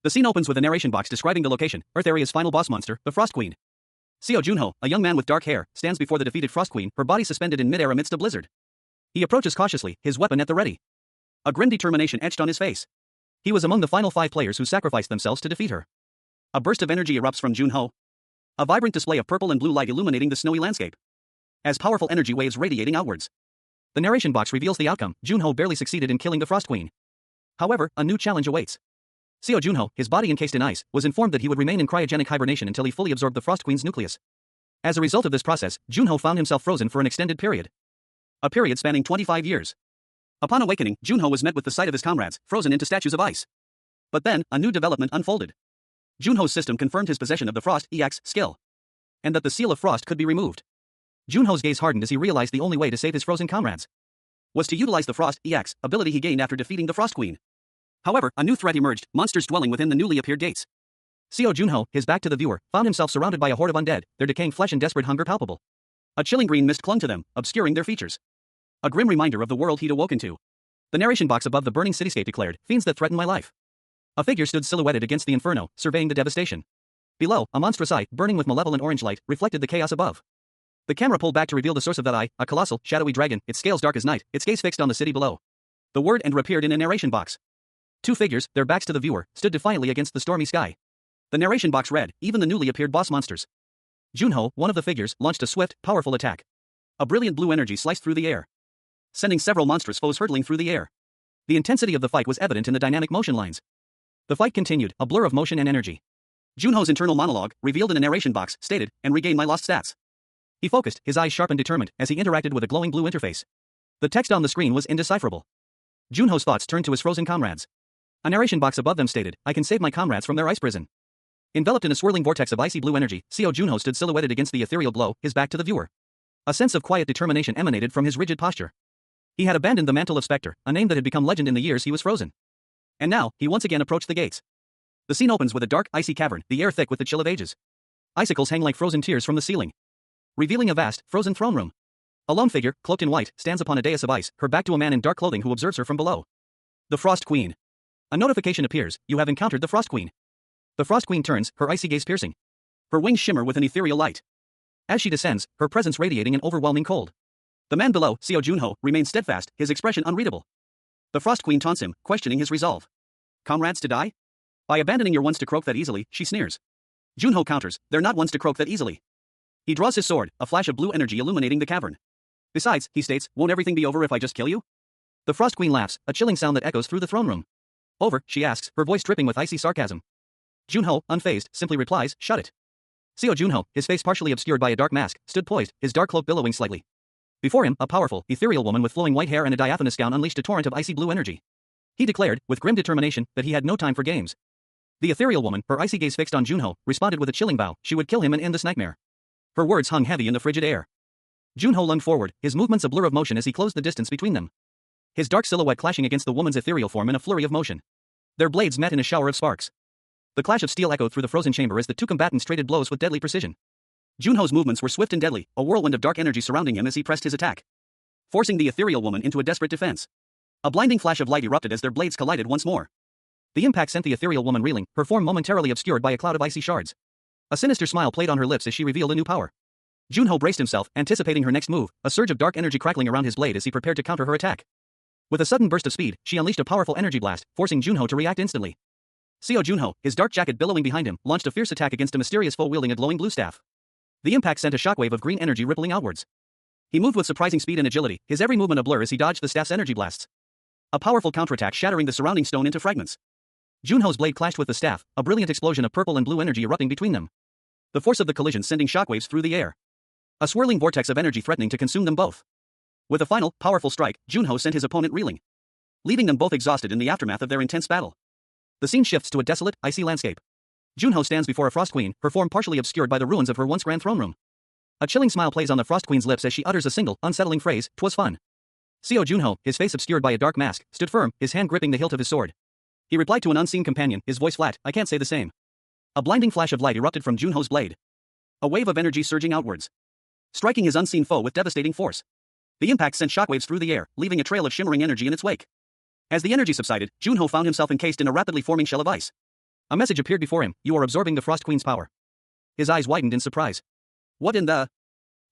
The scene opens with a narration box describing the location, Earth Area's final boss monster, the Frost Queen. Seo Junho, a young man with dark hair, stands before the defeated Frost Queen, her body suspended in midair amidst a blizzard. He approaches cautiously, his weapon at the ready. A grim determination etched on his face. He was among the final 5 players who sacrificed themselves to defeat her. A burst of energy erupts from Junho. A vibrant display of purple and blue light illuminating the snowy landscape. As powerful energy waves radiating outwards. The narration box reveals the outcome. Junho barely succeeded in killing the Frost Queen. However, a new challenge awaits. Seo Junho, his body encased in ice, was informed that he would remain in cryogenic hibernation until he fully absorbed the Frost Queen's nucleus. As a result of this process, Junho found himself frozen for an extended period. A period spanning 25 years. Upon awakening, Junho was met with the sight of his comrades, frozen into statues of ice. But then, a new development unfolded. Junho's system confirmed his possession of the Frost EX skill. And that the Seal of Frost could be removed. Junho's gaze hardened as he realized the only way to save his frozen comrades was to utilize the Frost EX ability he gained after defeating the Frost Queen. However, a new threat emerged, monsters dwelling within the newly appeared gates. Seo Junho, his back to the viewer, found himself surrounded by a horde of undead, their decaying flesh and desperate hunger palpable. A chilling green mist clung to them, obscuring their features. A grim reminder of the world he'd awoken to. The narration box above the burning cityscape declared, "Fiends that threaten my life." A figure stood silhouetted against the inferno, surveying the devastation. Below, a monstrous eye, burning with malevolent orange light, reflected the chaos above. The camera pulled back to reveal the source of that eye, a colossal, shadowy dragon, its scales dark as night, its gaze fixed on the city below. The word "End" appeared in a narration box. 2 figures, their backs to the viewer, stood defiantly against the stormy sky. The narration box read, "Even the newly appeared boss monsters." Junho, one of the figures, launched a swift, powerful attack. A brilliant blue energy sliced through the air, sending several monstrous foes hurtling through the air. The intensity of the fight was evident in the dynamic motion lines. The fight continued, a blur of motion and energy. Junho's internal monologue, revealed in a narration box, stated, "And regain my lost stats." He focused, his eyes sharp and determined, as he interacted with a glowing blue interface. The text on the screen was indecipherable. Junho's thoughts turned to his frozen comrades. A narration box above them stated, "I can save my comrades from their ice prison." Enveloped in a swirling vortex of icy blue energy, Seo Junho stood silhouetted against the ethereal glow, his back to the viewer. A sense of quiet determination emanated from his rigid posture. He had abandoned the mantle of Spectre, a name that had become legend in the years he was frozen. And now, he once again approached the gates. The scene opens with a dark, icy cavern, the air thick with the chill of ages. Icicles hang like frozen tears from the ceiling, revealing a vast, frozen throne room. A lone figure, cloaked in white, stands upon a dais of ice, her back to a man in dark clothing who observes her from below. The Frost Queen. A notification appears, "You have encountered the Frost Queen." The Frost Queen turns, her icy gaze piercing. Her wings shimmer with an ethereal light. As she descends, her presence radiating an overwhelming cold. The man below, Seo Junho, remains steadfast, his expression unreadable. The Frost Queen taunts him, questioning his resolve. "Comrades to die? By abandoning your ones to croak that easily," she sneers. Junho counters, "They're not ones to croak that easily." He draws his sword, a flash of blue energy illuminating the cavern. "Besides," he states, "won't everything be over if I just kill you?" The Frost Queen laughs, a chilling sound that echoes through the throne room. "Over?" she asks, her voice dripping with icy sarcasm. Junho, unfazed, simply replies, "Shut it." Seo Junho, his face partially obscured by a dark mask, stood poised, his dark cloak billowing slightly. Before him, a powerful, ethereal woman with flowing white hair and a diaphanous gown unleashed a torrent of icy blue energy. He declared, with grim determination, that he had no time for games. The ethereal woman, her icy gaze fixed on Junho, responded with a chilling vow, she would kill him and end this nightmare. Her words hung heavy in the frigid air. Junho lunged forward, his movements a blur of motion as he closed the distance between them. His dark silhouette clashing against the woman's ethereal form in a flurry of motion. Their blades met in a shower of sparks. The clash of steel echoed through the frozen chamber as the 2 combatants traded blows with deadly precision. Junho's movements were swift and deadly, a whirlwind of dark energy surrounding him as he pressed his attack, forcing the ethereal woman into a desperate defense. A blinding flash of light erupted as their blades collided once more. The impact sent the ethereal woman reeling, her form momentarily obscured by a cloud of icy shards. A sinister smile played on her lips as she revealed a new power. Junho braced himself, anticipating her next move, a surge of dark energy crackling around his blade as he prepared to counter her attack. With a sudden burst of speed, she unleashed a powerful energy blast, forcing Junho to react instantly. Seo Junho, his dark jacket billowing behind him, launched a fierce attack against a mysterious foe wielding a glowing blue staff. The impact sent a shockwave of green energy rippling outwards. He moved with surprising speed and agility, his every movement a blur as he dodged the staff's energy blasts. A powerful counterattack shattering the surrounding stone into fragments. Junho's blade clashed with the staff, a brilliant explosion of purple and blue energy erupting between them. The force of the collision sending shockwaves through the air. A swirling vortex of energy threatening to consume them both. With a final, powerful strike, Junho sent his opponent reeling, leaving them both exhausted in the aftermath of their intense battle. The scene shifts to a desolate, icy landscape. Junho stands before a Frost Queen, her form partially obscured by the ruins of her once grand throne room. A chilling smile plays on the Frost Queen's lips as she utters a single, unsettling phrase, "'Twas fun." Seo Junho, his face obscured by a dark mask, stood firm, his hand gripping the hilt of his sword. He replied to an unseen companion, his voice flat, "I can't say the same." A blinding flash of light erupted from Junho's blade. A wave of energy surging outwards, striking his unseen foe with devastating force. The impact sent shockwaves through the air, leaving a trail of shimmering energy in its wake. As the energy subsided, Junho found himself encased in a rapidly forming shell of ice. A message appeared before him, "You are absorbing the Frost Queen's power." His eyes widened in surprise. What in the...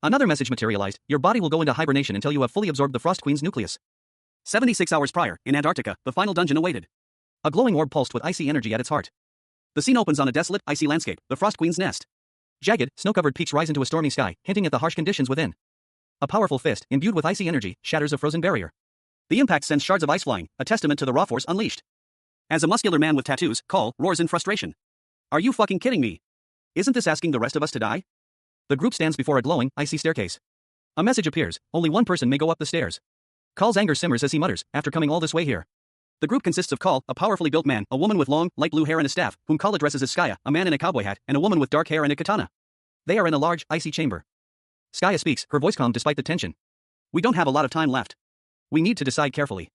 Another message materialized, "Your body will go into hibernation until you have fully absorbed the Frost Queen's nucleus." 76 hours prior, in Antarctica, the final dungeon awaited. A glowing orb pulsed with icy energy at its heart. The scene opens on a desolate, icy landscape, the Frost Queen's nest. Jagged, snow-covered peaks rise into a stormy sky, hinting at the harsh conditions within. A powerful fist, imbued with icy energy, shatters a frozen barrier. The impact sends shards of ice flying, a testament to the raw force unleashed. As a muscular man with tattoos, Call roars in frustration. Are you fucking kidding me? Isn't this asking the rest of us to die? The group stands before a glowing, icy staircase. A message appears, only one person may go up the stairs. Call's anger simmers as he mutters, after coming all this way here. The group consists of Call, a powerfully built man, a woman with long, light blue hair and a staff, whom Call addresses as Skaya, a man in a cowboy hat, and a woman with dark hair and a katana. They are in a large, icy chamber. Skaya speaks, her voice calm despite the tension. We don't have a lot of time left. We need to decide carefully.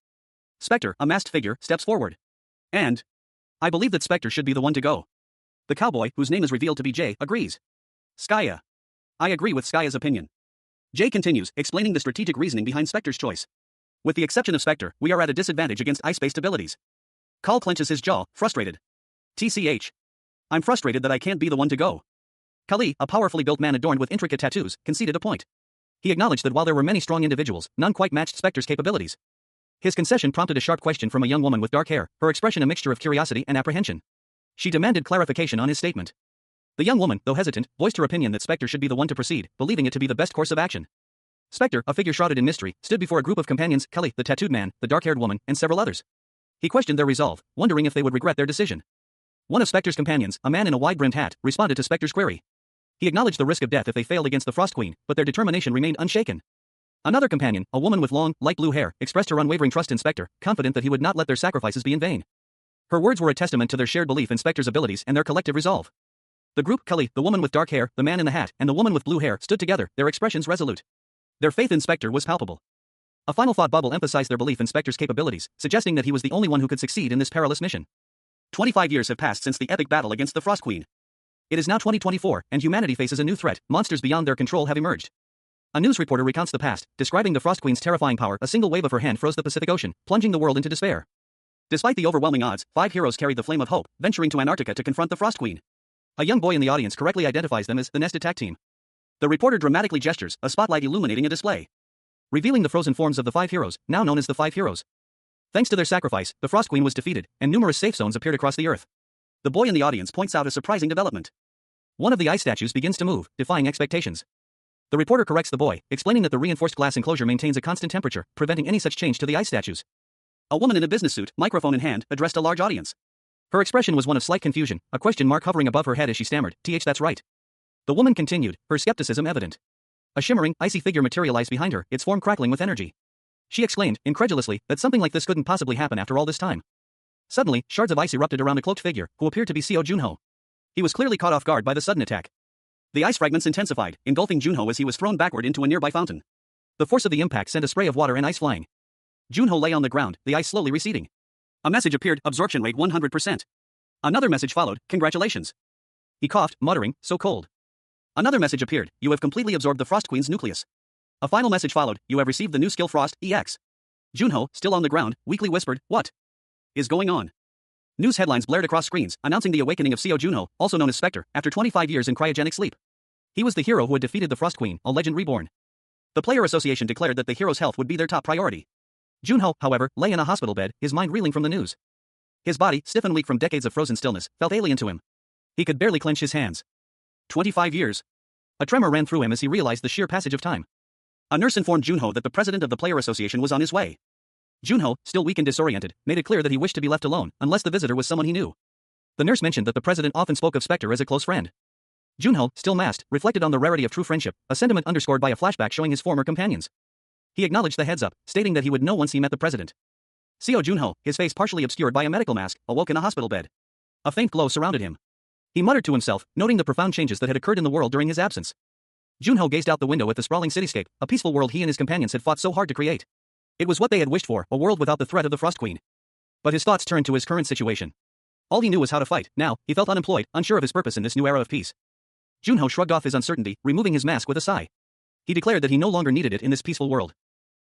Spectre, a masked figure, steps forward. And I believe that Spectre should be the one to go. The cowboy, whose name is revealed to be Jay, agrees. Skaya. I agree with Skaya's opinion. Jay continues, explaining the strategic reasoning behind Spectre's choice. With the exception of Spectre, we are at a disadvantage against ice-based abilities. Call clenches his jaw, frustrated. TCH. I'm frustrated that I can't be the one to go. Kali, a powerfully built man adorned with intricate tattoos, conceded a point. He acknowledged that while there were many strong individuals, none quite matched Spectre's capabilities. His concession prompted a sharp question from a young woman with dark hair, her expression a mixture of curiosity and apprehension. She demanded clarification on his statement. The young woman, though hesitant, voiced her opinion that Spectre should be the one to proceed, believing it to be the best course of action. Spectre, a figure shrouded in mystery, stood before a group of companions, Kelly, the tattooed man, the dark-haired woman, and several others. He questioned their resolve, wondering if they would regret their decision. One of Spectre's companions, a man in a wide-brimmed hat, responded to Spectre's query. He acknowledged the risk of death if they failed against the Frost Queen, but their determination remained unshaken. Another companion, a woman with long, light blue hair, expressed her unwavering trust in Spectre, confident that he would not let their sacrifices be in vain. Her words were a testament to their shared belief in Spectre's abilities and their collective resolve. The group, Kelly, the woman with dark hair, the man in the hat, and the woman with blue hair, stood together, their expressions resolute. Their faith in Spectre was palpable. A final thought bubble emphasized their belief in Spectre's capabilities, suggesting that he was the only one who could succeed in this perilous mission. 25 years have passed since the epic battle against the Frost Queen. It is now 2024, and humanity faces a new threat. Monsters beyond their control have emerged. A news reporter recounts the past, describing the Frost Queen's terrifying power. A single wave of her hand froze the Pacific Ocean, plunging the world into despair. Despite the overwhelming odds, 5 heroes carried the flame of hope, venturing to Antarctica to confront the Frost Queen. A young boy in the audience correctly identifies them as the Nest Attack Team. The reporter dramatically gestures, a spotlight illuminating a display, revealing the frozen forms of the 5 heroes, now known as the 5 heroes. Thanks to their sacrifice, the Frost Queen was defeated, and numerous safe zones appeared across the Earth. The boy in the audience points out a surprising development. One of the ice statues begins to move, defying expectations. The reporter corrects the boy, explaining that the reinforced glass enclosure maintains a constant temperature, preventing any such change to the ice statues. A woman in a business suit, microphone in hand, addressed a large audience. Her expression was one of slight confusion, a question mark hovering above her head as she stammered, "That's right." The woman continued, her skepticism evident. A shimmering, icy figure materialized behind her, its form crackling with energy. She exclaimed, incredulously, that something like this couldn't possibly happen after all this time. Suddenly, shards of ice erupted around a cloaked figure, who appeared to be Seo Junho. He was clearly caught off guard by the sudden attack. The ice fragments intensified, engulfing Junho as he was thrown backward into a nearby fountain. The force of the impact sent a spray of water and ice flying. Junho lay on the ground, the ice slowly receding. A message appeared, absorption rate 100%. Another message followed, congratulations. He coughed, muttering, so cold. Another message appeared, you have completely absorbed the Frost Queen's nucleus. A final message followed, you have received the new skill Frost, EX. Junho, still on the ground, weakly whispered, what is going on? News headlines blared across screens, announcing the awakening of Seo Junho, also known as Spectre, after 25 years in cryogenic sleep. He was the hero who had defeated the Frost Queen, a legend reborn. The Player Association declared that the hero's health would be their top priority. Junho, however, lay in a hospital bed, his mind reeling from the news. His body, stiff and weak from decades of frozen stillness, felt alien to him. He could barely clench his hands. 25 years. A tremor ran through him as he realized the sheer passage of time. A nurse informed Junho that the president of the Player Association was on his way. Junho, still weak and disoriented, made it clear that he wished to be left alone, unless the visitor was someone he knew. The nurse mentioned that the president often spoke of Spectre as a close friend. Junho, still masked, reflected on the rarity of true friendship, a sentiment underscored by a flashback showing his former companions. He acknowledged the heads-up, stating that he would know once he met the president. Seo Junho, his face partially obscured by a medical mask, awoke in a hospital bed. A faint glow surrounded him. He muttered to himself, noting the profound changes that had occurred in the world during his absence. Junho gazed out the window at the sprawling cityscape, a peaceful world he and his companions had fought so hard to create. It was what they had wished for, a world without the threat of the Frost Queen. But his thoughts turned to his current situation. All he knew was how to fight. Now, he felt unemployed, unsure of his purpose in this new era of peace. Junho shrugged off his uncertainty, removing his mask with a sigh. He declared that he no longer needed it in this peaceful world.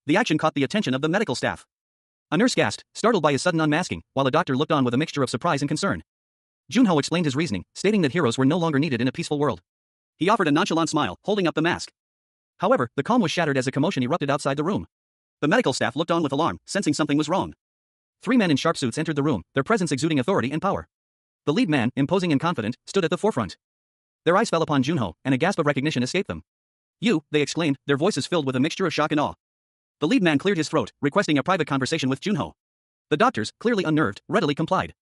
The action caught the attention of the medical staff. A nurse gasped, startled by his sudden unmasking, while a doctor looked on with a mixture of surprise and concern. Junho explained his reasoning, stating that heroes were no longer needed in a peaceful world. He offered a nonchalant smile, holding up the mask. However, the calm was shattered as a commotion erupted outside the room. The medical staff looked on with alarm, sensing something was wrong. 3 men in sharp suits entered the room, their presence exuding authority and power. The lead man, imposing and confident, stood at the forefront. Their eyes fell upon Junho, and a gasp of recognition escaped them. "You," they exclaimed, their voices filled with a mixture of shock and awe. The lead man cleared his throat, requesting a private conversation with Junho. The doctors, clearly unnerved, readily complied.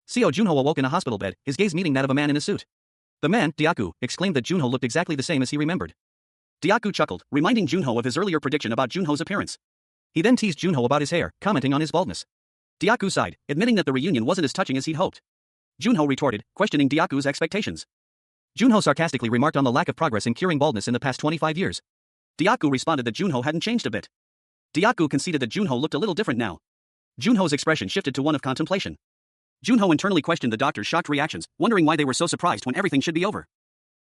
Junho awoke in a hospital bed, his gaze meeting that of a man in a suit. The man, Dyaku, exclaimed that Junho looked exactly the same as he remembered. Dyaku chuckled, reminding Junho of his earlier prediction about Junho's appearance. He then teased Junho about his hair, commenting on his baldness. Dyaku sighed, admitting that the reunion wasn't as touching as he'd hoped. Junho retorted, questioning Dyaku's expectations. Junho sarcastically remarked on the lack of progress in curing baldness in the past 25 years. Dyaku responded that Junho hadn't changed a bit. Dyaku conceded that Junho looked a little different now. Junho's expression shifted to one of contemplation. Junho internally questioned the doctor's shocked reactions, wondering why they were so surprised when everything should be over.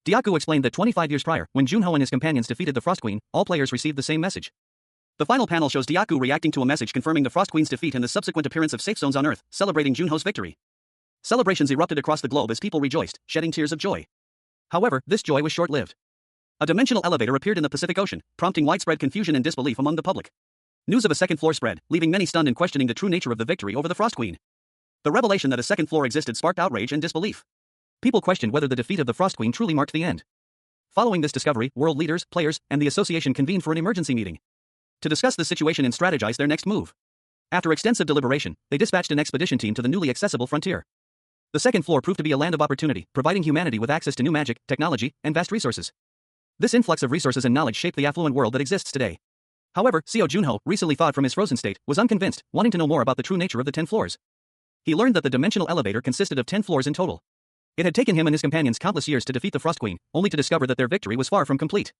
Dyaku explained that 25 years prior, when Junho and his companions defeated the Frost Queen, all players received the same message. The final panel shows Dyaku reacting to a message confirming the Frost Queen's defeat and the subsequent appearance of safe zones on Earth, celebrating Junho's victory. Celebrations erupted across the globe as people rejoiced, shedding tears of joy. However, this joy was short-lived. A dimensional elevator appeared in the Pacific Ocean, prompting widespread confusion and disbelief among the public. News of a second floor spread, leaving many stunned and questioning the true nature of the victory over the Frost Queen. The revelation that a second floor existed sparked outrage and disbelief. People questioned whether the defeat of the Frost Queen truly marked the end. Following this discovery, world leaders, players, and the association convened for an emergency meeting to discuss the situation and strategize their next move. After extensive deliberation, they dispatched an expedition team to the newly accessible frontier. The second floor proved to be a land of opportunity, providing humanity with access to new magic, technology, and vast resources. This influx of resources and knowledge shaped the affluent world that exists today. However, Junho, recently thawed from his frozen state, was unconvinced, wanting to know more about the true nature of the 10 floors. He learned that the dimensional elevator consisted of 10 floors in total. It had taken him and his companions countless years to defeat the Frost Queen, only to discover that their victory was far from complete.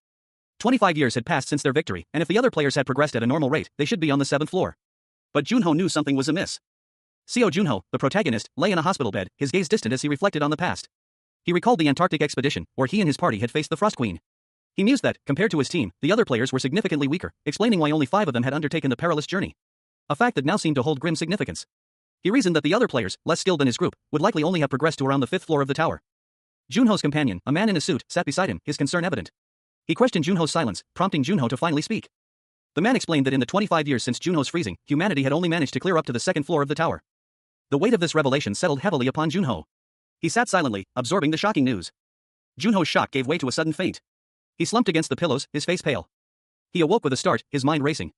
25 years had passed since their victory, and if the other players had progressed at a normal rate, they should be on the 7th floor. But Junho knew something was amiss. Junho, the protagonist, lay in a hospital bed, his gaze distant as he reflected on the past. He recalled the Antarctic expedition, where he and his party had faced the Frost Queen. He mused that, compared to his team, the other players were significantly weaker, explaining why only 5 of them had undertaken the perilous journey. A fact that now seemed to hold grim significance. He reasoned that the other players, less skilled than his group, would likely only have progressed to around the 5th floor of the tower. Junho's companion, a man in a suit, sat beside him, his concern evident. He questioned Junho's silence, prompting Junho to finally speak. The man explained that in the 25 years since Junho's freezing, humanity had only managed to clear up to the 2nd floor of the tower. The weight of this revelation settled heavily upon Junho. He sat silently, absorbing the shocking news. Junho's shock gave way to a sudden faint. He slumped against the pillows, his face pale. He awoke with a start, his mind racing.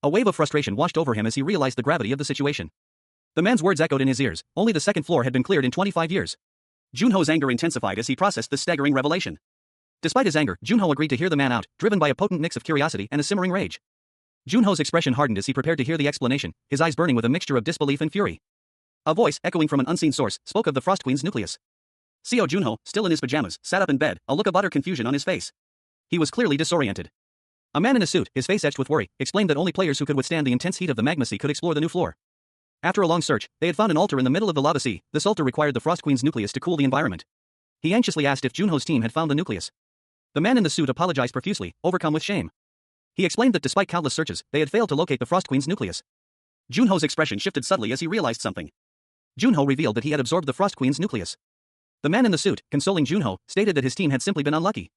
A wave of frustration washed over him as he realized the gravity of the situation. The man's words echoed in his ears, only the 2nd floor had been cleared in 25 years. Junho's anger intensified as he processed the staggering revelation. Despite his anger, Junho agreed to hear the man out, driven by a potent mix of curiosity and a simmering rage. Junho's expression hardened as he prepared to hear the explanation, his eyes burning with a mixture of disbelief and fury. A voice, echoing from an unseen source, spoke of the Frost Queen's nucleus. Junho, still in his pajamas, sat up in bed, a look of utter confusion on his face. He was clearly disoriented. A man in a suit, his face etched with worry, explained that only players who could withstand the intense heat of the magma sea could explore the new floor. After a long search, they had found an altar in the middle of the lava sea. This altar required the Frost Queen's nucleus to cool the environment. He anxiously asked if Junho's team had found the nucleus. The man in the suit apologized profusely, overcome with shame. He explained that despite countless searches, they had failed to locate the Frost Queen's nucleus. Junho's expression shifted subtly as he realized something. Junho revealed that he had absorbed the Frost Queen's nucleus. The man in the suit, consoling Junho, stated that his team had simply been unlucky.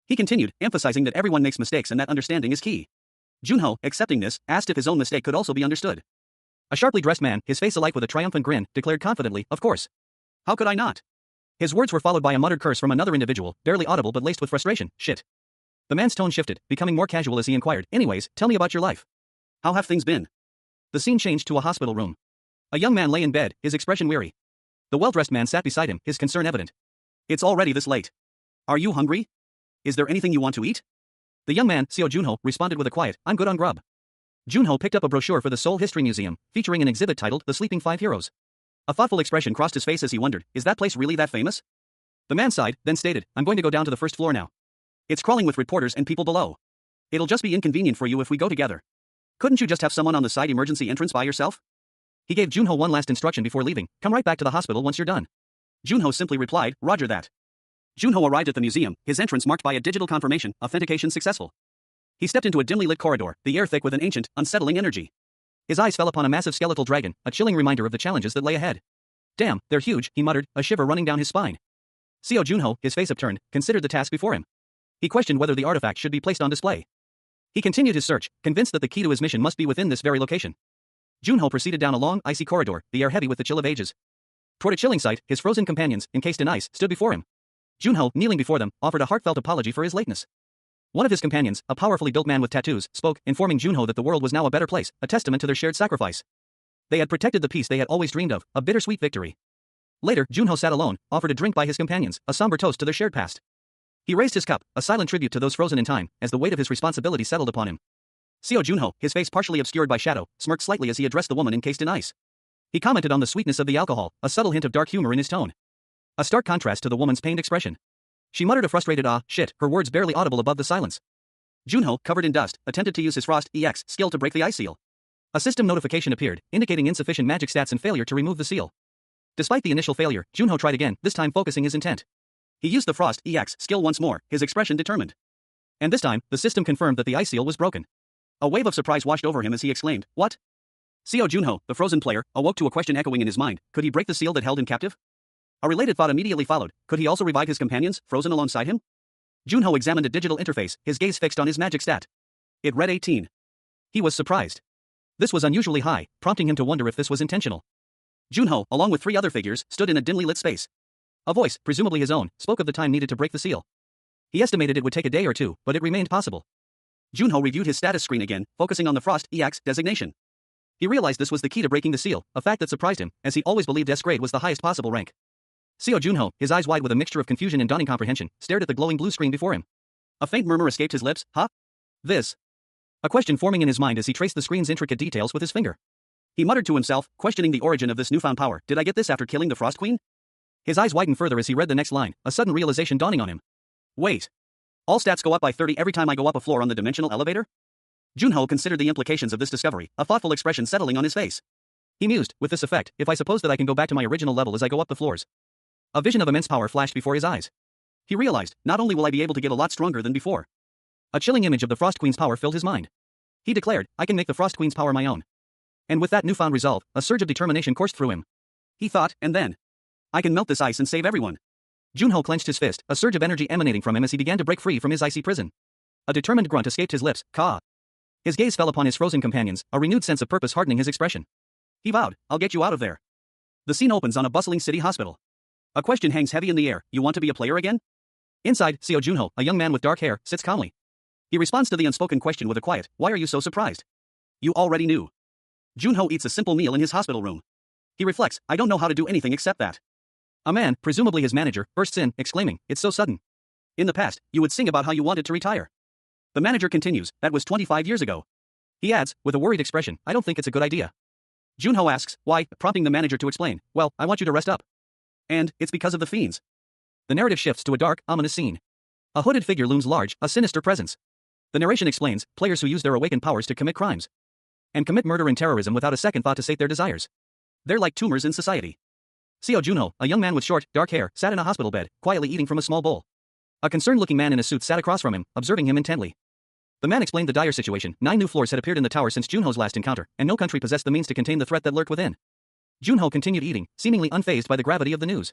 He continued, emphasizing that everyone makes mistakes and that understanding is key. Junho, accepting this, asked if his own mistake could also be understood. A sharply dressed man, his face alight with a triumphant grin, declared confidently, "Of course. How could I not?" His words were followed by a muttered curse from another individual, barely audible but laced with frustration. "Shit." The man's tone shifted, becoming more casual as he inquired, "Anyways, tell me about your life. How have things been?" The scene changed to a hospital room. A young man lay in bed, his expression weary. The well-dressed man sat beside him, his concern evident. "It's already this late. Are you hungry? Is there anything you want to eat?" The young man, Junho, responded with a quiet, "I'm good on grub." Junho picked up a brochure for the Seoul History Museum, featuring an exhibit titled The Sleeping 5 Heroes. A thoughtful expression crossed his face as he wondered, is that place really that famous? The man sighed, then stated, "I'm going to go down to the 1st floor now. It's crawling with reporters and people below. It'll just be inconvenient for you if we go together. Couldn't you just have someone on the side emergency entrance by yourself?" He gave Junho one last instruction before leaving, "Come right back to the hospital once you're done." Junho simply replied, "Roger that." Junho arrived at the museum, his entrance marked by a digital confirmation, authentication successful. He stepped into a dimly lit corridor, the air thick with an ancient, unsettling energy. His eyes fell upon a massive skeletal dragon, a chilling reminder of the challenges that lay ahead. Damn, they're huge, he muttered, a shiver running down his spine. Seo Junho, his face upturned, considered the task before him. He questioned whether the artifact should be placed on display. He continued his search, convinced that the key to his mission must be within this very location. Junho proceeded down a long, icy corridor, the air heavy with the chill of ages. Toward a chilling sight, his frozen companions, encased in ice, stood before him. Junho, kneeling before them, offered a heartfelt apology for his lateness. One of his companions, a powerfully built man with tattoos, spoke, informing Junho that the world was now a better place, a testament to their shared sacrifice. They had protected the peace they had always dreamed of, a bittersweet victory. Later, Junho sat alone, offered a drink by his companions, a somber toast to their shared past. He raised his cup, a silent tribute to those frozen in time, as the weight of his responsibility settled upon him. Seo Junho, his face partially obscured by shadow, smirked slightly as he addressed the woman encased in ice. He commented on the sweetness of the alcohol, a subtle hint of dark humor in his tone. A stark contrast to the woman's pained expression. She muttered a frustrated shit, her words barely audible above the silence. Junho, covered in dust, attempted to use his Frost EX skill to break the ice seal. A system notification appeared, indicating insufficient magic stats and failure to remove the seal. Despite the initial failure, Junho tried again, this time focusing his intent. He used the Frost EX skill once more, his expression determined. And this time, the system confirmed that the ice seal was broken. A wave of surprise washed over him as he exclaimed, "What?" Seo Junho, the frozen player, awoke to a question echoing in his mind, could he break the seal that held him captive? A related thought immediately followed, could he also revive his companions, frozen alongside him? Junho examined a digital interface, his gaze fixed on his magic stat. It read 18. He was surprised. This was unusually high, prompting him to wonder if this was intentional. Junho, along with 3 other figures, stood in a dimly lit space. A voice, presumably his own, spoke of the time needed to break the seal. He estimated it would take a day or 2, but it remained possible. Junho reviewed his status screen again, focusing on the Frost EX designation. He realized this was the key to breaking the seal, a fact that surprised him, as he always believed S grade was the highest possible rank. Seo Junho, his eyes wide with a mixture of confusion and dawning comprehension, stared at the glowing blue screen before him. A faint murmur escaped his lips, huh? This? A question forming in his mind as he traced the screen's intricate details with his finger. He muttered to himself, questioning the origin of this newfound power, did I get this after killing the Frost Queen? His eyes widened further as he read the next line, a sudden realization dawning on him. Wait. All stats go up by 30 every time I go up a floor on the dimensional elevator? Junho considered the implications of this discovery, a thoughtful expression settling on his face. He mused, with this effect, if I suppose that I can go back to my original level as I go up the floors. A vision of immense power flashed before his eyes. He realized, not only will I be able to get a lot stronger than before. A chilling image of the Frost Queen's power filled his mind. He declared, I can make the Frost Queen's power my own. And with that newfound resolve, a surge of determination coursed through him. He thought, and then. I can melt this ice and save everyone. Junho clenched his fist, a surge of energy emanating from him as he began to break free from his icy prison. A determined grunt escaped his lips, Ka. His gaze fell upon his frozen companions, a renewed sense of purpose hardening his expression. He vowed, I'll get you out of there. The scene opens on a bustling city hospital. A question hangs heavy in the air, you want to be a player again? Inside, Seo Junho, a young man with dark hair, sits calmly. He responds to the unspoken question with a quiet, why are you so surprised? You already knew. Junho eats a simple meal in his hospital room. He reflects, I don't know how to do anything except that. A man, presumably his manager, bursts in, exclaiming, it's so sudden. In the past, you would sing about how you wanted to retire. The manager continues, that was 25 years ago. He adds, with a worried expression, I don't think it's a good idea. Junho asks, why, prompting the manager to explain, well, I want you to rest up. And, it's because of the fiends. The narrative shifts to a dark, ominous scene. A hooded figure looms large, a sinister presence. The narration explains, players who use their awakened powers to commit crimes. And commit murder and terrorism without a second thought to sate their desires. They're like tumors in society. Seo Junho, a young man with short, dark hair, sat in a hospital bed, quietly eating from a small bowl. A concerned-looking man in a suit sat across from him, observing him intently. The man explained the dire situation, 9 new floors had appeared in the tower since Junho's last encounter, and no country possessed the means to contain the threat that lurked within. Junho continued eating, seemingly unfazed by the gravity of the news.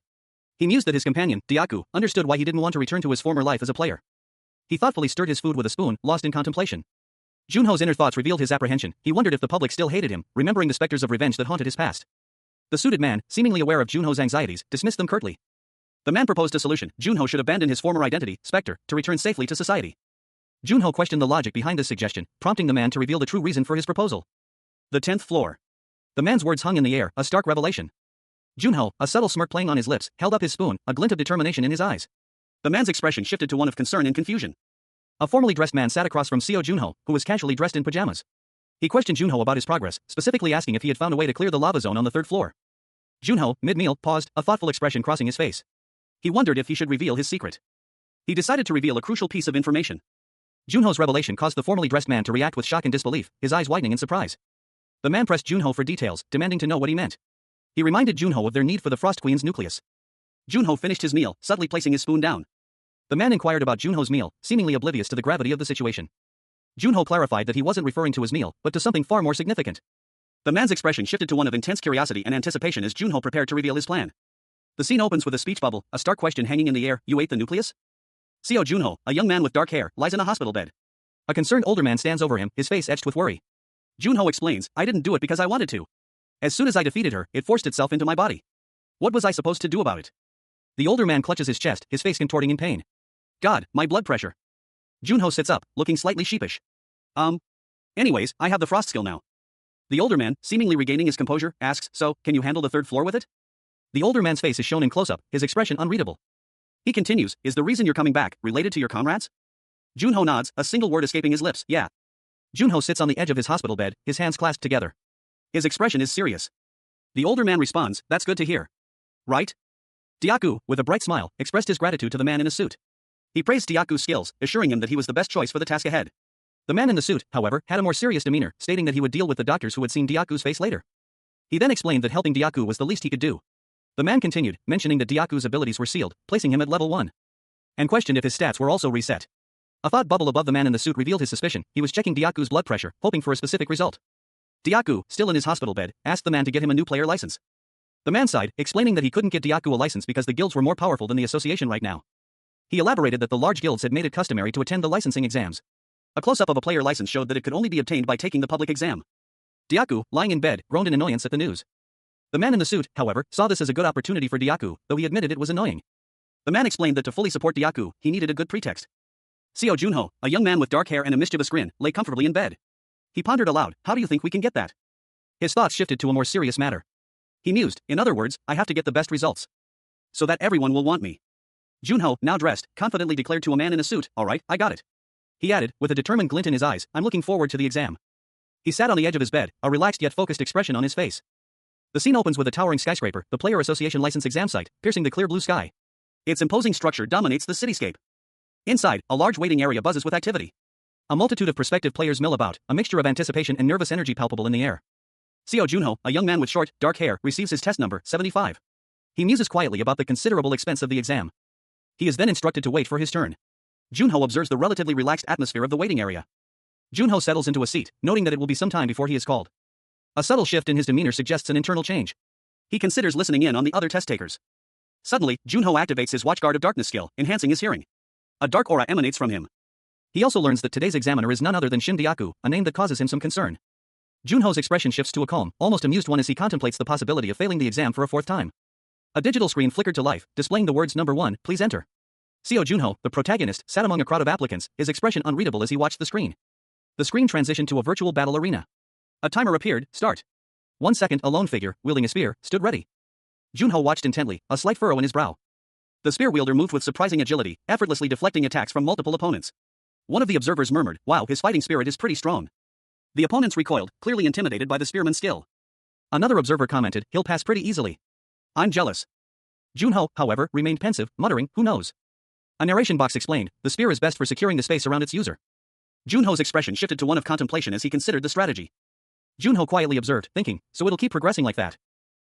He mused that his companion, Diaku, understood why he didn't want to return to his former life as a player. He thoughtfully stirred his food with a spoon, lost in contemplation. Junho's inner thoughts revealed his apprehension, he wondered if the public still hated him, remembering the specters of revenge that haunted his past. The suited man, seemingly aware of Junho's anxieties, dismissed them curtly. The man proposed a solution, Junho should abandon his former identity, Spectre, to return safely to society. Junho questioned the logic behind this suggestion, prompting the man to reveal the true reason for his proposal. The 10th floor. The man's words hung in the air, a stark revelation. Junho, a subtle smirk playing on his lips, held up his spoon, a glint of determination in his eyes. The man's expression shifted to one of concern and confusion. A formally dressed man sat across from Seo Junho, who was casually dressed in pajamas. He questioned Junho about his progress, specifically asking if he had found a way to clear the lava zone on the 3rd floor. Junho, mid-meal, paused, a thoughtful expression crossing his face. He wondered if he should reveal his secret. He decided to reveal a crucial piece of information. Junho's revelation caused the formally dressed man to react with shock and disbelief, his eyes widening in surprise. The man pressed Junho for details, demanding to know what he meant. He reminded Junho of their need for the Frost Queen's nucleus. Junho finished his meal, subtly placing his spoon down. The man inquired about Junho's meal, seemingly oblivious to the gravity of the situation. Junho clarified that he wasn't referring to his meal, but to something far more significant. The man's expression shifted to one of intense curiosity and anticipation as Junho prepared to reveal his plan. The scene opens with a speech bubble, a stark question hanging in the air: you ate the nucleus? Seo Junho, a young man with dark hair, lies in a hospital bed. A concerned older man stands over him, his face etched with worry. Junho explains, I didn't do it because I wanted to. As soon as I defeated her, it forced itself into my body. What was I supposed to do about it? The older man clutches his chest, his face contorting in pain. God, my blood pressure. Junho sits up, looking slightly sheepish. Anyways, I have the frost skill now. The older man, seemingly regaining his composure, asks, so, can you handle the third floor with it? The older man's face is shown in close-up, his expression unreadable. He continues, is the reason you're coming back related to your comrades? Junho nods, a single word escaping his lips, yeah. Junho sits on the edge of his hospital bed, his hands clasped together. His expression is serious. The older man responds, that's good to hear. Right? Diaku, with a bright smile, expressed his gratitude to the man in a suit. He praised Diaku's skills, assuring him that he was the best choice for the task ahead. The man in the suit, however, had a more serious demeanor, stating that he would deal with the doctors who had seen Diaku's face later. He then explained that helping Diaku was the least he could do. The man continued, mentioning that Diaku's abilities were sealed, placing him at level 1. And questioned if his stats were also reset. A thought bubble above the man in the suit revealed his suspicion. He was checking Diaku's blood pressure, hoping for a specific result. Diaku, still in his hospital bed, asked the man to get him a new player license. The man sighed, explaining that he couldn't get Diaku a license because the guilds were more powerful than the association right now. He elaborated that the large guilds had made it customary to attend the licensing exams. A close-up of a player license showed that it could only be obtained by taking the public exam. Diaku, lying in bed, groaned in annoyance at the news. The man in the suit, however, saw this as a good opportunity for Diaku, though he admitted it was annoying. The man explained that to fully support Diaku, he needed a good pretext. Seo Junho, a young man with dark hair and a mischievous grin, lay comfortably in bed. He pondered aloud, how do you think we can get that? His thoughts shifted to a more serious matter. He mused, in other words, I have to get the best results. So that everyone will want me. Junho, now dressed, confidently declared to a man in a suit, alright, I got it. He added, with a determined glint in his eyes, I'm looking forward to the exam. He sat on the edge of his bed, a relaxed yet focused expression on his face. The scene opens with a towering skyscraper, the Player Association license exam site, piercing the clear blue sky. Its imposing structure dominates the cityscape. Inside, a large waiting area buzzes with activity. A multitude of prospective players mill about, a mixture of anticipation and nervous energy palpable in the air. Seo Junho, a young man with short, dark hair, receives his test number, 75. He muses quietly about the considerable expense of the exam. He is then instructed to wait for his turn. Junho observes the relatively relaxed atmosphere of the waiting area. Junho settles into a seat, noting that it will be some time before he is called. A subtle shift in his demeanor suggests an internal change. He considers listening in on the other test takers. Suddenly, Junho activates his Watchguard of Darkness skill, enhancing his hearing. A dark aura emanates from him. He also learns that today's examiner is none other than Shin Diaku, a name that causes him some concern. Junho's expression shifts to a calm, almost amused one as he contemplates the possibility of failing the exam for a fourth time. A digital screen flickered to life, displaying the words number 1, please enter. Seo Junho, the protagonist, sat among a crowd of applicants, his expression unreadable as he watched the screen. The screen transitioned to a virtual battle arena. A timer appeared, start. 1 second, a lone figure, wielding a spear, stood ready. Junho watched intently, a slight furrow in his brow. The spear wielder moved with surprising agility, effortlessly deflecting attacks from multiple opponents. One of the observers murmured, wow, his fighting spirit is pretty strong. The opponents recoiled, clearly intimidated by the spearman's skill. Another observer commented, he'll pass pretty easily. I'm jealous. Junho, however, remained pensive, muttering, who knows? A narration box explained, the spear is best for securing the space around its user. Junho's expression shifted to one of contemplation as he considered the strategy. Junho quietly observed, thinking, so it'll keep progressing like that.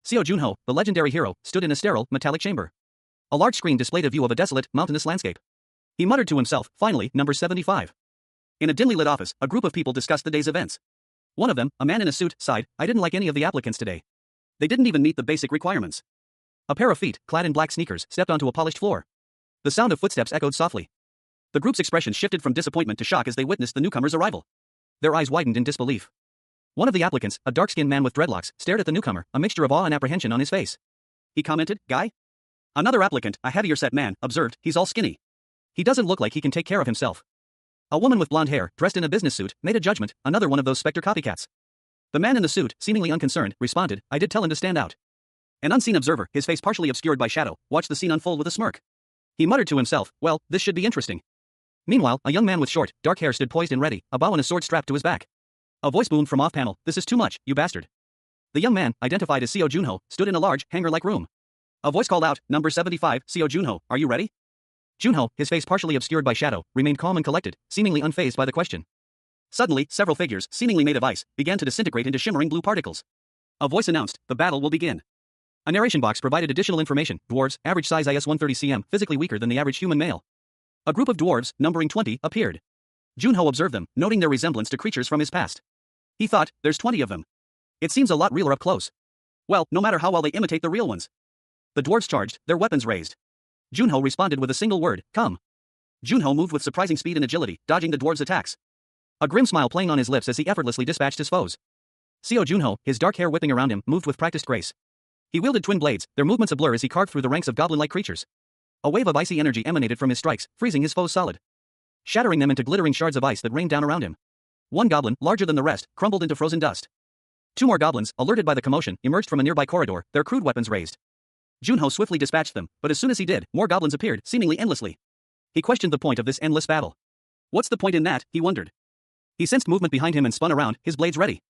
Seo Junho, the legendary hero, stood in a sterile, metallic chamber. A large screen displayed a view of a desolate, mountainous landscape. He muttered to himself, finally, number 75. In a dimly lit office, a group of people discussed the day's events. One of them, a man in a suit, sighed, I didn't like any of the applicants today. They didn't even meet the basic requirements. A pair of feet, clad in black sneakers, stepped onto a polished floor. The sound of footsteps echoed softly. The group's expression shifted from disappointment to shock as they witnessed the newcomer's arrival. Their eyes widened in disbelief. One of the applicants, a dark-skinned man with dreadlocks, stared at the newcomer, a mixture of awe and apprehension on his face. He commented, guy? Another applicant, a heavier-set man, observed, he's all skinny. He doesn't look like he can take care of himself. A woman with blonde hair, dressed in a business suit, made a judgment, another one of those Spectre copycats. The man in the suit, seemingly unconcerned, responded, I did tell him to stand out. An unseen observer, his face partially obscured by shadow, watched the scene unfold with a smirk. He muttered to himself, well, this should be interesting. Meanwhile, a young man with short, dark hair stood poised and ready, a bow and a sword strapped to his back. A voice boomed from off-panel, this is too much, you bastard. The young man, identified as Seo Junho, stood in a large, hangar-like room. A voice called out, number 75, Seo Junho, are you ready? Junho, his face partially obscured by shadow, remained calm and collected, seemingly unfazed by the question. Suddenly, several figures, seemingly made of ice, began to disintegrate into shimmering blue particles. A voice announced, the battle will begin. A narration box provided additional information, dwarves, average size is 130 cm, physically weaker than the average human male. A group of dwarves, numbering 20, appeared. Junho observed them, noting their resemblance to creatures from his past. He thought, there's 20 of them. It seems a lot realer up close. Well, no matter how well they imitate the real ones. The dwarves charged, their weapons raised. Junho responded with a single word, come. Junho moved with surprising speed and agility, dodging the dwarves' attacks. A grim smile playing on his lips as he effortlessly dispatched his foes. Seo Junho, his dark hair whipping around him, moved with practiced grace. He wielded twin blades, their movements a blur as he carved through the ranks of goblin-like creatures. A wave of icy energy emanated from his strikes, freezing his foes solid, shattering them into glittering shards of ice that rained down around him. One goblin, larger than the rest, crumbled into frozen dust. Two more goblins, alerted by the commotion, emerged from a nearby corridor, their crude weapons raised. Junho swiftly dispatched them, but as soon as he did, more goblins appeared, seemingly endlessly. He questioned the point of this endless battle. What's the point in that, he wondered. He sensed movement behind him and spun around, his blades ready,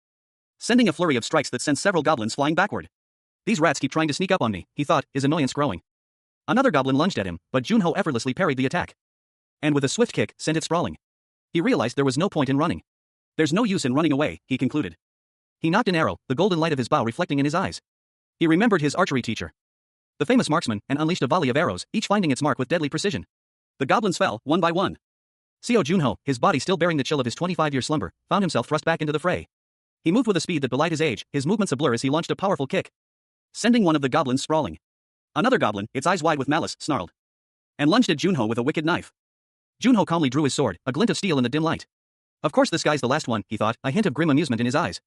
sending a flurry of strikes that sent several goblins flying backward. These rats keep trying to sneak up on me, he thought, his annoyance growing. Another goblin lunged at him, but Junho effortlessly parried the attack, and with a swift kick, sent it sprawling. He realized there was no point in running. There's no use in running away, he concluded. He nocked an arrow, the golden light of his bow reflecting in his eyes. He remembered his archery teacher, the famous marksman, and unleashed a volley of arrows, each finding its mark with deadly precision. The goblins fell, one by one. Seo Junho, his body still bearing the chill of his 25-year slumber, found himself thrust back into the fray. He moved with a speed that belied his age, his movements a blur as he launched a powerful kick, sending one of the goblins sprawling. Another goblin, its eyes wide with malice, snarled, and lunged at Junho with a wicked knife. Junho calmly drew his sword, a glint of steel in the dim light. Of course this guy's the last one, he thought, a hint of grim amusement in his eyes.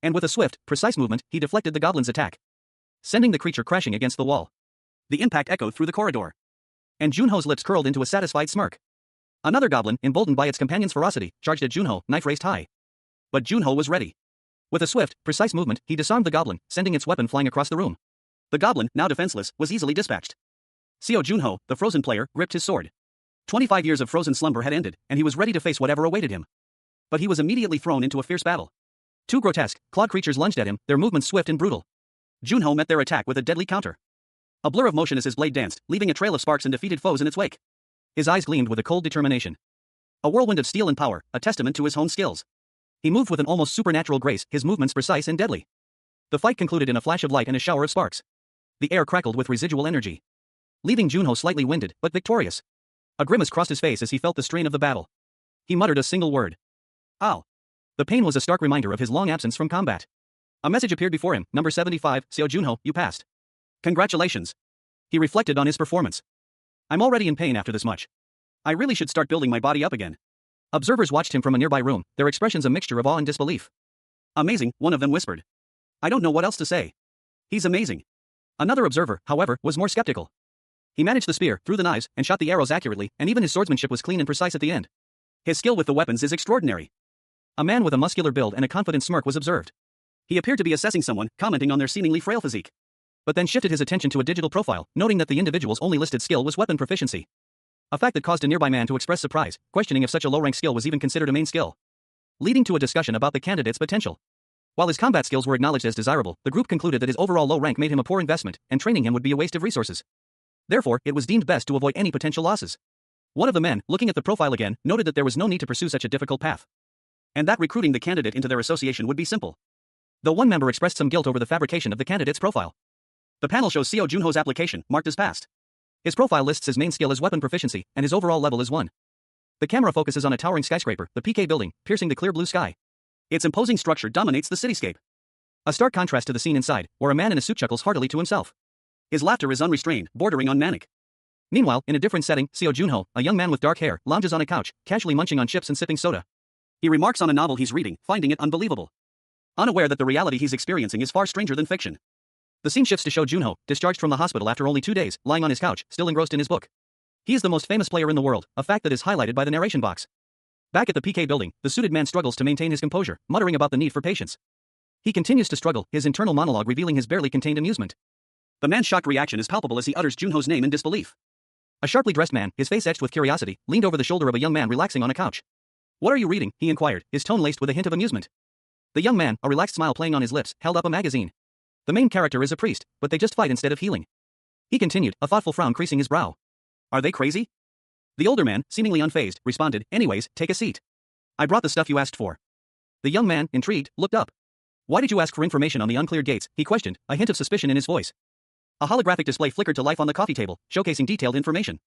And with a swift, precise movement, he deflected the goblin's attack, sending the creature crashing against the wall. The impact echoed through the corridor, and Junho's lips curled into a satisfied smirk. Another goblin, emboldened by its companion's ferocity, charged at Junho, knife raised high. But Junho was ready. With a swift, precise movement, he disarmed the goblin, sending its weapon flying across the room. The goblin, now defenseless, was easily dispatched. Seo Junho, the frozen player, gripped his sword. 25 years of frozen slumber had ended, and he was ready to face whatever awaited him. But he was immediately thrown into a fierce battle. Two grotesque, clawed creatures lunged at him, their movements swift and brutal. Junho met their attack with a deadly counter. A blur of motion as his blade danced, leaving a trail of sparks and defeated foes in its wake. His eyes gleamed with a cold determination. A whirlwind of steel and power, a testament to his honed skills. He moved with an almost supernatural grace, his movements precise and deadly. The fight concluded in a flash of light and a shower of sparks. The air crackled with residual energy, leaving Junho slightly winded, but victorious. A grimace crossed his face as he felt the strain of the battle. He muttered a single word. Ow. The pain was a stark reminder of his long absence from combat. A message appeared before him, number 75, Seo Junho, you passed. Congratulations. He reflected on his performance. I'm already in pain after this much. I really should start building my body up again. Observers watched him from a nearby room, their expressions a mixture of awe and disbelief. Amazing, one of them whispered. I don't know what else to say. He's amazing. Another observer, however, was more skeptical. He managed the spear, threw the knives, and shot the arrows accurately, and even his swordsmanship was clean and precise at the end. His skill with the weapons is extraordinary. A man with a muscular build and a confident smirk was observed. He appeared to be assessing someone, commenting on their seemingly frail physique, but then shifted his attention to a digital profile, noting that the individual's only listed skill was weapon proficiency. A fact that caused a nearby man to express surprise, questioning if such a low-rank skill was even considered a main skill, leading to a discussion about the candidate's potential. While his combat skills were acknowledged as desirable, the group concluded that his overall low rank made him a poor investment, and training him would be a waste of resources. Therefore, it was deemed best to avoid any potential losses. One of the men, looking at the profile again, noted that there was no need to pursue such a difficult path, and that recruiting the candidate into their association would be simple. Though one member expressed some guilt over the fabrication of the candidate's profile. The panel shows Seo Junho's application, marked as passed. His profile lists his main skill as weapon proficiency, and his overall level is 1. The camera focuses on a towering skyscraper, the PK building, piercing the clear blue sky. Its imposing structure dominates the cityscape. A stark contrast to the scene inside, where a man in a suit chuckles heartily to himself. His laughter is unrestrained, bordering on manic. Meanwhile, in a different setting, Seo Junho, a young man with dark hair, lounges on a couch, casually munching on chips and sipping soda. He remarks on a novel he's reading, finding it unbelievable, unaware that the reality he's experiencing is far stranger than fiction. The scene shifts to show Junho, discharged from the hospital after only 2 days, lying on his couch, still engrossed in his book. He is the most famous player in the world, a fact that is highlighted by the narration box. Back at the PK building, the suited man struggles to maintain his composure, muttering about the need for patience. He continues to struggle, his internal monologue revealing his barely contained amusement. The man's shocked reaction is palpable as he utters Junho's name in disbelief. A sharply dressed man, his face etched with curiosity, leaned over the shoulder of a young man relaxing on a couch. What are you reading? He inquired, his tone laced with a hint of amusement. The young man, a relaxed smile playing on his lips, held up a magazine. The main character is a priest, but they just fight instead of healing. He continued, a thoughtful frown creasing his brow. Are they crazy? The older man, seemingly unfazed, responded, anyways, take a seat. I brought the stuff you asked for. The young man, intrigued, looked up. Why did you ask for information on the uncleared gates? He questioned, a hint of suspicion in his voice. A holographic display flickered to life on the coffee table, showcasing detailed information.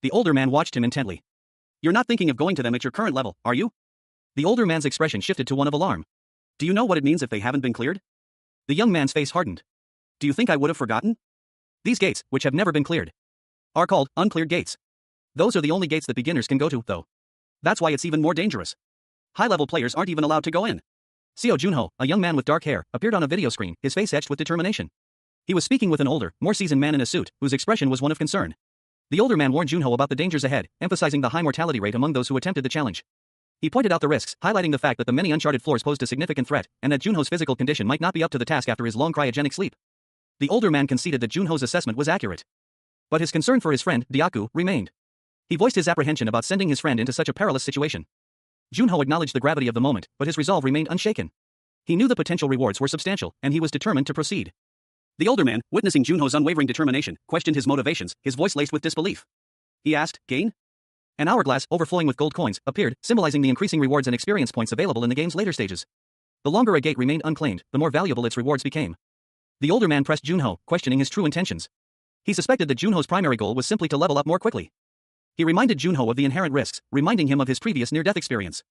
The older man watched him intently. You're not thinking of going to them at your current level, are you? The older man's expression shifted to one of alarm. Do you know what it means if they haven't been cleared? The young man's face hardened. Do you think I would have forgotten? These gates, which have never been cleared, are called uncleared gates. Those are the only gates that beginners can go to, though. That's why it's even more dangerous. High-level players aren't even allowed to go in. Seo Junho, a young man with dark hair, appeared on a video screen, his face etched with determination. He was speaking with an older, more seasoned man in a suit, whose expression was one of concern. The older man warned Junho about the dangers ahead, emphasizing the high mortality rate among those who attempted the challenge. He pointed out the risks, highlighting the fact that the many uncharted floors posed a significant threat, and that Junho's physical condition might not be up to the task after his long cryogenic sleep. The older man conceded that Junho's assessment was accurate. But his concern for his friend, Dyaku, remained. He voiced his apprehension about sending his friend into such a perilous situation. Junho acknowledged the gravity of the moment, but his resolve remained unshaken. He knew the potential rewards were substantial, and he was determined to proceed. The older man, witnessing Junho's unwavering determination, questioned his motivations, his voice laced with disbelief. He asked, "Gain?" An hourglass, overflowing with gold coins, appeared, symbolizing the increasing rewards and experience points available in the game's later stages. The longer a gate remained unclaimed, the more valuable its rewards became. The older man pressed Junho, questioning his true intentions. He suspected that Junho's primary goal was simply to level up more quickly. He reminded Junho of the inherent risks, reminding him of his previous near-death experience.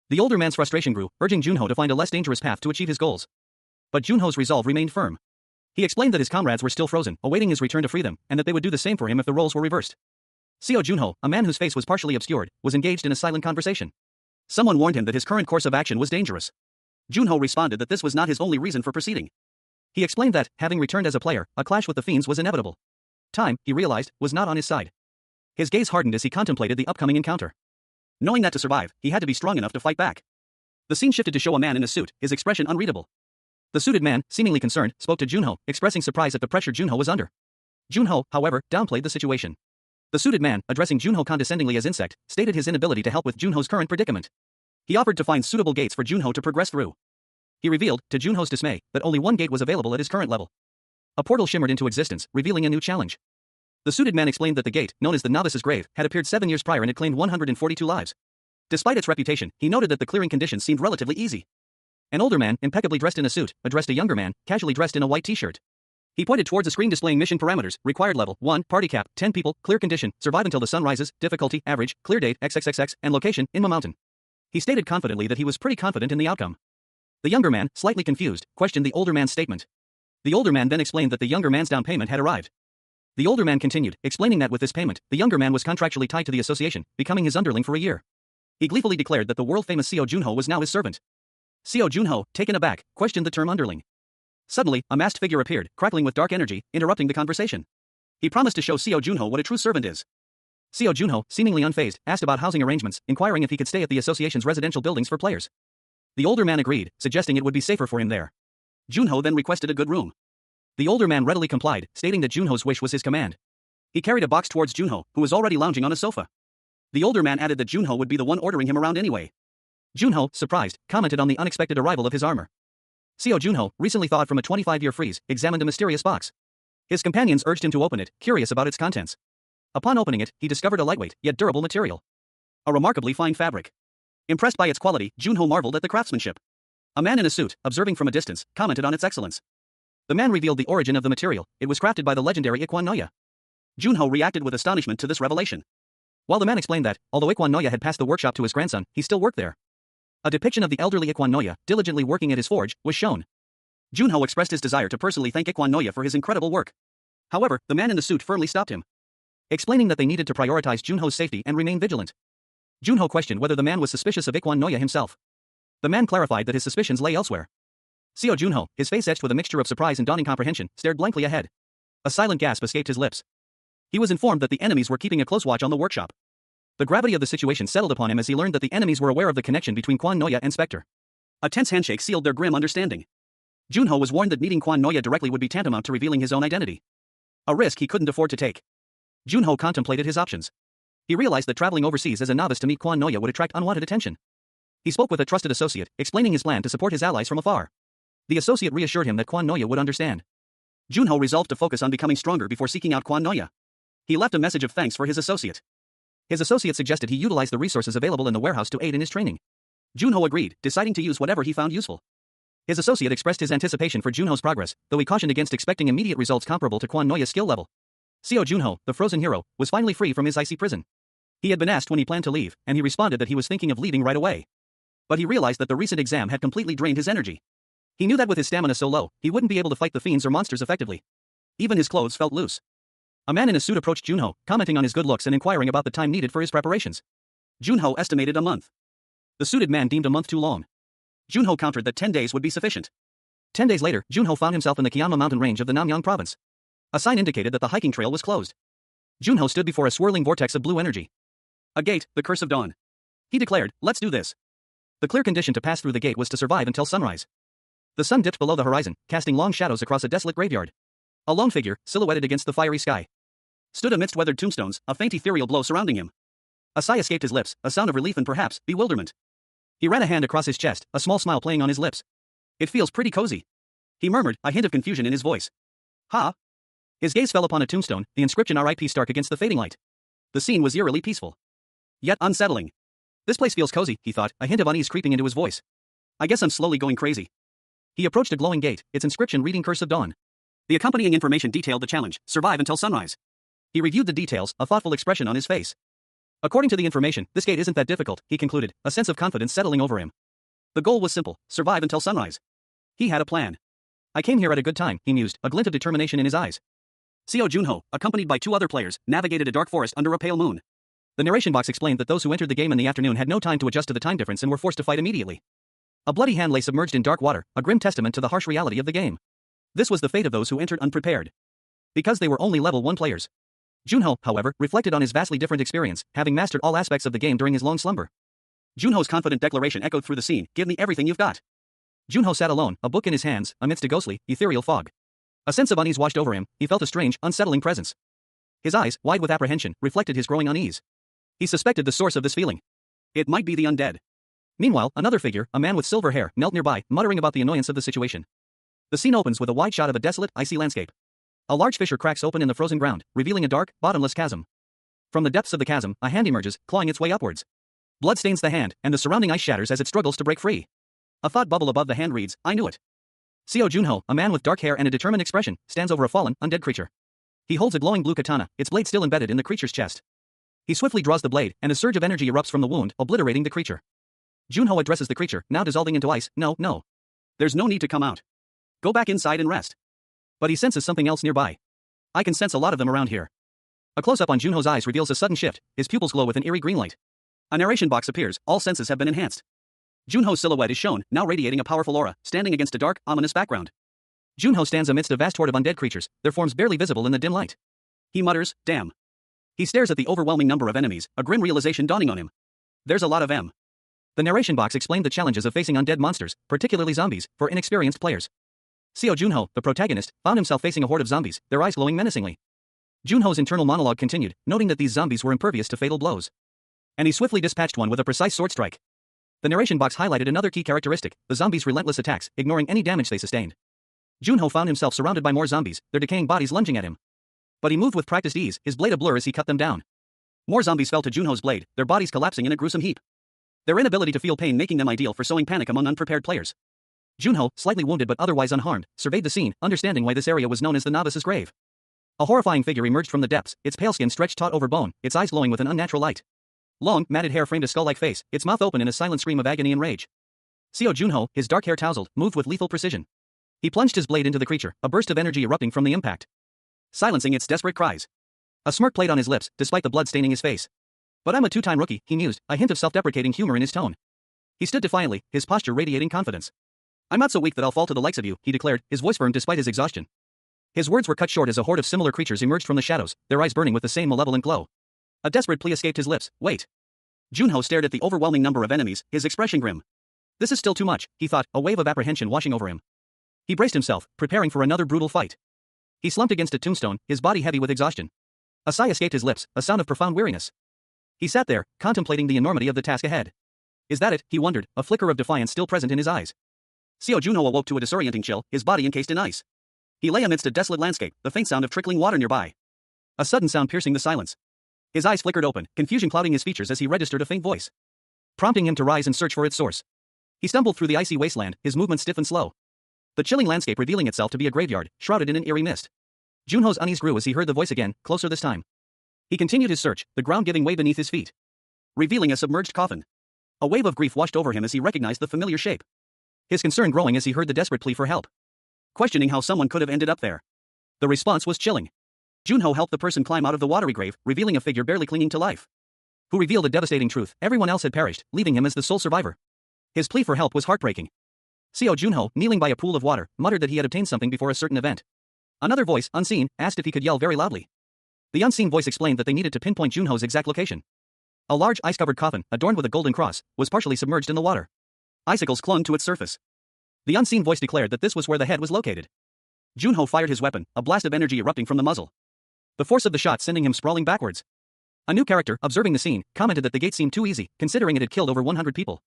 The older man's frustration grew, urging Junho to find a less dangerous path to achieve his goals. But Junho's resolve remained firm. He explained that his comrades were still frozen, awaiting his return to free them, and that they would do the same for him if the roles were reversed. Seo Junho, a man whose face was partially obscured, was engaged in a silent conversation. Someone warned him that his current course of action was dangerous. Junho responded that this was not his only reason for proceeding. He explained that, having returned as a player, a clash with the fiends was inevitable. Time, he realized, was not on his side. His gaze hardened as he contemplated the upcoming encounter. Knowing that to survive, he had to be strong enough to fight back. The scene shifted to show a man in a suit, his expression unreadable. The suited man, seemingly concerned, spoke to Junho, expressing surprise at the pressure Junho was under. Junho, however, downplayed the situation. The suited man, addressing Junho condescendingly as insect, stated his inability to help with Junho's current predicament. He offered to find suitable gates for Junho to progress through. He revealed, to Junho's dismay, that only one gate was available at his current level. A portal shimmered into existence, revealing a new challenge. The suited man explained that the gate, known as the Novice's Grave, had appeared 7 years prior and had claimed 142 lives. Despite its reputation, he noted that the clearing conditions seemed relatively easy. An older man, impeccably dressed in a suit, addressed a younger man, casually dressed in a white t-shirt. He pointed towards a screen displaying mission parameters: required level 1, party cap, 10 people, clear condition, survive until the sun rises, difficulty, average, clear date, XXXX, and location, Inma Mountain. He stated confidently that he was pretty confident in the outcome. The younger man, slightly confused, questioned the older man's statement. The older man then explained that the younger man's down payment had arrived. The older man continued, explaining that with this payment, the younger man was contractually tied to the association, becoming his underling for a year. He gleefully declared that the world-famous Seo Junho was now his servant. Seo Junho, taken aback, questioned the term underling. Suddenly, a masked figure appeared, crackling with dark energy, interrupting the conversation. He promised to show Seo Junho what a true servant is. Seo Junho, seemingly unfazed, asked about housing arrangements, inquiring if he could stay at the association's residential buildings for players. The older man agreed, suggesting it would be safer for him there. Junho then requested a good room. The older man readily complied, stating that Junho's wish was his command. He carried a box towards Junho, who was already lounging on a sofa. The older man added that Junho would be the one ordering him around anyway. Junho, surprised, commented on the unexpected arrival of his armor. Seo Junho, recently thawed from a 25-year freeze, examined a mysterious box. His companions urged him to open it, curious about its contents. Upon opening it, he discovered a lightweight, yet durable material. A remarkably fine fabric. Impressed by its quality, Junho marveled at the craftsmanship. A man in a suit, observing from a distance, commented on its excellence. The man revealed the origin of the material. It was crafted by the legendary Ikwan Noya. Junho reacted with astonishment to this revelation. While the man explained that, although Ikwan Noya had passed the workshop to his grandson, he still worked there. A depiction of the elderly Ikwan Noya, diligently working at his forge, was shown. Junho expressed his desire to personally thank Ikwan Noya for his incredible work. However, the man in the suit firmly stopped him, explaining that they needed to prioritize Junho's safety and remain vigilant. Junho questioned whether the man was suspicious of Ikwan Noya himself. The man clarified that his suspicions lay elsewhere. Seo Junho, his face etched with a mixture of surprise and dawning comprehension, stared blankly ahead. A silent gasp escaped his lips. He was informed that the enemies were keeping a close watch on the workshop. The gravity of the situation settled upon him as he learned that the enemies were aware of the connection between Quan Noya and Spectre. A tense handshake sealed their grim understanding. Junho was warned that meeting Quan Noya directly would be tantamount to revealing his own identity. A risk he couldn't afford to take. Junho contemplated his options. He realized that traveling overseas as a novice to meet Quan Noya would attract unwanted attention. He spoke with a trusted associate, explaining his plan to support his allies from afar. The associate reassured him that Quan Noya would understand. Junho resolved to focus on becoming stronger before seeking out Quan Noya. He left a message of thanks for his associate. His associate suggested he utilize the resources available in the warehouse to aid in his training. Junho agreed, deciding to use whatever he found useful. His associate expressed his anticipation for Junho's progress, though he cautioned against expecting immediate results comparable to Quan Noya's skill level. Seo Junho, the frozen hero, was finally free from his icy prison. He had been asked when he planned to leave, and he responded that he was thinking of leaving right away. But he realized that the recent exam had completely drained his energy. He knew that with his stamina so low, he wouldn't be able to fight the fiends or monsters effectively. Even his clothes felt loose. A man in a suit approached Junho, commenting on his good looks and inquiring about the time needed for his preparations. Junho estimated a month. The suited man deemed a month too long. Junho countered that 10 days would be sufficient. 10 days later, Junho found himself in the Kianma mountain range of the Namyang province. A sign indicated that the hiking trail was closed. Junho stood before a swirling vortex of blue energy. A gate, the curse of dawn. He declared, let's do this. The clear condition to pass through the gate was to survive until sunrise. The sun dipped below the horizon, casting long shadows across a desolate graveyard. A lone figure, silhouetted against the fiery sky, stood amidst weathered tombstones, a faint ethereal glow surrounding him. A sigh escaped his lips, a sound of relief and perhaps bewilderment. He ran a hand across his chest, a small smile playing on his lips. It feels pretty cozy, he murmured, a hint of confusion in his voice. Ha! His gaze fell upon a tombstone, the inscription R.I.P. stark against the fading light. The scene was eerily peaceful, yet unsettling. This place feels cozy, he thought, a hint of unease creeping into his voice. I guess I'm slowly going crazy. He approached a glowing gate, its inscription reading Curse of Dawn. The accompanying information detailed the challenge, survive until sunrise. He reviewed the details, a thoughtful expression on his face. According to the information, this gate isn't that difficult, he concluded, a sense of confidence settling over him. The goal was simple, survive until sunrise. He had a plan. I came here at a good time, he mused, a glint of determination in his eyes. Seo Junho, accompanied by 2 other players, navigated a dark forest under a pale moon. The narration box explained that those who entered the game in the afternoon had no time to adjust to the time difference and were forced to fight immediately. A bloody hand lay submerged in dark water, a grim testament to the harsh reality of the game. This was the fate of those who entered unprepared. Because they were only level 1 players. Junho, however, reflected on his vastly different experience, having mastered all aspects of the game during his long slumber. Junho's confident declaration echoed through the scene, give me everything you've got. Junho sat alone, a book in his hands, amidst a ghostly, ethereal fog. A sense of unease washed over him, he felt a strange, unsettling presence. His eyes, wide with apprehension, reflected his growing unease. He suspected the source of this feeling. It might be the undead. Meanwhile, another figure, a man with silver hair, knelt nearby, muttering about the annoyance of the situation. The scene opens with a wide shot of a desolate, icy landscape. A large fissure cracks open in the frozen ground, revealing a dark, bottomless chasm. From the depths of the chasm, a hand emerges, clawing its way upwards. Blood stains the hand, and the surrounding ice shatters as it struggles to break free. A thought bubble above the hand reads, I knew it. Seo Junho, a man with dark hair and a determined expression, stands over a fallen, undead creature. He holds a glowing blue katana, its blade still embedded in the creature's chest. He swiftly draws the blade, and a surge of energy erupts from the wound, obliterating the creature. Junho addresses the creature, now dissolving into ice, no. There's no need to come out. Go back inside and rest. But he senses something else nearby. I can sense a lot of them around here. A close-up on Junho's eyes reveals a sudden shift, his pupils glow with an eerie green light. A narration box appears, all senses have been enhanced. Junho's silhouette is shown, now radiating a powerful aura, standing against a dark, ominous background. Junho stands amidst a vast horde of undead creatures, their forms barely visible in the dim light. He mutters, damn. He stares at the overwhelming number of enemies, a grim realization dawning on him. There's a lot of them. The narration box explained the challenges of facing undead monsters, particularly zombies, for inexperienced players. Seo Junho, the protagonist, found himself facing a horde of zombies, their eyes glowing menacingly. Junho's internal monologue continued, noting that these zombies were impervious to fatal blows. And he swiftly dispatched one with a precise sword strike. The narration box highlighted another key characteristic, the zombies' relentless attacks, ignoring any damage they sustained. Junho found himself surrounded by more zombies, their decaying bodies lunging at him. But he moved with practiced ease, his blade a blur as he cut them down. More zombies fell to Junho's blade, their bodies collapsing in a gruesome heap. Their inability to feel pain making them ideal for sowing panic among unprepared players. Junho, slightly wounded but otherwise unharmed, surveyed the scene, understanding why this area was known as the novice's grave. A horrifying figure emerged from the depths, its pale skin stretched taut over bone, its eyes glowing with an unnatural light. Long, matted hair framed a skull-like face, its mouth open in a silent scream of agony and rage. Seo Junho, his dark hair tousled, moved with lethal precision. He plunged his blade into the creature, a burst of energy erupting from the impact, silencing its desperate cries. A smirk played on his lips, despite the blood staining his face. But I'm a 2-time rookie, he mused, a hint of self-deprecating humor in his tone. He stood defiantly, his posture radiating confidence. I'm not so weak that I'll fall to the likes of you, he declared, his voice firm despite his exhaustion. His words were cut short as a horde of similar creatures emerged from the shadows, their eyes burning with the same malevolent glow. A desperate plea escaped his lips, wait. Junho stared at the overwhelming number of enemies, his expression grim. This is still too much, he thought, a wave of apprehension washing over him. He braced himself, preparing for another brutal fight. He slumped against a tombstone, his body heavy with exhaustion. A sigh escaped his lips, a sound of profound weariness. He sat there, contemplating the enormity of the task ahead. Is that it, he wondered, a flicker of defiance still present in his eyes. Seo Junho awoke to a disorienting chill, his body encased in ice. He lay amidst a desolate landscape, the faint sound of trickling water nearby. A sudden sound piercing the silence. His eyes flickered open, confusion clouding his features as he registered a faint voice, prompting him to rise and search for its source. He stumbled through the icy wasteland, his movements stiff and slow. The chilling landscape revealing itself to be a graveyard, shrouded in an eerie mist. Junho's unease grew as he heard the voice again, closer this time. He continued his search, the ground giving way beneath his feet, revealing a submerged coffin. A wave of grief washed over him as he recognized the familiar shape. his concern growing as he heard the desperate plea for help, questioning how someone could have ended up there. The response was chilling. Junho helped the person climb out of the watery grave, revealing a figure barely clinging to life, who revealed a devastating truth: everyone else had perished, leaving him as the sole survivor. His plea for help was heartbreaking. Seo Junho, kneeling by a pool of water, muttered that he had obtained something before a certain event. Another voice, unseen, asked if he could yell very loudly. The unseen voice explained that they needed to pinpoint Junho's exact location. A large ice-covered coffin, adorned with a golden cross, was partially submerged in the water. Icicles clung to its surface. The unseen voice declared that this was where the head was located. Junho fired his weapon, a blast of energy erupting from the muzzle, the force of the shot sending him sprawling backwards. A new character, observing the scene, commented that the gate seemed too easy, considering it had killed over 100 people.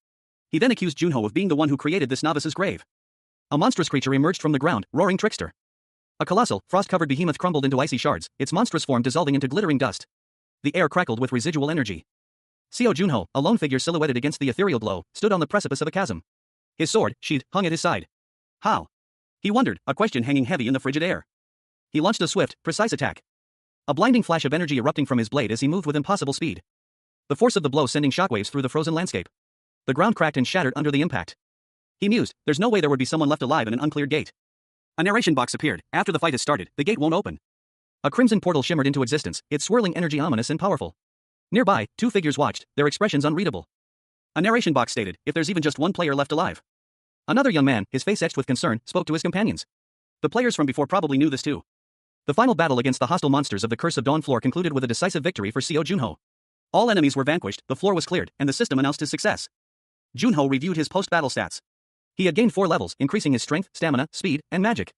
He then accused Junho of being the one who created this novice's grave. A monstrous creature emerged from the ground, roaring trickster. A colossal, frost-covered behemoth crumbled into icy shards, its monstrous form dissolving into glittering dust. The air crackled with residual energy. Seo Junho, a lone figure silhouetted against the ethereal glow, stood on the precipice of a chasm. His sword, sheathed, hung at his side. How? He wondered, a question hanging heavy in the frigid air. He launched a swift, precise attack. A blinding flash of energy erupting from his blade as he moved with impossible speed. The force of the blow sending shockwaves through the frozen landscape. The ground cracked and shattered under the impact. He mused, there's no way there would be someone left alive in an uncleared gate. A narration box appeared. After the fight has started, the gate won't open. A crimson portal shimmered into existence, its swirling energy ominous and powerful. Nearby, two figures watched, their expressions unreadable. A narration box stated, if there's even just one player left alive. Another young man, his face etched with concern, spoke to his companions. The players from before probably knew this too. The final battle against the hostile monsters of the Curse of Dawn floor concluded with a decisive victory for Seo Junho. All enemies were vanquished, the floor was cleared, and the system announced his success. Junho reviewed his post-battle stats. He had gained 4 levels, increasing his strength, stamina, speed, and magic.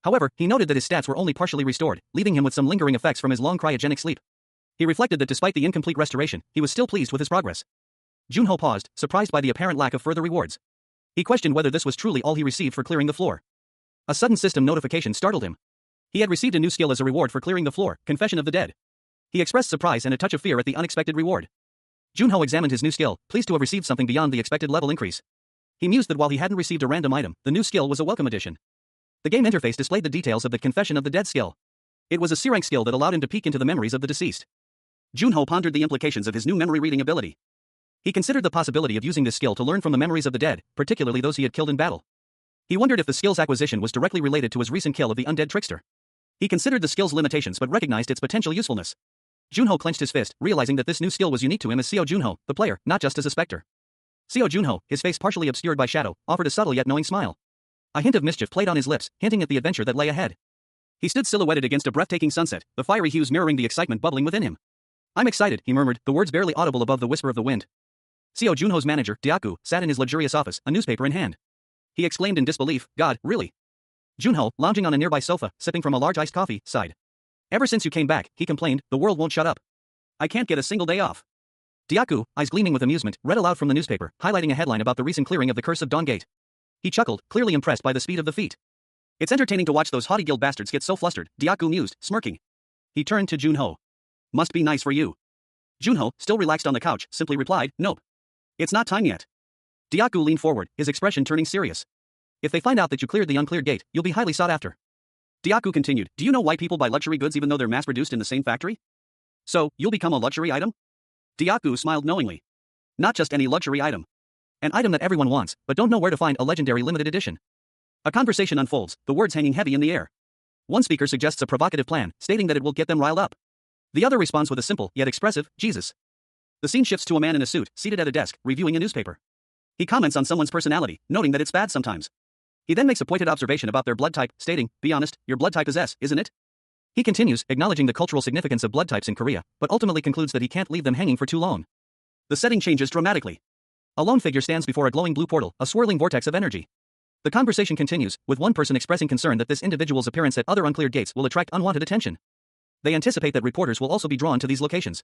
However, he noted that his stats were only partially restored, leaving him with some lingering effects from his long cryogenic sleep. He reflected that despite the incomplete restoration, he was still pleased with his progress. Junho paused, surprised by the apparent lack of further rewards. He questioned whether this was truly all he received for clearing the floor. A sudden system notification startled him. He had received a new skill as a reward for clearing the floor, Confession of the Dead. He expressed surprise and a touch of fear at the unexpected reward. Junho examined his new skill, pleased to have received something beyond the expected level increase. He mused that while he hadn't received a random item, the new skill was a welcome addition. The game interface displayed the details of the Confession of the Dead skill. It was a C-rank skill that allowed him to peek into the memories of the deceased. Junho pondered the implications of his new memory reading ability. He considered the possibility of using this skill to learn from the memories of the dead, particularly those he had killed in battle. He wondered if the skill's acquisition was directly related to his recent kill of the undead trickster. He considered the skill's limitations but recognized its potential usefulness. Junho clenched his fist, realizing that this new skill was unique to him as Seo Junho, the player, not just as a specter. Seo Junho, his face partially obscured by shadow, offered a subtle yet knowing smile. A hint of mischief played on his lips, hinting at the adventure that lay ahead. He stood silhouetted against a breathtaking sunset, the fiery hues mirroring the excitement bubbling within him. I'm excited, he murmured, the words barely audible above the whisper of the wind. Seo Junho's manager, Dyaku, sat in his luxurious office, a newspaper in hand. He exclaimed in disbelief, God, really? Junho, lounging on a nearby sofa, sipping from a large iced coffee, sighed. Ever since you came back, he complained, the world won't shut up. I can't get a single day off. Dyaku, eyes gleaming with amusement, read aloud from the newspaper, highlighting a headline about the recent clearing of the Curse of Dawn Gate. He chuckled, clearly impressed by the speed of the feat. It's entertaining to watch those haughty guild bastards get so flustered, Dyaku mused, smirking. He turned to Junho. Must be nice for you. Junho, still relaxed on the couch, simply replied, nope. It's not time yet. Dyaku leaned forward, his expression turning serious. If they find out that you cleared the uncleared gate, you'll be highly sought after. Dyaku continued, do you know why people buy luxury goods even though they're mass-produced in the same factory? So, you'll become a luxury item? Dyaku smiled knowingly. Not just any luxury item. An item that everyone wants, but don't know where to find, a legendary limited edition. A conversation unfolds, the words hanging heavy in the air. One speaker suggests a provocative plan, stating that it will get them riled up. The other responds with a simple, yet expressive, Jesus. The scene shifts to a man in a suit, seated at a desk, reviewing a newspaper. He comments on someone's personality, noting that it's bad sometimes. He then makes a pointed observation about their blood type, stating, be honest, your blood type is S, isn't it? He continues, acknowledging the cultural significance of blood types in Korea, but ultimately concludes that he can't leave them hanging for too long. The setting changes dramatically. A lone figure stands before a glowing blue portal, a swirling vortex of energy. The conversation continues, with one person expressing concern that this individual's appearance at other uncleared gates will attract unwanted attention. They anticipate that reporters will also be drawn to these locations.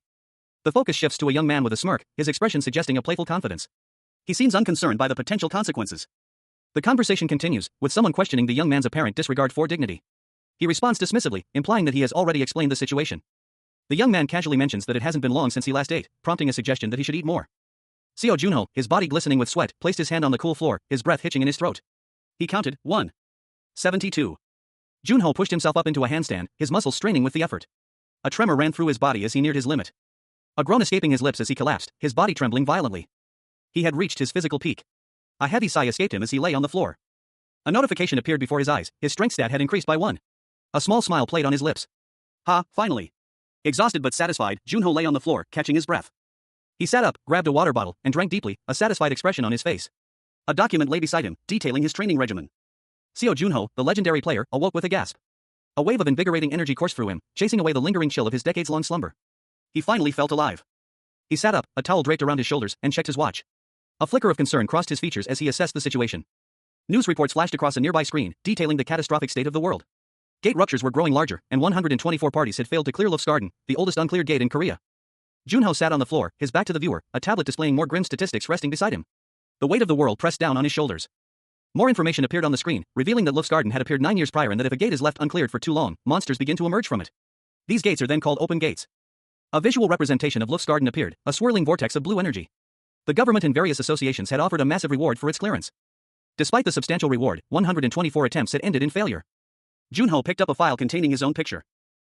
The focus shifts to a young man with a smirk, his expression suggesting a playful confidence. He seems unconcerned by the potential consequences. The conversation continues, with someone questioning the young man's apparent disregard for dignity. He responds dismissively, implying that he has already explained the situation. The young man casually mentions that it hasn't been long since he last ate, prompting a suggestion that he should eat more. Seo Junho, his body glistening with sweat, placed his hand on the cool floor, his breath hitching in his throat. He counted, 1. 72. Junho pushed himself up into a handstand, his muscles straining with the effort. A tremor ran through his body as he neared his limit. A groan escaping his lips as he collapsed, his body trembling violently. He had reached his physical peak. A heavy sigh escaped him as he lay on the floor. A notification appeared before his eyes, his strength stat had increased by 1. A small smile played on his lips. Ha, finally. Exhausted but satisfied, Junho lay on the floor, catching his breath. He sat up, grabbed a water bottle, and drank deeply, a satisfied expression on his face. A document lay beside him, detailing his training regimen. Seo Junho, the legendary player, awoke with a gasp. A wave of invigorating energy coursed through him, chasing away the lingering chill of his decades-long slumber. He finally felt alive. He sat up, a towel draped around his shoulders, and checked his watch. A flicker of concern crossed his features as he assessed the situation. News reports flashed across a nearby screen, detailing the catastrophic state of the world. Gate ruptures were growing larger, and 124 parties had failed to clear Lufsgarden, the oldest uncleared gate in Korea. Junho sat on the floor, his back to the viewer, a tablet displaying more grim statistics resting beside him. The weight of the world pressed down on his shoulders. More information appeared on the screen, revealing that Lufsgarden had appeared 9 years prior and that if a gate is left uncleared for too long, monsters begin to emerge from it. These gates are then called open gates. A visual representation of Lufsgarden appeared, a swirling vortex of blue energy. The government and various associations had offered a massive reward for its clearance. Despite the substantial reward, 124 attempts had ended in failure. Junho picked up a file containing his own picture.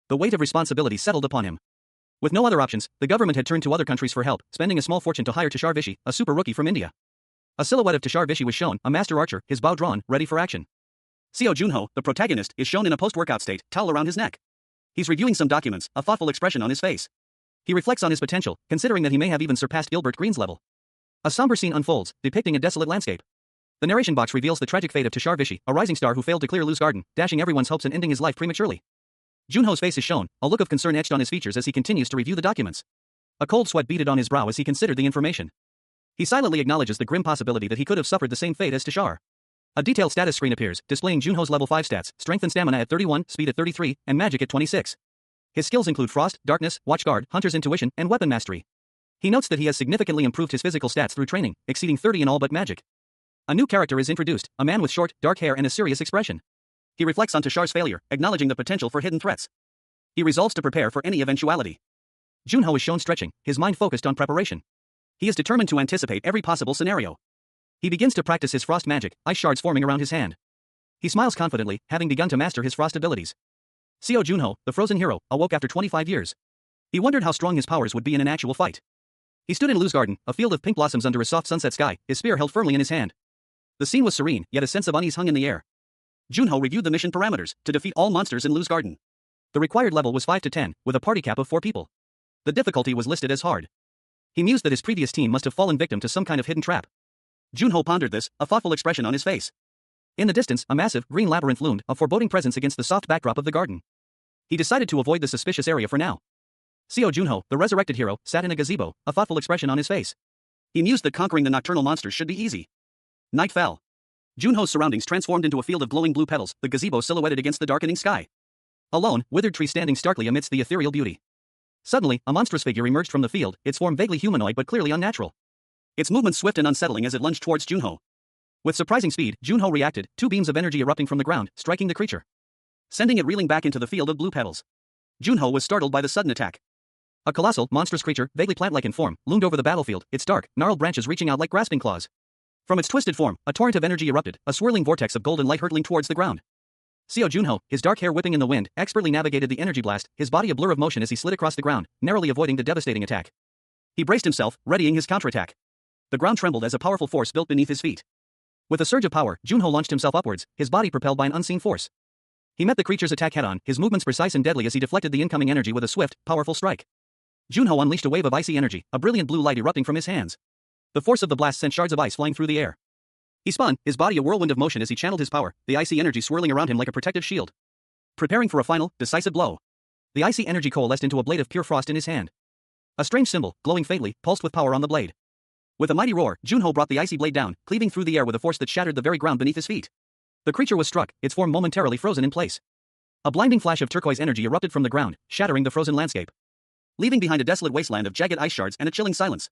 The weight of responsibility settled upon him. With no other options, the government had turned to other countries for help, spending a small fortune to hire Tushar Vishy, a super rookie from India. A silhouette of Tushar Vishy was shown, a master archer, his bow drawn, ready for action. Seo Junho, the protagonist, is shown in a post-workout state, towel around his neck. He's reviewing some documents, a thoughtful expression on his face. He reflects on his potential, considering that he may have even surpassed Gilbert Green's level. A somber scene unfolds, depicting a desolate landscape. The narration box reveals the tragic fate of Tushar Vishy, a rising star who failed to clear Lufsgarden, dashing everyone's hopes and ending his life prematurely. Junho's face is shown, a look of concern etched on his features as he continues to review the documents. A cold sweat beaded on his brow as he considered the information. He silently acknowledges the grim possibility that he could have suffered the same fate as Tushar. A detailed status screen appears, displaying Junho's level 5 stats, strength and stamina at 31, speed at 33, and magic at 26. His skills include Frost, Darkness, Watchguard, Hunter's Intuition, and Weapon Mastery. He notes that he has significantly improved his physical stats through training, exceeding 30 in all but magic. A new character is introduced, a man with short, dark hair and a serious expression. He reflects on Tushar's failure, acknowledging the potential for hidden threats. He resolves to prepare for any eventuality. Junho is shown stretching, his mind focused on preparation. He is determined to anticipate every possible scenario. He begins to practice his frost magic, ice shards forming around his hand. He smiles confidently, having begun to master his frost abilities. Seo Junho, the frozen hero, awoke after 25 years. He wondered how strong his powers would be in an actual fight. He stood in Lufsgarden, a field of pink blossoms under a soft sunset sky, his spear held firmly in his hand. The scene was serene, yet a sense of unease hung in the air. Junho reviewed the mission parameters, to defeat all monsters in Lufsgarden. The required level was 5 to 10, with a party cap of 4 people. The difficulty was listed as hard. He mused that his previous team must have fallen victim to some kind of hidden trap. Junho pondered this, a thoughtful expression on his face. In the distance, a massive, green labyrinth loomed, a foreboding presence against the soft backdrop of the garden. He decided to avoid the suspicious area for now. Seo Junho, the resurrected hero, sat in a gazebo, a thoughtful expression on his face. He mused that conquering the nocturnal monsters should be easy. Night fell. Junho's surroundings transformed into a field of glowing blue petals, the gazebo silhouetted against the darkening sky. A lone, withered tree standing starkly amidst the ethereal beauty. Suddenly, a monstrous figure emerged from the field, its form vaguely humanoid but clearly unnatural. Its movements swift and unsettling as it lunged towards Junho. With surprising speed, Junho reacted, 2 beams of energy erupting from the ground, striking the creature, sending it reeling back into the field of blue petals. Junho was startled by the sudden attack. A colossal, monstrous creature, vaguely plant-like in form, loomed over the battlefield, its dark, gnarled branches reaching out like grasping claws. From its twisted form, a torrent of energy erupted, a swirling vortex of golden light hurtling towards the ground. Seo Junho, his dark hair whipping in the wind, expertly navigated the energy blast, his body a blur of motion as he slid across the ground, narrowly avoiding the devastating attack. He braced himself, readying his counterattack. The ground trembled as a powerful force built beneath his feet. With a surge of power, Junho launched himself upwards, his body propelled by an unseen force. He met the creature's attack head-on, his movements precise and deadly as he deflected the incoming energy with a swift, powerful strike. Junho unleashed a wave of icy energy, a brilliant blue light erupting from his hands. The force of the blast sent shards of ice flying through the air. He spun, his body a whirlwind of motion as he channeled his power, the icy energy swirling around him like a protective shield. Preparing for a final, decisive blow. The icy energy coalesced into a blade of pure frost in his hand. A strange symbol, glowing faintly, pulsed with power on the blade. With a mighty roar, Junho brought the icy blade down, cleaving through the air with a force that shattered the very ground beneath his feet. The creature was struck, its form momentarily frozen in place. A blinding flash of turquoise energy erupted from the ground, shattering the frozen landscape, leaving behind a desolate wasteland of jagged ice shards and a chilling silence.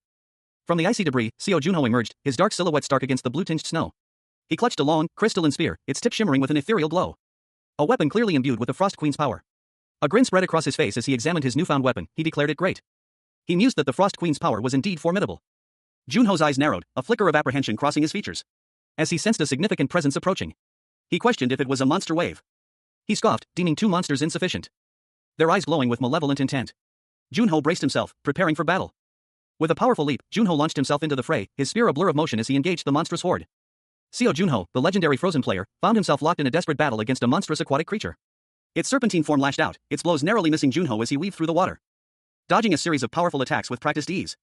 From the icy debris, Seo Junho emerged, his dark silhouette stark against the blue-tinged snow. He clutched a long, crystalline spear, its tip shimmering with an ethereal glow. A weapon clearly imbued with the Frost Queen's power. A grin spread across his face as he examined his newfound weapon, he declared it great. He mused that the Frost Queen's power was indeed formidable. Junho's eyes narrowed, a flicker of apprehension crossing his features, as he sensed a significant presence approaching. He questioned if it was a monster wave. He scoffed, deeming 2 monsters insufficient, their eyes glowing with malevolent intent. Junho braced himself, preparing for battle. With a powerful leap, Junho launched himself into the fray, his spear a blur of motion as he engaged the monstrous horde. Seo Junho, the legendary Frozen player, found himself locked in a desperate battle against a monstrous aquatic creature. Its serpentine form lashed out, its blows narrowly missing Junho as he weaved through the water, dodging a series of powerful attacks with practiced ease.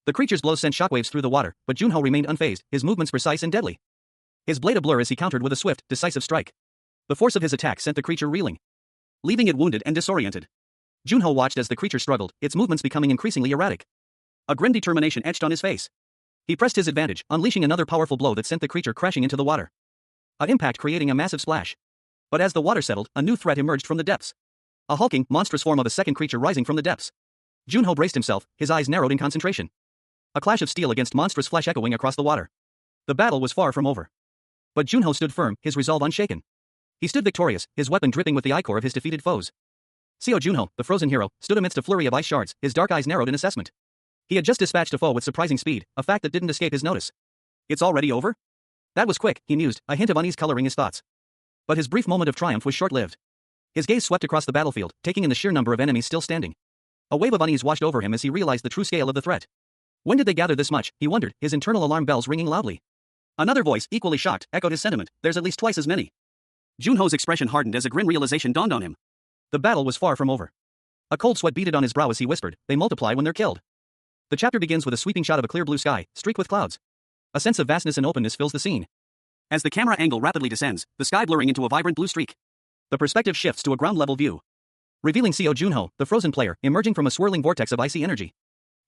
The creature's blows sent shockwaves through the water, but Junho remained unfazed, his movements precise and deadly. His blade a blur as he countered with a swift, decisive strike. The force of his attack sent the creature reeling, leaving it wounded and disoriented. Junho watched as the creature struggled, its movements becoming increasingly erratic. A grim determination etched on his face. He pressed his advantage, unleashing another powerful blow that sent the creature crashing into the water, an impact creating a massive splash. But as the water settled, a new threat emerged from the depths. A hulking, monstrous form of a second creature rising from the depths. Junho braced himself, his eyes narrowed in concentration. A clash of steel against monstrous flesh echoing across the water. The battle was far from over. But Junho stood firm, his resolve unshaken. He stood victorious, his weapon dripping with the ichor of his defeated foes. Seo Junho, the frozen hero, stood amidst a flurry of ice shards, his dark eyes narrowed in assessment. He had just dispatched a foe with surprising speed, a fact that didn't escape his notice. It's already over? That was quick, he mused, a hint of unease coloring his thoughts. But his brief moment of triumph was short-lived. His gaze swept across the battlefield, taking in the sheer number of enemies still standing. A wave of unease washed over him as he realized the true scale of the threat. When did they gather this much, he wondered, his internal alarm bells ringing loudly. Another voice, equally shocked, echoed his sentiment, there's at least twice as many. Junho's expression hardened as a grim realization dawned on him. The battle was far from over. A cold sweat beaded on his brow as he whispered, they multiply when they're killed. The chapter begins with a sweeping shot of a clear blue sky, streaked with clouds. A sense of vastness and openness fills the scene. As the camera angle rapidly descends, the sky blurring into a vibrant blue streak. The perspective shifts to a ground-level view, revealing Seo Junho, the frozen player, emerging from a swirling vortex of icy energy.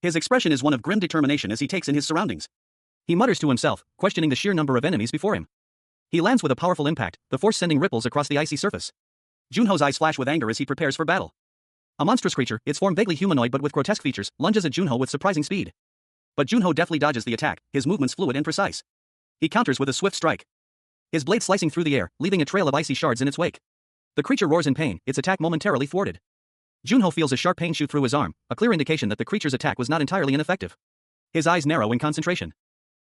His expression is one of grim determination as he takes in his surroundings. He mutters to himself, questioning the sheer number of enemies before him. He lands with a powerful impact, the force sending ripples across the icy surface. Junho's eyes flash with anger as he prepares for battle. A monstrous creature, its form vaguely humanoid but with grotesque features, lunges at Junho with surprising speed. But Junho deftly dodges the attack, his movements fluid and precise. He counters with a swift strike, his blade slicing through the air, leaving a trail of icy shards in its wake. The creature roars in pain, its attack momentarily thwarted. Junho feels a sharp pain shoot through his arm, a clear indication that the creature's attack was not entirely ineffective. His eyes narrow in concentration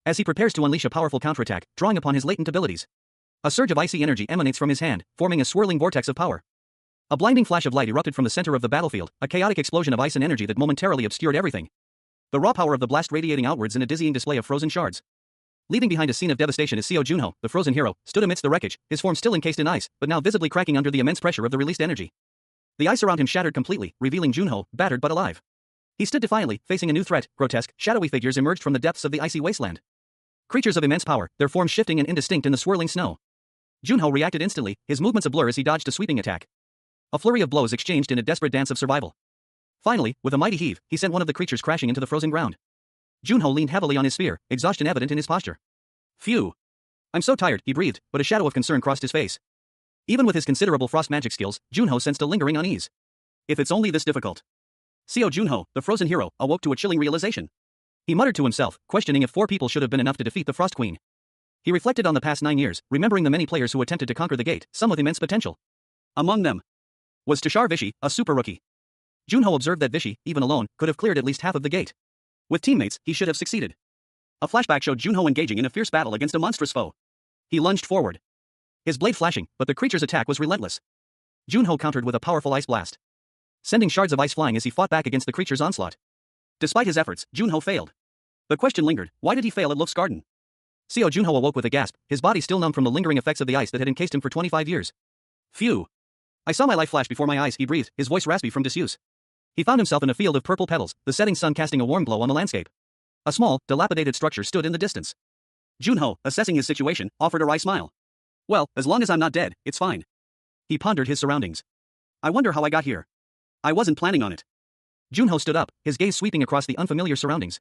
as he prepares to unleash a powerful counterattack, drawing upon his latent abilities. A surge of icy energy emanates from his hand, forming a swirling vortex of power. A blinding flash of light erupted from the center of the battlefield, a chaotic explosion of ice and energy that momentarily obscured everything. The raw power of the blast radiating outwards in a dizzying display of frozen shards. Leaving behind a scene of devastation is Seo Junho, the frozen hero, stood amidst the wreckage, his form still encased in ice, but now visibly cracking under the immense pressure of the released energy. The ice around him shattered completely, revealing Junho, battered but alive. He stood defiantly, facing a new threat. Grotesque, shadowy figures emerged from the depths of the icy wasteland. Creatures of immense power, their forms shifting and indistinct in the swirling snow. Junho reacted instantly, his movements a blur as he dodged a sweeping attack. A flurry of blows exchanged in a desperate dance of survival. Finally, with a mighty heave, he sent one of the creatures crashing into the frozen ground. Junho leaned heavily on his spear, exhaustion evident in his posture. Phew. I'm so tired, he breathed, but a shadow of concern crossed his face. Even with his considerable frost magic skills, Junho sensed a lingering unease. If it's only this difficult. Seo Junho, the frozen hero, awoke to a chilling realization. He muttered to himself, questioning if 4 people should have been enough to defeat the Frost Queen. He reflected on the past 9 years, remembering the many players who attempted to conquer the gate, some with immense potential. Among them was Tushar Vichy, a super rookie. Junho observed that Vichy, even alone, could have cleared at least half of the gate. With teammates, he should have succeeded. A flashback showed Junho engaging in a fierce battle against a monstrous foe. He lunged forward, his blade flashing, but the creature's attack was relentless. Junho countered with a powerful ice blast, sending shards of ice flying as he fought back against the creature's onslaught. Despite his efforts, Junho failed. The question lingered, why did he fail at Lof's Garden? Seo Junho awoke with a gasp, his body still numb from the lingering effects of the ice that had encased him for 25 years. Phew. I saw my life flash before my eyes, he breathed, his voice raspy from disuse. He found himself in a field of purple petals, the setting sun casting a warm glow on the landscape. A small, dilapidated structure stood in the distance. Junho, assessing his situation, offered a wry smile. Well, as long as I'm not dead, it's fine. He pondered his surroundings. I wonder how I got here. I wasn't planning on it. Junho stood up, his gaze sweeping across the unfamiliar surroundings.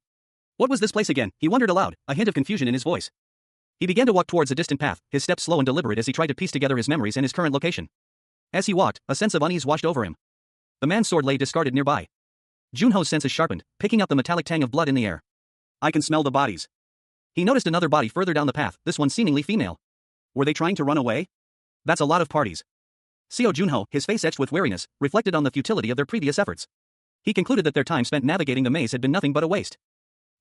What was this place again? He wondered aloud, a hint of confusion in his voice. He began to walk towards a distant path, his steps slow and deliberate as he tried to piece together his memories and his current location. As he walked, a sense of unease washed over him. The man's sword lay discarded nearby. Junho's senses sharpened, picking up the metallic tang of blood in the air. I can smell the bodies. He noticed another body further down the path, this one seemingly female. Were they trying to run away? That's a lot of parties. Seo Junho, his face etched with weariness, reflected on the futility of their previous efforts. He concluded that their time spent navigating the maze had been nothing but a waste.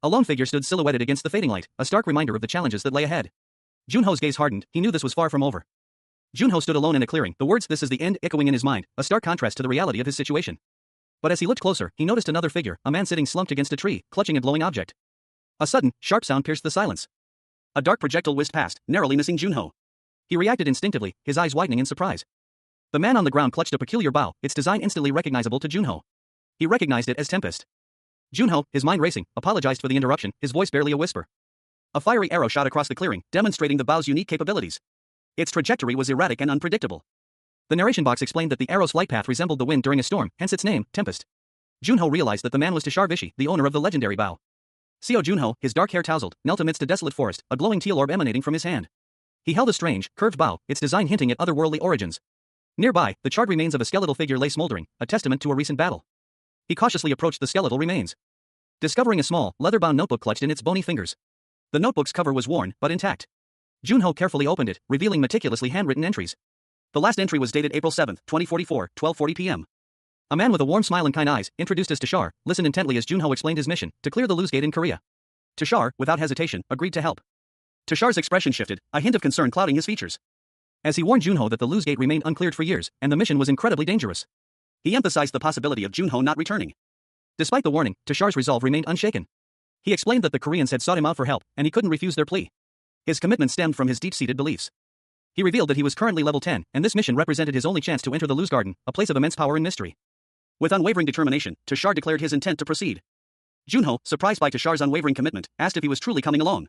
A lone figure stood silhouetted against the fading light, a stark reminder of the challenges that lay ahead. Junho's gaze hardened, he knew this was far from over. Junho stood alone in a clearing, the words "this is the end" echoing in his mind, a stark contrast to the reality of his situation. But as he looked closer, he noticed another figure, a man sitting slumped against a tree, clutching a glowing object. A sudden, sharp sound pierced the silence. A dark projectile whizzed past, narrowly missing Junho. He reacted instinctively, his eyes widening in surprise. The man on the ground clutched a peculiar bow, its design instantly recognizable to Junho. He recognized it as Tempest. Junho, his mind racing, apologized for the interruption, his voice barely a whisper. A fiery arrow shot across the clearing, demonstrating the bow's unique capabilities. Its trajectory was erratic and unpredictable. The narration box explained that the arrow's flight path resembled the wind during a storm, hence its name, Tempest. Junho realized that the man was Tushar Vishi, the owner of the legendary bow. Seo Junho, his dark hair tousled, knelt amidst a desolate forest, a glowing teal orb emanating from his hand. He held a strange, curved bow, its design hinting at otherworldly origins. Nearby, the charred remains of a skeletal figure lay smoldering, a testament to a recent battle. He cautiously approached the skeletal remains, discovering a small, leather-bound notebook clutched in its bony fingers. The notebook's cover was worn, but intact. Junho carefully opened it, revealing meticulously handwritten entries. The last entry was dated April 7, 2044, 12:40 p.m. A man with a warm smile and kind eyes, introduced as Tushar, listened intently as Junho explained his mission, to clear the Luz Gate in Korea. Tushar, without hesitation, agreed to help. Tushar's expression shifted, a hint of concern clouding his features. As he warned Junho that the Luz Gate remained uncleared for years, and the mission was incredibly dangerous. He emphasized the possibility of Junho not returning. Despite the warning, Tushar's resolve remained unshaken. He explained that the Koreans had sought him out for help, and he couldn't refuse their plea. His commitment stemmed from his deep-seated beliefs. He revealed that he was currently level 10, and this mission represented his only chance to enter the Luz Garden, a place of immense power and mystery. With unwavering determination, Tushar declared his intent to proceed. Junho, surprised by Tushar's unwavering commitment, asked if he was truly coming alone.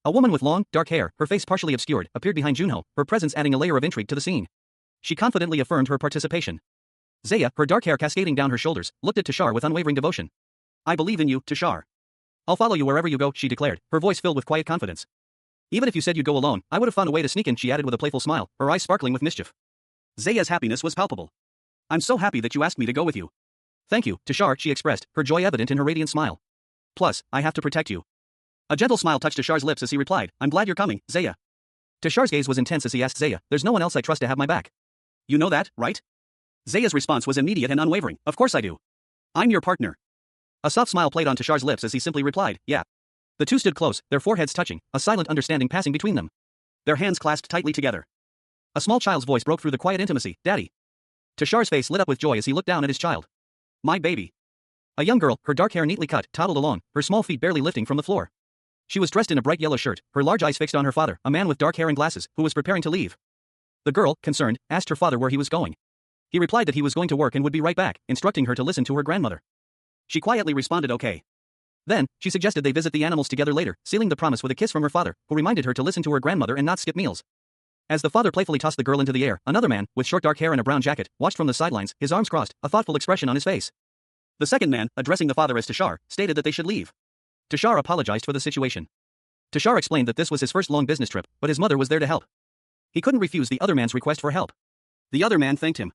A woman with long, dark hair, her face partially obscured, appeared behind Junho, her presence adding a layer of intrigue to the scene. She confidently affirmed her participation. Zeya, her dark hair cascading down her shoulders, looked at Tushar with unwavering devotion. I believe in you, Tushar. I'll follow you wherever you go, she declared, her voice filled with quiet confidence. Even if you said you'd go alone, I would have found a way to sneak in, she added with a playful smile, her eyes sparkling with mischief. Zeya's happiness was palpable. I'm so happy that you asked me to go with you. Thank you, Tushar, she expressed, her joy evident in her radiant smile. Plus, I have to protect you. A gentle smile touched Tushar's lips as he replied, I'm glad you're coming, Zeya. Tushar's gaze was intense as he asked Zeya, there's no one else I trust to have my back. You know that, right? Zeya's response was immediate and unwavering, of course I do. I'm your partner. A soft smile played on Tushar's lips as he simply replied, yeah. The two stood close, their foreheads touching, a silent understanding passing between them. Their hands clasped tightly together. A small child's voice broke through the quiet intimacy, Daddy. Tushar's face lit up with joy as he looked down at his child. My baby. A young girl, her dark hair neatly cut, toddled along, her small feet barely lifting from the floor. She was dressed in a bright yellow shirt, her large eyes fixed on her father, a man with dark hair and glasses, who was preparing to leave. The girl, concerned, asked her father where he was going. He replied that he was going to work and would be right back, instructing her to listen to her grandmother. She quietly responded okay. Then, she suggested they visit the animals together later, sealing the promise with a kiss from her father, who reminded her to listen to her grandmother and not skip meals. As the father playfully tossed the girl into the air, another man, with short dark hair and a brown jacket, watched from the sidelines, his arms crossed, a thoughtful expression on his face. The second man, addressing the father as Tushar, stated that they should leave. Tushar apologized for the situation. Tushar explained that this was his first long business trip, but his mother was there to help. He couldn't refuse the other man's request for help. The other man thanked him.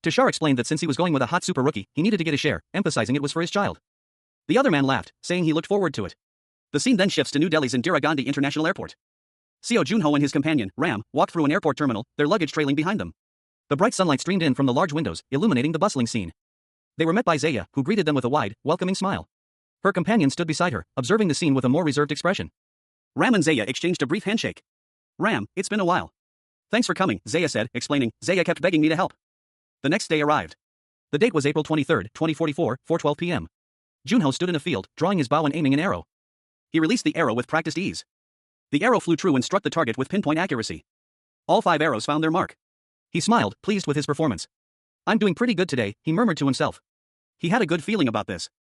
Tushar explained that since he was going with a hot super rookie, he needed to get a share, emphasizing it was for his child. The other man laughed, saying he looked forward to it. The scene then shifts to New Delhi's Indira Gandhi International Airport. Seo Junho and his companion, Ram, walked through an airport terminal, their luggage trailing behind them. The bright sunlight streamed in from the large windows, illuminating the bustling scene. They were met by Zeya, who greeted them with a wide, welcoming smile. Her companion stood beside her, observing the scene with a more reserved expression. Ram and Zeya exchanged a brief handshake. Ram, it's been a while. Thanks for coming, Zeya said, explaining, Zeya kept begging me to help. The next day arrived. The date was April 23, 2044, 4:12 p.m. Junho stood in a field, drawing his bow and aiming an arrow. He released the arrow with practiced ease. The arrow flew true and struck the target with pinpoint accuracy. All 5 arrows found their mark. He smiled, pleased with his performance. I'm doing pretty good today, he murmured to himself. He had a good feeling about this.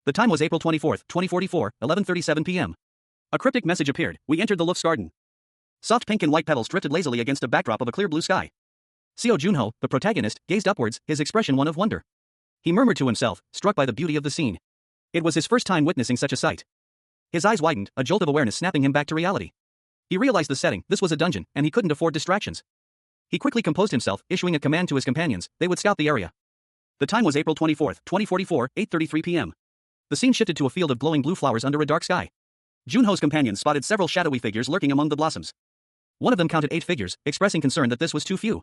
The time was April 24, 2044, 11:37 p.m. A cryptic message appeared, we entered the Luf's garden. Soft pink and white petals drifted lazily against a backdrop of a clear blue sky. Seo Junho, the protagonist, gazed upwards, his expression one of wonder. He murmured to himself, struck by the beauty of the scene. It was his first time witnessing such a sight. His eyes widened, a jolt of awareness snapping him back to reality. He realized the setting, this was a dungeon, and he couldn't afford distractions. He quickly composed himself, issuing a command to his companions, they would scout the area. The time was April 24, 2044, 8:33 p.m. The scene shifted to a field of glowing blue flowers under a dark sky. Junho's companions spotted several shadowy figures lurking among the blossoms. One of them counted 8 figures, expressing concern that this was too few.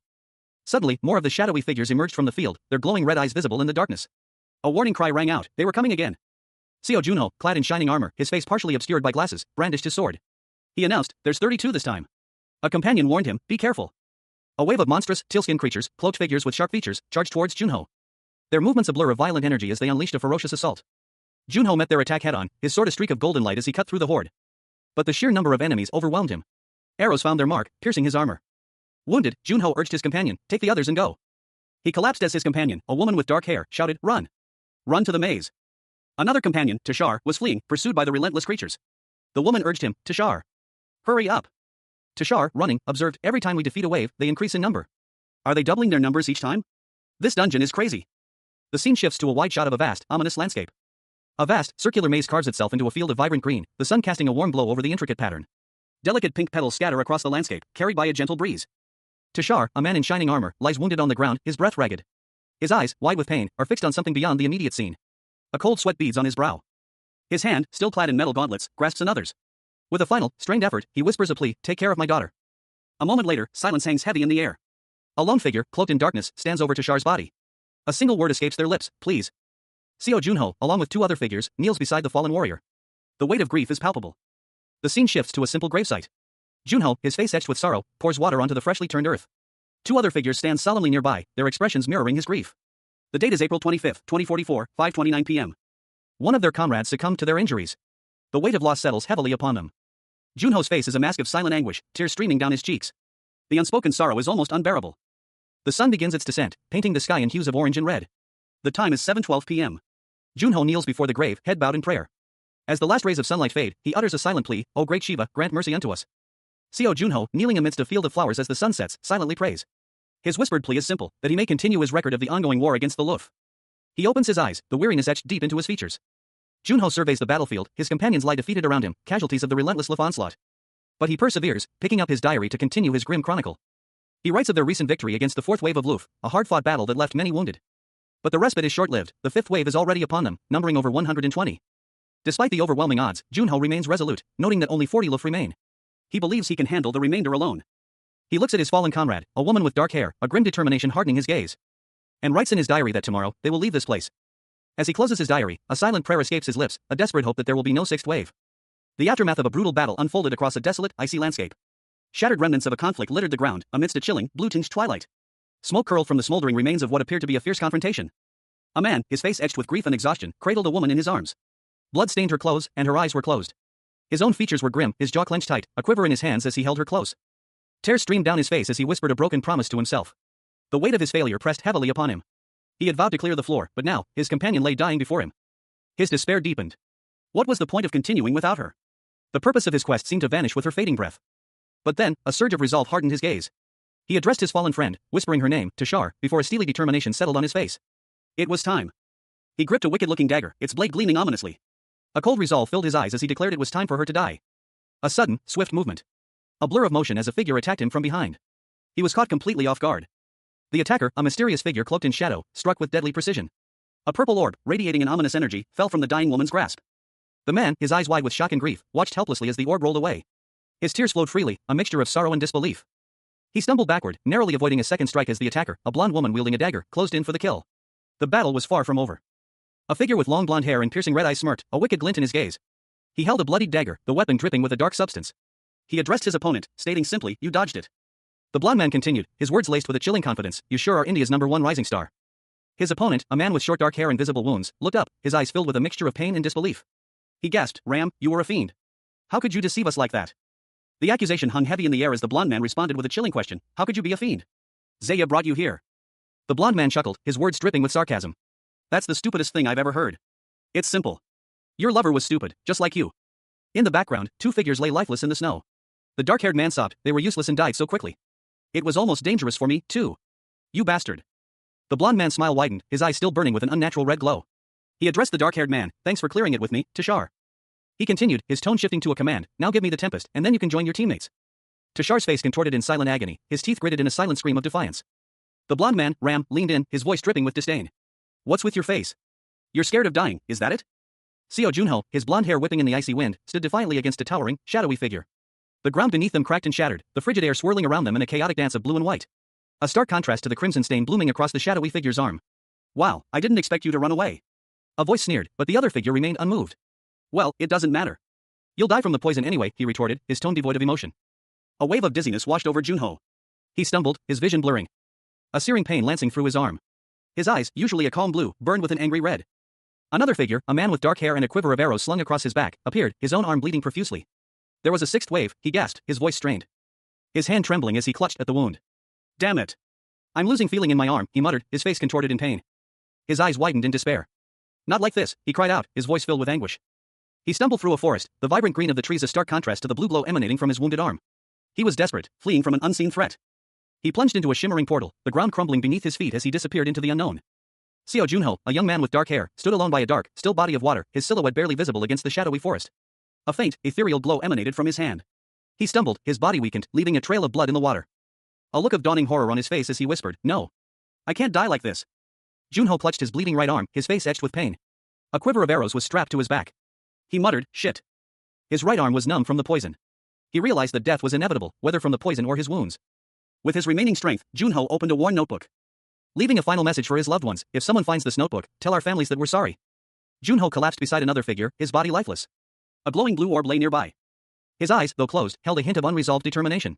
Suddenly, more of the shadowy figures emerged from the field, their glowing red eyes visible in the darkness. A warning cry rang out, they were coming again. Seo Junho, clad in shining armor, his face partially obscured by glasses, brandished his sword. He announced, there's 32 this time. A companion warned him, be careful. A wave of monstrous, teal-skinned creatures, cloaked figures with sharp features, charged towards Junho. Their movements a blur of violent energy as they unleashed a ferocious assault. Junho met their attack head-on, his sword a streak of golden light as he cut through the horde. But the sheer number of enemies overwhelmed him. Arrows found their mark, piercing his armor. Wounded, Junho urged his companion, take the others and go. He collapsed as his companion, a woman with dark hair, shouted, run. Run to the maze. Another companion, Tashar, was fleeing, pursued by the relentless creatures. The woman urged him, Tashar. Hurry up. Tashar, running, observed, every time we defeat a wave, they increase in number. Are they doubling their numbers each time? This dungeon is crazy. The scene shifts to a wide shot of a vast, ominous landscape. A vast, circular maze carves itself into a field of vibrant green, the sun casting a warm glow over the intricate pattern. Delicate pink petals scatter across the landscape, carried by a gentle breeze. Tashar, a man in shining armor, lies wounded on the ground, his breath ragged. His eyes, wide with pain, are fixed on something beyond the immediate scene. A cold sweat beads on his brow. His hand, still clad in metal gauntlets, grasps another's. With a final, strained effort, he whispers a plea, take care of my daughter. A moment later, silence hangs heavy in the air. A lone figure, cloaked in darkness, stands over Tashar's body. A single word escapes their lips, please. Seo Junho, along with two other figures, kneels beside the fallen warrior. The weight of grief is palpable. The scene shifts to a simple gravesite. Junho, his face etched with sorrow, pours water onto the freshly turned earth. Two other figures stand solemnly nearby, their expressions mirroring his grief. The date is April 25, 2044, 5:29 p.m. One of their comrades succumbed to their injuries. The weight of loss settles heavily upon them. Junho's face is a mask of silent anguish, tears streaming down his cheeks. The unspoken sorrow is almost unbearable. The sun begins its descent, painting the sky in hues of orange and red. The time is 7:12 p.m. Junho kneels before the grave, head bowed in prayer. As the last rays of sunlight fade, he utters a silent plea, O great Shiva, grant mercy unto us. Seo Junho, kneeling amidst a field of flowers as the sun sets, silently prays. His whispered plea is simple, that he may continue his record of the ongoing war against the Luft. He opens his eyes, the weariness etched deep into his features. Junho surveys the battlefield, his companions lie defeated around him, casualties of the relentless Luft onslaught. But he perseveres, picking up his diary to continue his grim chronicle. He writes of their recent victory against the fourth wave of Luft, a hard-fought battle that left many wounded. But the respite is short-lived, the fifth wave is already upon them, numbering over 120. Despite the overwhelming odds, Junho remains resolute, noting that only 40 Luft remain. He believes he can handle the remainder alone. He looks at his fallen comrade, a woman with dark hair, a grim determination hardening his gaze. And writes in his diary that tomorrow, they will leave this place. As he closes his diary, a silent prayer escapes his lips, a desperate hope that there will be no sixth wave. The aftermath of a brutal battle unfolded across a desolate, icy landscape. Shattered remnants of a conflict littered the ground, amidst a chilling, blue-tinged twilight. Smoke curled from the smoldering remains of what appeared to be a fierce confrontation. A man, his face etched with grief and exhaustion, cradled a woman in his arms. Blood stained her clothes, and her eyes were closed. His own features were grim, his jaw clenched tight, a quiver in his hands as he held her close. Tears streamed down his face as he whispered a broken promise to himself. The weight of his failure pressed heavily upon him. He had vowed to clear the floor, but now, his companion lay dying before him. His despair deepened. What was the point of continuing without her? The purpose of his quest seemed to vanish with her fading breath. But then, a surge of resolve hardened his gaze. He addressed his fallen friend, whispering her name, Tashar, before a steely determination settled on his face. It was time. He gripped a wicked-looking dagger, its blade gleaming ominously. A cold resolve filled his eyes as he declared it was time for her to die. A sudden, swift movement. A blur of motion as a figure attacked him from behind. He was caught completely off guard. The attacker, a mysterious figure cloaked in shadow, struck with deadly precision. A purple orb, radiating an ominous energy, fell from the dying woman's grasp. The man, his eyes wide with shock and grief, watched helplessly as the orb rolled away. His tears flowed freely, a mixture of sorrow and disbelief. He stumbled backward, narrowly avoiding a second strike as the attacker, a blonde woman wielding a dagger, closed in for the kill. The battle was far from over. A figure with long blonde hair and piercing red eyes smirked, a wicked glint in his gaze. He held a bloodied dagger, the weapon dripping with a dark substance. He addressed his opponent, stating simply, "You dodged it." The blonde man continued, his words laced with a chilling confidence, "You sure are India's #1 rising star." His opponent, a man with short dark hair and visible wounds, looked up, his eyes filled with a mixture of pain and disbelief. He gasped, "Ram, you were a fiend. How could you deceive us like that?" The accusation hung heavy in the air as the blonde man responded with a chilling question, "How could you be a fiend? Zaya brought you here." The blonde man chuckled, his words dripping with sarcasm. "That's the stupidest thing I've ever heard. It's simple. Your lover was stupid, just like you." In the background, two figures lay lifeless in the snow. The dark-haired man sobbed, "They were useless and died so quickly. It was almost dangerous for me, too. You bastard." The blonde man's smile widened, his eyes still burning with an unnatural red glow. He addressed the dark-haired man, "Thanks for clearing it with me, Tashar." He continued, his tone shifting to a command, "Now give me the Tempest, and then you can join your teammates." Tashar's face contorted in silent agony, his teeth gritted in a silent scream of defiance. The blonde man, Ram, leaned in, his voice dripping with disdain. "What's with your face? You're scared of dying, is that it?" Seo Junho, his blonde hair whipping in the icy wind, stood defiantly against a towering, shadowy figure. The ground beneath them cracked and shattered, the frigid air swirling around them in a chaotic dance of blue and white. A stark contrast to the crimson stain blooming across the shadowy figure's arm. "Wow, I didn't expect you to run away." A voice sneered, but the other figure remained unmoved. "Well, it doesn't matter. You'll die from the poison anyway," he retorted, his tone devoid of emotion. A wave of dizziness washed over Junho. He stumbled, his vision blurring. A searing pain lancing through his arm. His eyes, usually a calm blue, burned with an angry red. Another figure, a man with dark hair and a quiver of arrows slung across his back, appeared, his own arm bleeding profusely. There was a sixth wave, he gasped, his voice strained. His hand trembling as he clutched at the wound. Damn it. I'm losing feeling in my arm, he muttered, his face contorted in pain. His eyes widened in despair. Not like this, he cried out, his voice filled with anguish. He stumbled through a forest, the vibrant green of the trees a stark contrast to the blue glow emanating from his wounded arm. He was desperate, fleeing from an unseen threat. He plunged into a shimmering portal, the ground crumbling beneath his feet as he disappeared into the unknown. Seo Junho, a young man with dark hair, stood alone by a dark, still body of water, his silhouette barely visible against the shadowy forest. A faint, ethereal glow emanated from his hand. He stumbled, his body weakened, leaving a trail of blood in the water. A look of dawning horror on his face as he whispered, "No. I can't die like this." Junho clutched his bleeding right arm, his face etched with pain. A quiver of arrows was strapped to his back. He muttered, "Shit." His right arm was numb from the poison. He realized that death was inevitable, whether from the poison or his wounds. With his remaining strength, Junho opened a worn notebook. Leaving a final message for his loved ones, "If someone finds this notebook, tell our families that we're sorry." Junho collapsed beside another figure, his body lifeless. A glowing blue orb lay nearby. His eyes, though closed, held a hint of unresolved determination.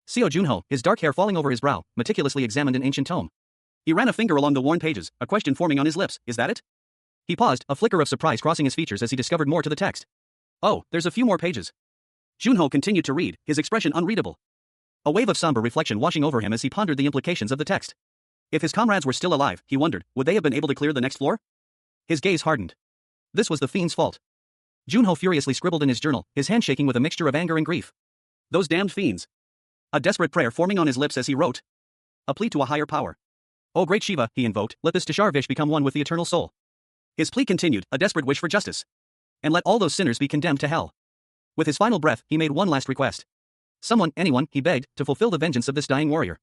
Seo Junho, his dark hair falling over his brow, meticulously examined an ancient tome. He ran a finger along the worn pages, a question forming on his lips, "Is that it?" He paused, a flicker of surprise crossing his features as he discovered more to the text. "Oh, there's a few more pages." Junho continued to read, his expression unreadable. A wave of somber reflection washing over him as he pondered the implications of the text. If his comrades were still alive, he wondered, would they have been able to clear the next floor? His gaze hardened. This was the fiend's fault. Junho furiously scribbled in his journal, his hand shaking with a mixture of anger and grief. Those damned fiends. A desperate prayer forming on his lips as he wrote. A plea to a higher power. "O great Shiva," he invoked, "let this Tasharvish become one with the eternal soul." His plea continued, a desperate wish for justice. "And let all those sinners be condemned to hell." With his final breath, he made one last request. "Someone, anyone," he begged, "to fulfill the vengeance of this dying warrior."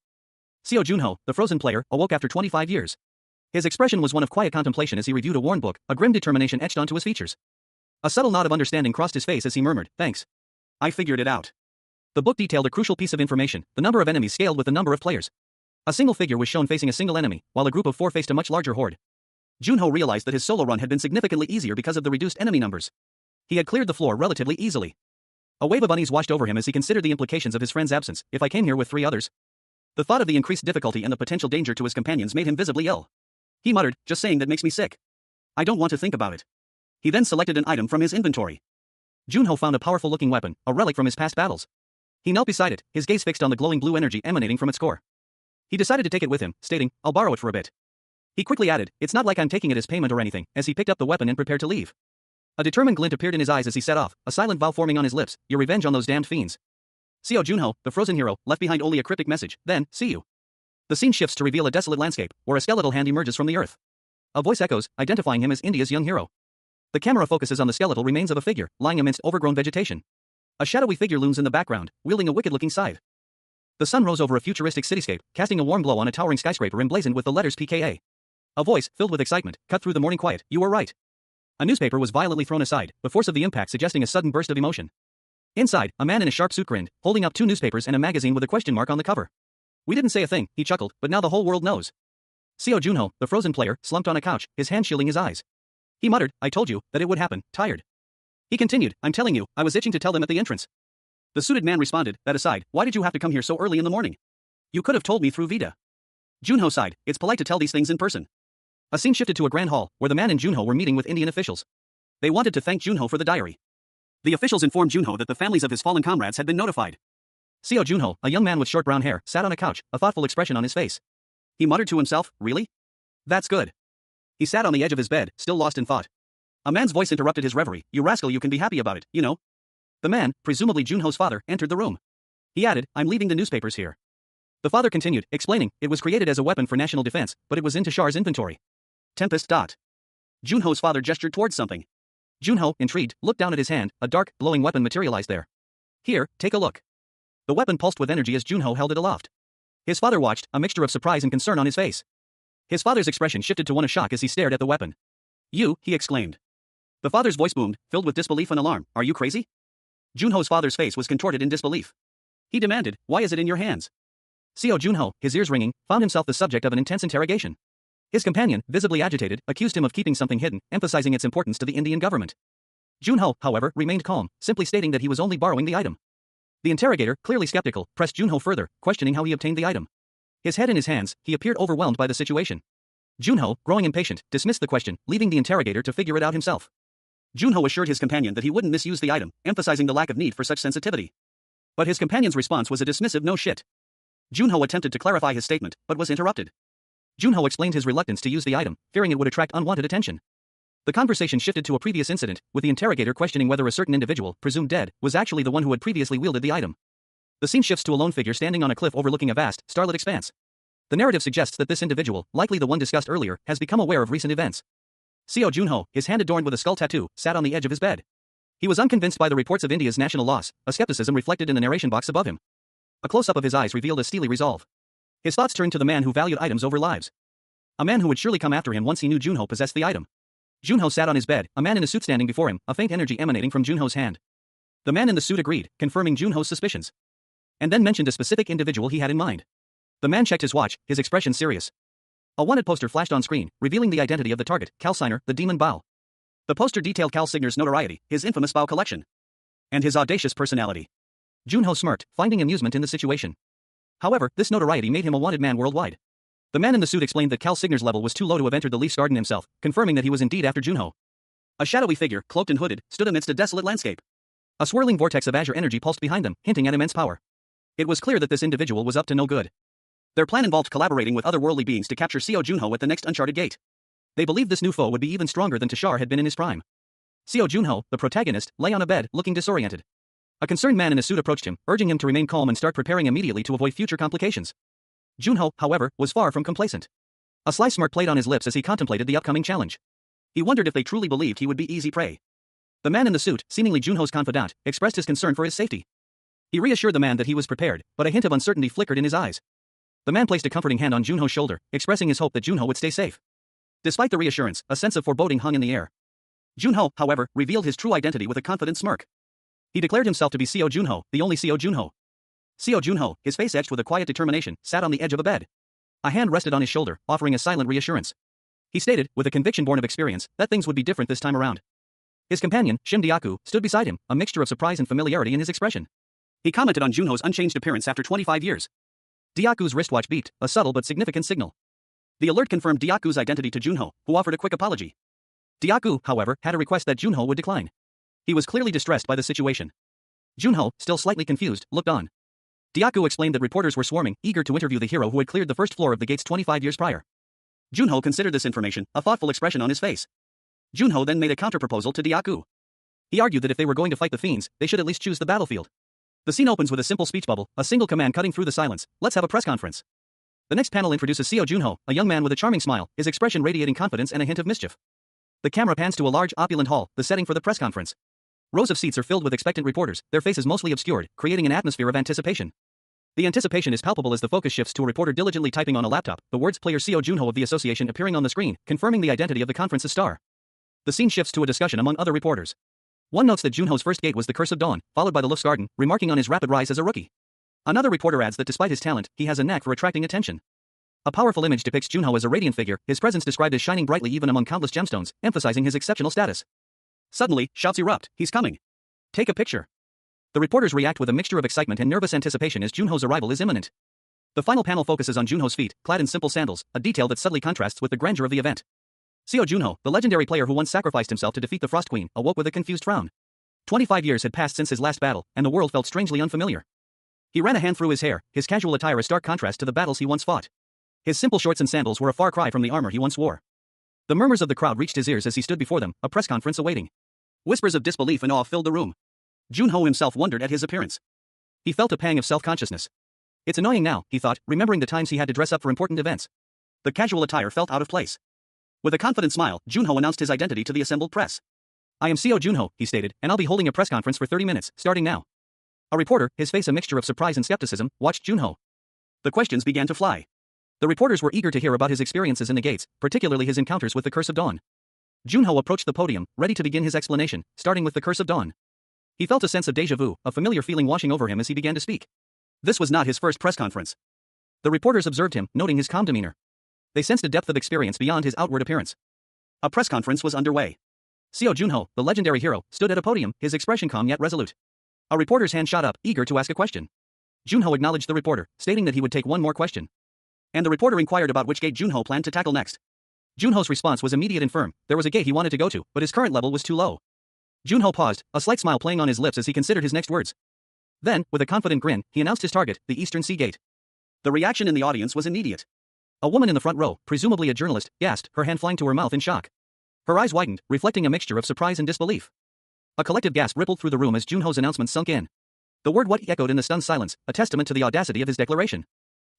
Seo Junho, the frozen player, awoke after 25 years. His expression was one of quiet contemplation as he reviewed a worn book, a grim determination etched onto his features. A subtle nod of understanding crossed his face as he murmured, "Thanks. I figured it out." The book detailed a crucial piece of information, the number of enemies scaled with the number of players. A single figure was shown facing a single enemy, while a group of 4 faced a much larger horde. Junho realized that his solo run had been significantly easier because of the reduced enemy numbers. He had cleared the floor relatively easily. A wave of unease washed over him as he considered the implications of his friend's absence. If I came here with 3 others? The thought of the increased difficulty and the potential danger to his companions made him visibly ill. He muttered, "Just saying that makes me sick. I don't want to think about it." He then selected an item from his inventory. Junho found a powerful-looking weapon, a relic from his past battles. He knelt beside it, his gaze fixed on the glowing blue energy emanating from its core. He decided to take it with him, stating, "I'll borrow it for a bit." He quickly added, "It's not like I'm taking it as payment or anything," as he picked up the weapon and prepared to leave. A determined glint appeared in his eyes as he set off, a silent vow forming on his lips, "Your revenge on those damned fiends." Seo Junho, the frozen hero, left behind only a cryptic message, "Then, see you." The scene shifts to reveal a desolate landscape, where a skeletal hand emerges from the earth. A voice echoes, identifying him as India's young hero. The camera focuses on the skeletal remains of a figure, lying amidst overgrown vegetation. A shadowy figure looms in the background, wielding a wicked-looking scythe. The sun rose over a futuristic cityscape, casting a warm glow on a towering skyscraper emblazoned with the letters PKA. A voice, filled with excitement, cut through the morning quiet, "You were right." A newspaper was violently thrown aside, the force of the impact suggesting a sudden burst of emotion. Inside, a man in a sharp suit grinned, holding up 2 newspapers and a magazine with a question mark on the cover. "We didn't say a thing," he chuckled, "but now the whole world knows." Seo Junho, the frozen player, slumped on a couch, his hand shielding his eyes. He muttered, "I told you that it would happen," tired. He continued, "I'm telling you, I was itching to tell them at the entrance." The suited man responded, "That aside, why did you have to come here so early in the morning? You could have told me through Vita." Junho sighed, "It's polite to tell these things in person." A scene shifted to a grand hall, where the man and Junho were meeting with Indian officials. They wanted to thank Junho for the diary. The officials informed Junho that the families of his fallen comrades had been notified. Seo Junho, a young man with short brown hair, sat on a couch, a thoughtful expression on his face. He muttered to himself, "Really? That's good." He sat on the edge of his bed, still lost in thought. A man's voice interrupted his reverie, "You rascal, you can be happy about it, you know." The man, presumably Junho's father, entered the room. He added, "I'm leaving the newspapers here." The father continued, explaining, "It was created as a weapon for national defense, but it was in Tashar's inventory." Tempest. Junho's father gestured towards something. Junho, intrigued, looked down at his hand, a dark, glowing weapon materialized there. "Here, take a look." The weapon pulsed with energy as Junho held it aloft. His father watched, a mixture of surprise and concern on his face. His father's expression shifted to one of shock as he stared at the weapon. "You," he exclaimed. The father's voice boomed, filled with disbelief and alarm, "Are you crazy?" Junho's father's face was contorted in disbelief. He demanded, "Why is it in your hands?" Seo Junho, his ears ringing, found himself the subject of an intense interrogation. His companion, visibly agitated, accused him of keeping something hidden, emphasizing its importance to the Indian government. Junho, however, remained calm, simply stating that he was only borrowing the item. The interrogator, clearly skeptical, pressed Junho further, questioning how he obtained the item. His head in his hands, he appeared overwhelmed by the situation. Junho, growing impatient, dismissed the question, leaving the interrogator to figure it out himself. Junho assured his companion that he wouldn't misuse the item, emphasizing the lack of need for such sensitivity. But his companion's response was a dismissive no shit. Junho attempted to clarify his statement, but was interrupted. Junho explained his reluctance to use the item, fearing it would attract unwanted attention. The conversation shifted to a previous incident, with the interrogator questioning whether a certain individual, presumed dead, was actually the one who had previously wielded the item. The scene shifts to a lone figure standing on a cliff overlooking a vast, starlit expanse. The narrative suggests that this individual, likely the one discussed earlier, has become aware of recent events. Seo Junho, his hand adorned with a skull tattoo, sat on the edge of his bed. He was unconvinced by the reports of India's national loss, a skepticism reflected in the narration box above him. A close-up of his eyes revealed a steely resolve. His thoughts turned to the man who valued items over lives. A man who would surely come after him once he knew Junho possessed the item. Junho sat on his bed, a man in a suit standing before him, a faint energy emanating from Junho's hand. The man in the suit agreed, confirming Junho's suspicions. And then mentioned a specific individual he had in mind. The man checked his watch, his expression serious. A wanted poster flashed on screen, revealing the identity of the target, Cal Signer, the demon Bao. The poster detailed Cal Signer's notoriety, his infamous Bao collection, and his audacious personality. Junho smirked, finding amusement in the situation. However, this notoriety made him a wanted man worldwide. The man in the suit explained that Cal Signer's level was too low to have entered the Leaf's garden himself, confirming that he was indeed after Junho. A shadowy figure, cloaked and hooded, stood amidst a desolate landscape. A swirling vortex of azure energy pulsed behind them, hinting at immense power. It was clear that this individual was up to no good. Their plan involved collaborating with otherworldly beings to capture Seo Junho at the next uncharted gate. They believed this new foe would be even stronger than Tashar had been in his prime. Seo Junho, the protagonist, lay on a bed, looking disoriented. A concerned man in a suit approached him, urging him to remain calm and start preparing immediately to avoid future complications. Junho, however, was far from complacent. A sly smirk played on his lips as he contemplated the upcoming challenge. He wondered if they truly believed he would be easy prey. The man in the suit, seemingly Junho's confidant, expressed his concern for his safety. He reassured the man that he was prepared, but a hint of uncertainty flickered in his eyes. The man placed a comforting hand on Junho's shoulder, expressing his hope that Junho would stay safe. Despite the reassurance, a sense of foreboding hung in the air. Junho, however, revealed his true identity with a confident smirk. He declared himself to be Seo Junho, the only Seo Junho. Seo Junho, his face etched with a quiet determination, sat on the edge of a bed. A hand rested on his shoulder, offering a silent reassurance. He stated, with a conviction born of experience, that things would be different this time around. His companion, Shim Diaku, stood beside him, a mixture of surprise and familiarity in his expression. He commented on Junho's unchanged appearance after 25 years. Diaku's wristwatch beeped, a subtle but significant signal. The alert confirmed Diaku's identity to Junho, who offered a quick apology. Diaku, however, had a request that Junho would decline. He was clearly distressed by the situation. Junho, still slightly confused, looked on. Diaku explained that reporters were swarming, eager to interview the hero who had cleared the first floor of the gates 25 years prior. Junho considered this information, a thoughtful expression on his face. Junho then made a counter-proposal to Diaku. He argued that if they were going to fight the fiends, they should at least choose the battlefield. The scene opens with a simple speech bubble, a single command cutting through the silence: let's have a press conference. The next panel introduces Seo Junho, a young man with a charming smile, his expression radiating confidence and a hint of mischief. The camera pans to a large, opulent hall, the setting for the press conference. Rows of seats are filled with expectant reporters, their faces mostly obscured, creating an atmosphere of anticipation. The anticipation is palpable as the focus shifts to a reporter diligently typing on a laptop, the words "Player Seo Junho of the Association" appearing on the screen, confirming the identity of the conference's star. The scene shifts to a discussion among other reporters. One notes that Junho's first gate was the Curse of Dawn, followed by the Luf's Garden, remarking on his rapid rise as a rookie. Another reporter adds that despite his talent, he has a knack for attracting attention. A powerful image depicts Junho as a radiant figure, his presence described as shining brightly even among countless gemstones, emphasizing his exceptional status. Suddenly, shouts erupt, "He's coming! Take a picture!" The reporters react with a mixture of excitement and nervous anticipation as Junho's arrival is imminent. The final panel focuses on Junho's feet, clad in simple sandals, a detail that subtly contrasts with the grandeur of the event. Seo Junho, the legendary player who once sacrificed himself to defeat the Frost Queen, awoke with a confused frown. 25 years had passed since his last battle, and the world felt strangely unfamiliar. He ran a hand through his hair, his casual attire a stark contrast to the battles he once fought. His simple shorts and sandals were a far cry from the armor he once wore. The murmurs of the crowd reached his ears as he stood before them, a press conference awaiting. Whispers of disbelief and awe filled the room. Junho himself wondered at his appearance. He felt a pang of self-consciousness. It's annoying now, he thought, remembering the times he had to dress up for important events. The casual attire felt out of place. With a confident smile, Junho announced his identity to the assembled press. "I am Seo Junho," he stated, "and I'll be holding a press conference for 30 minutes, starting now." A reporter, his face a mixture of surprise and skepticism, watched Junho. The questions began to fly. The reporters were eager to hear about his experiences in the gates, particularly his encounters with the Curse of Dawn. Junho approached the podium, ready to begin his explanation, starting with the Curse of Dawn. He felt a sense of déjà vu, a familiar feeling washing over him as he began to speak. This was not his first press conference. The reporters observed him, noting his calm demeanor. They sensed a depth of experience beyond his outward appearance. A press conference was underway. Seo Junho, the legendary hero, stood at a podium, his expression calm yet resolute. A reporter's hand shot up, eager to ask a question. Junho acknowledged the reporter, stating that he would take one more question. And the reporter inquired about which gate Junho planned to tackle next. Junho's response was immediate and firm. There was a gate he wanted to go to, but his current level was too low. Junho paused, a slight smile playing on his lips as he considered his next words. Then, with a confident grin, he announced his target, the Eastern Sea Gate. The reaction in the audience was immediate. A woman in the front row, presumably a journalist, gasped, her hand flying to her mouth in shock. Her eyes widened, reflecting a mixture of surprise and disbelief. A collective gasp rippled through the room as Junho's announcement sunk in. The word "what" echoed in the stunned silence, a testament to the audacity of his declaration.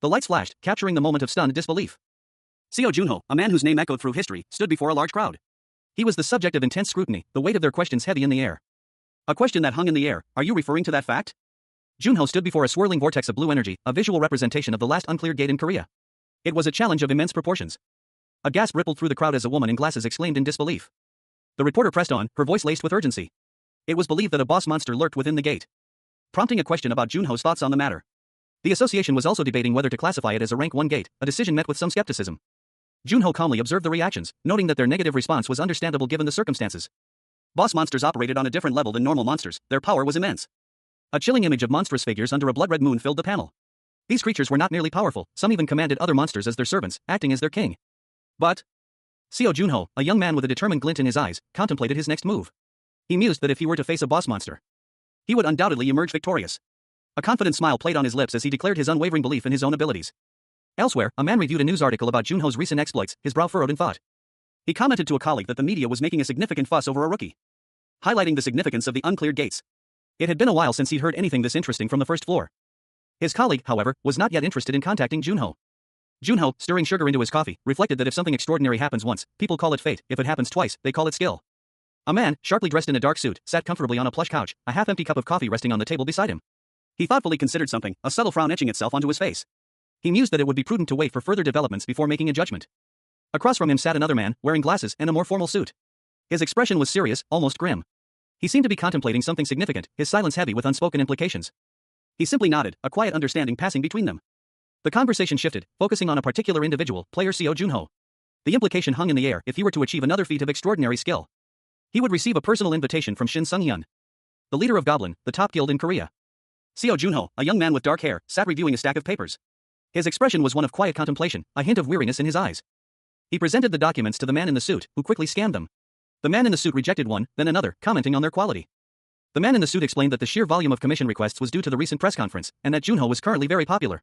The lights flashed, capturing the moment of stunned disbelief. Seo Junho, a man whose name echoed through history, stood before a large crowd. He was the subject of intense scrutiny, the weight of their questions heavy in the air. A question that hung in the air, are you referring to that fact? Junho stood before a swirling vortex of blue energy, a visual representation of the last uncleared gate in Korea. It was a challenge of immense proportions. A gasp rippled through the crowd as a woman in glasses exclaimed in disbelief. The reporter pressed on, her voice laced with urgency. It was believed that a boss monster lurked within the gate, prompting a question about Junho's thoughts on the matter. The association was also debating whether to classify it as a rank 1 gate, a decision met with some skepticism. Junho calmly observed the reactions, noting that their negative response was understandable given the circumstances. Boss monsters operated on a different level than normal monsters, their power was immense. A chilling image of monstrous figures under a blood-red moon filled the panel. These creatures were not merely powerful, some even commanded other monsters as their servants, acting as their king. But Seo Junho, a young man with a determined glint in his eyes, contemplated his next move. He mused that if he were to face a boss monster, he would undoubtedly emerge victorious. A confident smile played on his lips as he declared his unwavering belief in his own abilities. Elsewhere, a man reviewed a news article about Junho's recent exploits, his brow furrowed in thought. He commented to a colleague that the media was making a significant fuss over a rookie, highlighting the significance of the uncleared gates. It had been a while since he'd heard anything this interesting from the first floor. His colleague, however, was not yet interested in contacting Junho. Junho, stirring sugar into his coffee, reflected that if something extraordinary happens once, people call it fate, if it happens twice, they call it skill. A man, sharply dressed in a dark suit, sat comfortably on a plush couch, a half-empty cup of coffee resting on the table beside him. He thoughtfully considered something, a subtle frown etching itself onto his face. He mused that it would be prudent to wait for further developments before making a judgment. Across from him sat another man, wearing glasses and a more formal suit. His expression was serious, almost grim. He seemed to be contemplating something significant, his silence heavy with unspoken implications. He simply nodded, a quiet understanding passing between them. The conversation shifted, focusing on a particular individual, player Seo Junho. The implication hung in the air: if he were to achieve another feat of extraordinary skill, he would receive a personal invitation from Shin Sung-hyun, the leader of Goblin, the top guild in Korea. Seo Junho, a young man with dark hair, sat reviewing a stack of papers. His expression was one of quiet contemplation, a hint of weariness in his eyes. He presented the documents to the man in the suit, who quickly scanned them. The man in the suit rejected one, then another, commenting on their quality. The man in the suit explained that the sheer volume of commission requests was due to the recent press conference, and that Junho was currently very popular.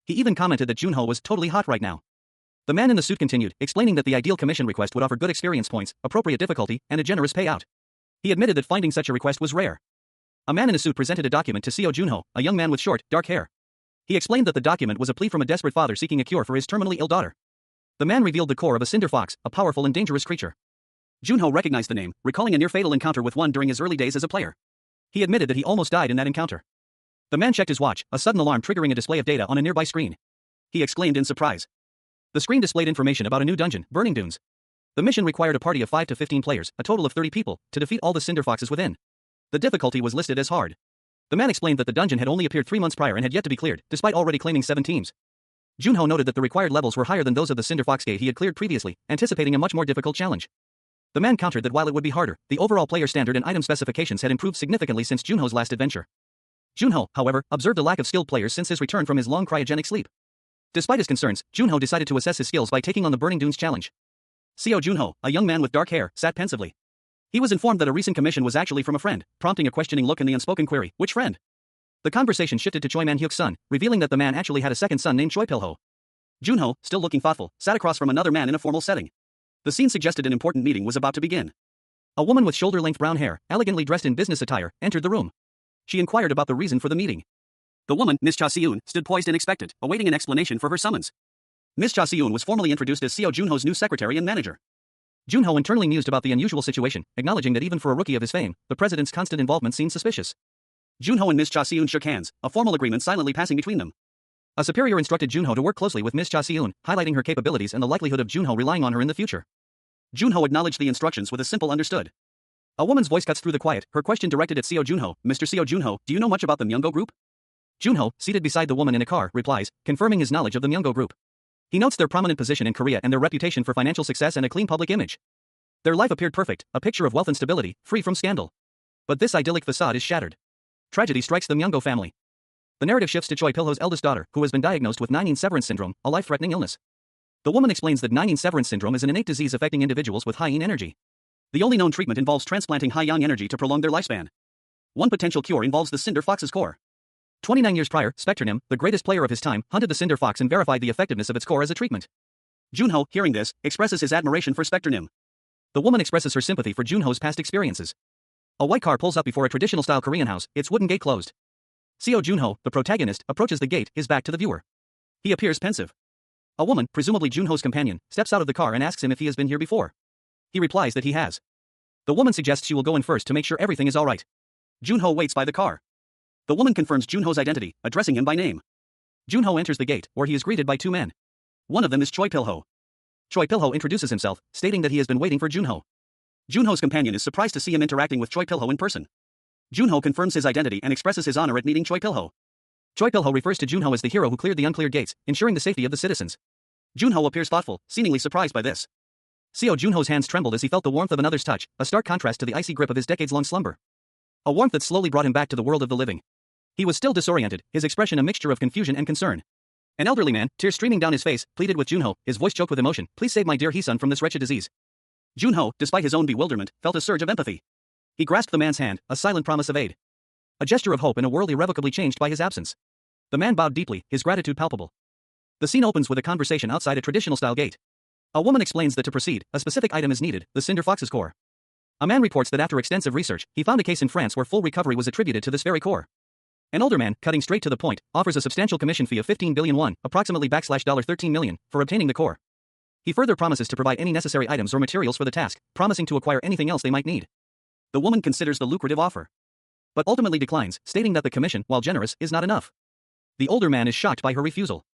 He even commented that Junho was totally hot right now. The man in the suit continued, explaining that the ideal commission request would offer good experience points, appropriate difficulty, and a generous payout. He admitted that finding such a request was rare. A man in a suit presented a document to Seo Junho, a young man with short, dark hair. He explained that the document was a plea from a desperate father seeking a cure for his terminally ill daughter. The man revealed the core of a cinder fox, a powerful and dangerous creature. Junho recognized the name, recalling a near-fatal encounter with one during his early days as a player. He admitted that he almost died in that encounter. The man checked his watch, a sudden alarm triggering a display of data on a nearby screen. He exclaimed in surprise. The screen displayed information about a new dungeon, Burning Dunes. The mission required a party of 5 to 15 players, a total of 30 people, to defeat all the cinder foxes within. The difficulty was listed as hard. The man explained that the dungeon had only appeared 3 months prior and had yet to be cleared, despite already claiming 7 teams. Junho noted that the required levels were higher than those of the cinder fox gate he had cleared previously, anticipating a much more difficult challenge. The man countered that while it would be harder, the overall player standard and item specifications had improved significantly since Junho's last adventure. Junho, however, observed a lack of skilled players since his return from his long cryogenic sleep. Despite his concerns, Junho decided to assess his skills by taking on the Burning Dunes challenge. Seo Junho, a young man with dark hair, sat pensively. He was informed that a recent commission was actually from a friend, prompting a questioning look in the unspoken query, which friend? The conversation shifted to Choi Man-hyuk's son, revealing that the man actually had a second son named Choi Pil-ho. Junho, still looking thoughtful, sat across from another man in a formal setting. The scene suggested an important meeting was about to begin. A woman with shoulder-length brown hair, elegantly dressed in business attire, entered the room. She inquired about the reason for the meeting. The woman, Miss Cha Si-eun, stood poised and expectant, awaiting an explanation for her summons. Miss Cha Si-eun was formally introduced as Seo Junho's new secretary and manager. Junho internally mused about the unusual situation, acknowledging that even for a rookie of his fame, the president's constant involvement seemed suspicious. Junho and Miss Cha Si-eun shook hands, a formal agreement silently passing between them. A superior instructed Junho to work closely with Miss Cha Si-eun, highlighting her capabilities and the likelihood of Junho relying on her in the future. Junho acknowledged the instructions with a simple understood. A woman's voice cuts through the quiet, her question directed at Seo Junho. Mr. Seo Junho, do you know much about the Myungo Group? Junho, seated beside the woman in a car, replies, confirming his knowledge of the Myungo Group. He notes their prominent position in Korea and their reputation for financial success and a clean public image. Their life appeared perfect, a picture of wealth and stability, free from scandal. But this idyllic facade is shattered. Tragedy strikes the Myungo family. The narrative shifts to Choi Pil-ho's eldest daughter, who has been diagnosed with Ninine severance syndrome, a life-threatening illness. The woman explains that Ninine severance syndrome is an innate disease affecting individuals with high yin energy. The only known treatment involves transplanting high yang energy to prolong their lifespan. One potential cure involves the Cinder Fox's core. 29 years prior, Spectre Nim, the greatest player of his time, hunted the Cinder Fox and verified the effectiveness of its core as a treatment. Junho, hearing this, expresses his admiration for Spectre Nim. The woman expresses her sympathy for Junho's past experiences. A white car pulls up before a traditional-style Korean house, its wooden gate closed. Seo Junho, the protagonist, approaches the gate, his back to the viewer. He appears pensive. A woman, presumably Junho's companion, steps out of the car and asks him if he has been here before. He replies that he has. The woman suggests she will go in first to make sure everything is alright. Junho waits by the car. The woman confirms Junho's identity, addressing him by name. Junho enters the gate, where he is greeted by two men. One of them is Choi Pilho. Choi Pilho introduces himself, stating that he has been waiting for Junho. Junho's companion is surprised to see him interacting with Choi Pilho in person. Junho confirms his identity and expresses his honor at meeting Choi Pilho. Choi Pilho refers to Junho as the hero who cleared the uncleared gates, ensuring the safety of the citizens. Junho appears thoughtful, seemingly surprised by this. Seo Junho's hands trembled as he felt the warmth of another's touch, a stark contrast to the icy grip of his decades-long slumber. A warmth that slowly brought him back to the world of the living. He was still disoriented, his expression a mixture of confusion and concern. An elderly man, tears streaming down his face, pleaded with Junho, his voice choked with emotion, "Please save my dear Heesun from this wretched disease." Junho, despite his own bewilderment, felt a surge of empathy. He grasped the man's hand, a silent promise of aid. A gesture of hope in a world irrevocably changed by his absence. The man bowed deeply, his gratitude palpable. The scene opens with a conversation outside a traditional-style gate. A woman explains that to proceed, a specific item is needed, the Cinder Fox's core. A man reports that after extensive research, he found a case in France where full recovery was attributed to this very core. An older man, cutting straight to the point, offers a substantial commission fee of 15 billion won, approximately $13 million, for obtaining the core. He further promises to provide any necessary items or materials for the task, promising to acquire anything else they might need. The woman considers the lucrative offer, but ultimately declines, stating that the commission, while generous, is not enough. The older man is shocked by her refusal.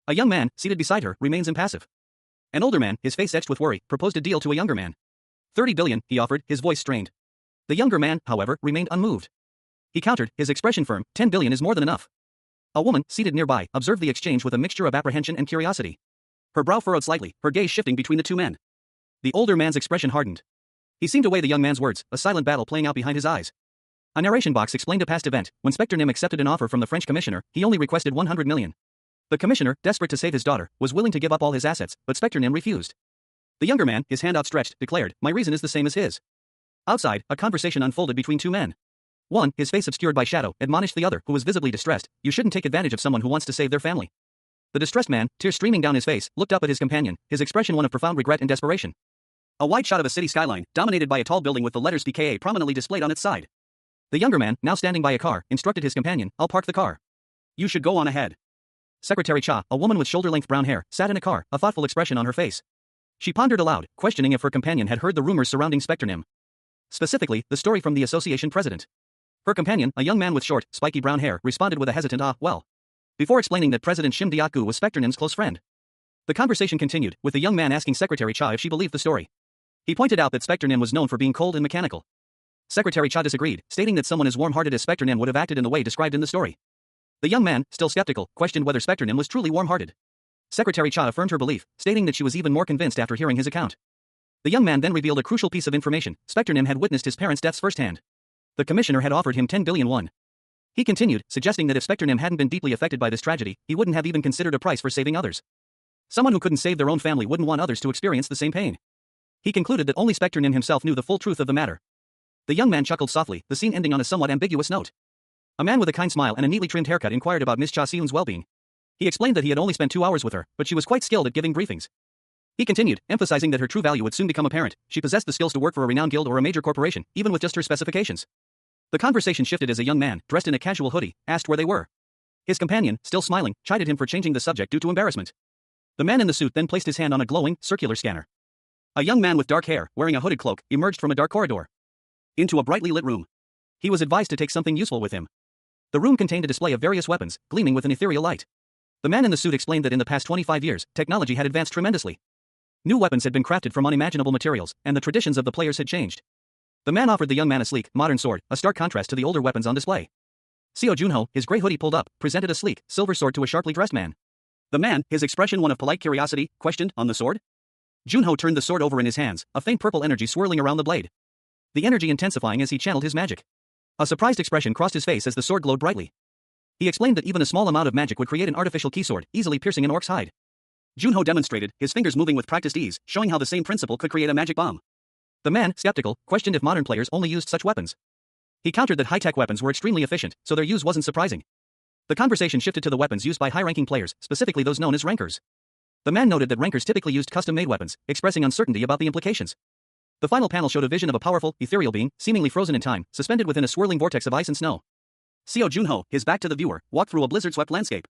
A young man, seated beside her, remains impassive. An older man, his face etched with worry, proposed a deal to a younger man. 30 billion, he offered, his voice strained. The younger man, however, remained unmoved. He countered, his expression firm, 10 billion is more than enough. A woman, seated nearby, observed the exchange with a mixture of apprehension and curiosity. Her brow furrowed slightly, her gaze shifting between the two men. The older man's expression hardened. He seemed to weigh the young man's words, a silent battle playing out behind his eyes. A narration box explained a past event. When Spectre Nim accepted an offer from the French commissioner, he only requested 100 million. The commissioner, desperate to save his daughter, was willing to give up all his assets, but Spectre Nim refused. The younger man, his hand outstretched, declared, "My reason is the same as his." Outside, a conversation unfolded between two men. One, his face obscured by shadow, admonished the other, who was visibly distressed, "You shouldn't take advantage of someone who wants to save their family." The distressed man, tears streaming down his face, looked up at his companion, his expression one of profound regret and desperation. A wide shot of a city skyline, dominated by a tall building with the letters PKA prominently displayed on its side. The younger man, now standing by a car, instructed his companion, "I'll park the car. You should go on ahead." Secretary Cha, a woman with shoulder-length brown hair, sat in a car, a thoughtful expression on her face. She pondered aloud, questioning if her companion had heard the rumors surrounding Spectre Nim. Specifically, the story from the association president. Her companion, a young man with short, spiky brown hair, responded with a hesitant well, before explaining that President Shim Diak-gu was Spectre Nim's close friend. The conversation continued, with the young man asking Secretary Cha if she believed the story. He pointed out that Spectre Nim was known for being cold and mechanical. Secretary Cha disagreed, stating that someone as warm-hearted as Spectre Nim would have acted in the way described in the story. The young man, still skeptical, questioned whether Spectre Nim was truly warm-hearted. Secretary Cha affirmed her belief, stating that she was even more convinced after hearing his account. The young man then revealed a crucial piece of information: Spectre Nim had witnessed his parents' deaths firsthand. The commissioner had offered him 10 billion won. He continued, suggesting that if Spectre Nim hadn't been deeply affected by this tragedy, he wouldn't have even considered a price for saving others. Someone who couldn't save their own family wouldn't want others to experience the same pain. He concluded that only Spectre Nim himself knew the full truth of the matter. The young man chuckled softly, the scene ending on a somewhat ambiguous note. A man with a kind smile and a neatly trimmed haircut inquired about Miss Cha Seun's well-being. He explained that he had only spent 2 hours with her, but she was quite skilled at giving briefings. He continued, emphasizing that her true value would soon become apparent. She possessed the skills to work for a renowned guild or a major corporation, even with just her specifications. The conversation shifted as a young man, dressed in a casual hoodie, asked where they were. His companion, still smiling, chided him for changing the subject due to embarrassment. The man in the suit then placed his hand on a glowing, circular scanner. A young man with dark hair, wearing a hooded cloak, emerged from a dark corridor into a brightly lit room. He was advised to take something useful with him. The room contained a display of various weapons, gleaming with an ethereal light. The man in the suit explained that in the past 25 years, technology had advanced tremendously. New weapons had been crafted from unimaginable materials, and the traditions of the players had changed. The man offered the young man a sleek, modern sword, a stark contrast to the older weapons on display. Seo Junho, his gray hoodie pulled up, presented a sleek, silver sword to a sharply dressed man. The man, his expression one of polite curiosity, questioned, "On the sword?" Junho turned the sword over in his hands, a faint purple energy swirling around the blade. The energy intensifying as he channeled his magic. A surprised expression crossed his face as the sword glowed brightly. He explained that even a small amount of magic would create an artificial key sword, easily piercing an orc's hide. Junho demonstrated, his fingers moving with practiced ease, showing how the same principle could create a magic bomb. The man, skeptical, questioned if modern players only used such weapons. He countered that high-tech weapons were extremely efficient, so their use wasn't surprising. The conversation shifted to the weapons used by high-ranking players, specifically those known as rankers. The man noted that rankers typically used custom-made weapons, expressing uncertainty about the implications. The final panel showed a vision of a powerful, ethereal being, seemingly frozen in time, suspended within a swirling vortex of ice and snow. Seo Junho, his back to the viewer, walked through a blizzard-swept landscape.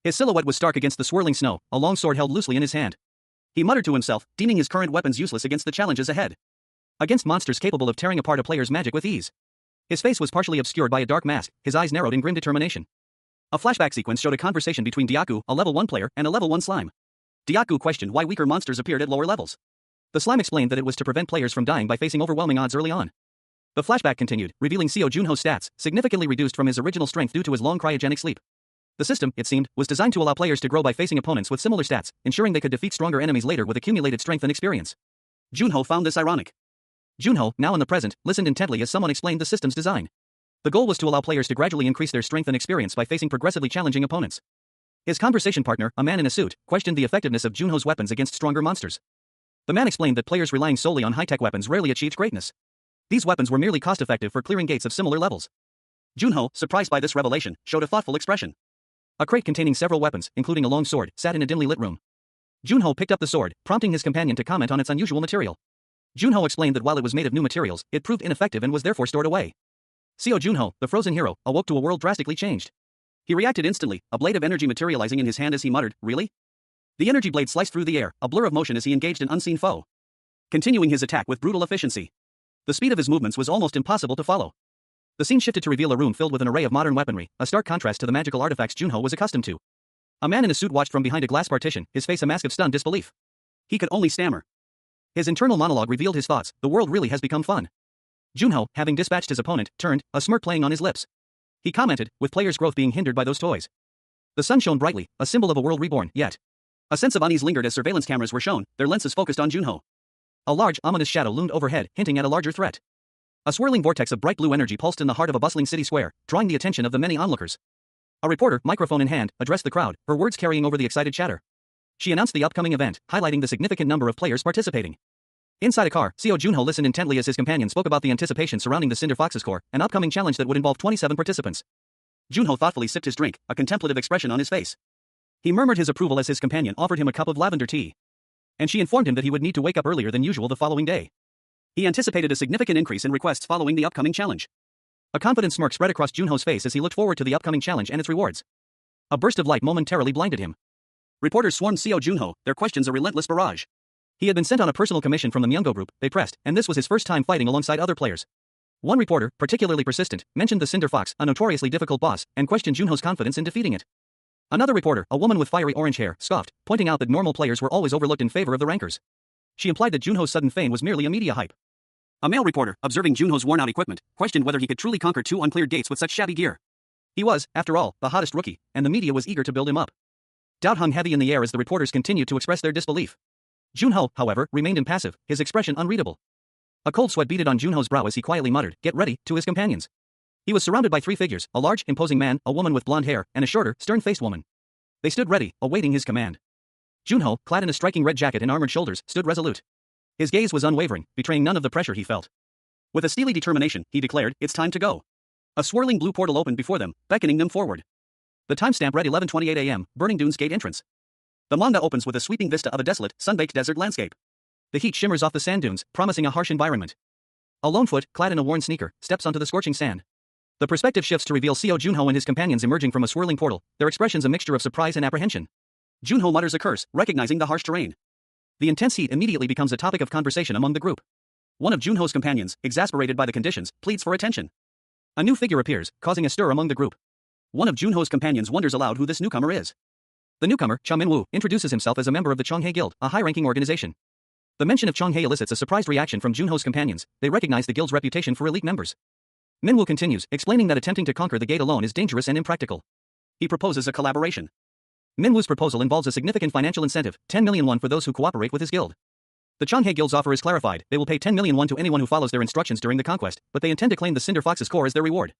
His silhouette was stark against the swirling snow, a long sword held loosely in his hand. He muttered to himself, deeming his current weapons useless against the challenges ahead. Against monsters capable of tearing apart a player's magic with ease. His face was partially obscured by a dark mask, his eyes narrowed in grim determination. A flashback sequence showed a conversation between Dyaku, a level 1 player, and a level 1 slime. Dyaku questioned why weaker monsters appeared at lower levels. The slime explained that it was to prevent players from dying by facing overwhelming odds early on. The flashback continued, revealing Seo Junho's stats, significantly reduced from his original strength due to his long cryogenic sleep. The system, it seemed, was designed to allow players to grow by facing opponents with similar stats, ensuring they could defeat stronger enemies later with accumulated strength and experience. Junho found this ironic. Junho, now in the present, listened intently as someone explained the system's design. The goal was to allow players to gradually increase their strength and experience by facing progressively challenging opponents. His conversation partner, a man in a suit, questioned the effectiveness of Junho's weapons against stronger monsters. The man explained that players relying solely on high-tech weapons rarely achieved greatness. These weapons were merely cost-effective for clearing gates of similar levels. Junho, surprised by this revelation, showed a thoughtful expression. A crate containing several weapons, including a long sword, sat in a dimly lit room. Junho picked up the sword, prompting his companion to comment on its unusual material. Junho explained that while it was made of new materials, it proved ineffective and was therefore stored away. Seo Junho, the frozen hero, awoke to a world drastically changed. He reacted instantly, a blade of energy materializing in his hand as he muttered, "Really?" The energy blade sliced through the air, a blur of motion as he engaged an unseen foe. Continuing his attack with brutal efficiency. The speed of his movements was almost impossible to follow. The scene shifted to reveal a room filled with an array of modern weaponry, a stark contrast to the magical artifacts Junho was accustomed to. A man in a suit watched from behind a glass partition, his face a mask of stunned disbelief. He could only stammer. His internal monologue revealed his thoughts, the world really has become fun. Junho, having dispatched his opponent, turned, a smirk playing on his lips. He commented, with players' growth being hindered by those toys. The sun shone brightly, a symbol of a world reborn, yet. A sense of unease lingered as surveillance cameras were shown, their lenses focused on Junho. A large, ominous shadow loomed overhead, hinting at a larger threat. A swirling vortex of bright blue energy pulsed in the heart of a bustling city square, drawing the attention of the many onlookers. A reporter, microphone in hand, addressed the crowd, her words carrying over the excited chatter. She announced the upcoming event, highlighting the significant number of players participating. Inside a car, Seo Junho listened intently as his companion spoke about the anticipation surrounding the Cinder Fox's core, an upcoming challenge that would involve 27 participants. Junho thoughtfully sipped his drink, a contemplative expression on his face. He murmured his approval as his companion offered him a cup of lavender tea. And she informed him that he would need to wake up earlier than usual the following day. He anticipated a significant increase in requests following the upcoming challenge. A confident smirk spread across Junho's face as he looked forward to the upcoming challenge and its rewards. A burst of light momentarily blinded him. Reporters swarmed Seo Junho, their questions a relentless barrage. He had been sent on a personal commission from the Myungo group, they pressed, and this was his first time fighting alongside other players. One reporter, particularly persistent, mentioned the Cinder Fox, a notoriously difficult boss, and questioned Junho's confidence in defeating it. Another reporter, a woman with fiery orange hair, scoffed, pointing out that normal players were always overlooked in favor of the rankers. She implied that Junho's sudden fame was merely a media hype. A male reporter, observing Junho's worn-out equipment, questioned whether he could truly conquer two uncleared gates with such shabby gear. He was, after all, the hottest rookie, and the media was eager to build him up. Doubt hung heavy in the air as the reporters continued to express their disbelief. Junho, however, remained impassive, his expression unreadable. A cold sweat beaded on Junho's brow as he quietly muttered, "Get ready," to his companions. He was surrounded by three figures, a large, imposing man, a woman with blonde hair, and a shorter, stern-faced woman. They stood ready, awaiting his command. Junho, clad in a striking red jacket and armored shoulders, stood resolute. His gaze was unwavering, betraying none of the pressure he felt. With a steely determination, he declared, "It's time to go." A swirling blue portal opened before them, beckoning them forward. The timestamp read 11:28 a.m., Burning Dunes Gate entrance. The manga opens with a sweeping vista of a desolate, sun-baked desert landscape. The heat shimmers off the sand dunes, promising a harsh environment. A lone foot, clad in a worn sneaker, steps onto the scorching sand. The perspective shifts to reveal Seo Junho and his companions emerging from a swirling portal, their expressions a mixture of surprise and apprehension. Junho mutters a curse, recognizing the harsh terrain. The intense heat immediately becomes a topic of conversation among the group. One of Junho's companions, exasperated by the conditions, pleads for attention. A new figure appears, causing a stir among the group. One of Junho's companions wonders aloud who this newcomer is. The newcomer, Cha Minwoo, introduces himself as a member of the Chonghae Guild, a high-ranking organization. The mention of Chonghae elicits a surprised reaction from Junho's companions. They recognize the guild's reputation for elite members. Minwoo continues, explaining that attempting to conquer the gate alone is dangerous and impractical. He proposes a collaboration. Minwoo's proposal involves a significant financial incentive, 10 million won for those who cooperate with his guild. The Chonghae Guild's offer is clarified. They will pay 10 million won to anyone who follows their instructions during the conquest, but they intend to claim the Cinder Fox's core as their reward.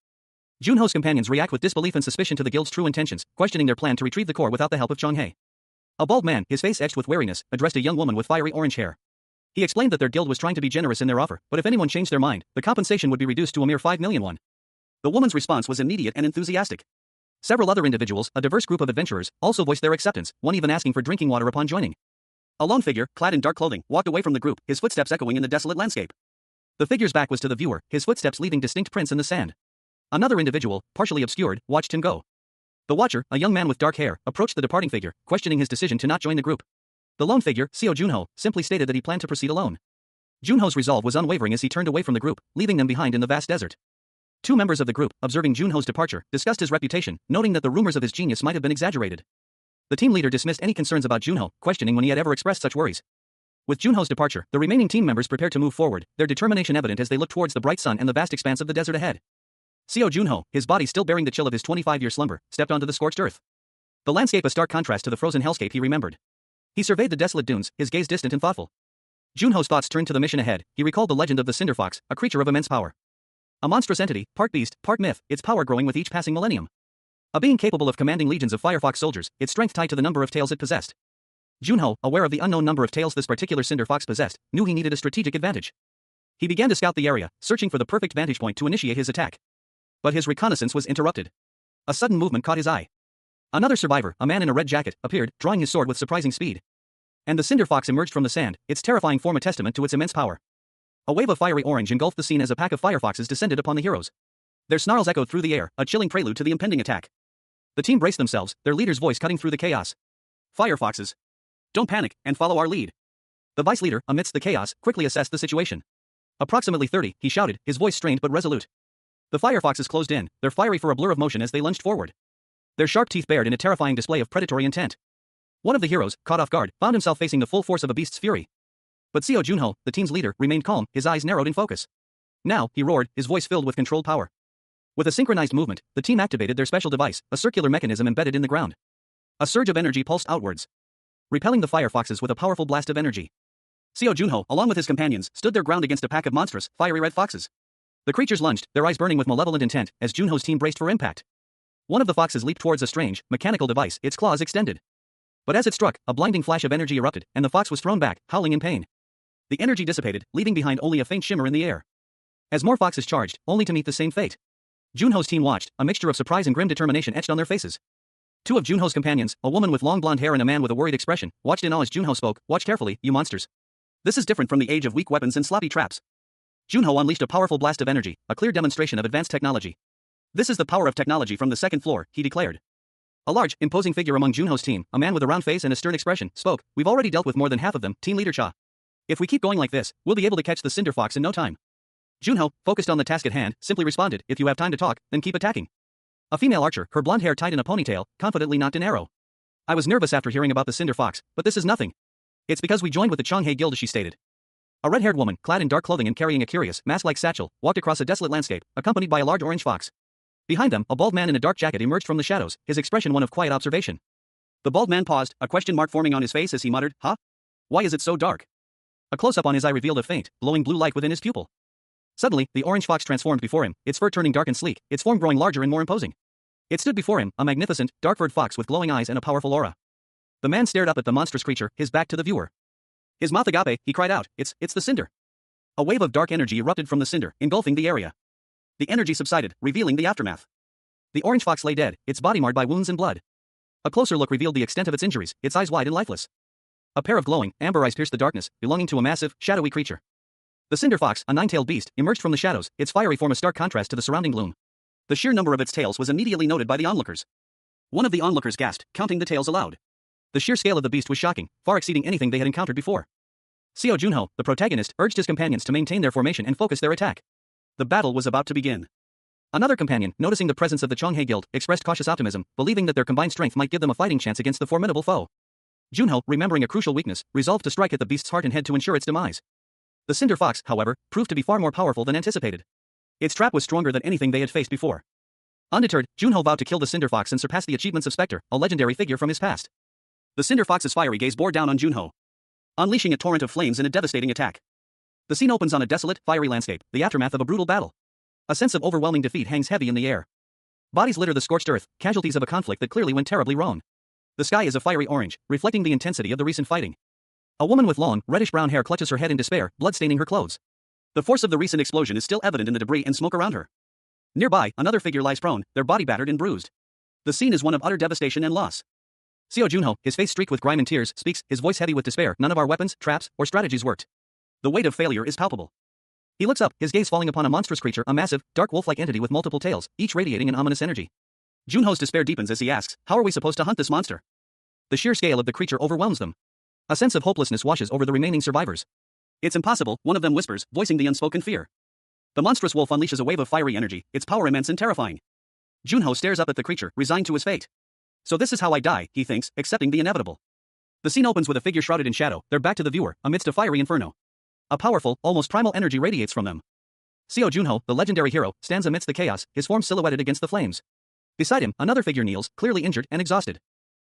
Junho's companions react with disbelief and suspicion to the guild's true intentions, questioning their plan to retrieve the core without the help of Chonghae. A bald man, his face etched with wariness, addressed a young woman with fiery orange hair. He explained that their guild was trying to be generous in their offer, but if anyone changed their mind, the compensation would be reduced to a mere 5 million won. The woman's response was immediate and enthusiastic. Several other individuals, a diverse group of adventurers, also voiced their acceptance, one even asking for drinking water upon joining. A lone figure, clad in dark clothing, walked away from the group, his footsteps echoing in the desolate landscape. The figure's back was to the viewer, his footsteps leaving distinct prints in the sand. Another individual, partially obscured, watched him go. The watcher, a young man with dark hair, approached the departing figure, questioning his decision to not join the group. The lone figure, Seo Junho, simply stated that he planned to proceed alone. Junho's resolve was unwavering as he turned away from the group, leaving them behind in the vast desert. Two members of the group, observing Junho's departure, discussed his reputation, noting that the rumors of his genius might have been exaggerated. The team leader dismissed any concerns about Junho, questioning when he had ever expressed such worries. With Junho's departure, the remaining team members prepared to move forward, their determination evident as they looked towards the bright sun and the vast expanse of the desert ahead. Seo Junho, his body still bearing the chill of his 25-year slumber, stepped onto the scorched earth. The landscape a stark contrast to the frozen hellscape he remembered. He surveyed the desolate dunes, his gaze distant and thoughtful. Junho's thoughts turned to the mission ahead. He recalled the legend of the Cinder Fox, a creature of immense power. A monstrous entity, part beast, part myth, its power growing with each passing millennium. A being capable of commanding legions of Firefox soldiers, its strength tied to the number of tails it possessed. Junho, aware of the unknown number of tails this particular Cinder Fox possessed, knew he needed a strategic advantage. He began to scout the area, searching for the perfect vantage point to initiate his attack. But his reconnaissance was interrupted. A sudden movement caught his eye. Another survivor, a man in a red jacket, appeared, drawing his sword with surprising speed. And the Cinder Fox emerged from the sand, its terrifying form a testament to its immense power. A wave of fiery orange engulfed the scene as a pack of firefoxes descended upon the heroes. Their snarls echoed through the air, a chilling prelude to the impending attack. The team braced themselves, their leader's voice cutting through the chaos. Firefoxes. Don't panic, and follow our lead. The vice leader, amidst the chaos, quickly assessed the situation. Approximately 30, he shouted, his voice strained but resolute. The firefoxes closed in, their fiery for a blur of motion as they lunged forward. Their sharp teeth bared in a terrifying display of predatory intent. One of the heroes, caught off guard, found himself facing the full force of a beast's fury. But Seo Junho, the team's leader, remained calm, his eyes narrowed in focus. Now, he roared, his voice filled with controlled power. With a synchronized movement, the team activated their special device, a circular mechanism embedded in the ground. A surge of energy pulsed outwards, repelling the firefoxes with a powerful blast of energy. Seo Junho, along with his companions, stood their ground against a pack of monstrous, fiery red foxes. The creatures lunged, their eyes burning with malevolent intent, as Junho's team braced for impact. One of the foxes leaped towards a strange, mechanical device, its claws extended. But as it struck, a blinding flash of energy erupted, and the fox was thrown back, howling in pain. The energy dissipated, leaving behind only a faint shimmer in the air. As more foxes charged, only to meet the same fate. Junho's team watched, a mixture of surprise and grim determination etched on their faces. Two of Junho's companions, a woman with long blonde hair and a man with a worried expression, watched in awe as Junho spoke. Watch carefully, you monsters. This is different from the age of weak weapons and sloppy traps. Junho unleashed a powerful blast of energy, a clear demonstration of advanced technology. This is the power of technology from the second floor, he declared. A large, imposing figure among Junho's team, a man with a round face and a stern expression, spoke. We've already dealt with more than half of them, team leader Cha. If we keep going like this, we'll be able to catch the Cinder Fox in no time. Junho, focused on the task at hand, simply responded, if you have time to talk, then keep attacking. A female archer, her blonde hair tied in a ponytail, confidently nocked an arrow. I was nervous after hearing about the Cinder Fox, but this is nothing. It's because we joined with the Changhe Guild, she stated. A red-haired woman, clad in dark clothing and carrying a curious, mask-like satchel, walked across a desolate landscape, accompanied by a large orange fox. Behind them, a bald man in a dark jacket emerged from the shadows, his expression one of quiet observation. The bald man paused, a question mark forming on his face as he muttered, huh? Why is it so dark? A close-up on his eye revealed a faint, glowing blue light within his pupil. Suddenly, the orange fox transformed before him, its fur turning dark and sleek, its form growing larger and more imposing. It stood before him, a magnificent, dark-furred fox with glowing eyes and a powerful aura. The man stared up at the monstrous creature, his back to the viewer. His mouth agape, he cried out, it's the cinder. A wave of dark energy erupted from the cinder, engulfing the area. The energy subsided, revealing the aftermath. The orange fox lay dead, its body marred by wounds and blood. A closer look revealed the extent of its injuries, its eyes wide and lifeless. A pair of glowing, amber eyes pierced the darkness, belonging to a massive, shadowy creature. The Cinder Fox, a nine-tailed beast, emerged from the shadows, its fiery form a stark contrast to the surrounding gloom. The sheer number of its tails was immediately noted by the onlookers. One of the onlookers gasped, counting the tails aloud. The sheer scale of the beast was shocking, far exceeding anything they had encountered before. Seo Junho, the protagonist, urged his companions to maintain their formation and focus their attack. The battle was about to begin. Another companion, noticing the presence of the Changhe Guild, expressed cautious optimism, believing that their combined strength might give them a fighting chance against the formidable foe. Junho, remembering a crucial weakness, resolved to strike at the beast's heart and head to ensure its demise. The Cinder Fox, however, proved to be far more powerful than anticipated. Its trap was stronger than anything they had faced before. Undeterred, Junho vowed to kill the Cinder Fox and surpass the achievements of Spectre, a legendary figure from his past. The Cinder Fox's fiery gaze bore down on Junho, unleashing a torrent of flames in a devastating attack. The scene opens on a desolate, fiery landscape, the aftermath of a brutal battle. A sense of overwhelming defeat hangs heavy in the air. Bodies litter the scorched earth, casualties of a conflict that clearly went terribly wrong. The sky is a fiery orange, reflecting the intensity of the recent fighting. A woman with long, reddish-brown hair clutches her head in despair, blood staining her clothes. The force of the recent explosion is still evident in the debris and smoke around her. Nearby, another figure lies prone, their body battered and bruised. The scene is one of utter devastation and loss. Seo Junho, his face streaked with grime and tears, speaks, his voice heavy with despair. None of our weapons, traps, or strategies worked. The weight of failure is palpable. He looks up, his gaze falling upon a monstrous creature, a massive, dark wolf-like entity with multiple tails, each radiating an ominous energy. Junho's despair deepens as he asks, how are we supposed to hunt this monster? The sheer scale of the creature overwhelms them. A sense of hopelessness washes over the remaining survivors. It's impossible, one of them whispers, voicing the unspoken fear. The monstrous wolf unleashes a wave of fiery energy, its power immense and terrifying. Junho stares up at the creature, resigned to his fate. So this is how I die, he thinks, accepting the inevitable. The scene opens with a figure shrouded in shadow, their back to the viewer, amidst a fiery inferno. A powerful, almost primal energy radiates from them. Seo Junho, the legendary hero, stands amidst the chaos, his form silhouetted against the flames. Beside him, another figure kneels, clearly injured and exhausted.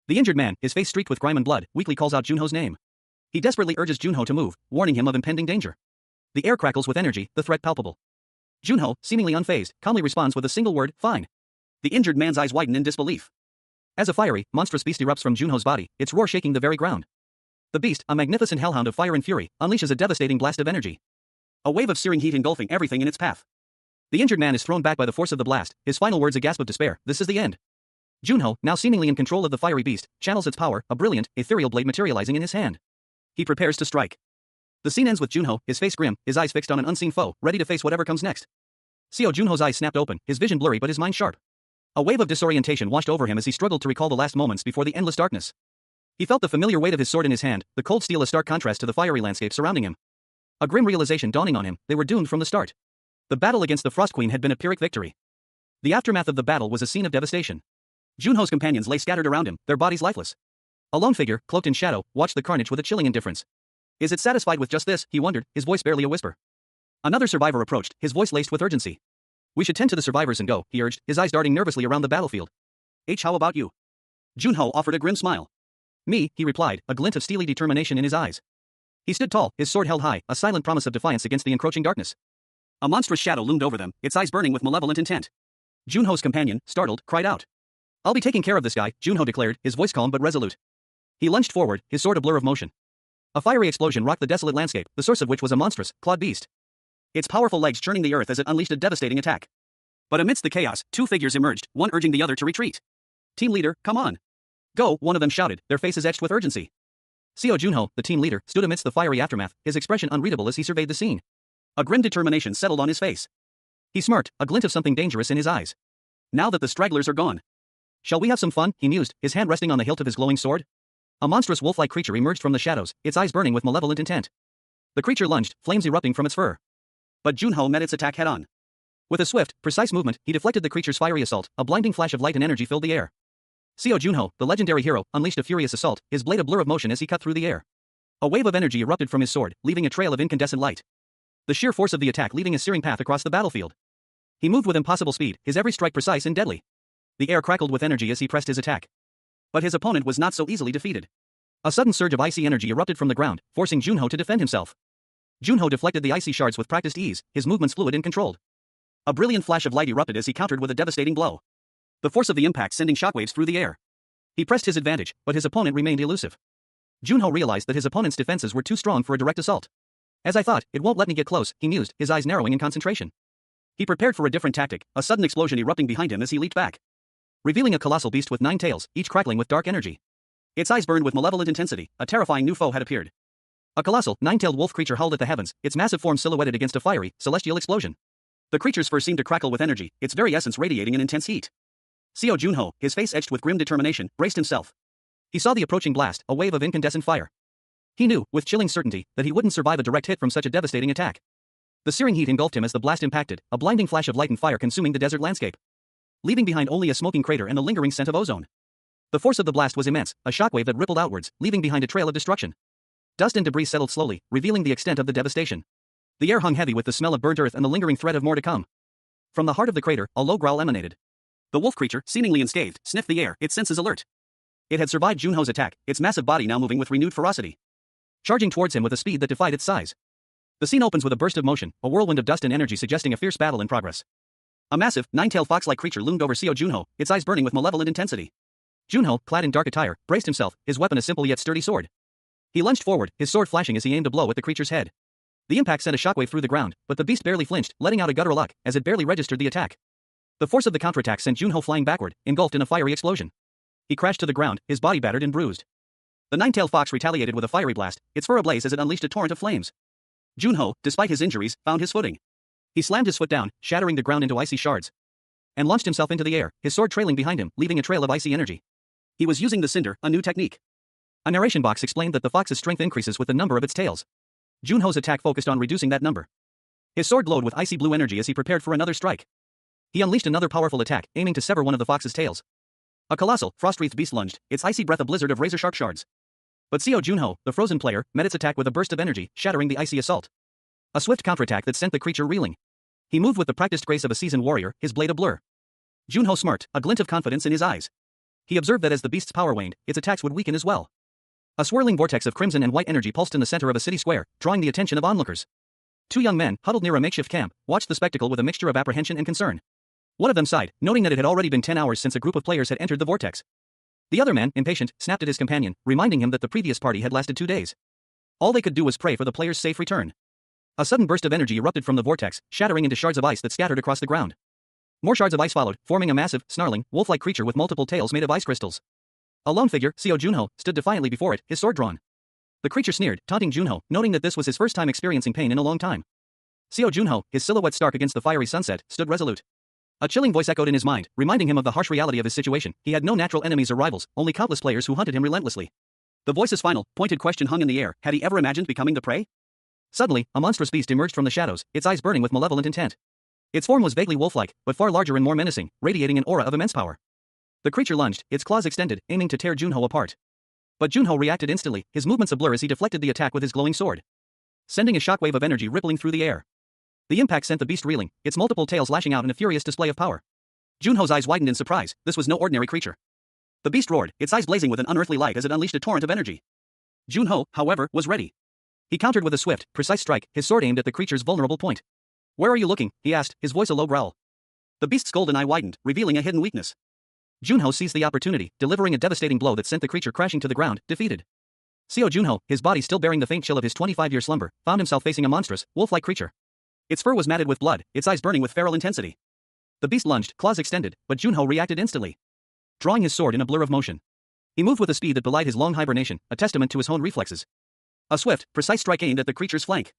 The injured man, his face streaked with grime and blood, weakly calls out Junho's name. He desperately urges Junho to move, warning him of impending danger. The air crackles with energy, the threat palpable. Junho, seemingly unfazed, calmly responds with a single word, fine. The injured man's eyes widen in disbelief. As a fiery, monstrous beast erupts from Junho's body, its roar shaking the very ground. The beast, a magnificent hellhound of fire and fury, unleashes a devastating blast of energy. A wave of searing heat engulfing everything in its path. The injured man is thrown back by the force of the blast, his final words a gasp of despair, this is the end. Junho, now seemingly in control of the fiery beast, channels its power, a brilliant, ethereal blade materializing in his hand. He prepares to strike. The scene ends with Junho, his face grim, his eyes fixed on an unseen foe, ready to face whatever comes next. Seo Junho's eyes snapped open, his vision blurry but his mind sharp. A wave of disorientation washed over him as he struggled to recall the last moments before the endless darkness. He felt the familiar weight of his sword in his hand, the cold steel a stark contrast to the fiery landscape surrounding him. A grim realization dawning on him, they were doomed from the start. The battle against the Frost Queen had been a Pyrrhic victory. The aftermath of the battle was a scene of devastation. Junho's companions lay scattered around him, their bodies lifeless. A lone figure, cloaked in shadow, watched the carnage with a chilling indifference. Is it satisfied with just this, he wondered, his voice barely a whisper. Another survivor approached, his voice laced with urgency. We should tend to the survivors and go, he urged, his eyes darting nervously around the battlefield. How about you? Junho offered a grim smile. Me, he replied, a glint of steely determination in his eyes. He stood tall, his sword held high, a silent promise of defiance against the encroaching darkness. A monstrous shadow loomed over them, its eyes burning with malevolent intent. Junho's companion, startled, cried out. I'll be taking care of this guy, Junho declared, his voice calm but resolute. He lunged forward, his sword a blur of motion. A fiery explosion rocked the desolate landscape, the source of which was a monstrous, clawed beast. Its powerful legs churning the earth as it unleashed a devastating attack. But amidst the chaos, two figures emerged, one urging the other to retreat. Team leader, come on. Go, one of them shouted, their faces etched with urgency. Seo Junho, the team leader, stood amidst the fiery aftermath, his expression unreadable as he surveyed the scene. A grim determination settled on his face. He smirked, a glint of something dangerous in his eyes. Now that the stragglers are gone. Shall we have some fun, he mused, his hand resting on the hilt of his glowing sword? A monstrous wolf-like creature emerged from the shadows, its eyes burning with malevolent intent. The creature lunged, flames erupting from its fur. But Junho met its attack head-on. With a swift, precise movement, he deflected the creature's fiery assault, a blinding flash of light and energy filled the air. Seo Junho, the legendary hero, unleashed a furious assault, his blade a blur of motion as he cut through the air. A wave of energy erupted from his sword, leaving a trail of incandescent light. The sheer force of the attack leaving a searing path across the battlefield. He moved with impossible speed, his every strike precise and deadly. The air crackled with energy as he pressed his attack. But his opponent was not so easily defeated. A sudden surge of icy energy erupted from the ground, forcing Junho to defend himself. Junho deflected the icy shards with practiced ease, his movements fluid and controlled. A brilliant flash of light erupted as he countered with a devastating blow. The force of the impact sending shockwaves through the air. He pressed his advantage, but his opponent remained elusive. Junho realized that his opponent's defenses were too strong for a direct assault. As I thought, it won't let me get close, he mused, his eyes narrowing in concentration. He prepared for a different tactic, a sudden explosion erupting behind him as he leaped back. Revealing a colossal beast with 9 tails, each crackling with dark energy. Its eyes burned with malevolent intensity, a terrifying new foe had appeared. A colossal, 9-tailed wolf creature howled at the heavens, its massive form silhouetted against a fiery, celestial explosion. The creature's fur seemed to crackle with energy, its very essence radiating an intense heat. Seo Junho, his face etched with grim determination, braced himself. He saw the approaching blast, a wave of incandescent fire. He knew, with chilling certainty, that he wouldn't survive a direct hit from such a devastating attack. The searing heat engulfed him as the blast impacted, a blinding flash of light and fire consuming the desert landscape, leaving behind only a smoking crater and the lingering scent of ozone. The force of the blast was immense, a shockwave that rippled outwards, leaving behind a trail of destruction. Dust and debris settled slowly, revealing the extent of the devastation. The air hung heavy with the smell of burnt earth and the lingering threat of more to come. From the heart of the crater, a low growl emanated. The wolf creature, seemingly unscathed, sniffed the air, its senses alert. It had survived Junho's attack, its massive body now moving with renewed ferocity, charging towards him with a speed that defied its size. The scene opens with a burst of motion, a whirlwind of dust and energy suggesting a fierce battle in progress. A massive, 9-tailed fox-like creature loomed over Seo Junho, its eyes burning with malevolent intensity. Junho, clad in dark attire, braced himself, his weapon a simple yet sturdy sword. He lunged forward, his sword flashing as he aimed a blow at the creature's head. The impact sent a shockwave through the ground, but the beast barely flinched, letting out a guttural "uck" as it barely registered the attack. The force of the counterattack sent Junho flying backward, engulfed in a fiery explosion. He crashed to the ground, his body battered and bruised. The nine-tailed fox retaliated with a fiery blast, its fur ablaze as it unleashed a torrent of flames. Junho, despite his injuries, found his footing. He slammed his foot down, shattering the ground into icy shards, and launched himself into the air, his sword trailing behind him, leaving a trail of icy energy. He was using the cinder, a new technique. A narration box explained that the fox's strength increases with the number of its tails. Junho's attack focused on reducing that number. His sword glowed with icy blue energy as he prepared for another strike. He unleashed another powerful attack, aiming to sever one of the fox's tails. A colossal, frost-wreathed beast lunged, its icy breath a blizzard of razor-sharp shards. But Junho, the frozen player, met its attack with a burst of energy, shattering the icy assault. A swift counterattack that sent the creature reeling. He moved with the practiced grace of a seasoned warrior, his blade a blur. Junho smirked, a glint of confidence in his eyes. He observed that as the beast's power waned, its attacks would weaken as well. A swirling vortex of crimson and white energy pulsed in the center of a city square, drawing the attention of onlookers. Two young men, huddled near a makeshift camp, watched the spectacle with a mixture of apprehension and concern. One of them sighed, noting that it had already been 10 hours since a group of players had entered the vortex. The other man, impatient, snapped at his companion, reminding him that the previous party had lasted 2 days. All they could do was pray for the players' safe return. A sudden burst of energy erupted from the vortex, shattering into shards of ice that scattered across the ground. More shards of ice followed, forming a massive, snarling, wolf-like creature with multiple tails made of ice crystals. A lone figure, Junho, stood defiantly before it, his sword drawn. The creature sneered, taunting Junho, noting that this was his first time experiencing pain in a long time. Junho, his silhouette stark against the fiery sunset, stood resolute. A chilling voice echoed in his mind, reminding him of the harsh reality of his situation. He had no natural enemies or rivals, only countless players who hunted him relentlessly. The voice's final, pointed question hung in the air. Had he ever imagined becoming the prey? Suddenly, a monstrous beast emerged from the shadows, its eyes burning with malevolent intent. Its form was vaguely wolf-like, but far larger and more menacing, radiating an aura of immense power. The creature lunged, its claws extended, aiming to tear Junho apart. But Junho reacted instantly, his movements a blur as he deflected the attack with his glowing sword, sending a shockwave of energy rippling through the air. The impact sent the beast reeling, its multiple tails lashing out in a furious display of power. Junho's eyes widened in surprise. This was no ordinary creature. The beast roared, its eyes blazing with an unearthly light as it unleashed a torrent of energy. Junho, however, was ready. He countered with a swift, precise strike, his sword aimed at the creature's vulnerable point. "Where are you looking?" he asked, his voice a low growl. The beast's golden eye widened, revealing a hidden weakness. Junho seized the opportunity, delivering a devastating blow that sent the creature crashing to the ground, defeated. Junho, his body still bearing the faint chill of his 25-year slumber, found himself facing a monstrous, wolf-like creature. Its fur was matted with blood, its eyes burning with feral intensity. The beast lunged, claws extended, but Junho reacted instantly, drawing his sword in a blur of motion. He moved with a speed that belied his long hibernation, a testament to his honed reflexes. A swift, precise strike aimed at the creature's flank.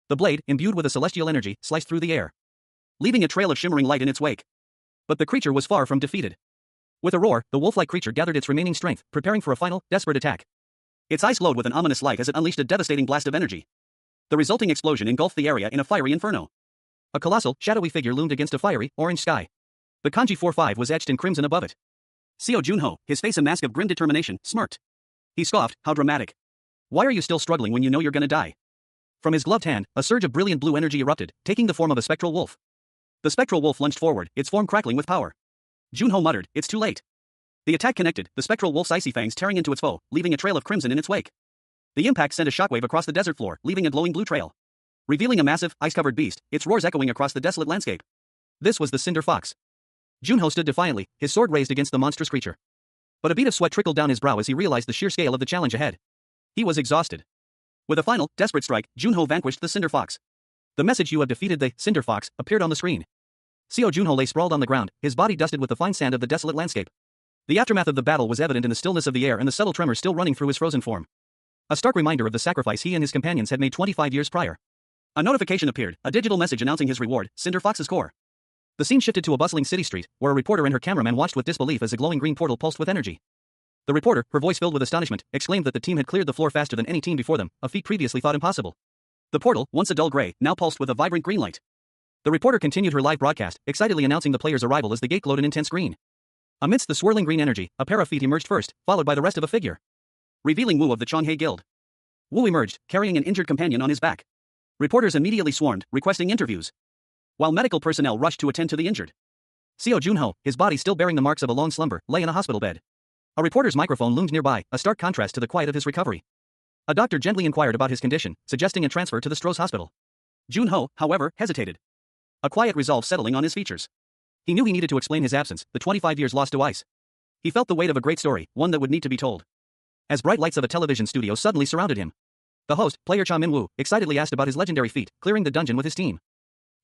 The blade, imbued with a celestial energy, sliced through the air, leaving a trail of shimmering light in its wake. But the creature was far from defeated. With a roar, the wolf-like creature gathered its remaining strength, preparing for a final, desperate attack. Its eyes glowed with an ominous light as it unleashed a devastating blast of energy. The resulting explosion engulfed the area in a fiery inferno. A colossal, shadowy figure loomed against a fiery, orange sky. The kanji 4-5 was etched in crimson above it. Junho, his face a mask of grim determination, smirked. He scoffed, "How dramatic. Why are you still struggling when you know you're gonna die?" From his gloved hand, a surge of brilliant blue energy erupted, taking the form of a spectral wolf. The spectral wolf lunged forward, its form crackling with power. Junho muttered, "It's too late." The attack connected, the spectral wolf's icy fangs tearing into its foe, leaving a trail of crimson in its wake. The impact sent a shockwave across the desert floor, leaving a glowing blue trail, revealing a massive, ice-covered beast, its roars echoing across the desolate landscape. This was the Cinder Fox. Junho stood defiantly, his sword raised against the monstrous creature. But a bead of sweat trickled down his brow as he realized the sheer scale of the challenge ahead. He was exhausted. With a final, desperate strike, Junho vanquished the Cinder Fox. The message "You have defeated the Cinder Fox" appeared on the screen. Junho lay sprawled on the ground, his body dusted with the fine sand of the desolate landscape. The aftermath of the battle was evident in the stillness of the air and the subtle tremor still running through his frozen form. A stark reminder of the sacrifice he and his companions had made 25 years prior. A notification appeared, a digital message announcing his reward, Cinder Fox's core. The scene shifted to a bustling city street, where a reporter and her cameraman watched with disbelief as a glowing green portal pulsed with energy. The reporter, her voice filled with astonishment, exclaimed that the team had cleared the floor faster than any team before them, a feat previously thought impossible. The portal, once a dull gray, now pulsed with a vibrant green light. The reporter continued her live broadcast, excitedly announcing the player's arrival as the gate glowed an intense green. Amidst the swirling green energy, a pair of feet emerged first, followed by the rest of a figure, revealing Wu of the Chonghae Guild. Wu emerged, carrying an injured companion on his back. Reporters immediately swarmed, requesting interviews, while medical personnel rushed to attend to the injured. Junho, his body still bearing the marks of a long slumber, lay in a hospital bed. A reporter's microphone loomed nearby, a stark contrast to the quiet of his recovery. A doctor gently inquired about his condition, suggesting a transfer to the Stroh's hospital. Junho, however, hesitated, a quiet resolve settling on his features. He knew he needed to explain his absence, the 25 years lost to ice. He felt the weight of a great story, one that would need to be told. as bright lights of a television studio suddenly surrounded him. The host, player Cha Min-woo, excitedly asked about his legendary feat, clearing the dungeon with his team.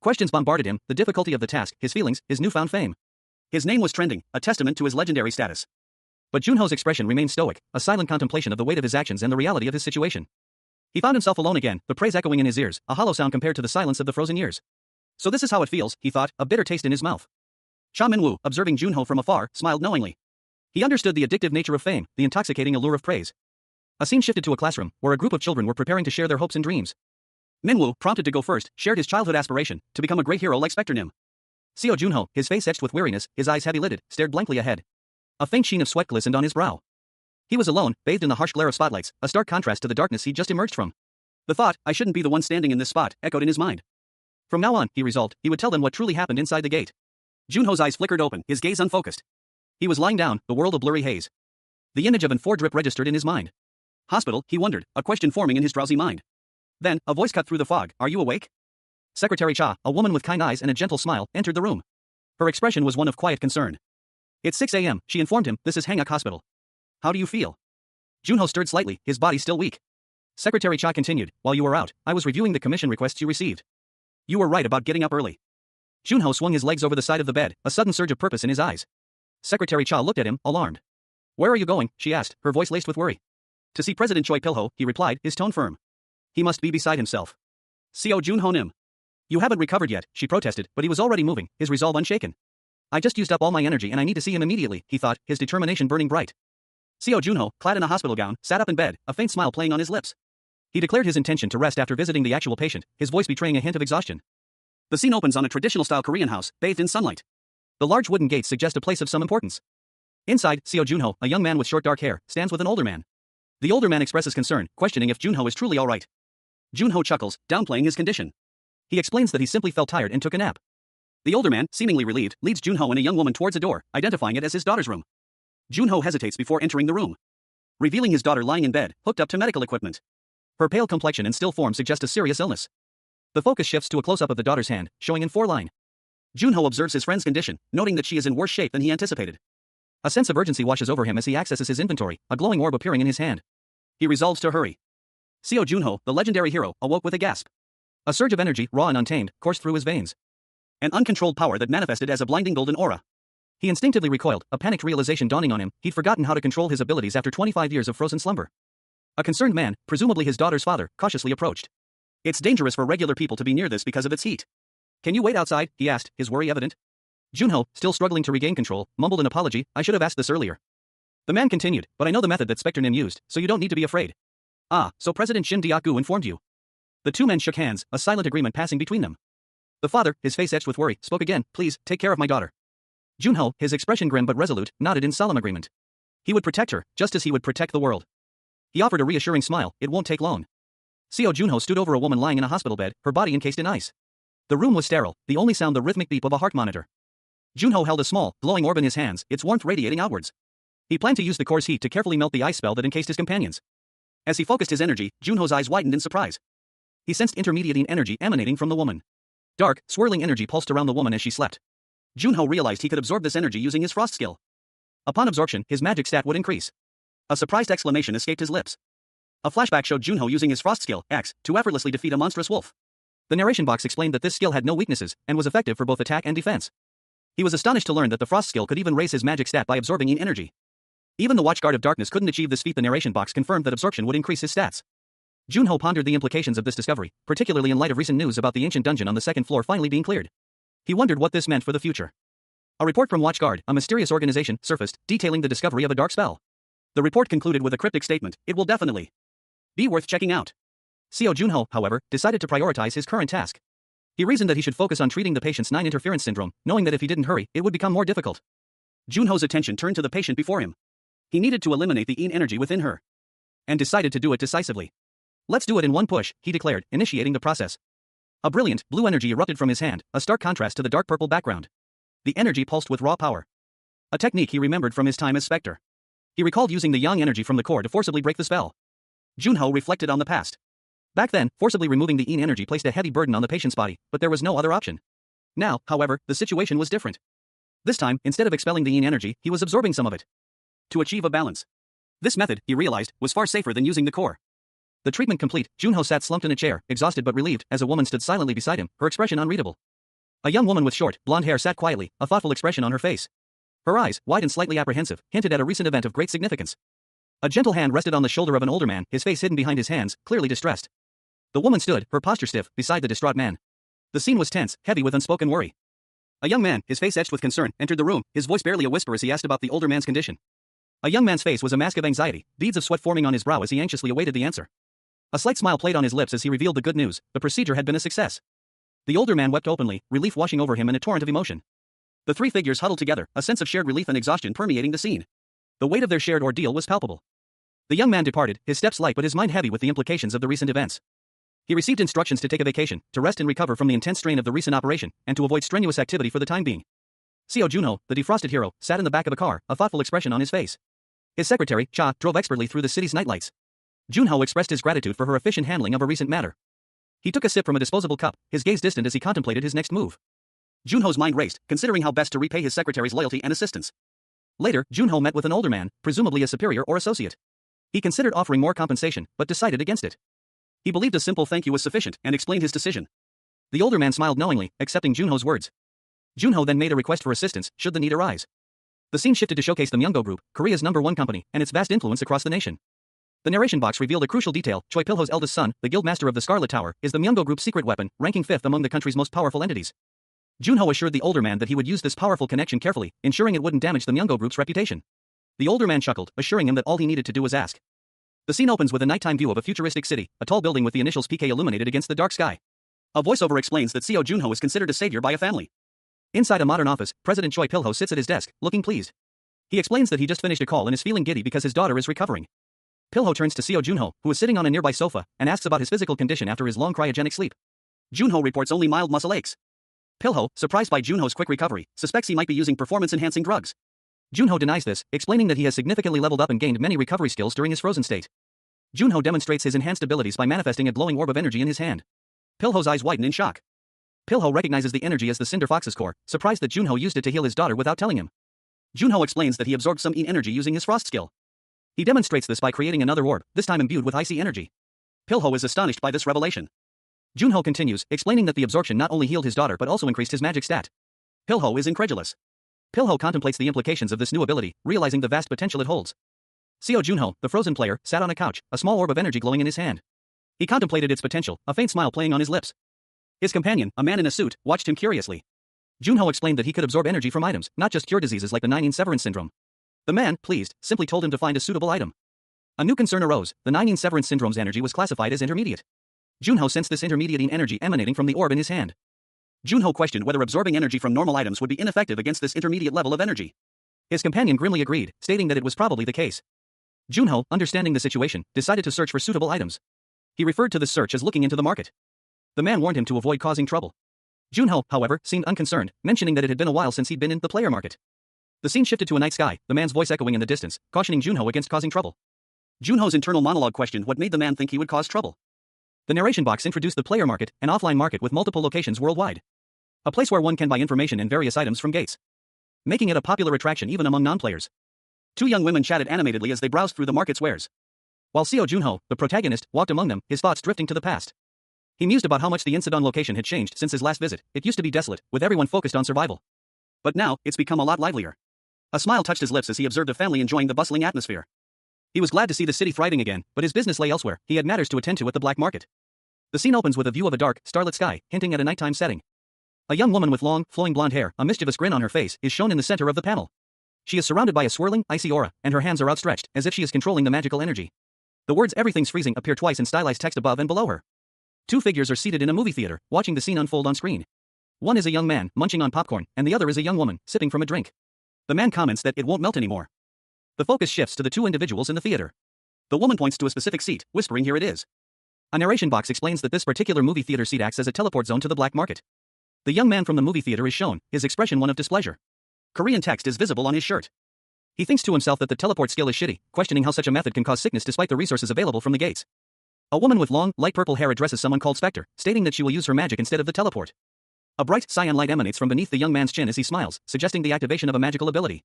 Questions bombarded him, the difficulty of the task, his feelings, his newfound fame. His name was trending, a testament to his legendary status. But Junho's expression remained stoic, a silent contemplation of the weight of his actions and the reality of his situation. He found himself alone again, the praise echoing in his ears, a hollow sound compared to the silence of the frozen years. So this is how it feels, he thought, a bitter taste in his mouth. Cha Min-woo, observing Junho from afar, smiled knowingly. He understood the addictive nature of fame, the intoxicating allure of praise. A scene shifted to a classroom, where a group of children were preparing to share their hopes and dreams. Minwoo, prompted to go first, shared his childhood aspiration, to become a great hero like Spectre Nim. Seo Junho, his face etched with weariness, his eyes heavy-lidded, stared blankly ahead. A faint sheen of sweat glistened on his brow. He was alone, bathed in the harsh glare of spotlights, a stark contrast to the darkness he'd just emerged from. The thought, I shouldn't be the one standing in this spot, echoed in his mind. From now on, he resolved, he would tell them what truly happened inside the gate. Junho's eyes flickered open, his gaze unfocused. He was lying down, the world a blurry haze. The image of an 4 drip registered in his mind. Hospital, he wondered, a question forming in his drowsy mind. Then, a voice cut through the fog, are you awake? Secretary Cha, a woman with kind eyes and a gentle smile, entered the room. Her expression was one of quiet concern. It's 6 a.m., she informed him, this is Hanguk Hospital. How do you feel? Junho stirred slightly, his body still weak. Secretary Cha continued, while you were out, I was reviewing the commission requests you received. You were right about getting up early. Junho swung his legs over the side of the bed, a sudden surge of purpose in his eyes. Secretary Cha looked at him, alarmed. Where are you going? She asked, her voice laced with worry. To see President Choi Pilho, he replied, his tone firm. He must be beside himself. Seo Junho Nim. You haven't recovered yet, she protested, but he was already moving, his resolve unshaken. I just used up all my energy and I need to see him immediately, he thought, his determination burning bright. Seo Junho, clad in a hospital gown, sat up in bed, a faint smile playing on his lips. He declared his intention to rest after visiting the actual patient, his voice betraying a hint of exhaustion. The scene opens on a traditional-style Korean house, bathed in sunlight. The large wooden gates suggest a place of some importance. Inside, Seo Junho, a young man with short dark hair, stands with an older man. The older man expresses concern, questioning if Junho is truly all right. Junho chuckles, downplaying his condition. He explains that he simply felt tired and took a nap. The older man, seemingly relieved, leads Junho and a young woman towards a door, identifying it as his daughter's room. Junho hesitates before entering the room, revealing his daughter lying in bed, hooked up to medical equipment. Her pale complexion and still form suggest a serious illness. The focus shifts to a close-up of the daughter's hand, showing in 4-line. Junho observes his friend's condition, noting that she is in worse shape than he anticipated. A sense of urgency washes over him as he accesses his inventory, a glowing orb appearing in his hand. He resolves to hurry. Seo Junho, the legendary hero, awoke with a gasp. A surge of energy, raw and untamed, coursed through his veins. An uncontrolled power that manifested as a blinding golden aura. He instinctively recoiled, a panicked realization dawning on him, he'd forgotten how to control his abilities after 25 years of frozen slumber. A concerned man, presumably his daughter's father, cautiously approached. It's dangerous for regular people to be near this because of its heat. Can you wait outside? He asked, his worry evident. Junho, still struggling to regain control, mumbled an apology, I should have asked this earlier. The man continued, but I know the method that Spectre Nim used, so you don't need to be afraid. Ah, so President Shin Deok-gu informed you. The two men shook hands, a silent agreement passing between them. The father, his face etched with worry, spoke again, please, take care of my daughter. Junho, his expression grim but resolute, nodded in solemn agreement. He would protect her, just as he would protect the world. He offered a reassuring smile, it won't take long. Seo Junho stood over a woman lying in a hospital bed, her body encased in ice. The room was sterile, the only sound the rhythmic beep of a heart monitor. Junho held a small, glowing orb in his hands, its warmth radiating outwards. He planned to use the core's heat to carefully melt the ice spell that encased his companions. As he focused his energy, Junho's eyes widened in surprise. He sensed intermediating energy emanating from the woman. Dark, swirling energy pulsed around the woman as she slept. Junho realized he could absorb this energy using his frost skill. Upon absorption, his magic stat would increase. A surprised exclamation escaped his lips. A flashback showed Junho using his frost skill, X, to effortlessly defeat a monstrous wolf. The narration box explained that this skill had no weaknesses, and was effective for both attack and defense. He was astonished to learn that the frost skill could even raise his magic stat by absorbing yin energy. Even the Watchguard of Darkness couldn't achieve this feat. The narration box confirmed that absorption would increase his stats. Junho pondered the implications of this discovery, particularly in light of recent news about the ancient dungeon on the second floor finally being cleared. He wondered what this meant for the future. A report from Watchguard, a mysterious organization, surfaced, detailing the discovery of a dark spell. The report concluded with a cryptic statement, it will definitely be worth checking out. Seo Junho, however, decided to prioritize his current task. He reasoned that he should focus on treating the patient's 9 interference syndrome, knowing that if he didn't hurry, it would become more difficult. Junho's attention turned to the patient before him. He needed to eliminate the yin energy within her. And decided to do it decisively. Let's do it in one push, he declared, initiating the process. A brilliant, blue energy erupted from his hand, a stark contrast to the dark purple background. The energy pulsed with raw power. A technique he remembered from his time as Spectre. He recalled using the yang energy from the core to forcibly break the spell. Junho reflected on the past. Back then, forcibly removing the yin energy placed a heavy burden on the patient's body, but there was no other option. Now, however, the situation was different. This time, instead of expelling the yin energy, he was absorbing some of it. To achieve a balance. This method, he realized, was far safer than using the core. The treatment complete, Junho sat slumped in a chair, exhausted but relieved, as a woman stood silently beside him, her expression unreadable. A young woman with short, blonde hair sat quietly, a thoughtful expression on her face. Her eyes, wide and slightly apprehensive, hinted at a recent event of great significance. A gentle hand rested on the shoulder of an older man, his face hidden behind his hands, clearly distressed. The woman stood, her posture stiff, beside the distraught man. The scene was tense, heavy with unspoken worry. A young man, his face etched with concern, entered the room, his voice barely a whisper as he asked about the older man's condition. A young man's face was a mask of anxiety, beads of sweat forming on his brow as he anxiously awaited the answer. A slight smile played on his lips as he revealed the good news: the procedure had been a success. The older man wept openly, relief washing over him in a torrent of emotion. The three figures huddled together, a sense of shared relief and exhaustion permeating the scene. The weight of their shared ordeal was palpable. The young man departed, his steps light but his mind heavy with the implications of the recent events. He received instructions to take a vacation, to rest and recover from the intense strain of the recent operation, and to avoid strenuous activity for the time being. Seo Junho, the defrosted hero, sat in the back of a car, a thoughtful expression on his face. His secretary, Cha, drove expertly through the city's nightlights. Junho expressed his gratitude for her efficient handling of a recent matter. He took a sip from a disposable cup, his gaze distant as he contemplated his next move. Junho's mind raced, considering how best to repay his secretary's loyalty and assistance. Later, Junho met with an older man, presumably a superior or associate. He considered offering more compensation, but decided against it. He believed a simple thank you was sufficient, and explained his decision. The older man smiled knowingly, accepting Junho's words. Junho then made a request for assistance, should the need arise. The scene shifted to showcase the Myeongo Group, Korea's #1 company, and its vast influence across the nation. The narration box revealed a crucial detail: Choi Pilho's eldest son, the guildmaster of the Scarlet Tower, is the Myeongo Group's secret weapon, ranking 5th among the country's most powerful entities. Junho assured the older man that he would use this powerful connection carefully, ensuring it wouldn't damage the Myeongo Group's reputation. The older man chuckled, assuring him that all he needed to do was ask. The scene opens with a nighttime view of a futuristic city, a tall building with the initials PK illuminated against the dark sky. A voiceover explains that Seo Junho is considered a savior by a family. Inside a modern office, President Choi Pilho sits at his desk, looking pleased. He explains that he just finished a call and is feeling giddy because his daughter is recovering. Pilho turns to Seo Junho, who is sitting on a nearby sofa, and asks about his physical condition after his long cryogenic sleep. Junho reports only mild muscle aches. Pilho, surprised by Junho's quick recovery, suspects he might be using performance-enhancing drugs. Junho denies this, explaining that he has significantly leveled up and gained many recovery skills during his frozen state. Junho demonstrates his enhanced abilities by manifesting a glowing orb of energy in his hand. Pilho's eyes widen in shock. Pilho recognizes the energy as the Cinder Fox's core, surprised that Junho used it to heal his daughter without telling him. Junho explains that he absorbed some energy using his frost skill. He demonstrates this by creating another orb, this time imbued with icy energy. Pilho is astonished by this revelation. Junho continues, explaining that the absorption not only healed his daughter but also increased his magic stat. Pilho is incredulous. Pilho contemplates the implications of this new ability, realizing the vast potential it holds. Seo Junho, the frozen player, sat on a couch, a small orb of energy glowing in his hand. He contemplated its potential, a faint smile playing on his lips. His companion, a man in a suit, watched him curiously. Junho explained that he could absorb energy from items, not just cure diseases like the 9 severance syndrome. The man, pleased, simply told him to find a suitable item. A new concern arose: the 9 severance syndrome's energy was classified as intermediate. Junho sensed this intermediating energy emanating from the orb in his hand. Junho questioned whether absorbing energy from normal items would be ineffective against this intermediate level of energy. His companion grimly agreed, stating that it was probably the case. Junho, understanding the situation, decided to search for suitable items. He referred to the search as looking into the market. The man warned him to avoid causing trouble. Junho, however, seemed unconcerned, mentioning that it had been a while since he'd been in the player market. The scene shifted to a night sky, the man's voice echoing in the distance, cautioning Junho against causing trouble. Junho's internal monologue questioned what made the man think he would cause trouble. The narration box introduced the player market, an offline market with multiple locations worldwide. A place where one can buy information and various items from gates, making it a popular attraction even among non-players. Two young women chatted animatedly as they browsed through the market's wares. While Seo Junho, the protagonist, walked among them, his thoughts drifting to the past. He mused about how much the Insadon location had changed since his last visit. It used to be desolate, with everyone focused on survival. But now, it's become a lot livelier. A smile touched his lips as he observed a family enjoying the bustling atmosphere. He was glad to see the city thriving again, but his business lay elsewhere. He had matters to attend to at the black market. The scene opens with a view of a dark, starlit sky, hinting at a nighttime setting. A young woman with long, flowing blonde hair, a mischievous grin on her face, is shown in the center of the panel. She is surrounded by a swirling, icy aura, and her hands are outstretched, as if she is controlling the magical energy. The words "everything's freezing" appear twice in stylized text above and below her. Two figures are seated in a movie theater, watching the scene unfold on screen. One is a young man, munching on popcorn, and the other is a young woman, sipping from a drink. The man comments that it won't melt anymore. The focus shifts to the two individuals in the theater. The woman points to a specific seat, whispering, "Here it is." A narration box explains that this particular movie theater seat acts as a teleport zone to the black market. The young man from the movie theater is shown, his expression one of displeasure. Korean text is visible on his shirt. He thinks to himself that the teleport skill is shitty, questioning how such a method can cause sickness despite the resources available from the gates. A woman with long, light purple hair addresses someone called Spectre, stating that she will use her magic instead of the teleport. A bright, cyan light emanates from beneath the young man's chin as he smiles, suggesting the activation of a magical ability.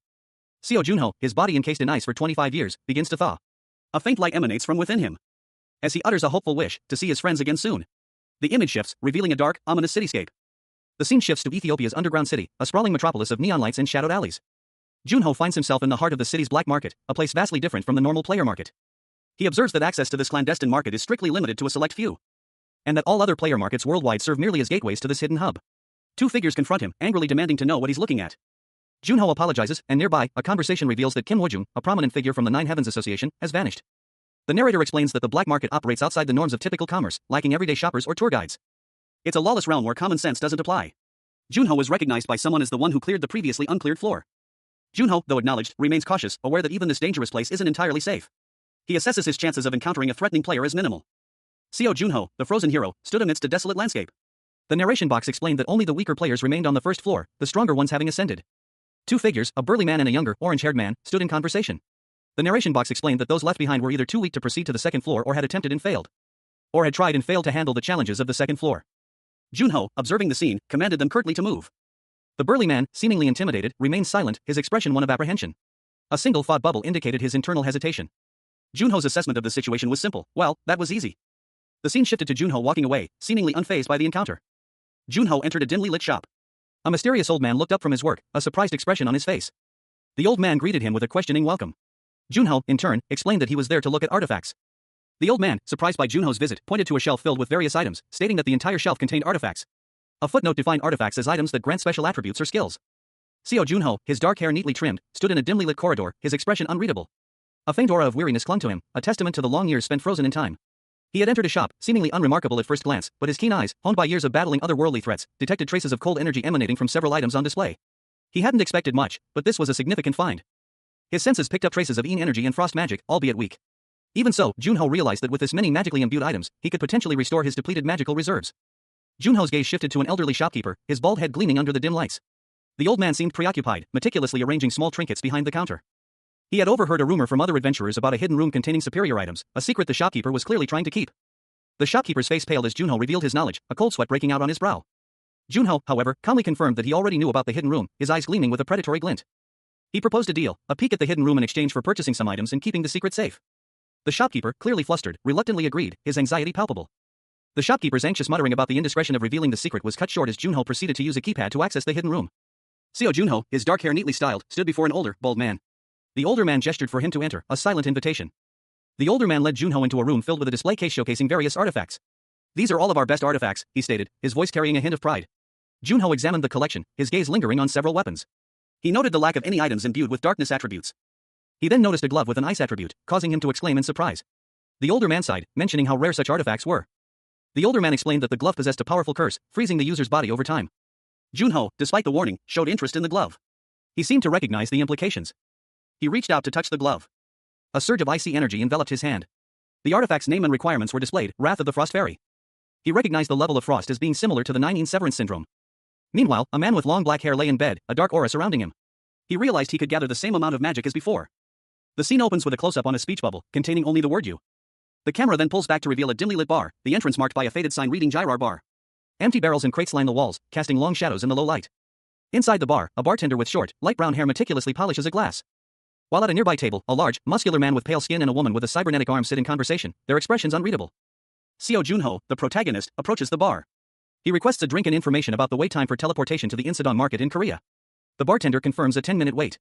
Seo Junho, his body encased in ice for 25 years, begins to thaw. A faint light emanates from within him. As he utters a hopeful wish to see his friends again soon. The image shifts, revealing a dark, ominous cityscape. The scene shifts to Ethiopia's underground city, a sprawling metropolis of neon lights and shadowed alleys. Junho finds himself in the heart of the city's black market, a place vastly different from the normal player market. He observes that access to this clandestine market is strictly limited to a select few, and that all other player markets worldwide serve merely as gateways to this hidden hub. Two figures confront him, angrily demanding to know what he's looking at. Junho apologizes, and nearby, a conversation reveals that Kim Wojung, a prominent figure from the Nine Heavens Association, has vanished. The narrator explains that the black market operates outside the norms of typical commerce, lacking everyday shoppers or tour guides. It's a lawless realm where common sense doesn't apply. Junho is recognized by someone as the one who cleared the previously uncleared floor. Junho, though acknowledged, remains cautious, aware that even this dangerous place isn't entirely safe. He assesses his chances of encountering a threatening player as minimal. Seo Junho, the frozen hero, stood amidst a desolate landscape. The narration box explained that only the weaker players remained on the first floor, the stronger ones having ascended. Two figures, a burly man and a younger, orange-haired man, stood in conversation. The narration box explained that those left behind were either too weak to proceed to the second floor or had attempted and failed. Or had tried and failed to handle the challenges of the second floor. Junho, observing the scene, commanded them curtly to move. The burly man, seemingly intimidated, remained silent, his expression one of apprehension. A single thought bubble indicated his internal hesitation. Junho's assessment of the situation was simple. Well, that was easy. The scene shifted to Junho walking away, seemingly unfazed by the encounter. Junho entered a dimly lit shop. A mysterious old man looked up from his work, a surprised expression on his face. The old man greeted him with a questioning welcome. Junho, in turn, explained that he was there to look at artifacts. The old man, surprised by Junho's visit, pointed to a shelf filled with various items, stating that the entire shelf contained artifacts. A footnote defined artifacts as items that grant special attributes or skills. Seo Junho, his dark hair neatly trimmed, stood in a dimly lit corridor, his expression unreadable. A faint aura of weariness clung to him, a testament to the long years spent frozen in time. He had entered a shop, seemingly unremarkable at first glance, but his keen eyes, honed by years of battling otherworldly threats, detected traces of cold energy emanating from several items on display. He hadn't expected much, but this was a significant find. His senses picked up traces of energy and frost magic, albeit weak. Even so, Junho realized that with this many magically imbued items, he could potentially restore his depleted magical reserves. Junho's gaze shifted to an elderly shopkeeper, his bald head gleaming under the dim lights. The old man seemed preoccupied, meticulously arranging small trinkets behind the counter. He had overheard a rumor from other adventurers about a hidden room containing superior items, a secret the shopkeeper was clearly trying to keep. The shopkeeper's face paled as Junho revealed his knowledge, a cold sweat breaking out on his brow. Junho, however, calmly confirmed that he already knew about the hidden room, his eyes gleaming with a predatory glint. He proposed a deal, a peek at the hidden room in exchange for purchasing some items and keeping the secret safe. The shopkeeper, clearly flustered, reluctantly agreed, his anxiety palpable. The shopkeeper's anxious muttering about the indiscretion of revealing the secret was cut short as Junho proceeded to use a keypad to access the hidden room. Seo Junho, his dark hair neatly styled, stood before an older, bald man. The older man gestured for him to enter, a silent invitation. The older man led Junho into a room filled with a display case showcasing various artifacts. These are all of our best artifacts, he stated, his voice carrying a hint of pride. Junho examined the collection, his gaze lingering on several weapons. He noted the lack of any items imbued with darkness attributes. He then noticed a glove with an ice attribute, causing him to exclaim in surprise. The older man sighed, mentioning how rare such artifacts were. The older man explained that the glove possessed a powerful curse, freezing the user's body over time. Junho, despite the warning, showed interest in the glove. He seemed to recognize the implications. He reached out to touch the glove. A surge of icy energy enveloped his hand. The artifact's name and requirements were displayed, Wrath of the Frost Fairy. He recognized the level of frost as being similar to the 9 Severance syndrome. Meanwhile, a man with long black hair lay in bed, a dark aura surrounding him. He realized he could gather the same amount of magic as before. The scene opens with a close-up on a speech bubble, containing only the word "you." The camera then pulls back to reveal a dimly lit bar, the entrance marked by a faded sign reading Gyrar Bar. Empty barrels and crates line the walls, casting long shadows in the low light. Inside the bar, a bartender with short, light brown hair meticulously polishes a glass. While at a nearby table, a large, muscular man with pale skin and a woman with a cybernetic arm sit in conversation, their expressions unreadable. Seo Junho, the protagonist, approaches the bar. He requests a drink and information about the wait time for teleportation to the Insadong market in Korea. The bartender confirms a 10-minute wait.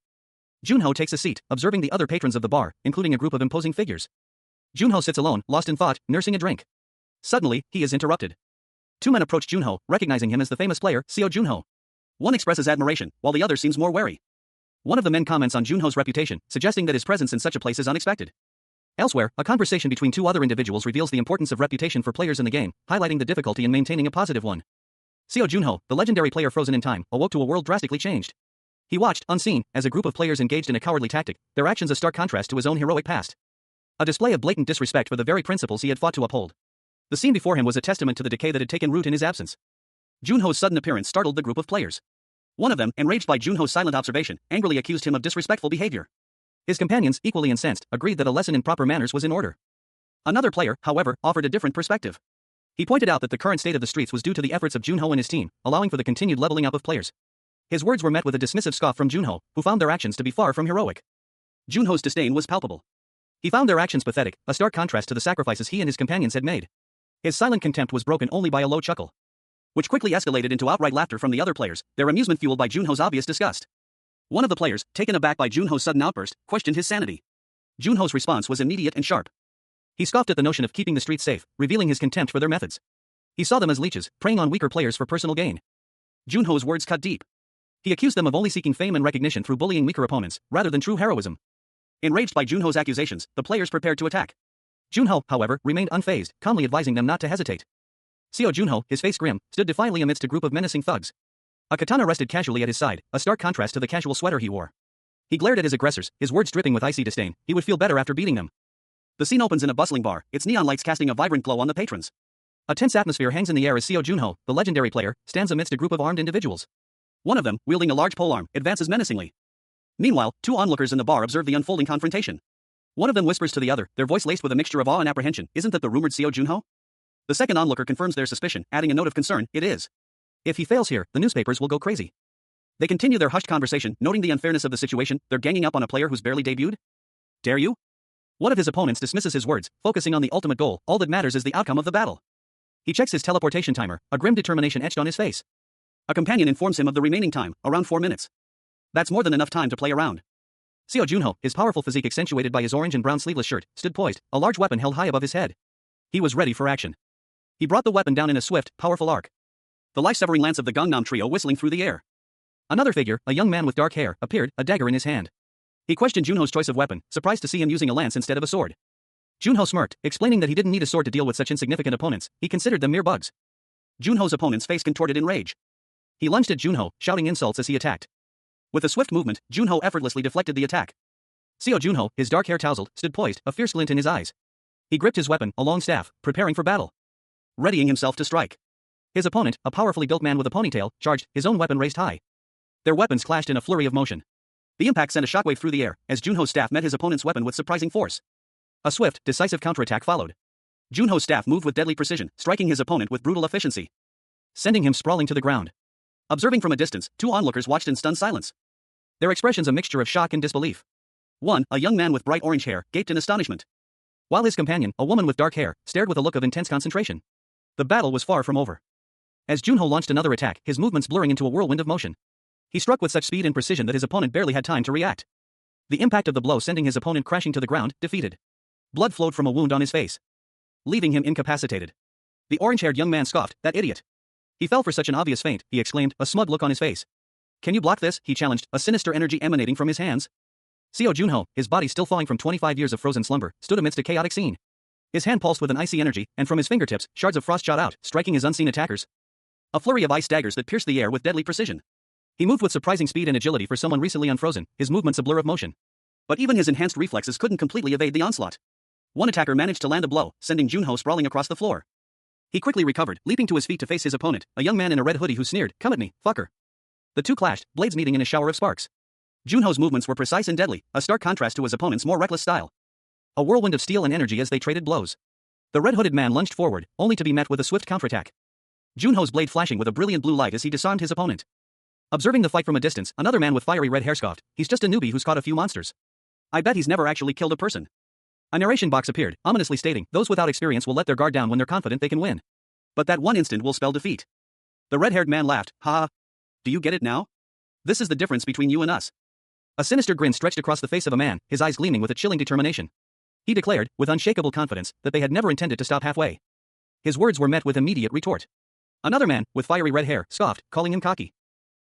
Junho takes a seat, observing the other patrons of the bar, including a group of imposing figures. Junho sits alone, lost in thought, nursing a drink. Suddenly, he is interrupted. Two men approach Junho, recognizing him as the famous player, Seo Junho. One expresses admiration, while the other seems more wary. One of the men comments on Junho's reputation, suggesting that his presence in such a place is unexpected. Elsewhere, a conversation between two other individuals reveals the importance of reputation for players in the game, highlighting the difficulty in maintaining a positive one. Seo Junho, the legendary player frozen in time, awoke to a world drastically changed. He watched, unseen, as a group of players engaged in a cowardly tactic, their actions a stark contrast to his own heroic past. A display of blatant disrespect for the very principles he had fought to uphold. The scene before him was a testament to the decay that had taken root in his absence. Junho's sudden appearance startled the group of players. One of them, enraged by Junho's silent observation, angrily accused him of disrespectful behavior. His companions, equally incensed, agreed that a lesson in proper manners was in order. Another player, however, offered a different perspective. He pointed out that the current state of the streets was due to the efforts of Junho and his team, allowing for the continued leveling up of players. His words were met with a dismissive scoff from Junho, who found their actions to be far from heroic. Junho's disdain was palpable. He found their actions pathetic, a stark contrast to the sacrifices he and his companions had made. His silent contempt was broken only by a low chuckle, which quickly escalated into outright laughter from the other players, their amusement fueled by Junho's obvious disgust. One of the players, taken aback by Junho's sudden outburst, questioned his sanity. Junho's response was immediate and sharp. He scoffed at the notion of keeping the streets safe, revealing his contempt for their methods. He saw them as leeches, preying on weaker players for personal gain. Junho's words cut deep. He accused them of only seeking fame and recognition through bullying weaker opponents, rather than true heroism. Enraged by Junho's accusations, the players prepared to attack. Junho, however, remained unfazed, calmly advising them not to hesitate. Seo Junho, his face grim, stood defiantly amidst a group of menacing thugs. A katana rested casually at his side, a stark contrast to the casual sweater he wore. He glared at his aggressors, his words dripping with icy disdain. He would feel better after beating them. The scene opens in a bustling bar, its neon lights casting a vibrant glow on the patrons. A tense atmosphere hangs in the air as Seo Junho, the legendary player, stands amidst a group of armed individuals. One of them, wielding a large polearm, advances menacingly. Meanwhile, two onlookers in the bar observe the unfolding confrontation. One of them whispers to the other, their voice laced with a mixture of awe and apprehension, "Isn't that the rumored Seo Junho?" The second onlooker confirms their suspicion, adding a note of concern, "It is. If he fails here, the newspapers will go crazy." They continue their hushed conversation, noting the unfairness of the situation. They're ganging up on a player who's barely debuted? Dare you? One of his opponents dismisses his words, focusing on the ultimate goal. All that matters is the outcome of the battle. He checks his teleportation timer, a grim determination etched on his face. A companion informs him of the remaining time, around 4 minutes. That's more than enough time to play around. Seo Junho, his powerful physique accentuated by his orange and brown sleeveless shirt, stood poised, a large weapon held high above his head. He was ready for action. He brought the weapon down in a swift, powerful arc. The life-severing lance of the Gangnam Trio whistling through the air. Another figure, a young man with dark hair, appeared, a dagger in his hand. He questioned Junho's choice of weapon, surprised to see him using a lance instead of a sword. Junho smirked, explaining that he didn't need a sword to deal with such insignificant opponents. He considered them mere bugs. Junho's opponent's face contorted in rage. He lunged at Junho, shouting insults as he attacked. With a swift movement, Junho effortlessly deflected the attack. Seo Junho, his dark hair tousled, stood poised, a fierce glint in his eyes. He gripped his weapon, a long staff, preparing for battle. Readying himself to strike. His opponent, a powerfully built man with a ponytail, charged, his own weapon raised high. Their weapons clashed in a flurry of motion. The impact sent a shockwave through the air, as Junho's staff met his opponent's weapon with surprising force. A swift, decisive counterattack followed. Junho's staff moved with deadly precision, striking his opponent with brutal efficiency, sending him sprawling to the ground. Observing from a distance, two onlookers watched in stunned silence. Their expressions a mixture of shock and disbelief. One, a young man with bright orange hair, gaped in astonishment, while his companion, a woman with dark hair, stared with a look of intense concentration. The battle was far from over. As Junho launched another attack, his movements blurring into a whirlwind of motion. He struck with such speed and precision that his opponent barely had time to react. The impact of the blow sending his opponent crashing to the ground, defeated. Blood flowed from a wound on his face, leaving him incapacitated. The orange-haired young man scoffed, "That idiot. He fell for such an obvious feint," he exclaimed, a smug look on his face. "Can you block this?" he challenged, a sinister energy emanating from his hands. Seo Junho, his body still thawing from 25 years of frozen slumber, stood amidst a chaotic scene. His hand pulsed with an icy energy, and from his fingertips, shards of frost shot out, striking his unseen attackers. A flurry of ice daggers that pierced the air with deadly precision. He moved with surprising speed and agility for someone recently unfrozen, his movements a blur of motion. But even his enhanced reflexes couldn't completely evade the onslaught. One attacker managed to land a blow, sending Junho sprawling across the floor. He quickly recovered, leaping to his feet to face his opponent, a young man in a red hoodie who sneered, "Come at me, fucker." The two clashed, blades meeting in a shower of sparks. Junho's movements were precise and deadly, a stark contrast to his opponent's more reckless style. A whirlwind of steel and energy as they traded blows. The red-hooded man lunged forward, only to be met with a swift counterattack. Junho's blade flashing with a brilliant blue light as he disarmed his opponent. Observing the fight from a distance, another man with fiery red hair scoffed, "He's just a newbie who's caught a few monsters. I bet he's never actually killed a person." A narration box appeared, ominously stating, "Those without experience will let their guard down when they're confident they can win. But that one instant will spell defeat." The red-haired man laughed, "Ha! Do you get it now? This is the difference between you and us." A sinister grin stretched across the face of a man, his eyes gleaming with a chilling determination. He declared, with unshakable confidence, that they had never intended to stop halfway. His words were met with immediate retort. Another man, with fiery red hair, scoffed, calling him cocky.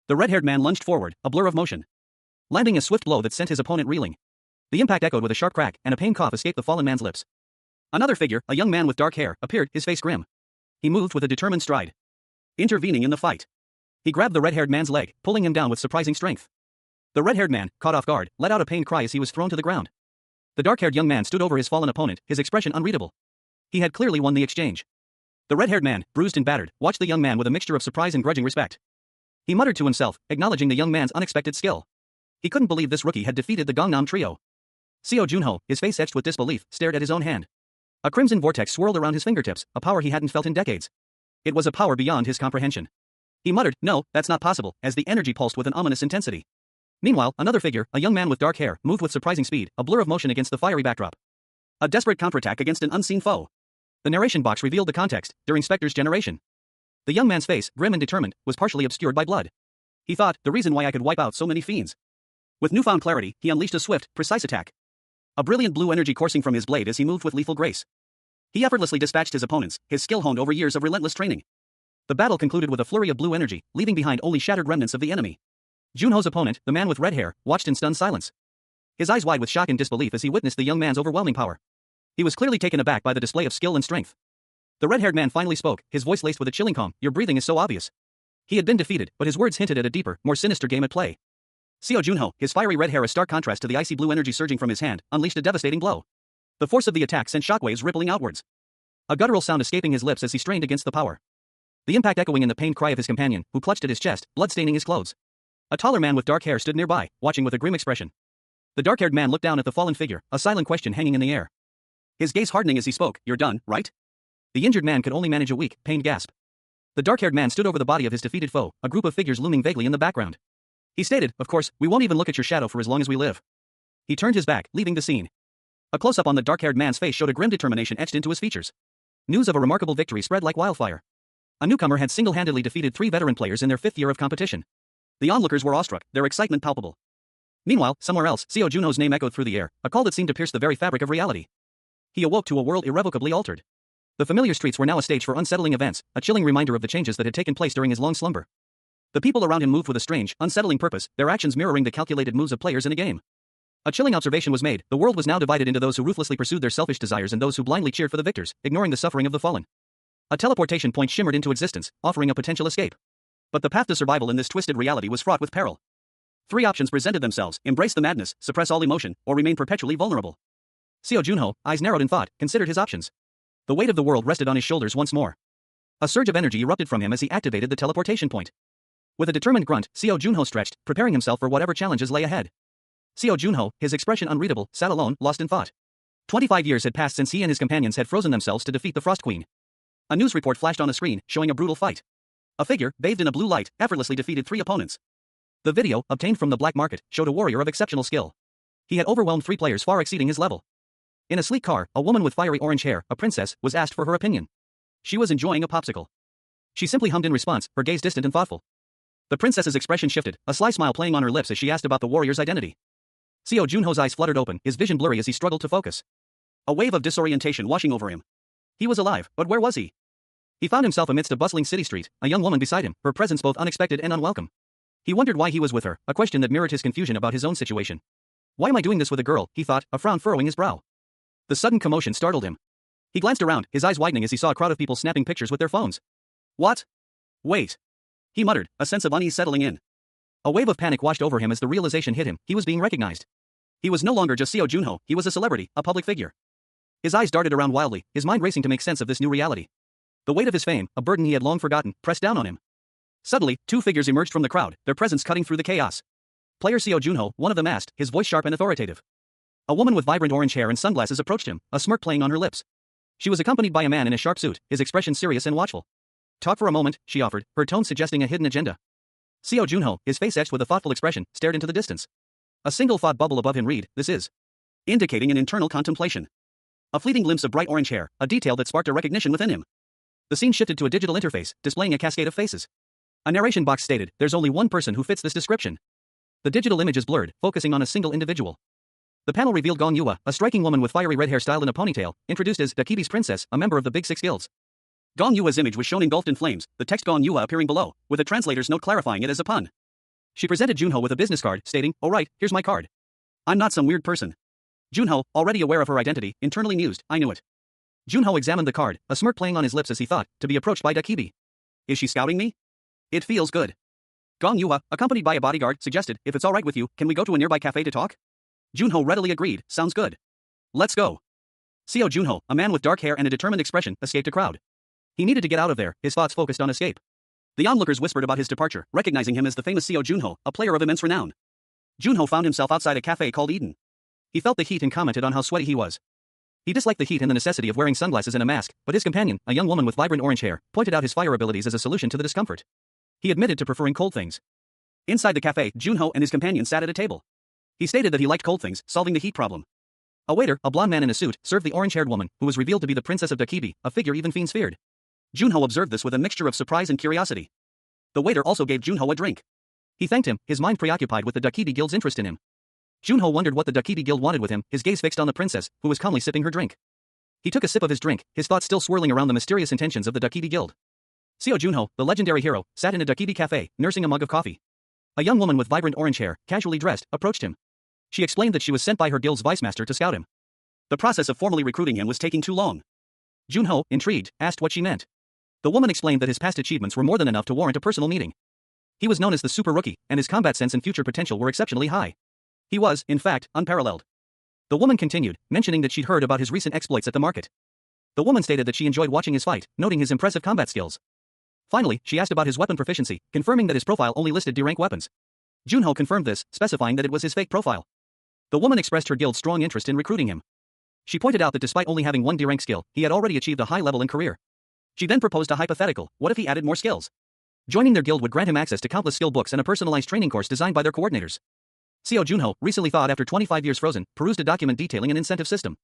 The red-haired man lunged forward, a blur of motion, landing a swift blow that sent his opponent reeling. The impact echoed with a sharp crack, and a pained cough escaped the fallen man's lips. Another figure, a young man with dark hair, appeared, his face grim. He moved with a determined stride, intervening in the fight. He grabbed the red-haired man's leg, pulling him down with surprising strength. The red-haired man, caught off guard, let out a pained cry as he was thrown to the ground. The dark-haired young man stood over his fallen opponent, his expression unreadable. He had clearly won the exchange. The red-haired man, bruised and battered, watched the young man with a mixture of surprise and grudging respect. He muttered to himself, acknowledging the young man's unexpected skill. He couldn't believe this rookie had defeated the Gangnam Trio. Seo Junho, his face etched with disbelief, stared at his own hand. A crimson vortex swirled around his fingertips, a power he hadn't felt in decades. It was a power beyond his comprehension. He muttered, "No, that's not possible," as the energy pulsed with an ominous intensity. Meanwhile, another figure, a young man with dark hair, moved with surprising speed, a blur of motion against the fiery backdrop. A desperate counterattack against an unseen foe. The narration box revealed the context, during Spectre's generation. The young man's face, grim and determined, was partially obscured by blood. He thought, the reason why I could wipe out so many fiends. With newfound clarity, he unleashed a swift, precise attack. A brilliant blue energy coursing from his blade as he moved with lethal grace. He effortlessly dispatched his opponents, his skill honed over years of relentless training. The battle concluded with a flurry of blue energy, leaving behind only shattered remnants of the enemy. Junho's opponent, the man with red hair, watched in stunned silence. His eyes wide with shock and disbelief as he witnessed the young man's overwhelming power. He was clearly taken aback by the display of skill and strength. The red-haired man finally spoke, his voice laced with a chilling calm. "Your breathing is so obvious." He had been defeated, but his words hinted at a deeper, more sinister game at play. Seo Junho, his fiery red hair a stark contrast to the icy blue energy surging from his hand, unleashed a devastating blow. The force of the attack sent shockwaves rippling outwards. A guttural sound escaping his lips as he strained against the power. The impact echoing in the pained cry of his companion, who clutched at his chest, blood staining his clothes. A taller man with dark hair stood nearby, watching with a grim expression. The dark-haired man looked down at the fallen figure, a silent question hanging in the air. His gaze hardening as he spoke. "You're done, right?" The injured man could only manage a weak, pained gasp. The dark-haired man stood over the body of his defeated foe, a group of figures looming vaguely in the background. He stated, "Of course, we won't even look at your shadow for as long as we live." He turned his back, leaving the scene. A close-up on the dark-haired man's face showed a grim determination etched into his features. News of a remarkable victory spread like wildfire. A newcomer had single-handedly defeated 3 veteran players in their 5th year of competition. The onlookers were awestruck, their excitement palpable. Meanwhile, somewhere else, Seo Junho's name echoed through the air, a call that seemed to pierce the very fabric of reality. He awoke to a world irrevocably altered. The familiar streets were now a stage for unsettling events, a chilling reminder of the changes that had taken place during his long slumber. The people around him moved with a strange, unsettling purpose, their actions mirroring the calculated moves of players in a game. A chilling observation was made. The world was now divided into those who ruthlessly pursued their selfish desires and those who blindly cheered for the victors, ignoring the suffering of the fallen. A teleportation point shimmered into existence, offering a potential escape. But the path to survival in this twisted reality was fraught with peril. 3 options presented themselves: embrace the madness, suppress all emotion, or remain perpetually vulnerable. Seo Junho, eyes narrowed in thought, considered his options. The weight of the world rested on his shoulders once more. A surge of energy erupted from him as he activated the teleportation point. With a determined grunt, Seo Junho stretched, preparing himself for whatever challenges lay ahead. Seo Junho, his expression unreadable, sat alone, lost in thought. 25 years had passed since he and his companions had frozen themselves to defeat the Frost Queen. A news report flashed on the screen, showing a brutal fight. A figure, bathed in a blue light, effortlessly defeated 3 opponents. The video, obtained from the black market, showed a warrior of exceptional skill. He had overwhelmed 3 players far exceeding his level. In a sleek car, a woman with fiery orange hair, a princess, was asked for her opinion. She was enjoying a popsicle. She simply hummed in response, her gaze distant and thoughtful. The princess's expression shifted, a sly smile playing on her lips as she asked about the warrior's identity. Seo Junho's eyes fluttered open, his vision blurry as he struggled to focus. A wave of disorientation washing over him. He was alive, but where was he? He found himself amidst a bustling city street, a young woman beside him, her presence both unexpected and unwelcome. He wondered why he was with her, a question that mirrored his confusion about his own situation. Why am I doing this with a girl, he thought, a frown furrowing his brow. The sudden commotion startled him. He glanced around, his eyes widening as he saw a crowd of people snapping pictures with their phones. What? Wait. He muttered, a sense of unease settling in. A wave of panic washed over him as the realization hit him, he was being recognized. He was no longer just Seo Junho, he was a celebrity, a public figure. His eyes darted around wildly, his mind racing to make sense of this new reality. The weight of his fame, a burden he had long forgotten, pressed down on him. Suddenly, 2 figures emerged from the crowd, their presence cutting through the chaos. Player Seo Junho, one of them asked, his voice sharp and authoritative. A woman with vibrant orange hair and sunglasses approached him, a smirk playing on her lips. She was accompanied by a man in a sharp suit, his expression serious and watchful. Talk for a moment, she offered, her tone suggesting a hidden agenda. Seo Junho, his face etched with a thoughtful expression, stared into the distance. A single thought bubble above him read, "This is," indicating an internal contemplation. A fleeting glimpse of bright orange hair, a detail that sparked a recognition within him. The scene shifted to a digital interface, displaying a cascade of faces. A narration box stated, "There's only one person who fits this description." The digital image is blurred, focusing on a single individual. The panel revealed Gong Yua, a striking woman with fiery red hair styled in a ponytail, introduced as Dakibi's princess, a member of the Big 6 guilds. Gong Yua's image was shown engulfed in flames, the text Gong Yua appearing below, with a translator's note clarifying it as a pun. She presented Junho with a business card, stating, "Oh right, here's my card. I'm not some weird person." Junho, already aware of her identity, internally mused, "I knew it." Junho examined the card, a smirk playing on his lips as he thought, to be approached by Dakibi. Is she scouting me? It feels good. Gong Yua, accompanied by a bodyguard, suggested, "If it's alright with you, can we go to a nearby cafe to talk?" Junho readily agreed, "Sounds good. Let's go." Seo Junho, a man with dark hair and a determined expression, escaped a crowd. He needed to get out of there, his thoughts focused on escape. The onlookers whispered about his departure, recognizing him as the famous Seo Junho, a player of immense renown. Junho found himself outside a cafe called Eden. He felt the heat and commented on how sweaty he was. He disliked the heat and the necessity of wearing sunglasses and a mask, but his companion, a young woman with vibrant orange hair, pointed out his fire abilities as a solution to the discomfort. He admitted to preferring cold things. Inside the cafe, Junho and his companion sat at a table. He stated that he liked cold things, solving the heat problem. A waiter, a blonde man in a suit, served the orange-haired woman, who was revealed to be the princess of Dakibi, a figure even fiends feared. Junho observed this with a mixture of surprise and curiosity. The waiter also gave Junho a drink. He thanked him, his mind preoccupied with the Dakibi Guild's interest in him. Junho wondered what the Dakibi Guild wanted with him, his gaze fixed on the princess, who was calmly sipping her drink. He took a sip of his drink, his thoughts still swirling around the mysterious intentions of the Dakibi Guild. Seo Junho, the legendary hero, sat in a Dakibi cafe, nursing a mug of coffee. A young woman with vibrant orange hair, casually dressed, approached him. She explained that she was sent by her guild's vice master to scout him. The process of formally recruiting him was taking too long. Junho, intrigued, asked what she meant. The woman explained that his past achievements were more than enough to warrant a personal meeting. He was known as the Super Rookie, and his combat sense and future potential were exceptionally high. He was, in fact, unparalleled. The woman continued, mentioning that she'd heard about his recent exploits at the market. The woman stated that she enjoyed watching his fight, noting his impressive combat skills. Finally, she asked about his weapon proficiency, confirming that his profile only listed D-rank weapons. Junho confirmed this, specifying that it was his fake profile. The woman expressed her guild's strong interest in recruiting him. She pointed out that despite only having one D-rank skill, he had already achieved a high level in career. She then proposed a hypothetical: what if he added more skills? Joining their guild would grant him access to countless skill books and a personalized training course designed by their coordinators. Seo Junho, recently thawed after 25 years frozen, perused a document detailing an incentive system.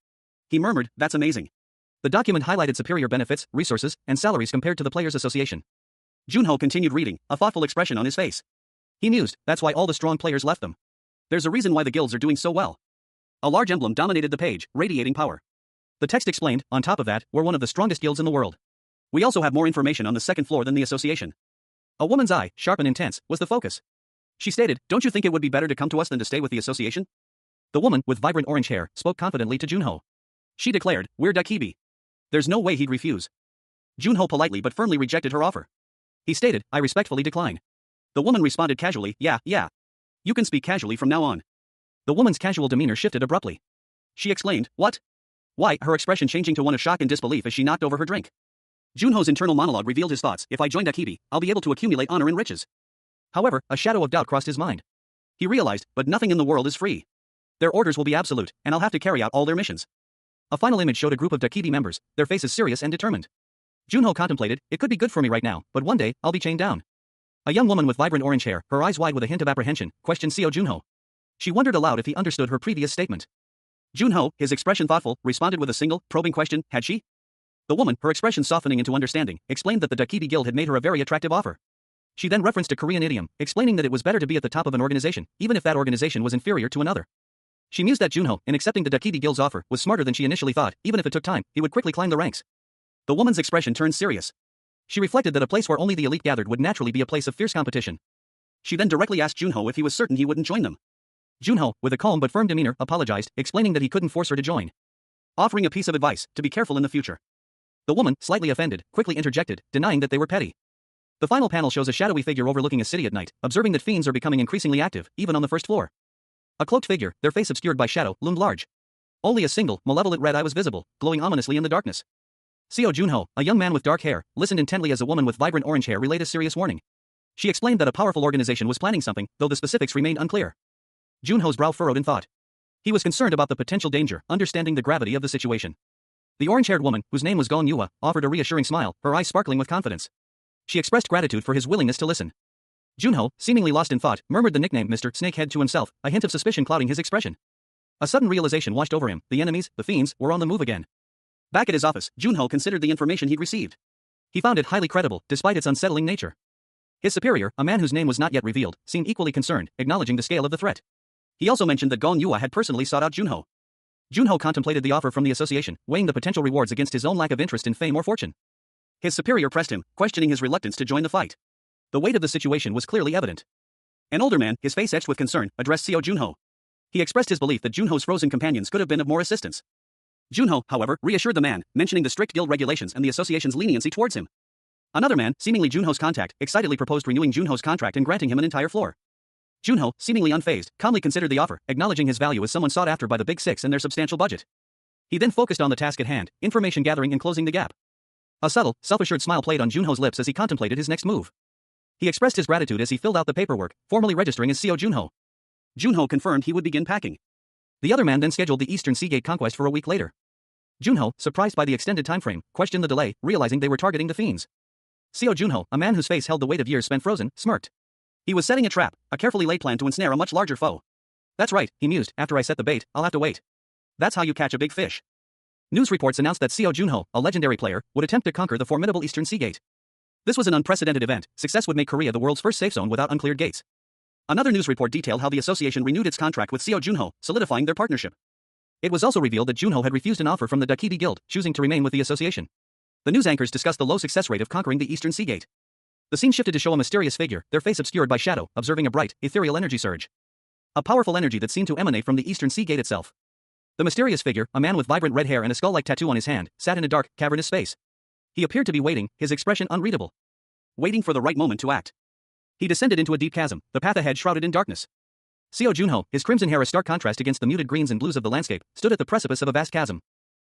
He murmured, "That's amazing." The document highlighted superior benefits, resources, and salaries compared to the Players' Association. Junho continued reading, a thoughtful expression on his face. He mused, that's why all the strong players left them. There's a reason why the guilds are doing so well. A large emblem dominated the page, radiating power. The text explained, on top of that, we're one of the strongest guilds in the world. We also have more information on the second floor than the association. A woman's eye, sharp and intense, was the focus. She stated, don't you think it would be better to come to us than to stay with the association? The woman, with vibrant orange hair, spoke confidently to Junho. She declared, we're Dakibi. There's no way he'd refuse. Junho politely but firmly rejected her offer. He stated, I respectfully decline. The woman responded casually, yeah. You can speak casually from now on. The woman's casual demeanor shifted abruptly. She exclaimed, what? Why, her expression changing to one of shock and disbelief as she knocked over her drink. Junho's internal monologue revealed his thoughts, if I join Dakibi, I'll be able to accumulate honor and riches. However, a shadow of doubt crossed his mind. He realized, but nothing in the world is free. Their orders will be absolute, and I'll have to carry out all their missions. A final image showed a group of Dakibi members, their faces serious and determined. Junho contemplated, it could be good for me right now, but one day, I'll be chained down. A young woman with vibrant orange hair, her eyes wide with a hint of apprehension, questioned Seo Junho. She wondered aloud if he understood her previous statement. Junho, his expression thoughtful, responded with a single, probing question, had she? The woman, her expression softening into understanding, explained that the Dakibi Guild had made her a very attractive offer. She then referenced a Korean idiom, explaining that it was better to be at the top of an organization, even if that organization was inferior to another. She mused that Junho, in accepting the Dakibi Guild's offer, was smarter than she initially thought, even if it took time, he would quickly climb the ranks. The woman's expression turned serious. She reflected that a place where only the elite gathered would naturally be a place of fierce competition. She then directly asked Junho if he was certain he wouldn't join them. Junho, with a calm but firm demeanor, apologized, explaining that he couldn't force her to join. Offering a piece of advice, to be careful in the future. The woman, slightly offended, quickly interjected, denying that they were petty. The final panel shows a shadowy figure overlooking a city at night, observing that fiends are becoming increasingly active, even on the first floor. A cloaked figure, their face obscured by shadow, loomed large. Only a single, malevolent red eye was visible, glowing ominously in the darkness. Seo Junho, a young man with dark hair, listened intently as a woman with vibrant orange hair relayed a serious warning. She explained that a powerful organization was planning something, though the specifics remained unclear. Junho's brow furrowed in thought. He was concerned about the potential danger, understanding the gravity of the situation. The orange-haired woman, whose name was Gong Yua, offered a reassuring smile, her eyes sparkling with confidence. She expressed gratitude for his willingness to listen. Junho, seemingly lost in thought, murmured the nickname Mr. Snakehead to himself, a hint of suspicion clouding his expression. A sudden realization washed over him, the enemies, the fiends, were on the move again. Back at his office, Junho considered the information he'd received. He found it highly credible, despite its unsettling nature. His superior, a man whose name was not yet revealed, seemed equally concerned, acknowledging the scale of the threat. He also mentioned that Gong Yua had personally sought out Junho. Junho contemplated the offer from the association, weighing the potential rewards against his own lack of interest in fame or fortune. His superior pressed him, questioning his reluctance to join the fight. The weight of the situation was clearly evident. An older man, his face etched with concern, addressed Seo Junho. He expressed his belief that Junho's frozen companions could have been of more assistance. Junho, however, reassured the man, mentioning the strict guild regulations and the association's leniency towards him. Another man, seemingly Junho's contact, excitedly proposed renewing Junho's contract and granting him an entire floor. Junho, seemingly unfazed, calmly considered the offer, acknowledging his value as someone sought after by the Big Six and their substantial budget. He then focused on the task at hand, information gathering and closing the gap. A subtle, self-assured smile played on Junho's lips as he contemplated his next move. He expressed his gratitude as he filled out the paperwork, formally registering as Seo Junho. Junho confirmed he would begin packing. The other man then scheduled the Eastern Seagate conquest for a week later. Junho, surprised by the extended time frame, questioned the delay, realizing they were targeting the fiends. Seo Junho, a man whose face held the weight of years spent frozen, smirked. He was setting a trap, a carefully laid plan to ensnare a much larger foe. That's right, he mused, after I set the bait, I'll have to wait. That's how you catch a big fish. News reports announced that Seo Junho, a legendary player, would attempt to conquer the formidable Eastern Sea Gate. This was an unprecedented event. Success would make Korea the world's first safe zone without uncleared gates. Another news report detailed how the association renewed its contract with Seo Junho, solidifying their partnership. It was also revealed that Junho had refused an offer from the Dakidi Guild, choosing to remain with the association. The news anchors discussed the low success rate of conquering the Eastern Sea Gate. The scene shifted to show a mysterious figure, their face obscured by shadow, observing a bright, ethereal energy surge. A powerful energy that seemed to emanate from the Eastern Sea Gate itself. The mysterious figure, a man with vibrant red hair and a skull-like tattoo on his hand, sat in a dark, cavernous space. He appeared to be waiting, his expression unreadable. Waiting for the right moment to act. He descended into a deep chasm, the path ahead shrouded in darkness. Seo Junho, his crimson hair a stark contrast against the muted greens and blues of the landscape, stood at the precipice of a vast chasm.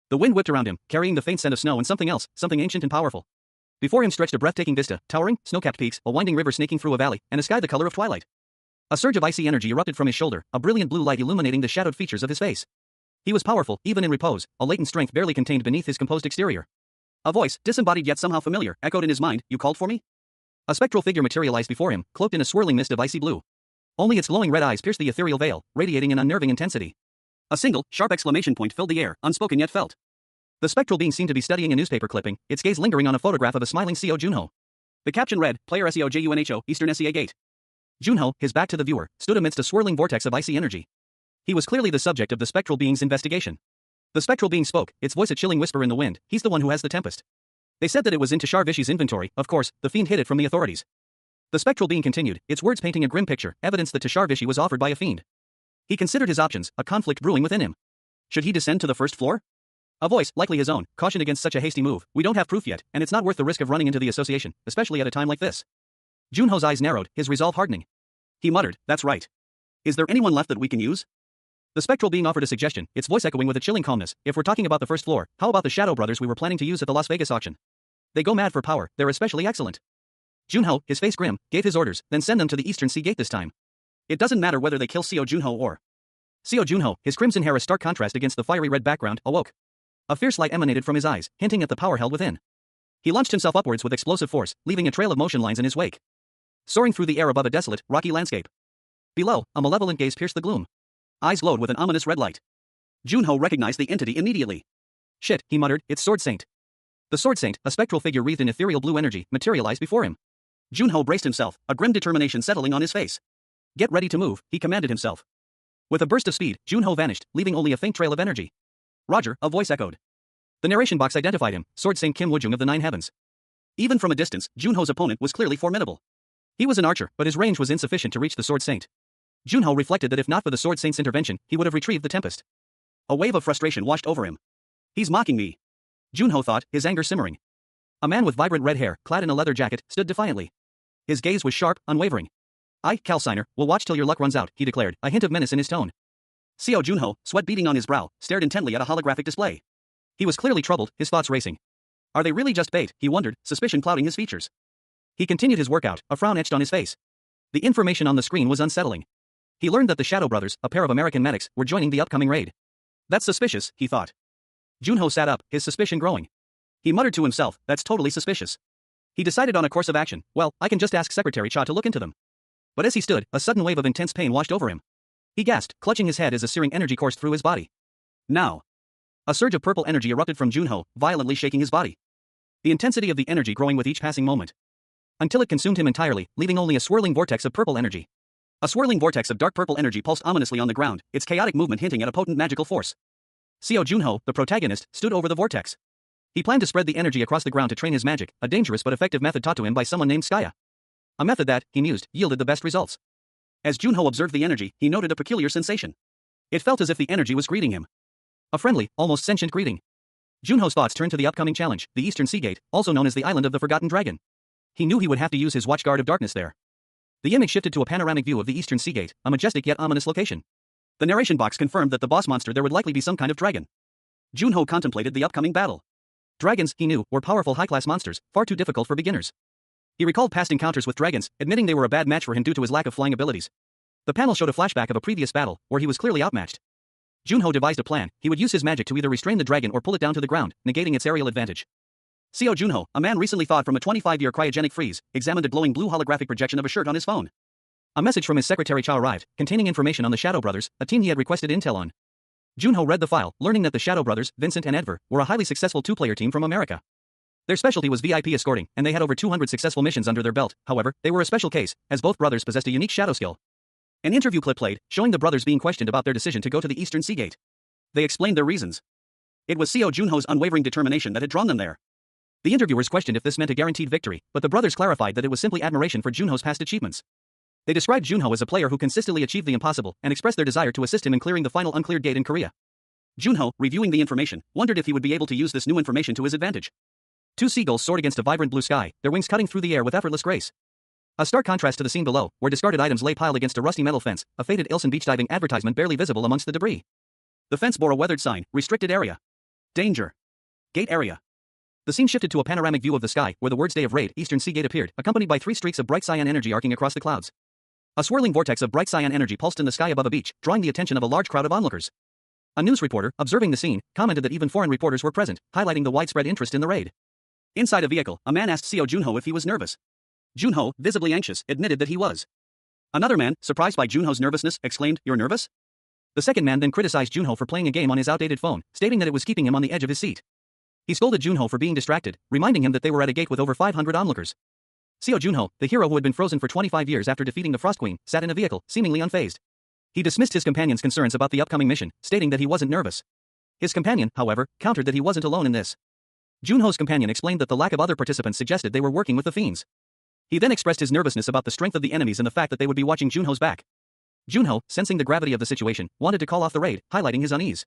The wind whipped around him, carrying the faint scent of snow and something else, something ancient and powerful. Before him stretched a breathtaking vista, towering, snow-capped peaks, a winding river snaking through a valley, and a sky the color of twilight. A surge of icy energy erupted from his shoulder, a brilliant blue light illuminating the shadowed features of his face. He was powerful, even in repose, a latent strength barely contained beneath his composed exterior. A voice, disembodied yet somehow familiar, echoed in his mind, "You called for me?" A spectral figure materialized before him, cloaked in a swirling mist of icy blue. Only its glowing red eyes pierced the ethereal veil, radiating an unnerving intensity. A single, sharp exclamation point filled the air, unspoken yet felt. The spectral being seemed to be studying a newspaper clipping, its gaze lingering on a photograph of a smiling Seo Junho. The caption read, "Player Seo Junho, Eastern Sea Gate." Junho, his back to the viewer, stood amidst a swirling vortex of icy energy. He was clearly the subject of the spectral being's investigation. The spectral being spoke, its voice a chilling whisper in the wind, "He's the one who has the tempest." They said that it was in Tashar Vishi's inventory, of course, the fiend hid it from the authorities. The spectral being continued, its words painting a grim picture, evidence that Tashar Vishi was offered by a fiend. He considered his options, a conflict brewing within him. Should he descend to the first floor? A voice, likely his own, cautioned against such a hasty move. "We don't have proof yet, and it's not worth the risk of running into the association, especially at a time like this." Junho's eyes narrowed, his resolve hardening. He muttered, "That's right. Is there anyone left that we can use?" The spectral being offered a suggestion, its voice echoing with a chilling calmness. "If we're talking about the first floor, how about the Shadow Brothers we were planning to use at the Las Vegas auction? They go mad for power, they're especially excellent." Junho, his face grim, gave his orders, "Then send them to the Eastern Sea Gate this time. It doesn't matter whether they kill Seo Junho or..." Seo Junho, his crimson hair a stark contrast against the fiery red background, awoke. A fierce light emanated from his eyes, hinting at the power held within. He launched himself upwards with explosive force, leaving a trail of motion lines in his wake. Soaring through the air above a desolate, rocky landscape. Below, a malevolent gaze pierced the gloom. Eyes glowed with an ominous red light. Junho recognized the entity immediately. "Shit," he muttered, "it's Sword Saint." The Sword Saint, a spectral figure wreathed in ethereal blue energy, materialized before him. Junho braced himself, a grim determination settling on his face. "Get ready to move," he commanded himself. With a burst of speed, Junho vanished, leaving only a faint trail of energy. "Roger," a voice echoed. The narration box identified him, Sword Saint Kim Woojung of the Nine Heavens. Even from a distance, Junho's opponent was clearly formidable. He was an archer, but his range was insufficient to reach the Sword Saint. Junho reflected that if not for the Sword Saint's intervention, he would have retrieved the Tempest. A wave of frustration washed over him. "He's mocking me," Junho thought, his anger simmering. A man with vibrant red hair, clad in a leather jacket, stood defiantly. His gaze was sharp, unwavering. "I, Calciner, will watch till your luck runs out," he declared, a hint of menace in his tone. Seo Junho, sweat beading on his brow, stared intently at a holographic display. He was clearly troubled, his thoughts racing. Are they really just bait, he wondered, suspicion clouding his features. He continued his workout, a frown etched on his face. The information on the screen was unsettling. He learned that the Shadow Brothers, a pair of American medics, were joining the upcoming raid. That's suspicious, he thought. Junho sat up, his suspicion growing. He muttered to himself, that's totally suspicious. He decided on a course of action. Well, I can just ask Secretary Cha to look into them. But as he stood, a sudden wave of intense pain washed over him. He gasped, clutching his head as a searing energy coursed through his body. Now. A surge of purple energy erupted from Junho, violently shaking his body. The intensity of the energy growing with each passing moment. Until it consumed him entirely, leaving only a swirling vortex of purple energy. A swirling vortex of dark purple energy pulsed ominously on the ground, its chaotic movement hinting at a potent magical force. Seo Junho, the protagonist, stood over the vortex. He planned to spread the energy across the ground to train his magic, a dangerous but effective method taught to him by someone named Skaya. A method that, he mused, yielded the best results. As Junho observed the energy, he noted a peculiar sensation. It felt as if the energy was greeting him. A friendly, almost sentient greeting. Junho's thoughts turned to the upcoming challenge, the Eastern Sea Gate, also known as the Island of the Forgotten Dragon. He knew he would have to use his Watchguard of Darkness there. The image shifted to a panoramic view of the Eastern Sea Gate, a majestic yet ominous location. The narration box confirmed that the boss monster there would likely be some kind of dragon. Junho contemplated the upcoming battle. Dragons, he knew, were powerful high-class monsters, far too difficult for beginners. He recalled past encounters with dragons, admitting they were a bad match for him due to his lack of flying abilities. The panel showed a flashback of a previous battle, where he was clearly outmatched. Junho devised a plan. He would use his magic to either restrain the dragon or pull it down to the ground, negating its aerial advantage. Seo Junho, a man recently thawed from a 25-year cryogenic freeze, examined a glowing blue holographic projection of a shirt on his phone. A message from his secretary Chow arrived, containing information on the Shadow Brothers, a team he had requested intel on. Junho read the file, learning that the Shadow Brothers, Vincent and Edver, were a highly successful two-player team from America. Their specialty was VIP escorting, and they had over 200 successful missions under their belt. However, they were a special case, as both brothers possessed a unique shadow skill. An interview clip played, showing the brothers being questioned about their decision to go to the Eastern Sea Gate. They explained their reasons. It was Seo Junho's unwavering determination that had drawn them there. The interviewers questioned if this meant a guaranteed victory, but the brothers clarified that it was simply admiration for Junho's past achievements. They described Junho as a player who consistently achieved the impossible and expressed their desire to assist him in clearing the final uncleared gate in Korea. Junho, reviewing the information, wondered if he would be able to use this new information to his advantage. Two seagulls soared against a vibrant blue sky, their wings cutting through the air with effortless grace. A stark contrast to the scene below, where discarded items lay piled against a rusty metal fence, a faded Ilsen beach diving advertisement barely visible amongst the debris. The fence bore a weathered sign, restricted area. Danger. Gate area. The scene shifted to a panoramic view of the sky, where the words Day of Raid, Eastern Sea Gate appeared, accompanied by 3 streaks of bright cyan energy arcing across the clouds. A swirling vortex of bright cyan energy pulsed in the sky above a beach, drawing the attention of a large crowd of onlookers. A news reporter, observing the scene, commented that even foreign reporters were present, highlighting the widespread interest in the raid. Inside a vehicle, a man asked Seo Junho if he was nervous. Junho, visibly anxious, admitted that he was. Another man, surprised by Junho's nervousness, exclaimed, "You're nervous?" The second man then criticized Junho for playing a game on his outdated phone, stating that it was keeping him on the edge of his seat. He scolded Junho for being distracted, reminding him that they were at a gate with over 500 onlookers. Seo Junho, the hero who had been frozen for 25 years after defeating the Frost Queen, sat in a vehicle, seemingly unfazed. He dismissed his companion's concerns about the upcoming mission, stating that he wasn't nervous. His companion, however, countered that he wasn't alone in this. Junho's companion explained that the lack of other participants suggested they were working with the fiends. He then expressed his nervousness about the strength of the enemies and the fact that they would be watching Junho's back. Junho, sensing the gravity of the situation, wanted to call off the raid, highlighting his unease.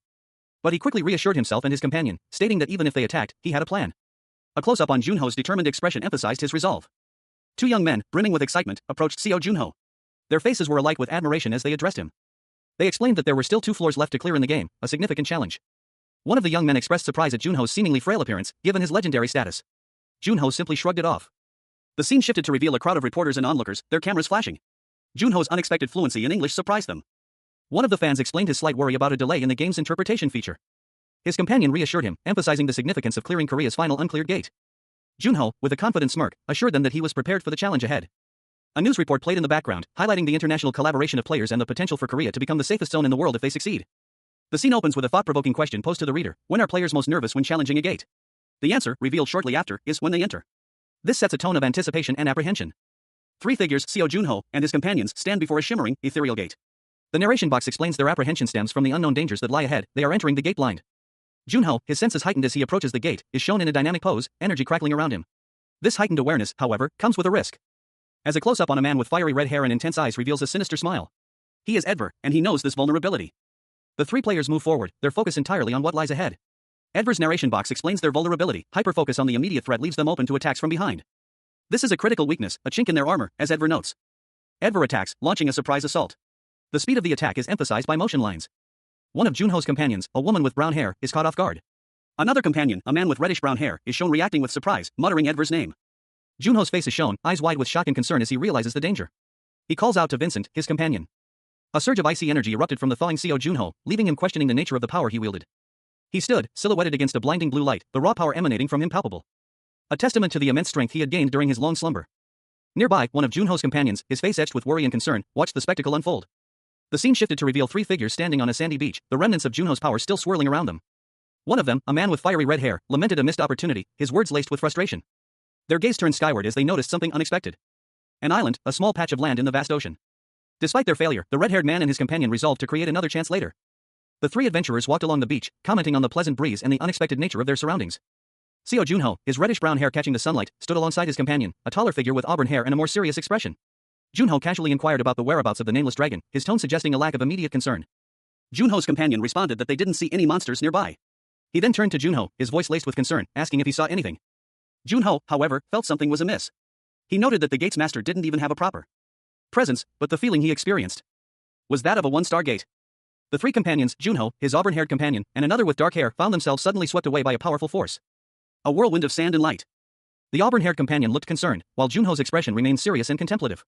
But he quickly reassured himself and his companion, stating that even if they attacked, he had a plan. A close-up on Junho's determined expression emphasized his resolve. Two young men, brimming with excitement, approached Seo Junho. Their faces were alight with admiration as they addressed him. They explained that there were still 2 floors left to clear in the game, a significant challenge. One of the young men expressed surprise at Junho's seemingly frail appearance, given his legendary status. Junho simply shrugged it off. The scene shifted to reveal a crowd of reporters and onlookers, their cameras flashing. Junho's unexpected fluency in English surprised them. One of the fans explained his slight worry about a delay in the game's interpretation feature. His companion reassured him, emphasizing the significance of clearing Korea's final uncleared gate. Junho, with a confident smirk, assured them that he was prepared for the challenge ahead. A news report played in the background, highlighting the international collaboration of players and the potential for Korea to become the safest zone in the world if they succeed. The scene opens with a thought-provoking question posed to the reader: when are players most nervous when challenging a gate? The answer, revealed shortly after, is when they enter. This sets a tone of anticipation and apprehension. 3 figures, Seo Junho and his companions, stand before a shimmering, ethereal gate. The narration box explains their apprehension stems from the unknown dangers that lie ahead. They are entering the gate blind. Junho, his senses heightened as he approaches the gate, is shown in a dynamic pose, energy crackling around him. This heightened awareness, however, comes with a risk. As a close-up on a man with fiery red hair and intense eyes reveals a sinister smile. He is Edver, and he knows this vulnerability. The 3 players move forward, their focus entirely on what lies ahead. Edver's narration box explains their vulnerability. Hyper-focus on the immediate threat leaves them open to attacks from behind. This is a critical weakness, a chink in their armor, as Edver notes. Edver attacks, launching a surprise assault. The speed of the attack is emphasized by motion lines. One of Junho's companions, a woman with brown hair, is caught off guard. Another companion, a man with reddish-brown hair, is shown reacting with surprise, muttering Edver's name. Junho's face is shown, eyes wide with shock and concern as he realizes the danger. He calls out to Vincent, his companion. A surge of icy energy erupted from the thawing Seo Junho, leaving him questioning the nature of the power he wielded. He stood, silhouetted against a blinding blue light, the raw power emanating from him palpable. A testament to the immense strength he had gained during his long slumber. Nearby, one of Junho's companions, his face etched with worry and concern, watched the spectacle unfold. The scene shifted to reveal 3 figures standing on a sandy beach, the remnants of Junho's power still swirling around them. One of them, a man with fiery red hair, lamented a missed opportunity, his words laced with frustration. Their gaze turned skyward as they noticed something unexpected. An island, a small patch of land in the vast ocean. Despite their failure, the red-haired man and his companion resolved to create another chance later. The 3 adventurers walked along the beach, commenting on the pleasant breeze and the unexpected nature of their surroundings. Seo Junho, his reddish-brown hair catching the sunlight, stood alongside his companion, a taller figure with auburn hair and a more serious expression. Junho casually inquired about the whereabouts of the nameless dragon, his tone suggesting a lack of immediate concern. Junho's companion responded that they didn't see any monsters nearby. He then turned to Junho, his voice laced with concern, asking if he saw anything. Junho, however, felt something was amiss. He noted that the gate's master didn't even have a proper presence, but the feeling he experienced was that of a 1-star gate. The 3 companions, Junho, his auburn-haired companion, and another with dark hair, found themselves suddenly swept away by a powerful force. A whirlwind of sand and light. The auburn-haired companion looked concerned, while Junho's expression remained serious and contemplative.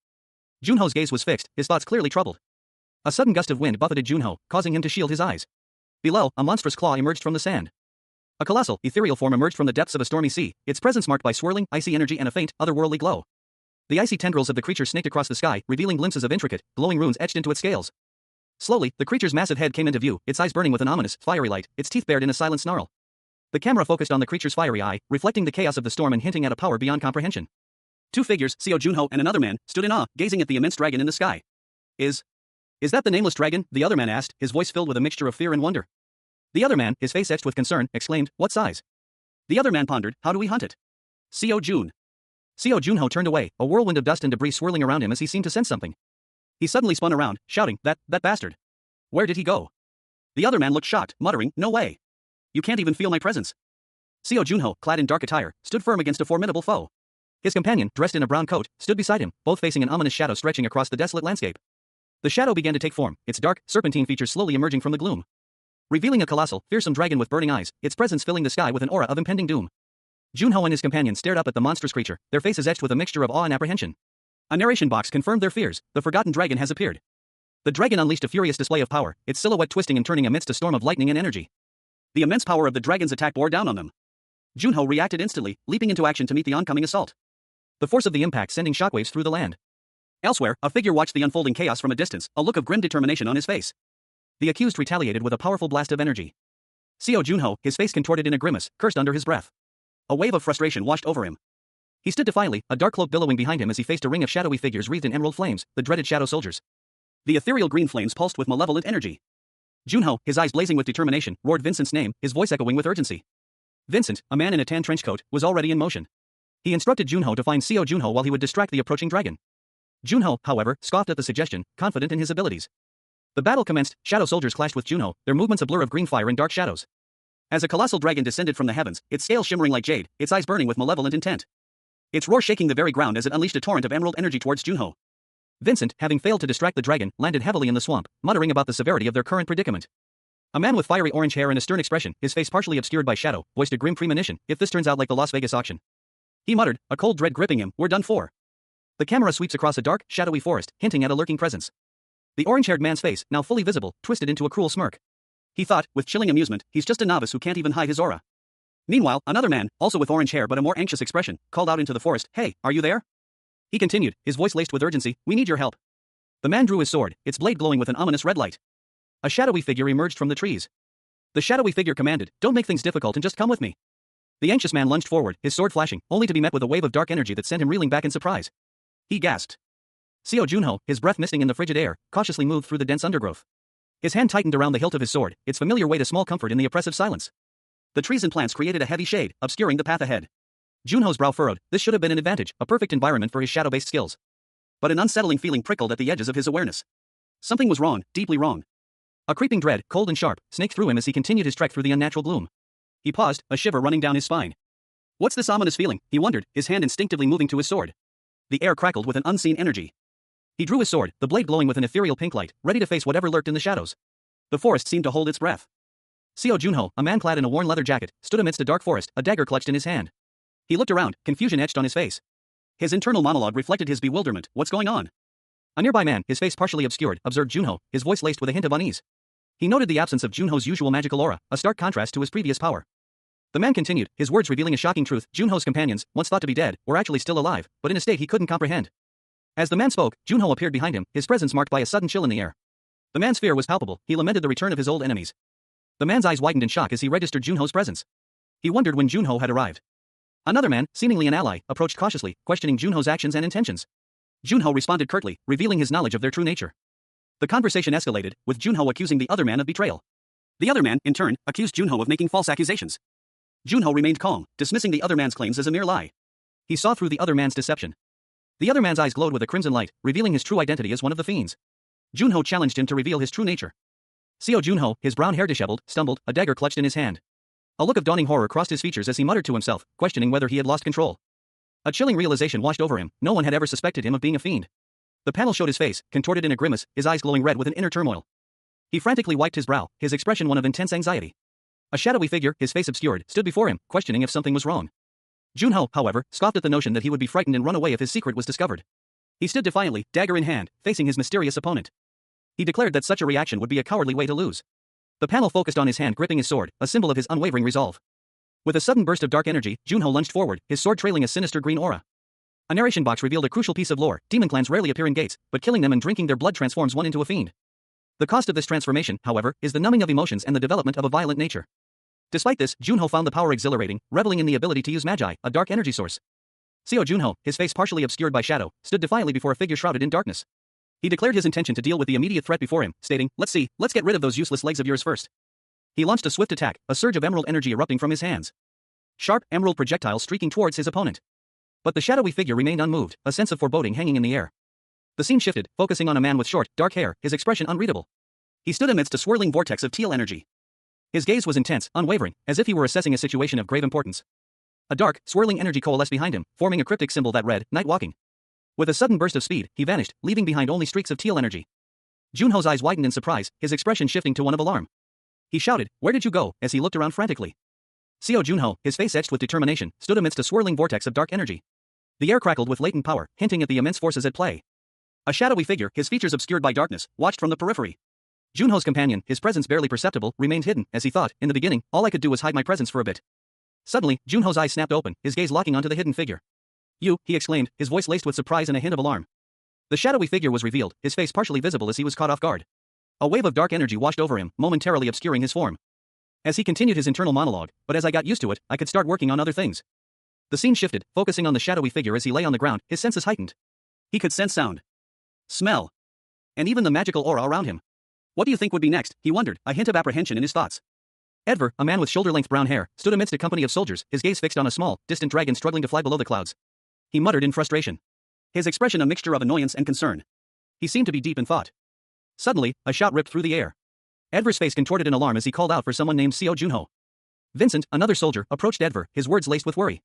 Junho's gaze was fixed, his thoughts clearly troubled. A sudden gust of wind buffeted Junho, causing him to shield his eyes. Below, a monstrous claw emerged from the sand. A colossal, ethereal form emerged from the depths of a stormy sea, its presence marked by swirling, icy energy and a faint, otherworldly glow. The icy tendrils of the creature snaked across the sky, revealing glimpses of intricate, glowing runes etched into its scales. Slowly, the creature's massive head came into view, its eyes burning with an ominous, fiery light, its teeth bared in a silent snarl. The camera focused on the creature's fiery eye, reflecting the chaos of the storm and hinting at a power beyond comprehension. Two figures, Seo Junho and another man, stood in awe, gazing at the immense dragon in the sky. Is that the nameless dragon? The other man asked, his voice filled with a mixture of fear and wonder. The other man, his face etched with concern, exclaimed, "What size?" The other man pondered, "How do we hunt it?" Seo Junho turned away, a whirlwind of dust and debris swirling around him as he seemed to sense something. He suddenly spun around, shouting, That bastard. Where did he go?" The other man looked shocked, muttering, "No way. You can't even feel my presence." Seo Junho, clad in dark attire, stood firm against a formidable foe. His companion, dressed in a brown coat, stood beside him, both facing an ominous shadow stretching across the desolate landscape. The shadow began to take form, its dark, serpentine features slowly emerging from the gloom. Revealing a colossal, fearsome dragon with burning eyes, its presence filling the sky with an aura of impending doom. Junho and his companion stared up at the monstrous creature, their faces etched with a mixture of awe and apprehension. A narration box confirmed their fears, the forgotten dragon has appeared. The dragon unleashed a furious display of power, its silhouette twisting and turning amidst a storm of lightning and energy. The immense power of the dragon's attack bore down on them. Junho reacted instantly, leaping into action to meet the oncoming assault. The force of the impact sending shockwaves through the land. Elsewhere, a figure watched the unfolding chaos from a distance, a look of grim determination on his face. The accused retaliated with a powerful blast of energy. Seo Junho, his face contorted in a grimace, cursed under his breath. A wave of frustration washed over him. He stood defiantly, a dark cloak billowing behind him as he faced a ring of shadowy figures wreathed in emerald flames, the dreaded shadow soldiers. The ethereal green flames pulsed with malevolent energy. Junho, his eyes blazing with determination, roared Vincent's name, his voice echoing with urgency. Vincent, a man in a tan trench coat, was already in motion. He instructed Junho to find Seo Junho while he would distract the approaching dragon. Junho, however, scoffed at the suggestion, confident in his abilities. The battle commenced, shadow soldiers clashed with Junho, their movements a blur of green fire and dark shadows. As a colossal dragon descended from the heavens, its scales shimmering like jade, its eyes burning with malevolent intent. Its roar shaking the very ground as it unleashed a torrent of emerald energy towards Junho. Vincent, having failed to distract the dragon, landed heavily in the swamp, muttering about the severity of their current predicament. A man with fiery orange hair and a stern expression, his face partially obscured by shadow, voiced a grim premonition, if this turns out like the Las Vegas auction. He muttered, a cold dread gripping him, we're done for. The camera sweeps across a dark, shadowy forest, hinting at a lurking presence. The orange-haired man's face, now fully visible, twisted into a cruel smirk. He thought, with chilling amusement, he's just a novice who can't even hide his aura. Meanwhile, another man, also with orange hair but a more anxious expression, called out into the forest, "Hey, are you there?" He continued, his voice laced with urgency, "We need your help." The man drew his sword, its blade glowing with an ominous red light. A shadowy figure emerged from the trees. The shadowy figure commanded, "Don't make things difficult and just come with me." The anxious man lunged forward, his sword flashing, only to be met with a wave of dark energy that sent him reeling back in surprise. He gasped. Seo Junho, his breath misting in the frigid air, cautiously moved through the dense undergrowth. His hand tightened around the hilt of his sword, its familiar weight a small comfort in the oppressive silence. The trees and plants created a heavy shade, obscuring the path ahead. Junho's brow furrowed, this should have been an advantage, a perfect environment for his shadow-based skills. But an unsettling feeling prickled at the edges of his awareness. Something was wrong, deeply wrong. A creeping dread, cold and sharp, snaked through him as he continued his trek through the unnatural gloom. He paused, a shiver running down his spine. What's this ominous feeling? He wondered, his hand instinctively moving to his sword. The air crackled with an unseen energy. He drew his sword, the blade glowing with an ethereal pink light, ready to face whatever lurked in the shadows. The forest seemed to hold its breath. Seo Junho, a man clad in a worn leather jacket, stood amidst a dark forest, a dagger clutched in his hand. He looked around, confusion etched on his face. His internal monologue reflected his bewilderment. What's going on? A nearby man, his face partially obscured, observed Junho, his voice laced with a hint of unease. He noted the absence of Junho's usual magical aura, a stark contrast to his previous power. The man continued, his words revealing a shocking truth. Junho's companions, once thought to be dead, were actually still alive, but in a state he couldn't comprehend. As the man spoke, Junho appeared behind him, his presence marked by a sudden chill in the air. The man's fear was palpable, he lamented the return of his old enemies. The man's eyes widened in shock as he registered Junho's presence. He wondered when Junho had arrived. Another man, seemingly an ally, approached cautiously, questioning Junho's actions and intentions. Junho responded curtly, revealing his knowledge of their true nature. The conversation escalated, with Junho accusing the other man of betrayal. The other man, in turn, accused Junho of making false accusations. Junho remained calm, dismissing the other man's claims as a mere lie. He saw through the other man's deception. The other man's eyes glowed with a crimson light, revealing his true identity as one of the fiends. Junho challenged him to reveal his true nature. Seo Junho, his brown hair disheveled, stumbled, a dagger clutched in his hand. A look of dawning horror crossed his features as he muttered to himself, questioning whether he had lost control. A chilling realization washed over him, no one had ever suspected him of being a fiend. The panel showed his face, contorted in a grimace, his eyes glowing red with an inner turmoil. He frantically wiped his brow, his expression one of intense anxiety. A shadowy figure, his face obscured, stood before him, questioning if something was wrong. Junho, however, scoffed at the notion that he would be frightened and run away if his secret was discovered. He stood defiantly, dagger in hand, facing his mysterious opponent. He declared that such a reaction would be a cowardly way to lose. The panel focused on his hand gripping his sword, a symbol of his unwavering resolve. With a sudden burst of dark energy, Junho lunged forward, his sword trailing a sinister green aura. A narration box revealed a crucial piece of lore: demon clans rarely appear in gates, but killing them and drinking their blood transforms one into a fiend. The cost of this transformation, however, is the numbing of emotions and the development of a violent nature. Despite this, Junho found the power exhilarating, reveling in the ability to use magi, a dark energy source. Seo Junho, his face partially obscured by shadow, stood defiantly before a figure shrouded in darkness. He declared his intention to deal with the immediate threat before him, stating, let's get rid of those useless legs of yours first. He launched a swift attack, a surge of emerald energy erupting from his hands. Sharp, emerald projectiles streaking towards his opponent. But the shadowy figure remained unmoved, a sense of foreboding hanging in the air. The scene shifted, focusing on a man with short, dark hair, his expression unreadable. He stood amidst a swirling vortex of teal energy. His gaze was intense, unwavering, as if he were assessing a situation of grave importance. A dark, swirling energy coalesced behind him, forming a cryptic symbol that read, Night Walking. With a sudden burst of speed, he vanished, leaving behind only streaks of teal energy. Junho's eyes widened in surprise, his expression shifting to one of alarm. He shouted, "Where did you go?" as he looked around frantically. Seo Junho, his face etched with determination, stood amidst a swirling vortex of dark energy. The air crackled with latent power, hinting at the immense forces at play. A shadowy figure, his features obscured by darkness, watched from the periphery. Junho's companion, his presence barely perceptible, remained hidden, as he thought, in the beginning, all I could do was hide my presence for a bit. Suddenly, Junho's eyes snapped open, his gaze locking onto the hidden figure. "You," he exclaimed, his voice laced with surprise and a hint of alarm. The shadowy figure was revealed, his face partially visible as he was caught off guard. A wave of dark energy washed over him, momentarily obscuring his form. As he continued his internal monologue, "But as I got used to it, I could start working on other things." The scene shifted, focusing on the shadowy figure as he lay on the ground, his senses heightened. He could sense sound, smell, and even the magical aura around him. What do you think would be next? He wondered, a hint of apprehension in his thoughts. Edvar, a man with shoulder-length brown hair, stood amidst a company of soldiers, his gaze fixed on a small, distant dragon struggling to fly below the clouds. He muttered in frustration, his expression a mixture of annoyance and concern. He seemed to be deep in thought. Suddenly, a shout ripped through the air. Edvar's face contorted in alarm as he called out for someone named Seo Junho. Vincent, another soldier, approached Edvar, his words laced with worry.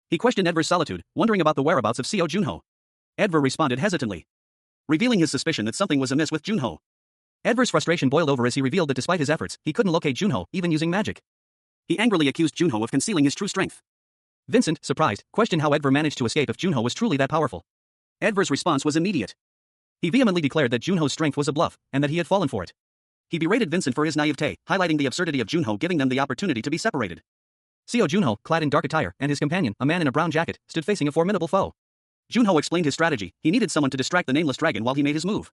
He questioned Edvar's solitude, wondering about the whereabouts of Seo Junho. Edvar responded hesitantly, revealing his suspicion that something was amiss with Junho. Edvar's frustration boiled over as he revealed that despite his efforts, he couldn't locate Junho, even using magic. He angrily accused Junho of concealing his true strength. Vincent, surprised, questioned how Edvar managed to escape if Junho was truly that powerful. Edvar's response was immediate. He vehemently declared that Junho's strength was a bluff, and that he had fallen for it. He berated Vincent for his naivete, highlighting the absurdity of Junho giving them the opportunity to be separated. Seo Junho, clad in dark attire, and his companion, a man in a brown jacket, stood facing a formidable foe. Junho explained his strategy: he needed someone to distract the nameless dragon while he made his move.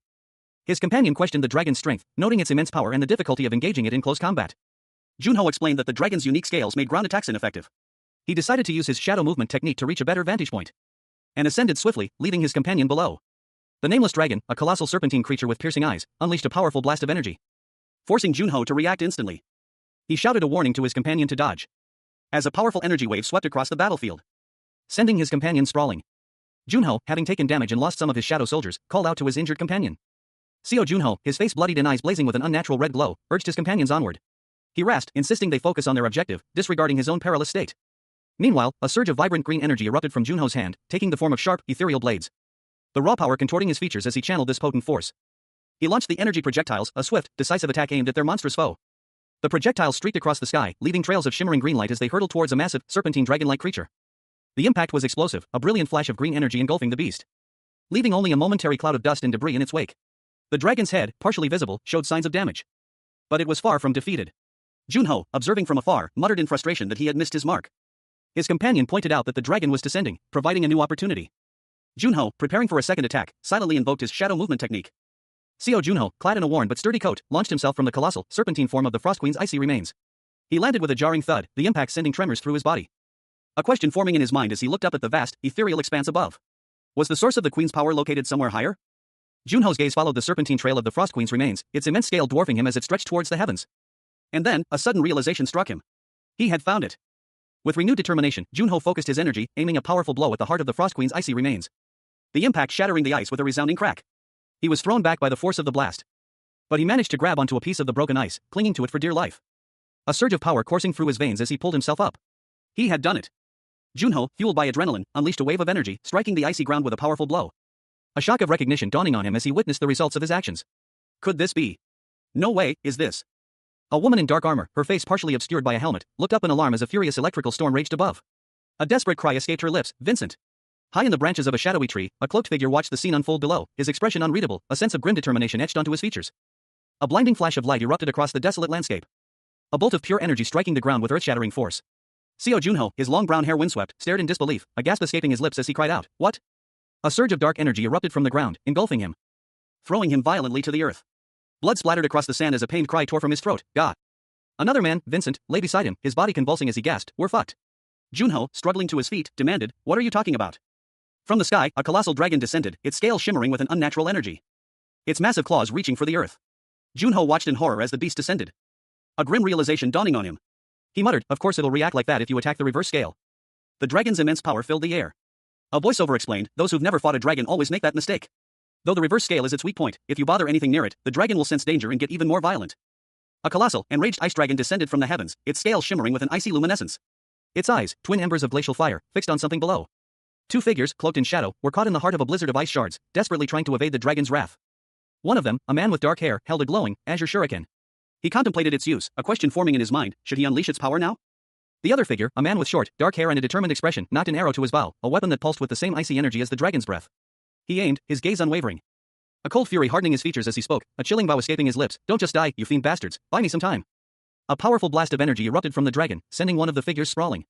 His companion questioned the dragon's strength, noting its immense power and the difficulty of engaging it in close combat. Junho explained that the dragon's unique scales made ground attacks ineffective. He decided to use his shadow movement technique to reach a better vantage point, and ascended swiftly, leaving his companion below. The nameless dragon, a colossal serpentine creature with piercing eyes, unleashed a powerful blast of energy, forcing Junho to react instantly. He shouted a warning to his companion to dodge, as a powerful energy wave swept across the battlefield, sending his companion sprawling. Junho, having taken damage and lost some of his shadow soldiers, called out to his injured companion. Seo Junho, his face bloodied and eyes blazing with an unnatural red glow, urged his companions onward. He rasped, insisting they focus on their objective, disregarding his own perilous state. Meanwhile, a surge of vibrant green energy erupted from Junho's hand, taking the form of sharp, ethereal blades. The raw power contorting his features as he channeled this potent force. He launched the energy projectiles, a swift, decisive attack aimed at their monstrous foe. The projectiles streaked across the sky, leaving trails of shimmering green light as they hurtled towards a massive, serpentine dragon-like creature. The impact was explosive, a brilliant flash of green energy engulfing the beast, leaving only a momentary cloud of dust and debris in its wake. The dragon's head, partially visible, showed signs of damage, but it was far from defeated. Junho, observing from afar, muttered in frustration that he had missed his mark. His companion pointed out that the dragon was descending, providing a new opportunity. Junho, preparing for a second attack, silently invoked his shadow movement technique. Seo Junho, clad in a worn but sturdy coat, launched himself from the colossal, serpentine form of the Frost Queen's icy remains. He landed with a jarring thud, the impact sending tremors through his body. A question forming in his mind as he looked up at the vast, ethereal expanse above. Was the source of the Queen's power located somewhere higher? Junho's gaze followed the serpentine trail of the Frost Queen's remains, its immense scale dwarfing him as it stretched towards the heavens. And then, a sudden realization struck him. He had found it. With renewed determination, Junho focused his energy, aiming a powerful blow at the heart of the Frost Queen's icy remains. The impact shattering the ice with a resounding crack. He was thrown back by the force of the blast, but he managed to grab onto a piece of the broken ice, clinging to it for dear life. A surge of power coursing through his veins as he pulled himself up. He had done it. Junho, fueled by adrenaline, unleashed a wave of energy, striking the icy ground with a powerful blow. A shock of recognition dawning on him as he witnessed the results of his actions. Could this be? No way, is this? A woman in dark armor, her face partially obscured by a helmet, looked up in alarm as a furious electrical storm raged above. A desperate cry escaped her lips, "Vincent!" High in the branches of a shadowy tree, a cloaked figure watched the scene unfold below, his expression unreadable, a sense of grim determination etched onto his features. A blinding flash of light erupted across the desolate landscape. A bolt of pure energy striking the ground with earth-shattering force. Seo Junho, his long brown hair windswept, stared in disbelief, a gasp escaping his lips as he cried out, "What?" A surge of dark energy erupted from the ground, engulfing him, throwing him violently to the earth. Blood splattered across the sand as a pained cry tore from his throat. "Gah!" Another man, Vincent, lay beside him, his body convulsing as he gasped, "We're fucked." Junho, struggling to his feet, demanded, "What are you talking about?" From the sky, a colossal dragon descended, its scales shimmering with an unnatural energy, its massive claws reaching for the earth. Junho watched in horror as the beast descended, a grim realization dawning on him. He muttered, "Of course it'll react like that if you attack the reverse scale." The dragon's immense power filled the air. A voiceover explained, "Those who've never fought a dragon always make that mistake. Though the reverse scale is its weak point, if you bother anything near it, the dragon will sense danger and get even more violent." A colossal, enraged ice dragon descended from the heavens, its scales shimmering with an icy luminescence. Its eyes, twin embers of glacial fire, fixed on something below. Two figures, cloaked in shadow, were caught in the heart of a blizzard of ice shards, desperately trying to evade the dragon's wrath. One of them, a man with dark hair, held a glowing, azure shuriken. He contemplated its use, a question forming in his mind, should he unleash its power now? The other figure, a man with short, dark hair and a determined expression, knocked an arrow to his bow, a weapon that pulsed with the same icy energy as the dragon's breath. He aimed, his gaze unwavering, a cold fury hardening his features as he spoke, a chilling vow escaping his lips. "Don't just die, you fiend bastards, buy me some time." A powerful blast of energy erupted from the dragon, sending one of the figures sprawling.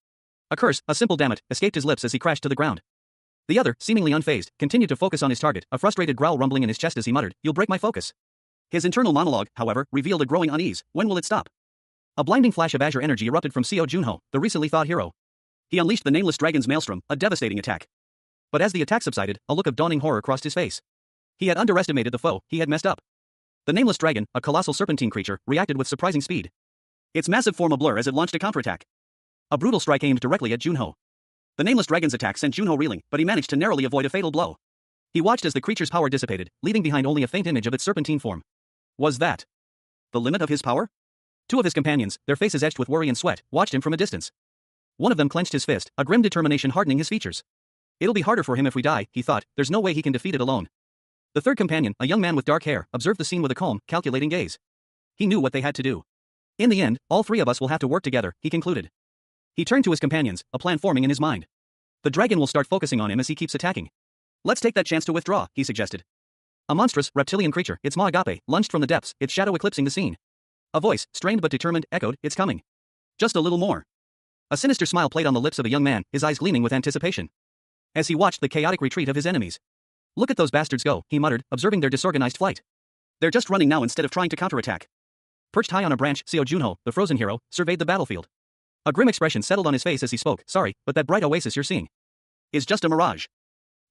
A curse, a simple damn it, escaped his lips as he crashed to the ground. The other, seemingly unfazed, continued to focus on his target, a frustrated growl rumbling in his chest as he muttered, "You'll break my focus." His internal monologue, however, revealed a growing unease. When will it stop? A blinding flash of azure energy erupted from Seo Junho, the recently thawed hero. He unleashed the nameless dragon's maelstrom, a devastating attack. But as the attack subsided, a look of dawning horror crossed his face. He had underestimated the foe, he had messed up. The nameless dragon, a colossal serpentine creature, reacted with surprising speed. Its massive form a blur as it launched a counterattack. A brutal strike aimed directly at Junho. The nameless dragon's attack sent Junho reeling, but he managed to narrowly avoid a fatal blow. He watched as the creature's power dissipated, leaving behind only a faint image of its serpentine form. Was that the limit of his power? Two of his companions, their faces etched with worry and sweat, watched him from a distance. One of them clenched his fist, a grim determination hardening his features. "It'll be harder for him if we die," he thought, "there's no way he can defeat it alone." The third companion, a young man with dark hair, observed the scene with a calm, calculating gaze. He knew what they had to do. "In the end, all three of us will have to work together," he concluded. He turned to his companions, a plan forming in his mind. The dragon will start focusing on him as he keeps attacking. "Let's take that chance to withdraw," he suggested. A monstrous, reptilian creature, its maw agape, lunged from the depths, its shadow eclipsing the scene. A voice, strained but determined, echoed, "It's coming. Just a little more." A sinister smile played on the lips of a young man, his eyes gleaming with anticipation, as he watched the chaotic retreat of his enemies. "Look at those bastards go," he muttered, observing their disorganized flight. "They're just running now instead of trying to counterattack." Perched high on a branch, Seo Junho, the frozen hero, surveyed the battlefield. A grim expression settled on his face as he spoke. "Sorry, but that bright oasis you're seeing is just a mirage."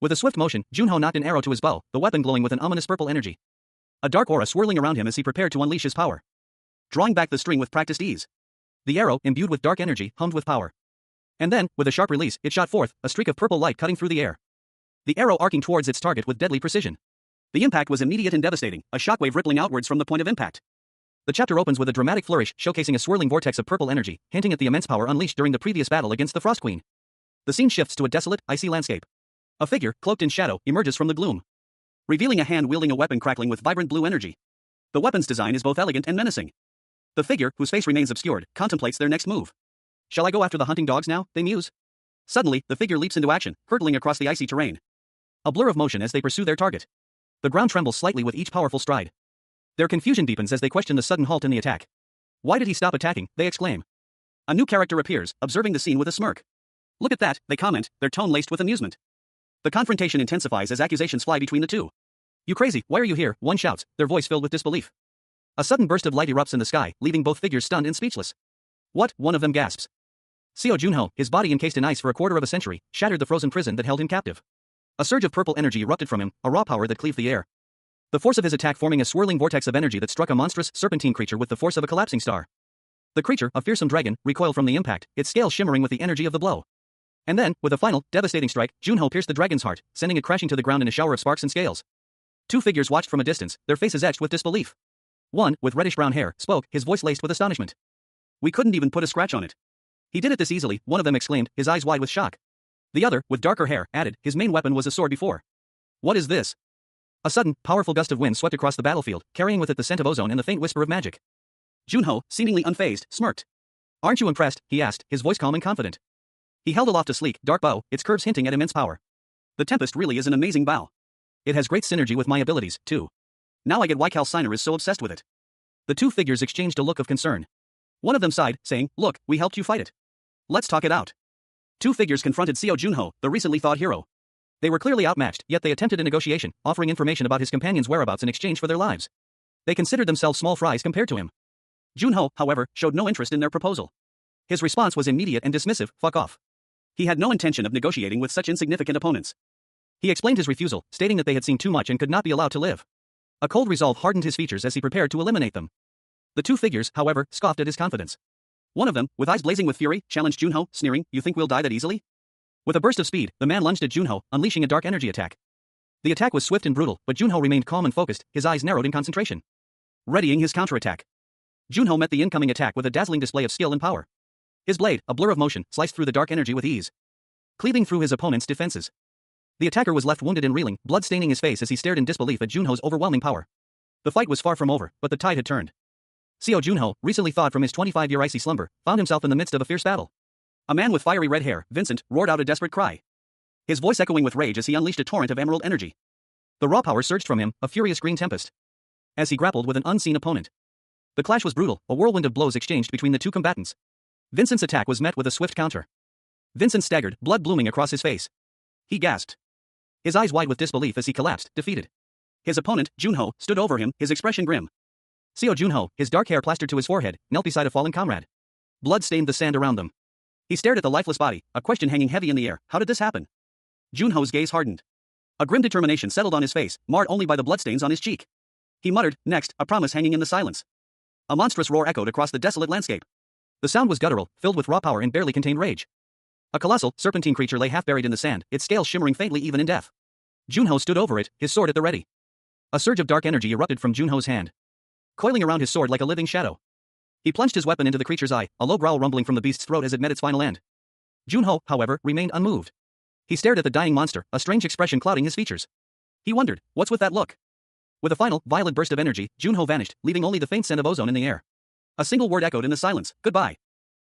With a swift motion, Junho knocked an arrow to his bow, the weapon glowing with an ominous purple energy. A dark aura swirling around him as he prepared to unleash his power, drawing back the string with practiced ease. The arrow, imbued with dark energy, hummed with power. And then, with a sharp release, it shot forth, a streak of purple light cutting through the air. The arrow arcing towards its target with deadly precision. The impact was immediate and devastating, a shockwave rippling outwards from the point of impact. The chapter opens with a dramatic flourish, showcasing a swirling vortex of purple energy, hinting at the immense power unleashed during the previous battle against the Frost Queen. The scene shifts to a desolate, icy landscape. A figure, cloaked in shadow, emerges from the gloom, revealing a hand wielding a weapon crackling with vibrant blue energy. The weapon's design is both elegant and menacing. The figure, whose face remains obscured, contemplates their next move. "Shall I go after the hunting dogs now?" they muse. Suddenly, the figure leaps into action, hurtling across the icy terrain. A blur of motion as they pursue their target. The ground trembles slightly with each powerful stride. Their confusion deepens as they question the sudden halt in the attack. "Why did he stop attacking?" they exclaim. A new character appears, observing the scene with a smirk. "Look at that," they comment, their tone laced with amusement. The confrontation intensifies as accusations fly between the two. "You crazy, why are you here?" one shouts, their voice filled with disbelief. A sudden burst of light erupts in the sky, leaving both figures stunned and speechless. "What?" one of them gasps. Seo Junho, his body encased in ice for a quarter of a century, shattered the frozen prison that held him captive. A surge of purple energy erupted from him, a raw power that cleaved the air. The force of his attack forming a swirling vortex of energy that struck a monstrous, serpentine creature with the force of a collapsing star. The creature, a fearsome dragon, recoiled from the impact, its scales shimmering with the energy of the blow. And then, with a final, devastating strike, Junho pierced the dragon's heart, sending it crashing to the ground in a shower of sparks and scales. Two figures watched from a distance, their faces etched with disbelief. One, with reddish-brown hair, spoke, his voice laced with astonishment. "We couldn't even put a scratch on it. He did it this easily," one of them exclaimed, his eyes wide with shock. The other, with darker hair, added, "His main weapon was a sword before." "What is this?" A sudden, powerful gust of wind swept across the battlefield, carrying with it the scent of ozone and the faint whisper of magic. Junho, seemingly unfazed, smirked. "Aren't you impressed?" he asked, his voice calm and confident. He held aloft a sleek, dark bow, its curves hinting at immense power. "The Tempest really is an amazing bow. It has great synergy with my abilities, too. Now I get why Calciner is so obsessed with it." The two figures exchanged a look of concern. One of them sighed, saying, "Look, we helped you fight it. Let's talk it out. Two figures confronted Seo Junho, the recently thawed hero. They were clearly outmatched, yet they attempted a negotiation, offering information about his companion's whereabouts in exchange for their lives. They considered themselves small fries compared to him. Junho, however, showed no interest in their proposal. His response was immediate and dismissive, fuck off. He had no intention of negotiating with such insignificant opponents. He explained his refusal, stating that they had seen too much and could not be allowed to live. A cold resolve hardened his features as he prepared to eliminate them. The two figures, however, scoffed at his confidence. One of them, with eyes blazing with fury, challenged Junho, sneering, "You think we'll die that easily?" With a burst of speed, the man lunged at Junho, unleashing a dark energy attack. The attack was swift and brutal, but Junho remained calm and focused, his eyes narrowed in concentration. Readying his counterattack. Junho met the incoming attack with a dazzling display of skill and power. His blade, a blur of motion, sliced through the dark energy with ease, cleaving through his opponent's defenses. The attacker was left wounded and reeling, blood staining his face as he stared in disbelief at Junho's overwhelming power. The fight was far from over, but the tide had turned. Seo Junho, recently thawed from his 25-year icy slumber, found himself in the midst of a fierce battle. A man with fiery red hair, Vincent, roared out a desperate cry, his voice echoing with rage as he unleashed a torrent of emerald energy. The raw power surged from him, a furious green tempest, as he grappled with an unseen opponent. The clash was brutal, a whirlwind of blows exchanged between the two combatants. Vincent's attack was met with a swift counter. Vincent staggered, blood blooming across his face. He gasped, his eyes wide with disbelief as he collapsed, defeated. His opponent, Junho, stood over him, his expression grim. Seo Junho, his dark hair plastered to his forehead, knelt beside a fallen comrade. Blood stained the sand around them. He stared at the lifeless body, a question hanging heavy in the air: how did this happen? Junho's gaze hardened. A grim determination settled on his face, marred only by the bloodstains on his cheek. He muttered, next, a promise hanging in the silence. A monstrous roar echoed across the desolate landscape. The sound was guttural, filled with raw power and barely contained rage. A colossal, serpentine creature lay half buried in the sand, its scales shimmering faintly even in death. Junho stood over it, his sword at the ready. A surge of dark energy erupted from Junho's hand, coiling around his sword like a living shadow. He plunged his weapon into the creature's eye, a low growl rumbling from the beast's throat as it met its final end. Junho, however, remained unmoved. He stared at the dying monster, a strange expression clouding his features. He wondered, what's with that look? With a final, violent burst of energy, Junho vanished, leaving only the faint scent of ozone in the air. A single word echoed in the silence: goodbye.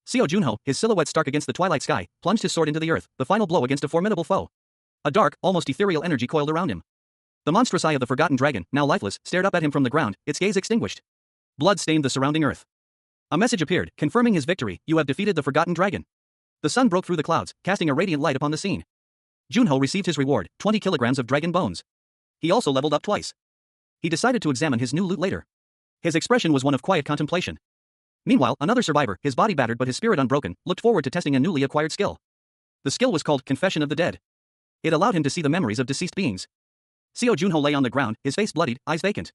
Seo Junho, his silhouette stark against the twilight sky, plunged his sword into the earth, the final blow against a formidable foe. A dark, almost ethereal energy coiled around him. The monstrous eye of the forgotten dragon, now lifeless, stared up at him from the ground, its gaze extinguished. Blood stained the surrounding earth. A message appeared, confirming his victory: you have defeated the forgotten dragon. The sun broke through the clouds, casting a radiant light upon the scene. Junho received his reward, 20 kilograms of dragon bones. He also leveled up twice. He decided to examine his new loot later. His expression was one of quiet contemplation. Meanwhile, another survivor, his body battered but his spirit unbroken, looked forward to testing a newly acquired skill. The skill was called Confession of the Dead. It allowed him to see the memories of deceased beings. Seo Junho lay on the ground, his face bloodied, eyes vacant.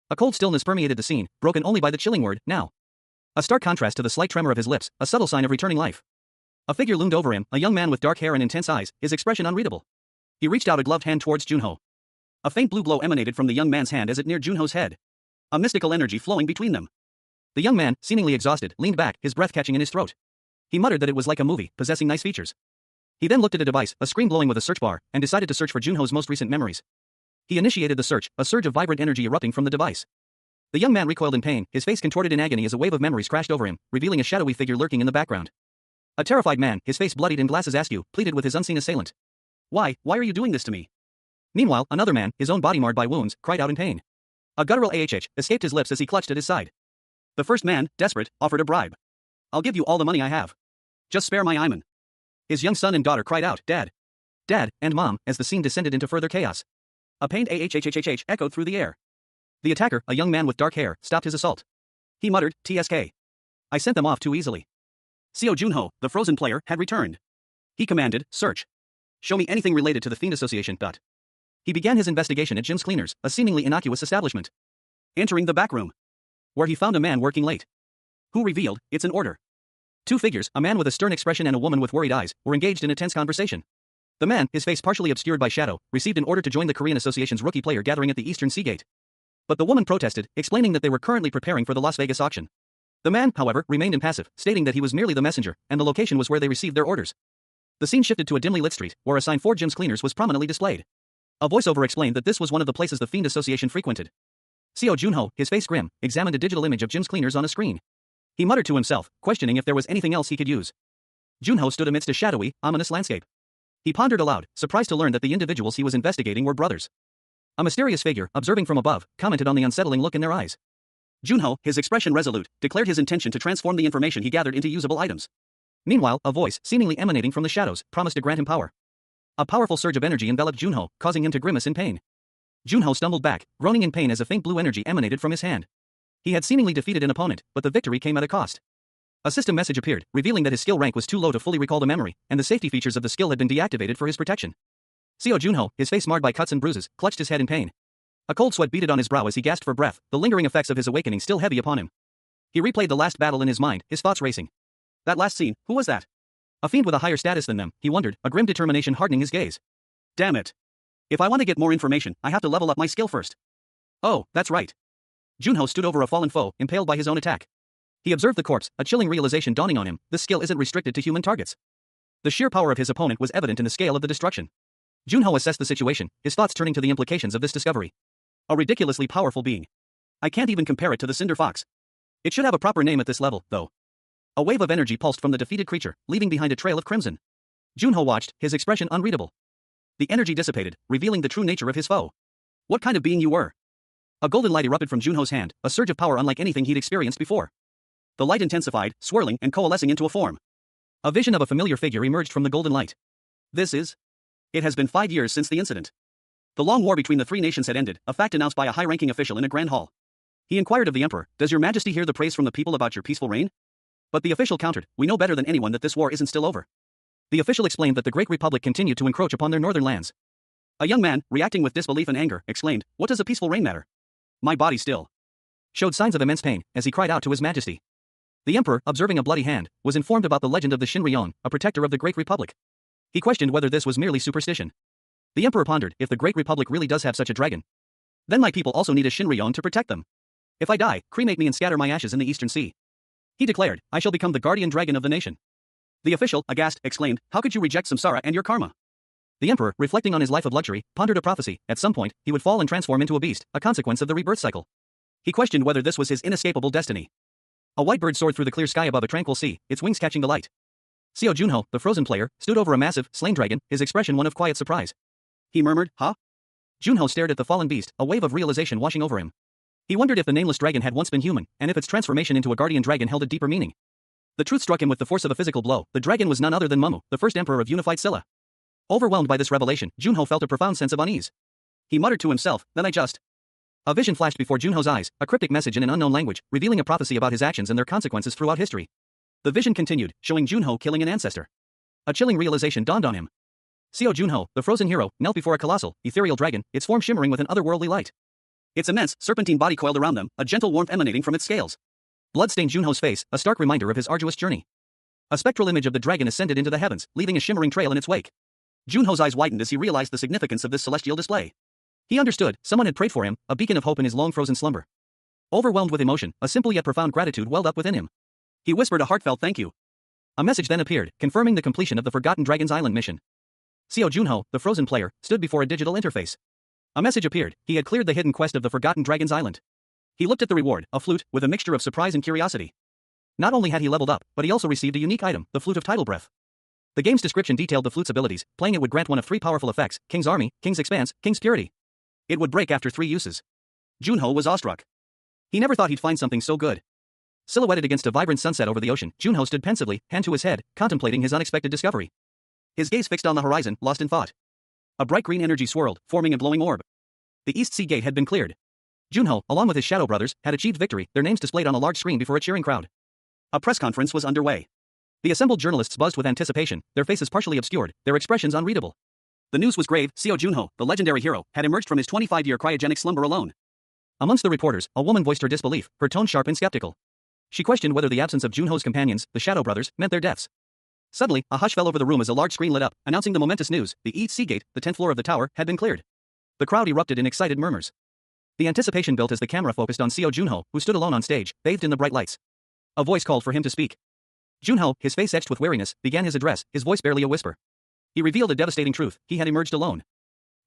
A cold stillness permeated the scene, broken only by the chilling word, now. A stark contrast to the slight tremor of his lips, a subtle sign of returning life. A figure loomed over him, a young man with dark hair and intense eyes, his expression unreadable. He reached out a gloved hand towards Junho. A faint blue glow emanated from the young man's hand as it neared Junho's head. A mystical energy flowing between them. The young man, seemingly exhausted, leaned back, his breath catching in his throat. He muttered that it was like a movie, possessing nice features. He then looked at a device, a screen glowing with a search bar, and decided to search for Junho's most recent memories. He initiated the search, a surge of vibrant energy erupting from the device. The young man recoiled in pain, his face contorted in agony as a wave of memories crashed over him, revealing a shadowy figure lurking in the background. A terrified man, his face bloodied and glasses askew, pleaded with his unseen assailant. Why are you doing this to me? Meanwhile, another man, his own body marred by wounds, cried out in pain. A guttural ahh escaped his lips as he clutched at his side. The first man, desperate, offered a bribe. I'll give you all the money I have. Just spare my Iman. His young son and daughter cried out, Dad. Dad, and Mom, as the scene descended into further chaos. A pained ahhhhh echoed through the air. The attacker, a young man with dark hair, stopped his assault. He muttered, TSK. I sent them off too easily. Seo Junho, the frozen player, had returned. He commanded, search. Show me anything related to the Fiend Association. He began his investigation at Jim's Cleaners, a seemingly innocuous establishment. Entering the back room, where he found a man working late. Who revealed, it's an order. Two figures, a man with a stern expression and a woman with worried eyes, were engaged in a tense conversation. The man, his face partially obscured by shadow, received an order to join the Korean Association's rookie player gathering at the Eastern Seagate. But the woman protested, explaining that they were currently preparing for the Las Vegas auction. The man, however, remained impassive, stating that he was merely the messenger, and the location was where they received their orders. The scene shifted to a dimly lit street, where a sign for Jim's Cleaners was prominently displayed. A voiceover explained that this was one of the places the Fiend Association frequented. Seo Junho, his face grim, examined a digital image of Jim's Cleaners on a screen. He muttered to himself, questioning if there was anything else he could use. Junho stood amidst a shadowy, ominous landscape. He pondered aloud, surprised to learn that the individuals he was investigating were brothers. A mysterious figure, observing from above, commented on the unsettling look in their eyes. Junho, his expression resolute, declared his intention to transform the information he gathered into usable items. Meanwhile, a voice, seemingly emanating from the shadows, promised to grant him power. A powerful surge of energy enveloped Junho, causing him to grimace in pain. Junho stumbled back, groaning in pain as a faint blue energy emanated from his hand. He had seemingly defeated an opponent, but the victory came at a cost. A system message appeared, revealing that his skill rank was too low to fully recall the memory, and the safety features of the skill had been deactivated for his protection. Junho, his face marred by cuts and bruises, clutched his head in pain. A cold sweat beaded on his brow as he gasped for breath, the lingering effects of his awakening still heavy upon him. He replayed the last battle in his mind, his thoughts racing. That last scene, who was that? A fiend with a higher status than them, he wondered, a grim determination hardening his gaze. Damn it. If I want to get more information, I have to level up my skill first. Oh, that's right. Junho stood over a fallen foe, impaled by his own attack. He observed the corpse, a chilling realization dawning on him, this skill isn't restricted to human targets. The sheer power of his opponent was evident in the scale of the destruction. Junho assessed the situation, his thoughts turning to the implications of this discovery. A ridiculously powerful being. I can't even compare it to the Cinder Fox. It should have a proper name at this level, though. A wave of energy pulsed from the defeated creature, leaving behind a trail of crimson. Junho watched, his expression unreadable. The energy dissipated, revealing the true nature of his foe. What kind of being you were? A golden light erupted from Junho's hand, a surge of power unlike anything he'd experienced before. The light intensified, swirling and coalescing into a form. A vision of a familiar figure emerged from the golden light. This is... It has been 5 years since the incident. The long war between the three nations had ended, a fact announced by a high-ranking official in a grand hall. He inquired of the emperor, "Does your majesty hear the praise from the people about your peaceful reign?" But the official countered, "We know better than anyone that this war isn't still over." The official explained that the Great Republic continued to encroach upon their northern lands. A young man, reacting with disbelief and anger, exclaimed, "What does a peaceful reign matter? My body still..." Showed signs of immense pain, as he cried out to his majesty. The emperor, observing a bloody hand, was informed about the legend of the Shinryon, a protector of the Great Republic. He questioned whether this was merely superstition. The emperor pondered, if the Great Republic really does have such a dragon, then my people also need a Shinryon to protect them. If I die, cremate me and scatter my ashes in the eastern sea. He declared, I shall become the guardian dragon of the nation. The official, aghast, exclaimed, how could you reject samsara and your karma? The emperor, reflecting on his life of luxury, pondered a prophecy. At some point, he would fall and transform into a beast, a consequence of the rebirth cycle. He questioned whether this was his inescapable destiny. A white bird soared through the clear sky above a tranquil sea, its wings catching the light. Junho, the frozen player, stood over a massive, slain dragon, his expression one of quiet surprise. He murmured, huh? Junho stared at the fallen beast, a wave of realization washing over him. He wondered if the nameless dragon had once been human, and if its transformation into a guardian dragon held a deeper meaning. The truth struck him with the force of a physical blow. The dragon was none other than Mumu, the first emperor of unified Silla. Overwhelmed by this revelation, Junho felt a profound sense of unease. He muttered to himself, then I just... A vision flashed before Junho's eyes, a cryptic message in an unknown language, revealing a prophecy about his actions and their consequences throughout history. The vision continued, showing Junho killing an ancestor. A chilling realization dawned on him. Junho, the frozen hero, knelt before a colossal, ethereal dragon, its form shimmering with an otherworldly light. Its immense, serpentine body coiled around them, a gentle warmth emanating from its scales. Blood stained Junho's face, a stark reminder of his arduous journey. A spectral image of the dragon ascended into the heavens, leaving a shimmering trail in its wake. Junho's eyes widened as he realized the significance of this celestial display. He understood, someone had prayed for him, a beacon of hope in his long-frozen slumber. Overwhelmed with emotion, a simple yet profound gratitude welled up within him. He whispered a heartfelt thank you. A message then appeared, confirming the completion of the Forgotten Dragon's Island mission. Junho, the frozen player, stood before a digital interface. A message appeared, he had cleared the hidden quest of the Forgotten Dragon's Island. He looked at the reward, a flute, with a mixture of surprise and curiosity. Not only had he leveled up, but he also received a unique item, the Flute of Tidal Breath. The game's description detailed the flute's abilities, playing it would grant one of 3 powerful effects, King's Army, King's Expanse, King's Purity. It would break after 3 uses. Junho was awestruck. He never thought he'd find something so good. Silhouetted against a vibrant sunset over the ocean, Junho stood pensively, hand to his head, contemplating his unexpected discovery. His gaze fixed on the horizon, lost in thought. A bright green energy swirled, forming a glowing orb. The East Sea Gate had been cleared. Junho, along with his shadow brothers, had achieved victory, their names displayed on a large screen before a cheering crowd. A press conference was underway. The assembled journalists buzzed with anticipation, their faces partially obscured, their expressions unreadable. The news was grave. Junho, the legendary hero, had emerged from his 25-year cryogenic slumber alone. Amongst the reporters, a woman voiced her disbelief, her tone sharp and skeptical. She questioned whether the absence of Junho's companions, the Shadow Brothers, meant their deaths. Suddenly, a hush fell over the room as a large screen lit up, announcing the momentous news: the East Sea Gate, the 10th floor of the tower, had been cleared. The crowd erupted in excited murmurs. The anticipation built as the camera focused on Junho, who stood alone on stage, bathed in the bright lights. A voice called for him to speak. Junho, his face etched with weariness, began his address, his voice barely a whisper. He revealed a devastating truth: he had emerged alone.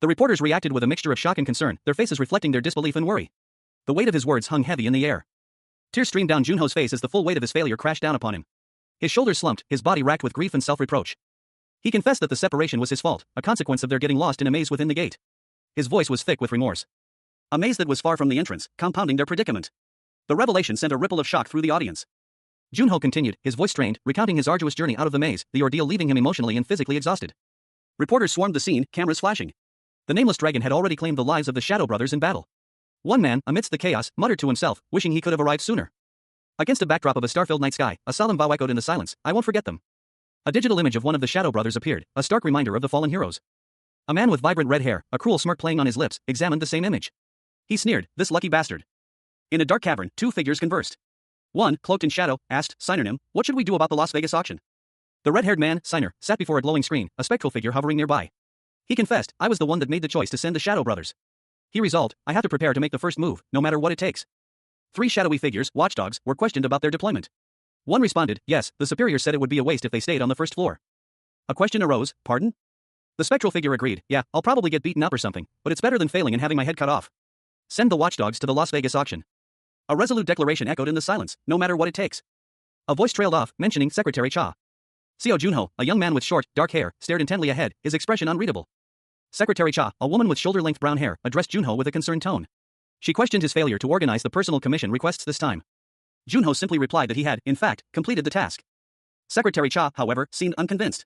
The reporters reacted with a mixture of shock and concern, their faces reflecting their disbelief and worry. The weight of his words hung heavy in the air. Tears streamed down Junho's face as the full weight of his failure crashed down upon him. His shoulders slumped, his body racked with grief and self-reproach. He confessed that the separation was his fault, a consequence of their getting lost in a maze within the gate. His voice was thick with remorse. A maze that was far from the entrance, compounding their predicament. The revelation sent a ripple of shock through the audience. Junho continued, his voice strained, recounting his arduous journey out of the maze, the ordeal leaving him emotionally and physically exhausted. Reporters swarmed the scene, cameras flashing. The nameless dragon had already claimed the lives of the Shadow Brothers in battle. One man, amidst the chaos, muttered to himself, wishing he could have arrived sooner. Against a backdrop of a star-filled night sky, a solemn vow echoed in the silence, I won't forget them. A digital image of one of the Shadow Brothers appeared, a stark reminder of the fallen heroes. A man with vibrant red hair, a cruel smirk playing on his lips, examined the same image. He sneered, this lucky bastard. In a dark cavern, two figures conversed. One, cloaked in shadow, asked, Synonym, what should we do about the Las Vegas auction? The red-haired man, Siner, sat before a glowing screen, a spectral figure hovering nearby. He confessed, I was the one that made the choice to send the Shadow Brothers. He resolved, I have to prepare to make the first move, no matter what it takes. Three shadowy figures, watchdogs, were questioned about their deployment. One responded, yes, the superior said it would be a waste if they stayed on the first floor. A question arose, pardon? The spectral figure agreed, yeah, I'll probably get beaten up or something, but it's better than failing and having my head cut off. Send the watchdogs to the Las Vegas auction. A resolute declaration echoed in the silence, no matter what it takes. A voice trailed off, mentioning Secretary Cha. Seo Junho, a young man with short, dark hair, stared intently ahead, his expression unreadable. Secretary Cha, a woman with shoulder-length brown hair, addressed Junho with a concerned tone. She questioned his failure to organize the personal commission requests this time. Junho simply replied that he had, in fact, completed the task. Secretary Cha, however, seemed unconvinced.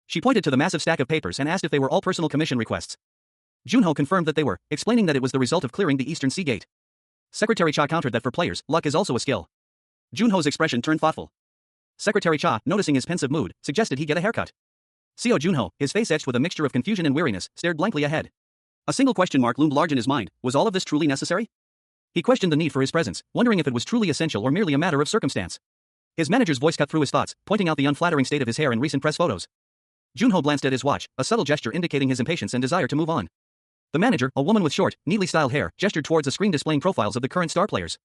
She pointed to the massive stack of papers and asked if they were all personal commission requests. Junho confirmed that they were, explaining that it was the result of clearing the Eastern Sea Gate. Secretary Cha countered that for players, luck is also a skill. Junho's expression turned thoughtful. Secretary Cha, noticing his pensive mood, suggested he get a haircut. Seo Junho, his face etched with a mixture of confusion and weariness, stared blankly ahead. A single question mark loomed large in his mind, was all of this truly necessary? He questioned the need for his presence, wondering if it was truly essential or merely a matter of circumstance. His manager's voice cut through his thoughts, pointing out the unflattering state of his hair in recent press photos. Junho glanced at his watch, a subtle gesture indicating his impatience and desire to move on. The manager, a woman with short, neatly styled hair, gestured towards a screen displaying profiles of the current star players.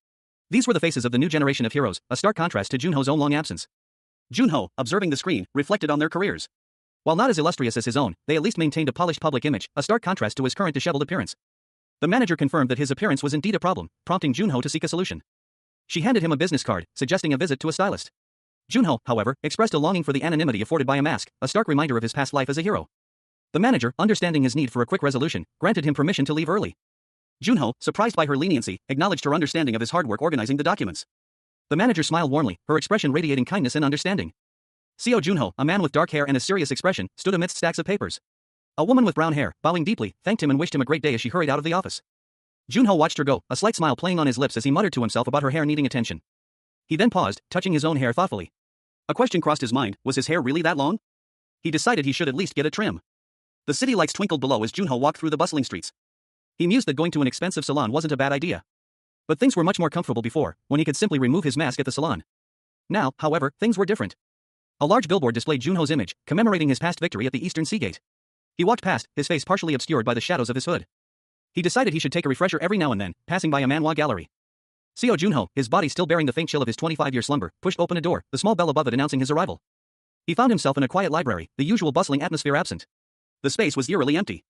These were the faces of the new generation of heroes, a stark contrast to Junho's own long absence. Junho, observing the screen, reflected on their careers. While not as illustrious as his own, they at least maintained a polished public image, a stark contrast to his current disheveled appearance. The manager confirmed that his appearance was indeed a problem, prompting Junho to seek a solution. She handed him a business card, suggesting a visit to a stylist. Junho, however, expressed a longing for the anonymity afforded by a mask, a stark reminder of his past life as a hero. The manager, understanding his need for a quick resolution, granted him permission to leave early. Junho, surprised by her leniency, acknowledged her understanding of his hard work organizing the documents. The manager smiled warmly, her expression radiating kindness and understanding. Seo Junho, a man with dark hair and a serious expression, stood amidst stacks of papers. A woman with brown hair, bowing deeply, thanked him and wished him a great day as she hurried out of the office. Junho watched her go, a slight smile playing on his lips as he muttered to himself about her hair needing attention. He then paused, touching his own hair thoughtfully. A question crossed his mind, was his hair really that long? He decided he should at least get a trim. The city lights twinkled below as Junho walked through the bustling streets. He mused that going to an expensive salon wasn't a bad idea. But things were much more comfortable before, when he could simply remove his mask at the salon. Now, however, things were different. A large billboard displayed Junho's image, commemorating his past victory at the Eastern Sea Gate. He walked past, his face partially obscured by the shadows of his hood. He decided he should take a refresher every now and then, passing by a manhwa gallery. Seo Junho, his body still bearing the faint chill of his 25-year slumber, pushed open a door, the small bell above it announcing his arrival. He found himself in a quiet library, the usual bustling atmosphere absent. The space was eerily empty.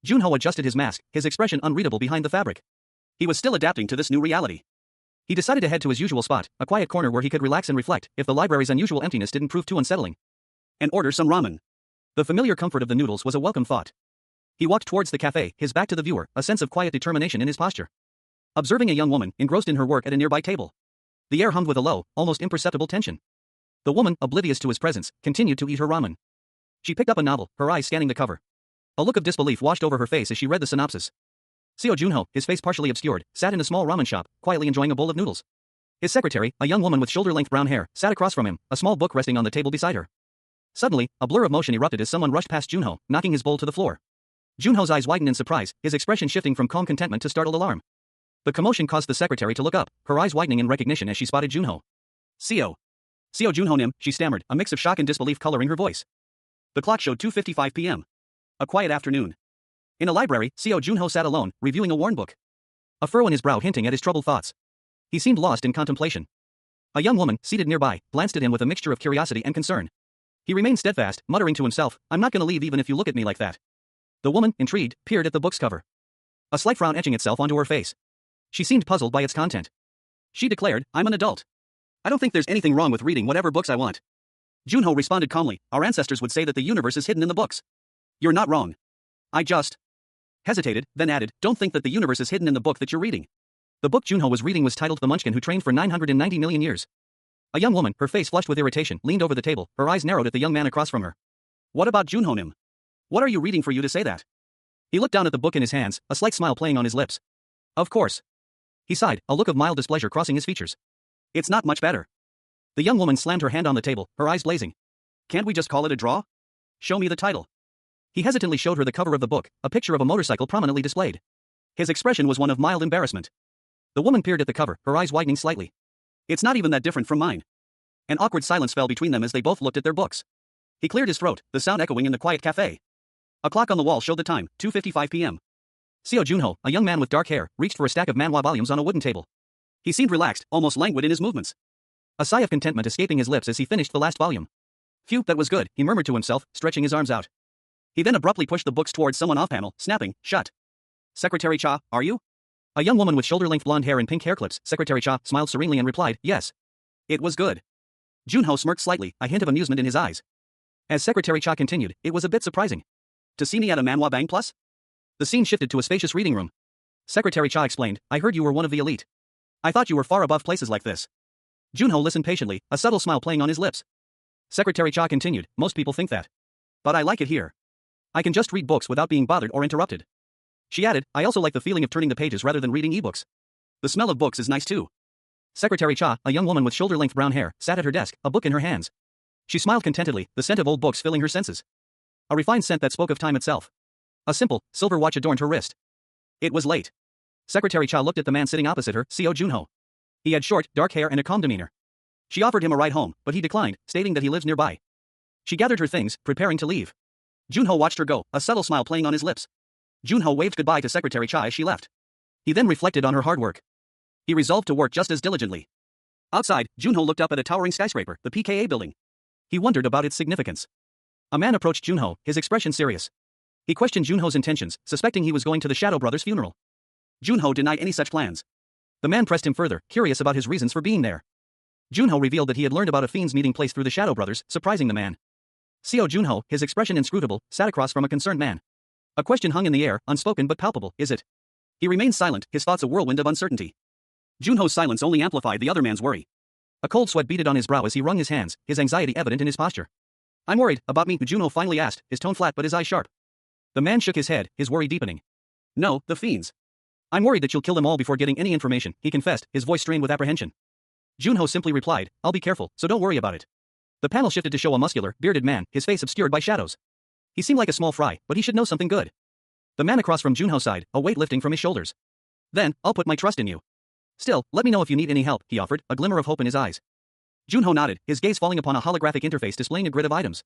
Junho adjusted his mask, his expression unreadable behind the fabric. He was still adapting to this new reality. He decided to head to his usual spot, a quiet corner where he could relax and reflect, if the library's unusual emptiness didn't prove too unsettling. And order some ramen. The familiar comfort of the noodles was a welcome thought. He walked towards the cafe, his back to the viewer, a sense of quiet determination in his posture. Observing a young woman, engrossed in her work at a nearby table. The air hummed with a low, almost imperceptible tension. The woman, oblivious to his presence, continued to eat her ramen. She picked up a novel, her eyes scanning the cover. A look of disbelief washed over her face as she read the synopsis. Seo Junho, his face partially obscured, sat in a small ramen shop, quietly enjoying a bowl of noodles. His secretary, a young woman with shoulder-length brown hair, sat across from him, a small book resting on the table beside her. Suddenly, a blur of motion erupted as someone rushed past Junho, knocking his bowl to the floor. Junho's eyes widened in surprise, his expression shifting from calm contentment to startled alarm. The commotion caused the secretary to look up, her eyes widening in recognition as she spotted Junho. Seo Junho-nim, she stammered, a mix of shock and disbelief coloring her voice. The clock showed 2:55 p.m. A quiet afternoon. In a library, Seo Junho sat alone, reviewing a worn book. A furrow in his brow hinting at his troubled thoughts. He seemed lost in contemplation. A young woman, seated nearby, glanced at him with a mixture of curiosity and concern. He remained steadfast, muttering to himself, I'm not gonna leave even if you look at me like that. The woman, intrigued, peered at the book's cover. A slight frown etching itself onto her face. She seemed puzzled by its content. She declared, I'm an adult. I don't think there's anything wrong with reading whatever books I want. Junho responded calmly, our ancestors would say that the universe is hidden in the books. You're not wrong. I just hesitated, then added, don't think that the universe is hidden in the book that you're reading. The book Junho was reading was titled The Munchkin Who Trained for 990 Million Years. A young woman, her face flushed with irritation, leaned over the table, her eyes narrowed at the young man across from her. What about Junho-nim? What are you reading for you to say that? He looked down at the book in his hands, a slight smile playing on his lips. Of course. He sighed, a look of mild displeasure crossing his features. It's not much better. The young woman slammed her hand on the table, her eyes blazing. Can't we just call it a draw? Show me the title. He hesitantly showed her the cover of the book, a picture of a motorcycle prominently displayed. His expression was one of mild embarrassment. The woman peered at the cover, her eyes widening slightly. It's not even that different from mine. An awkward silence fell between them as they both looked at their books. He cleared his throat, the sound echoing in the quiet cafe. A clock on the wall showed the time, 2:55 p.m. Seo Junho, a young man with dark hair, reached for a stack of manhwa volumes on a wooden table. He seemed relaxed, almost languid in his movements. A sigh of contentment escaping his lips as he finished the last volume. Phew, that was good, he murmured to himself, stretching his arms out. He then abruptly pushed the books towards someone off-panel, snapping, shut. Secretary Cha, are you? A young woman with shoulder-length blonde hair and pink hair clips, Secretary Cha, smiled serenely and replied, yes. It was good. Junho smirked slightly, a hint of amusement in his eyes. As Secretary Cha continued, it was a bit surprising. To see me at a Manhwa Bang Plus? The scene shifted to a spacious reading room. Secretary Cha explained, I heard you were one of the elite. I thought you were far above places like this. Junho listened patiently, a subtle smile playing on his lips. Secretary Cha continued, most people think that. But I like it here. I can just read books without being bothered or interrupted. She added, I also like the feeling of turning the pages rather than reading ebooks. The smell of books is nice too. Secretary Cha, a young woman with shoulder-length brown hair, sat at her desk, a book in her hands. She smiled contentedly, the scent of old books filling her senses. A refined scent that spoke of time itself. A simple, silver watch adorned her wrist. It was late. Secretary Cha looked at the man sitting opposite her, Seo Junho. He had short, dark hair and a calm demeanor. She offered him a ride home, but he declined, stating that he lives nearby. She gathered her things, preparing to leave. Junho watched her go, a subtle smile playing on his lips. Junho waved goodbye to Secretary Cha as she left. He then reflected on her hard work. He resolved to work just as diligently. Outside, Junho looked up at a towering skyscraper, the PKA building. He wondered about its significance. A man approached Junho, his expression serious. He questioned Junho's intentions, suspecting he was going to the Shadow Brothers' funeral. Junho denied any such plans. The man pressed him further, curious about his reasons for being there. Junho revealed that he had learned about a fiend's meeting place through the Shadow Brothers, surprising the man. Seo Junho, his expression inscrutable, sat across from a concerned man. A question hung in the air, unspoken but palpable, is it? He remained silent, his thoughts a whirlwind of uncertainty. Junho's silence only amplified the other man's worry. A cold sweat beaded on his brow as he wrung his hands, his anxiety evident in his posture. I'm worried, about me, Junho finally asked, his tone flat but his eyes sharp. The man shook his head, his worry deepening. No, the fiends. I'm worried that you'll kill them all before getting any information, he confessed, his voice strained with apprehension. Junho simply replied, I'll be careful, so don't worry about it. The panel shifted to show a muscular, bearded man, his face obscured by shadows. He seemed like a small fry, but he should know something good. The man across from Junho sighed, a weight lifting from his shoulders. Then, I'll put my trust in you. Still, let me know if you need any help, he offered, a glimmer of hope in his eyes. Junho nodded, his gaze falling upon a holographic interface displaying a grid of items.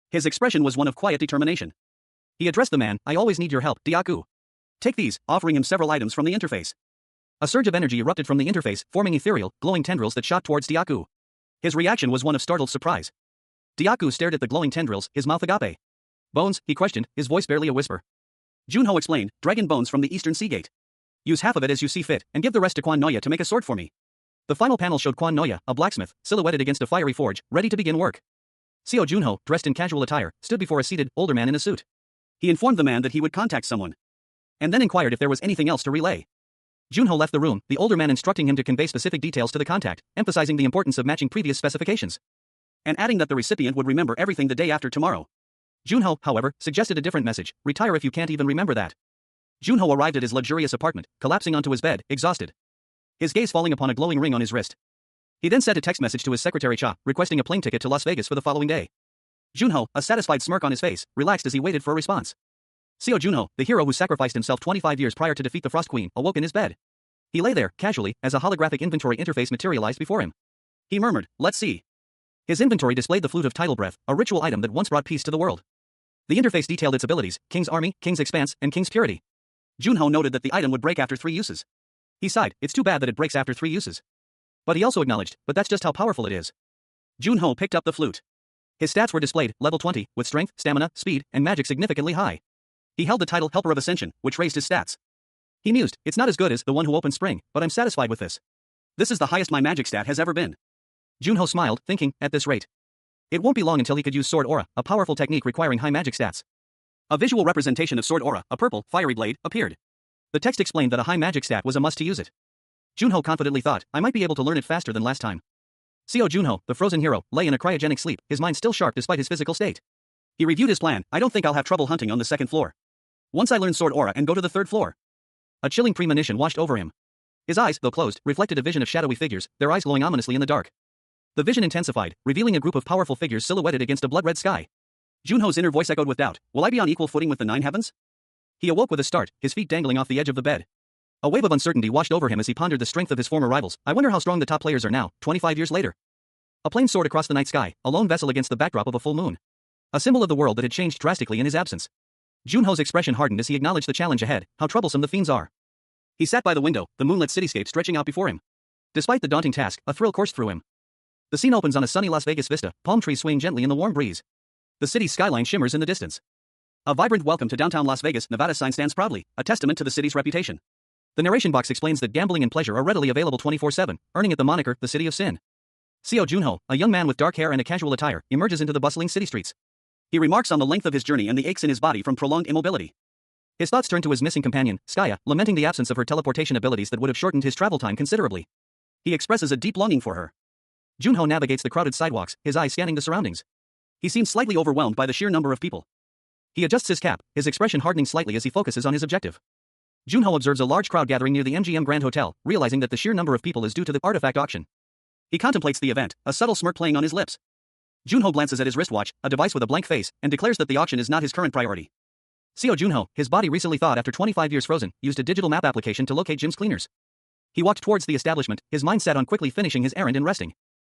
His expression was one of quiet determination. He addressed the man, I always need your help, Diaku. Take these, offering him several items from the interface. A surge of energy erupted from the interface, forming ethereal, glowing tendrils that shot towards Diaku. His reaction was one of startled surprise. Diaku stared at the glowing tendrils, his mouth agape. Bones, he questioned, his voice barely a whisper. Junho explained, dragon bones from the eastern seagate. Use half of it as you see fit, and give the rest to Quan Noya to make a sword for me. The final panel showed Quan Noya, a blacksmith, silhouetted against a fiery forge, ready to begin work. Seo Junho, dressed in casual attire, stood before a seated, older man in a suit. He informed the man that he would contact someone. And then inquired if there was anything else to relay. Junho left the room, the older man instructing him to convey specific details to the contact, emphasizing the importance of matching previous specifications. And adding that the recipient would remember everything the day after tomorrow. Junho, however, suggested a different message, retire if you can't even remember that. Junho arrived at his luxurious apartment, collapsing onto his bed, exhausted. His gaze falling upon a glowing ring on his wrist. He then sent a text message to his secretary Cha, requesting a plane ticket to Las Vegas for the following day. Junho, a satisfied smirk on his face, relaxed as he waited for a response. Seo Junho, the hero who sacrificed himself 25 years prior to defeat the Frost Queen, awoke in his bed. He lay there, casually, as a holographic inventory interface materialized before him. He murmured, let's see. His inventory displayed the Flute of Tidal Breath, a ritual item that once brought peace to the world. The interface detailed its abilities, King's Army, King's Expanse, and King's Purity. Junho noted that the item would break after 3 uses. He sighed, it's too bad that it breaks after 3 uses. But he also acknowledged, but that's just how powerful it is. Junho picked up the flute. His stats were displayed, level 20, with strength, stamina, speed, and magic significantly high. He held the title Helper of Ascension, which raised his stats. He mused, it's not as good as the one who opened spring, but I'm satisfied with this. This is the highest my magic stat has ever been. Junho smiled, thinking, at this rate. It won't be long until he could use Sword Aura, a powerful technique requiring high magic stats. A visual representation of Sword Aura, a purple, fiery blade, appeared. The text explained that a high magic stat was a must to use it. Junho confidently thought, I might be able to learn it faster than last time. Seo Junho, the frozen hero, lay in a cryogenic sleep, his mind still sharp despite his physical state. He reviewed his plan. I don't think I'll have trouble hunting on the second floor. Once I learn sword aura and go to the third floor. A chilling premonition washed over him. His eyes, though closed, reflected a vision of shadowy figures, their eyes glowing ominously in the dark. The vision intensified, revealing a group of powerful figures silhouetted against a blood-red sky. Junho's inner voice echoed with doubt. Will I be on equal footing with the nine heavens? He awoke with a start, his feet dangling off the edge of the bed. A wave of uncertainty washed over him as he pondered the strength of his former rivals. I wonder how strong the top players are now, 25 years later. A plane soared across the night sky, a lone vessel against the backdrop of a full moon. A symbol of the world that had changed drastically in his absence. Junho's expression hardened as he acknowledged the challenge ahead, how troublesome the fiends are. He sat by the window, the moonlit cityscape stretching out before him. Despite the daunting task, a thrill coursed through him. The scene opens on a sunny Las Vegas vista, palm trees swaying gently in the warm breeze. The city's skyline shimmers in the distance. A vibrant welcome to downtown Las Vegas, Nevada sign stands proudly, a testament to the city's reputation. The narration box explains that gambling and pleasure are readily available 24/7, earning it the moniker, the City of Sin. Seo Junho, a young man with dark hair and a casual attire, emerges into the bustling city streets. He remarks on the length of his journey and the aches in his body from prolonged immobility. His thoughts turn to his missing companion, Skaya, lamenting the absence of her teleportation abilities that would have shortened his travel time considerably. He expresses a deep longing for her. Junho navigates the crowded sidewalks, his eyes scanning the surroundings. He seems slightly overwhelmed by the sheer number of people. He adjusts his cap, his expression hardening slightly as he focuses on his objective. Junho observes a large crowd gathering near the MGM Grand Hotel, realizing that the sheer number of people is due to the artifact auction. He contemplates the event, a subtle smirk playing on his lips. Junho glances at his wristwatch, a device with a blank face, and declares that the auction is not his current priority. Seo Junho, his body recently thawed after 25 years frozen, used a digital map application to locate Jim's cleaners. He walked towards the establishment, his mind set on quickly finishing his errand and resting.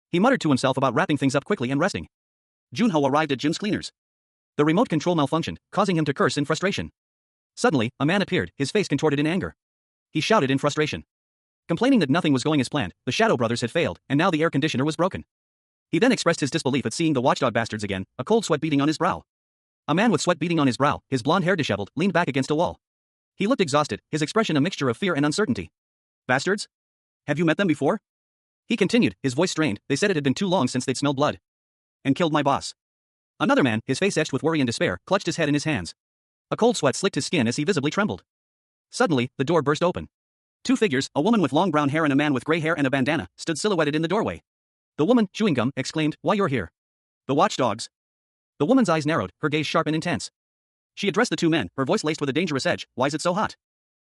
He muttered to himself about wrapping things up quickly and resting. Junho arrived at Jim's cleaners. The remote control malfunctioned, causing him to curse in frustration. Suddenly, a man appeared, his face contorted in anger. He shouted in frustration. Complaining that nothing was going as planned, the Shadow Brothers had failed, and now the air conditioner was broken. He then expressed his disbelief at seeing the watchdog bastards again, a cold sweat beading on his brow. A man with sweat beading on his brow, his blonde hair disheveled, leaned back against a wall. He looked exhausted, his expression a mixture of fear and uncertainty. Bastards? Have you met them before? He continued, his voice strained. They said it had been too long since they'd smelled blood. And killed my boss. Another man, his face etched with worry and despair, clutched his head in his hands. A cold sweat slicked his skin as he visibly trembled. Suddenly, the door burst open. Two figures, a woman with long brown hair and a man with gray hair and a bandana, stood silhouetted in the doorway. The woman, chewing gum, exclaimed, "Why you're here?" "The watchdogs." The woman's eyes narrowed, her gaze sharp and intense. She addressed the two men, her voice laced with a dangerous edge. "Why is it so hot?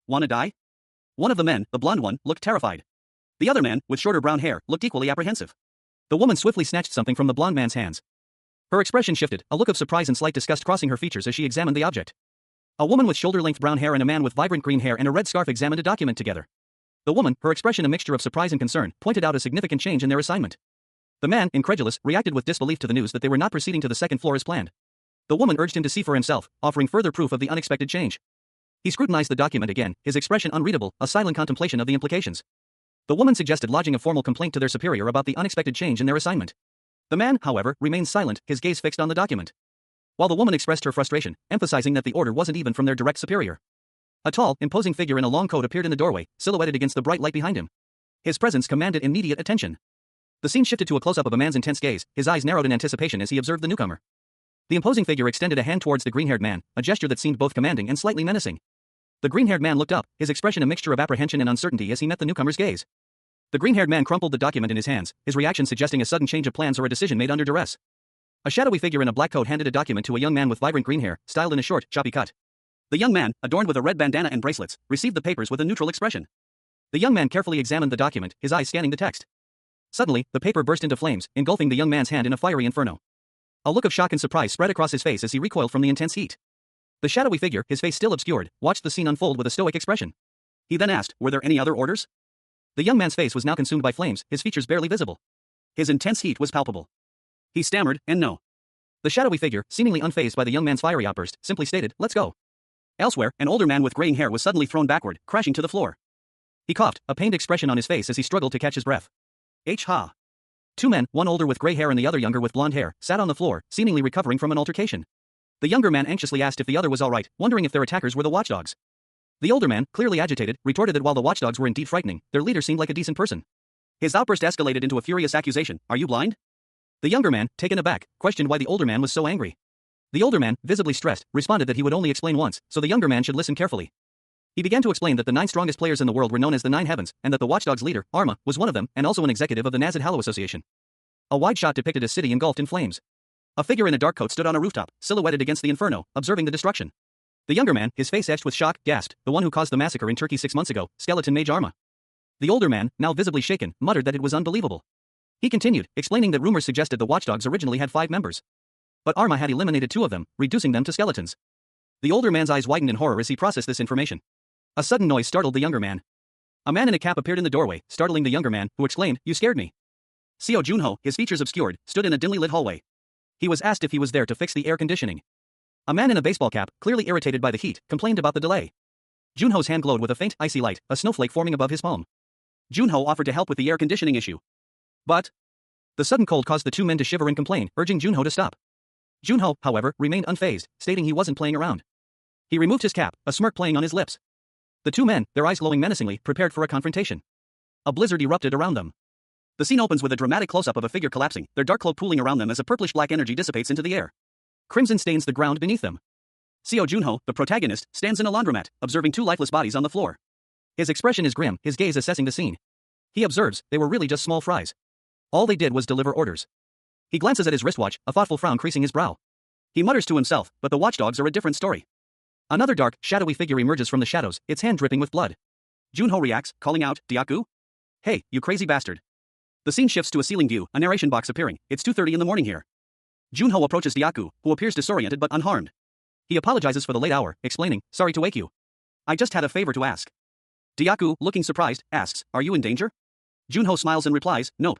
Wanna die?" One of the men, the blonde one, looked terrified. The other man, with shorter brown hair, looked equally apprehensive. The woman swiftly snatched something from the blonde man's hands. Her expression shifted, a look of surprise and slight disgust crossing her features as she examined the object. A woman with shoulder-length brown hair and a man with vibrant green hair and a red scarf examined a document together. The woman, her expression a mixture of surprise and concern, pointed out a significant change in their assignment. The man, incredulous, reacted with disbelief to the news that they were not proceeding to the second floor as planned. The woman urged him to see for himself, offering further proof of the unexpected change. He scrutinized the document again, his expression unreadable, a silent contemplation of the implications. The woman suggested lodging a formal complaint to their superior about the unexpected change in their assignment. The man, however, remained silent, his gaze fixed on the document. While the woman expressed her frustration, emphasizing that the order wasn't even from their direct superior. A tall, imposing figure in a long coat appeared in the doorway, silhouetted against the bright light behind him. His presence commanded immediate attention. The scene shifted to a close-up of a man's intense gaze, his eyes narrowed in anticipation as he observed the newcomer. The imposing figure extended a hand towards the green-haired man, a gesture that seemed both commanding and slightly menacing. The green-haired man looked up, his expression a mixture of apprehension and uncertainty as he met the newcomer's gaze. The green-haired man crumpled the document in his hands, his reaction suggesting a sudden change of plans or a decision made under duress. A shadowy figure in a black coat handed a document to a young man with vibrant green hair, styled in a short, choppy cut. The young man, adorned with a red bandana and bracelets, received the papers with a neutral expression. The young man carefully examined the document, his eyes scanning the text. Suddenly, the paper burst into flames, engulfing the young man's hand in a fiery inferno. A look of shock and surprise spread across his face as he recoiled from the intense heat. The shadowy figure, his face still obscured, watched the scene unfold with a stoic expression. He then asked, "Were there any other orders?" The young man's face was now consumed by flames, his features barely visible. His intense heat was palpable. He stammered, "And no." The shadowy figure, seemingly unfazed by the young man's fiery outburst, simply stated, "Let's go." Elsewhere, an older man with graying hair was suddenly thrown backward, crashing to the floor. He coughed, a pained expression on his face as he struggled to catch his breath. Ha! Two men, one older with gray hair and the other younger with blonde hair, sat on the floor, seemingly recovering from an altercation. The younger man anxiously asked if the other was all right, wondering if their attackers were the watchdogs. The older man, clearly agitated, retorted that while the watchdogs were indeed frightening, their leader seemed like a decent person. His outburst escalated into a furious accusation, "Are you blind?" The younger man, taken aback, questioned why the older man was so angry. The older man, visibly stressed, responded that he would only explain once, so the younger man should listen carefully. He began to explain that the 9 strongest players in the world were known as the 9 Heavens, and that the watchdogs' leader, Arma, was one of them, and also an executive of the Nazad Hallow Association. A wide shot depicted a city engulfed in flames. A figure in a dark coat stood on a rooftop, silhouetted against the inferno, observing the destruction. The younger man, his face etched with shock, gasped, "The one who caused the massacre in Turkey 6 months ago, Skeleton Mage Arma." The older man, now visibly shaken, muttered that it was unbelievable. He continued, explaining that rumors suggested the watchdogs originally had 5 members. But Arma had eliminated 2 of them, reducing them to skeletons. The older man's eyes widened in horror as he processed this information. A sudden noise startled the younger man. A man in a cap appeared in the doorway, startling the younger man, who exclaimed, "You scared me." Seo Junho, his features obscured, stood in a dimly lit hallway. He was asked if he was there to fix the air conditioning. A man in a baseball cap, clearly irritated by the heat, complained about the delay. Junho's hand glowed with a faint, icy light, a snowflake forming above his palm. Junho offered to help with the air conditioning issue. But the sudden cold caused the 2 men to shiver and complain, urging Junho to stop. Junho, however, remained unfazed, stating he wasn't playing around. He removed his cap, a smirk playing on his lips. The 2 men, their eyes glowing menacingly, prepared for a confrontation. A blizzard erupted around them. The scene opens with a dramatic close-up of a figure collapsing, their dark cloak pooling around them as a purplish-black energy dissipates into the air. Crimson stains the ground beneath them. Seo Junho, the protagonist, stands in a laundromat, observing 2 lifeless bodies on the floor. His expression is grim, his gaze assessing the scene. He observes, they were really just small fries. All they did was deliver orders. He glances at his wristwatch, a thoughtful frown creasing his brow. He mutters to himself, but the watchdogs are a different story. Another dark, shadowy figure emerges from the shadows, its hand dripping with blood. Junho reacts, calling out, "Diaku? Hey, you crazy bastard." The scene shifts to a ceiling view, a narration box appearing. "It's 2:30 in the morning here." Junho approaches Diaku, who appears disoriented but unharmed. He apologizes for the late hour, explaining, "Sorry to wake you. I just had a favor to ask." Diaku, looking surprised, asks, "Are you in danger?" Junho smiles and replies, "Nope.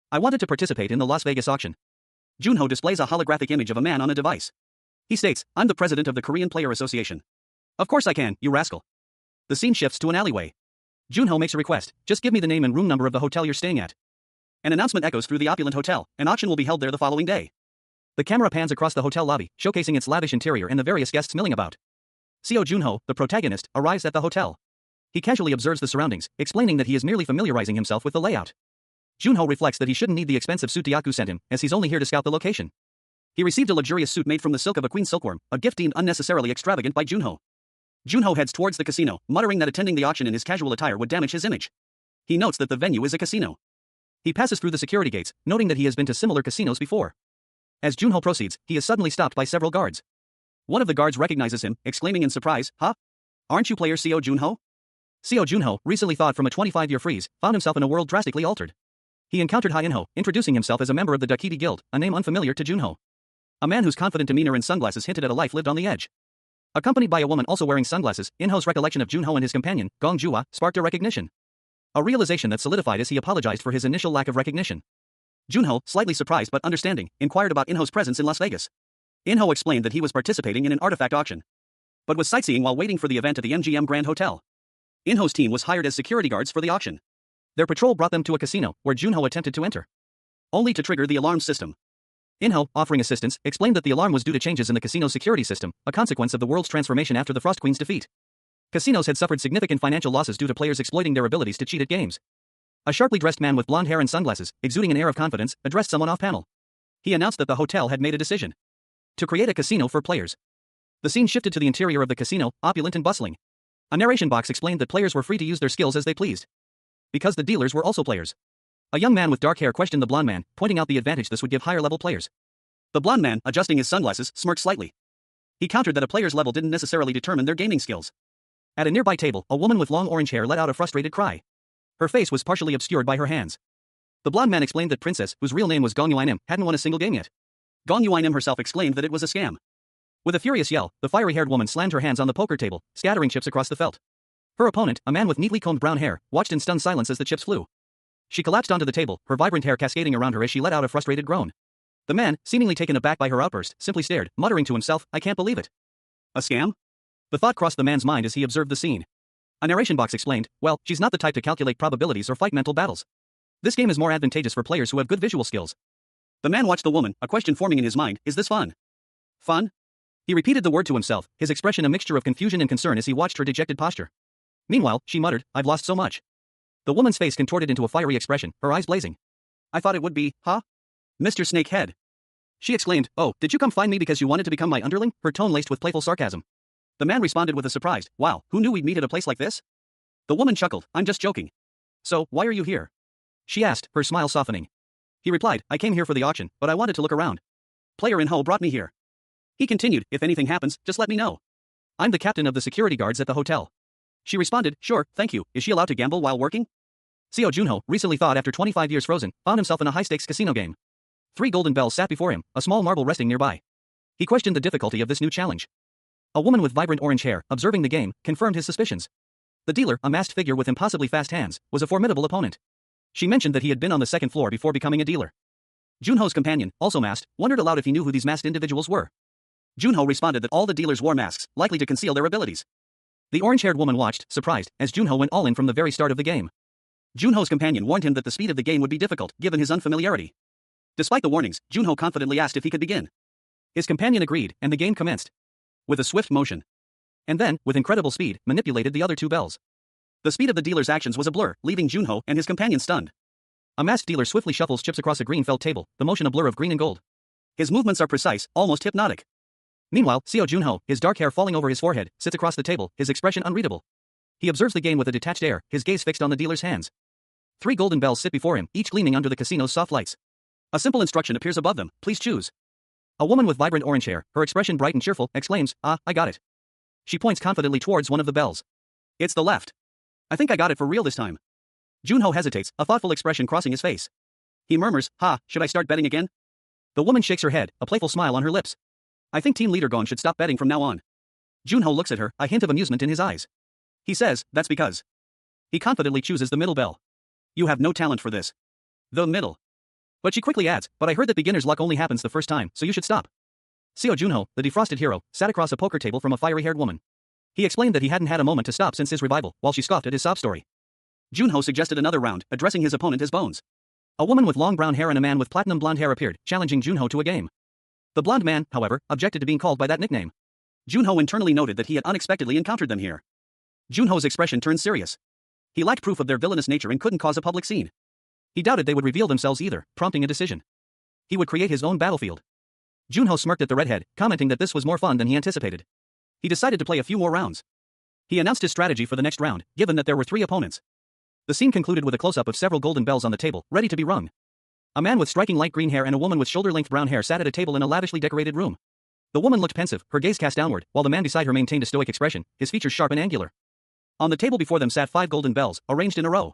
I wanted to participate in the Las Vegas auction." Junho displays a holographic image of a man on a device. He states, "I'm the president of the Korean Player Association." "Of course I can, you rascal." The scene shifts to an alleyway. Junho makes a request, "Just give me the name and room number of the hotel you're staying at." An announcement echoes through the opulent hotel. An auction will be held there the following day. The camera pans across the hotel lobby, showcasing its lavish interior and the various guests milling about. Seo Junho, the protagonist, arrives at the hotel. He casually observes the surroundings, explaining that he is merely familiarizing himself with the layout. Junho reflects that he shouldn't need the expensive suit Diaku sent him, as he's only here to scout the location. He received a luxurious suit made from the silk of a queen silkworm, a gift deemed unnecessarily extravagant by Junho. Junho heads towards the casino, muttering that attending the auction in his casual attire would damage his image. He notes that the venue is a casino. He passes through the security gates, noting that he has been to similar casinos before. As Junho proceeds, he is suddenly stopped by several guards. One of the guards recognizes him, exclaiming in surprise, "Huh? Aren't you player Seo Junho?" Seo Junho, recently thawed from a 25-year freeze, found himself in a world drastically altered. He encountered Ha Inho, introducing himself as a member of the Dakiti Guild, a name unfamiliar to Junho. A man whose confident demeanor and sunglasses hinted at a life lived on the edge. Accompanied by a woman also wearing sunglasses, Inho's recollection of Junho and his companion, Gong Jua, sparked a recognition. A realization that solidified as he apologized for his initial lack of recognition. Junho, slightly surprised but understanding, inquired about Inho's presence in Las Vegas. Inho explained that he was participating in an artifact auction, but was sightseeing while waiting for the event at the MGM Grand Hotel. Inho's team was hired as security guards for the auction. Their patrol brought them to a casino, where Junho attempted to enter, only to trigger the alarm system. Inho, offering assistance, explained that the alarm was due to changes in the casino's security system, a consequence of the world's transformation after the Frost Queen's defeat. Casinos had suffered significant financial losses due to players exploiting their abilities to cheat at games. A sharply dressed man with blonde hair and sunglasses, exuding an air of confidence, addressed someone off-panel. He announced that the hotel had made a decision to create a casino for players. The scene shifted to the interior of the casino, opulent and bustling. A narration box explained that players were free to use their skills as they pleased, because the dealers were also players. A young man with dark hair questioned the blonde man, pointing out the advantage this would give higher-level players. The blonde man, adjusting his sunglasses, smirked slightly. He countered that a player's level didn't necessarily determine their gaming skills. At a nearby table, a woman with long orange hair let out a frustrated cry. Her face was partially obscured by her hands. The blonde man explained that Princess, whose real name was Gong Yuanim, hadn't won a single game yet. Gong Yuanim herself exclaimed that it was a scam. With a furious yell, the fiery-haired woman slammed her hands on the poker table, scattering chips across the felt. Her opponent, a man with neatly combed brown hair, watched in stunned silence as the chips flew. She collapsed onto the table, her vibrant hair cascading around her as she let out a frustrated groan. The man, seemingly taken aback by her outburst, simply stared, muttering to himself, "I can't believe it. A scam?" The thought crossed the man's mind as he observed the scene. A narration box explained, "Well, she's not the type to calculate probabilities or fight mental battles. This game is more advantageous for players who have good visual skills." The man watched the woman, a question forming in his mind, "Is this fun?" "Fun?" He repeated the word to himself, his expression a mixture of confusion and concern as he watched her dejected posture. Meanwhile, she muttered, "I've lost so much." The woman's face contorted into a fiery expression, her eyes blazing. "I thought it would be, huh? Mr. Snakehead." She exclaimed, "Oh, did you come find me because you wanted to become my underling?" her tone laced with playful sarcasm. The man responded with a surprised, "Wow, who knew we'd meet at a place like this?" The woman chuckled, "I'm just joking." "So, why are you here?" she asked, her smile softening. He replied, I came here for the auction, but I wanted to look around. Player Inho brought me here. He continued, if anything happens, just let me know. I'm the captain of the security guards at the hotel. She responded, sure, thank you. Is she allowed to gamble while working? Seo Junho, recently thawed after 25 years frozen, found himself in a high-stakes casino game. 3 golden bells sat before him, a small marble resting nearby. He questioned the difficulty of this new challenge. A woman with vibrant orange hair, observing the game, confirmed his suspicions. The dealer, a masked figure with impossibly fast hands, was a formidable opponent. She mentioned that he had been on the second floor before becoming a dealer. Junho's companion, also masked, wondered aloud if he knew who these masked individuals were. Junho responded that all the dealers wore masks, likely to conceal their abilities. The orange-haired woman watched, surprised, as Junho went all in from the very start of the game. Junho's companion warned him that the speed of the game would be difficult, given his unfamiliarity. Despite the warnings, Junho confidently asked if he could begin. His companion agreed, and the game commenced. With a swift motion. And then, with incredible speed, manipulated the other 2 bells. The speed of the dealer's actions was a blur, leaving Junho and his companion stunned. A masked dealer swiftly shuffles chips across a green felt table, the motion a blur of green and gold. His movements are precise, almost hypnotic. Meanwhile, Seo Junho, his dark hair falling over his forehead, sits across the table, his expression unreadable. He observes the game with a detached air, his gaze fixed on the dealer's hands. 3 golden bells sit before him, each gleaming under the casino's soft lights. A simple instruction appears above them, please choose. A woman with vibrant orange hair, her expression bright and cheerful, exclaims, ah, I got it. She points confidently towards one of the bells. It's the left. I think I got it for real this time. Junho hesitates, a thoughtful expression crossing his face. He murmurs, ha, should I start betting again? The woman shakes her head, a playful smile on her lips. I think team leader Gon should stop betting from now on. Junho looks at her, a hint of amusement in his eyes. He says, that's because. He confidently chooses the middle bell. You have no talent for this. The middle. But she quickly adds, but I heard that beginner's luck only happens the first time, so you should stop. Seo Junho, the defrosted hero, sat across a poker table from a fiery-haired woman. He explained that he hadn't had a moment to stop since his revival, while she scoffed at his sob story. Junho suggested another round, addressing his opponent as Bones. A woman with long brown hair and a man with platinum blonde hair appeared, challenging Junho to a game. The blonde man, however, objected to being called by that nickname. Junho internally noted that he had unexpectedly encountered them here. Junho's expression turned serious. He lacked proof of their villainous nature and couldn't cause a public scene. He doubted they would reveal themselves either, prompting a decision. He would create his own battlefield. Junho smirked at the redhead, commenting that this was more fun than he anticipated. He decided to play a few more rounds. He announced his strategy for the next round, given that there were 3 opponents. The scene concluded with a close-up of several golden bells on the table, ready to be rung. A man with striking light green hair and a woman with shoulder-length brown hair sat at a table in a lavishly decorated room. The woman looked pensive, her gaze cast downward, while the man beside her maintained a stoic expression, his features sharp and angular. On the table before them sat 5 golden bells, arranged in a row.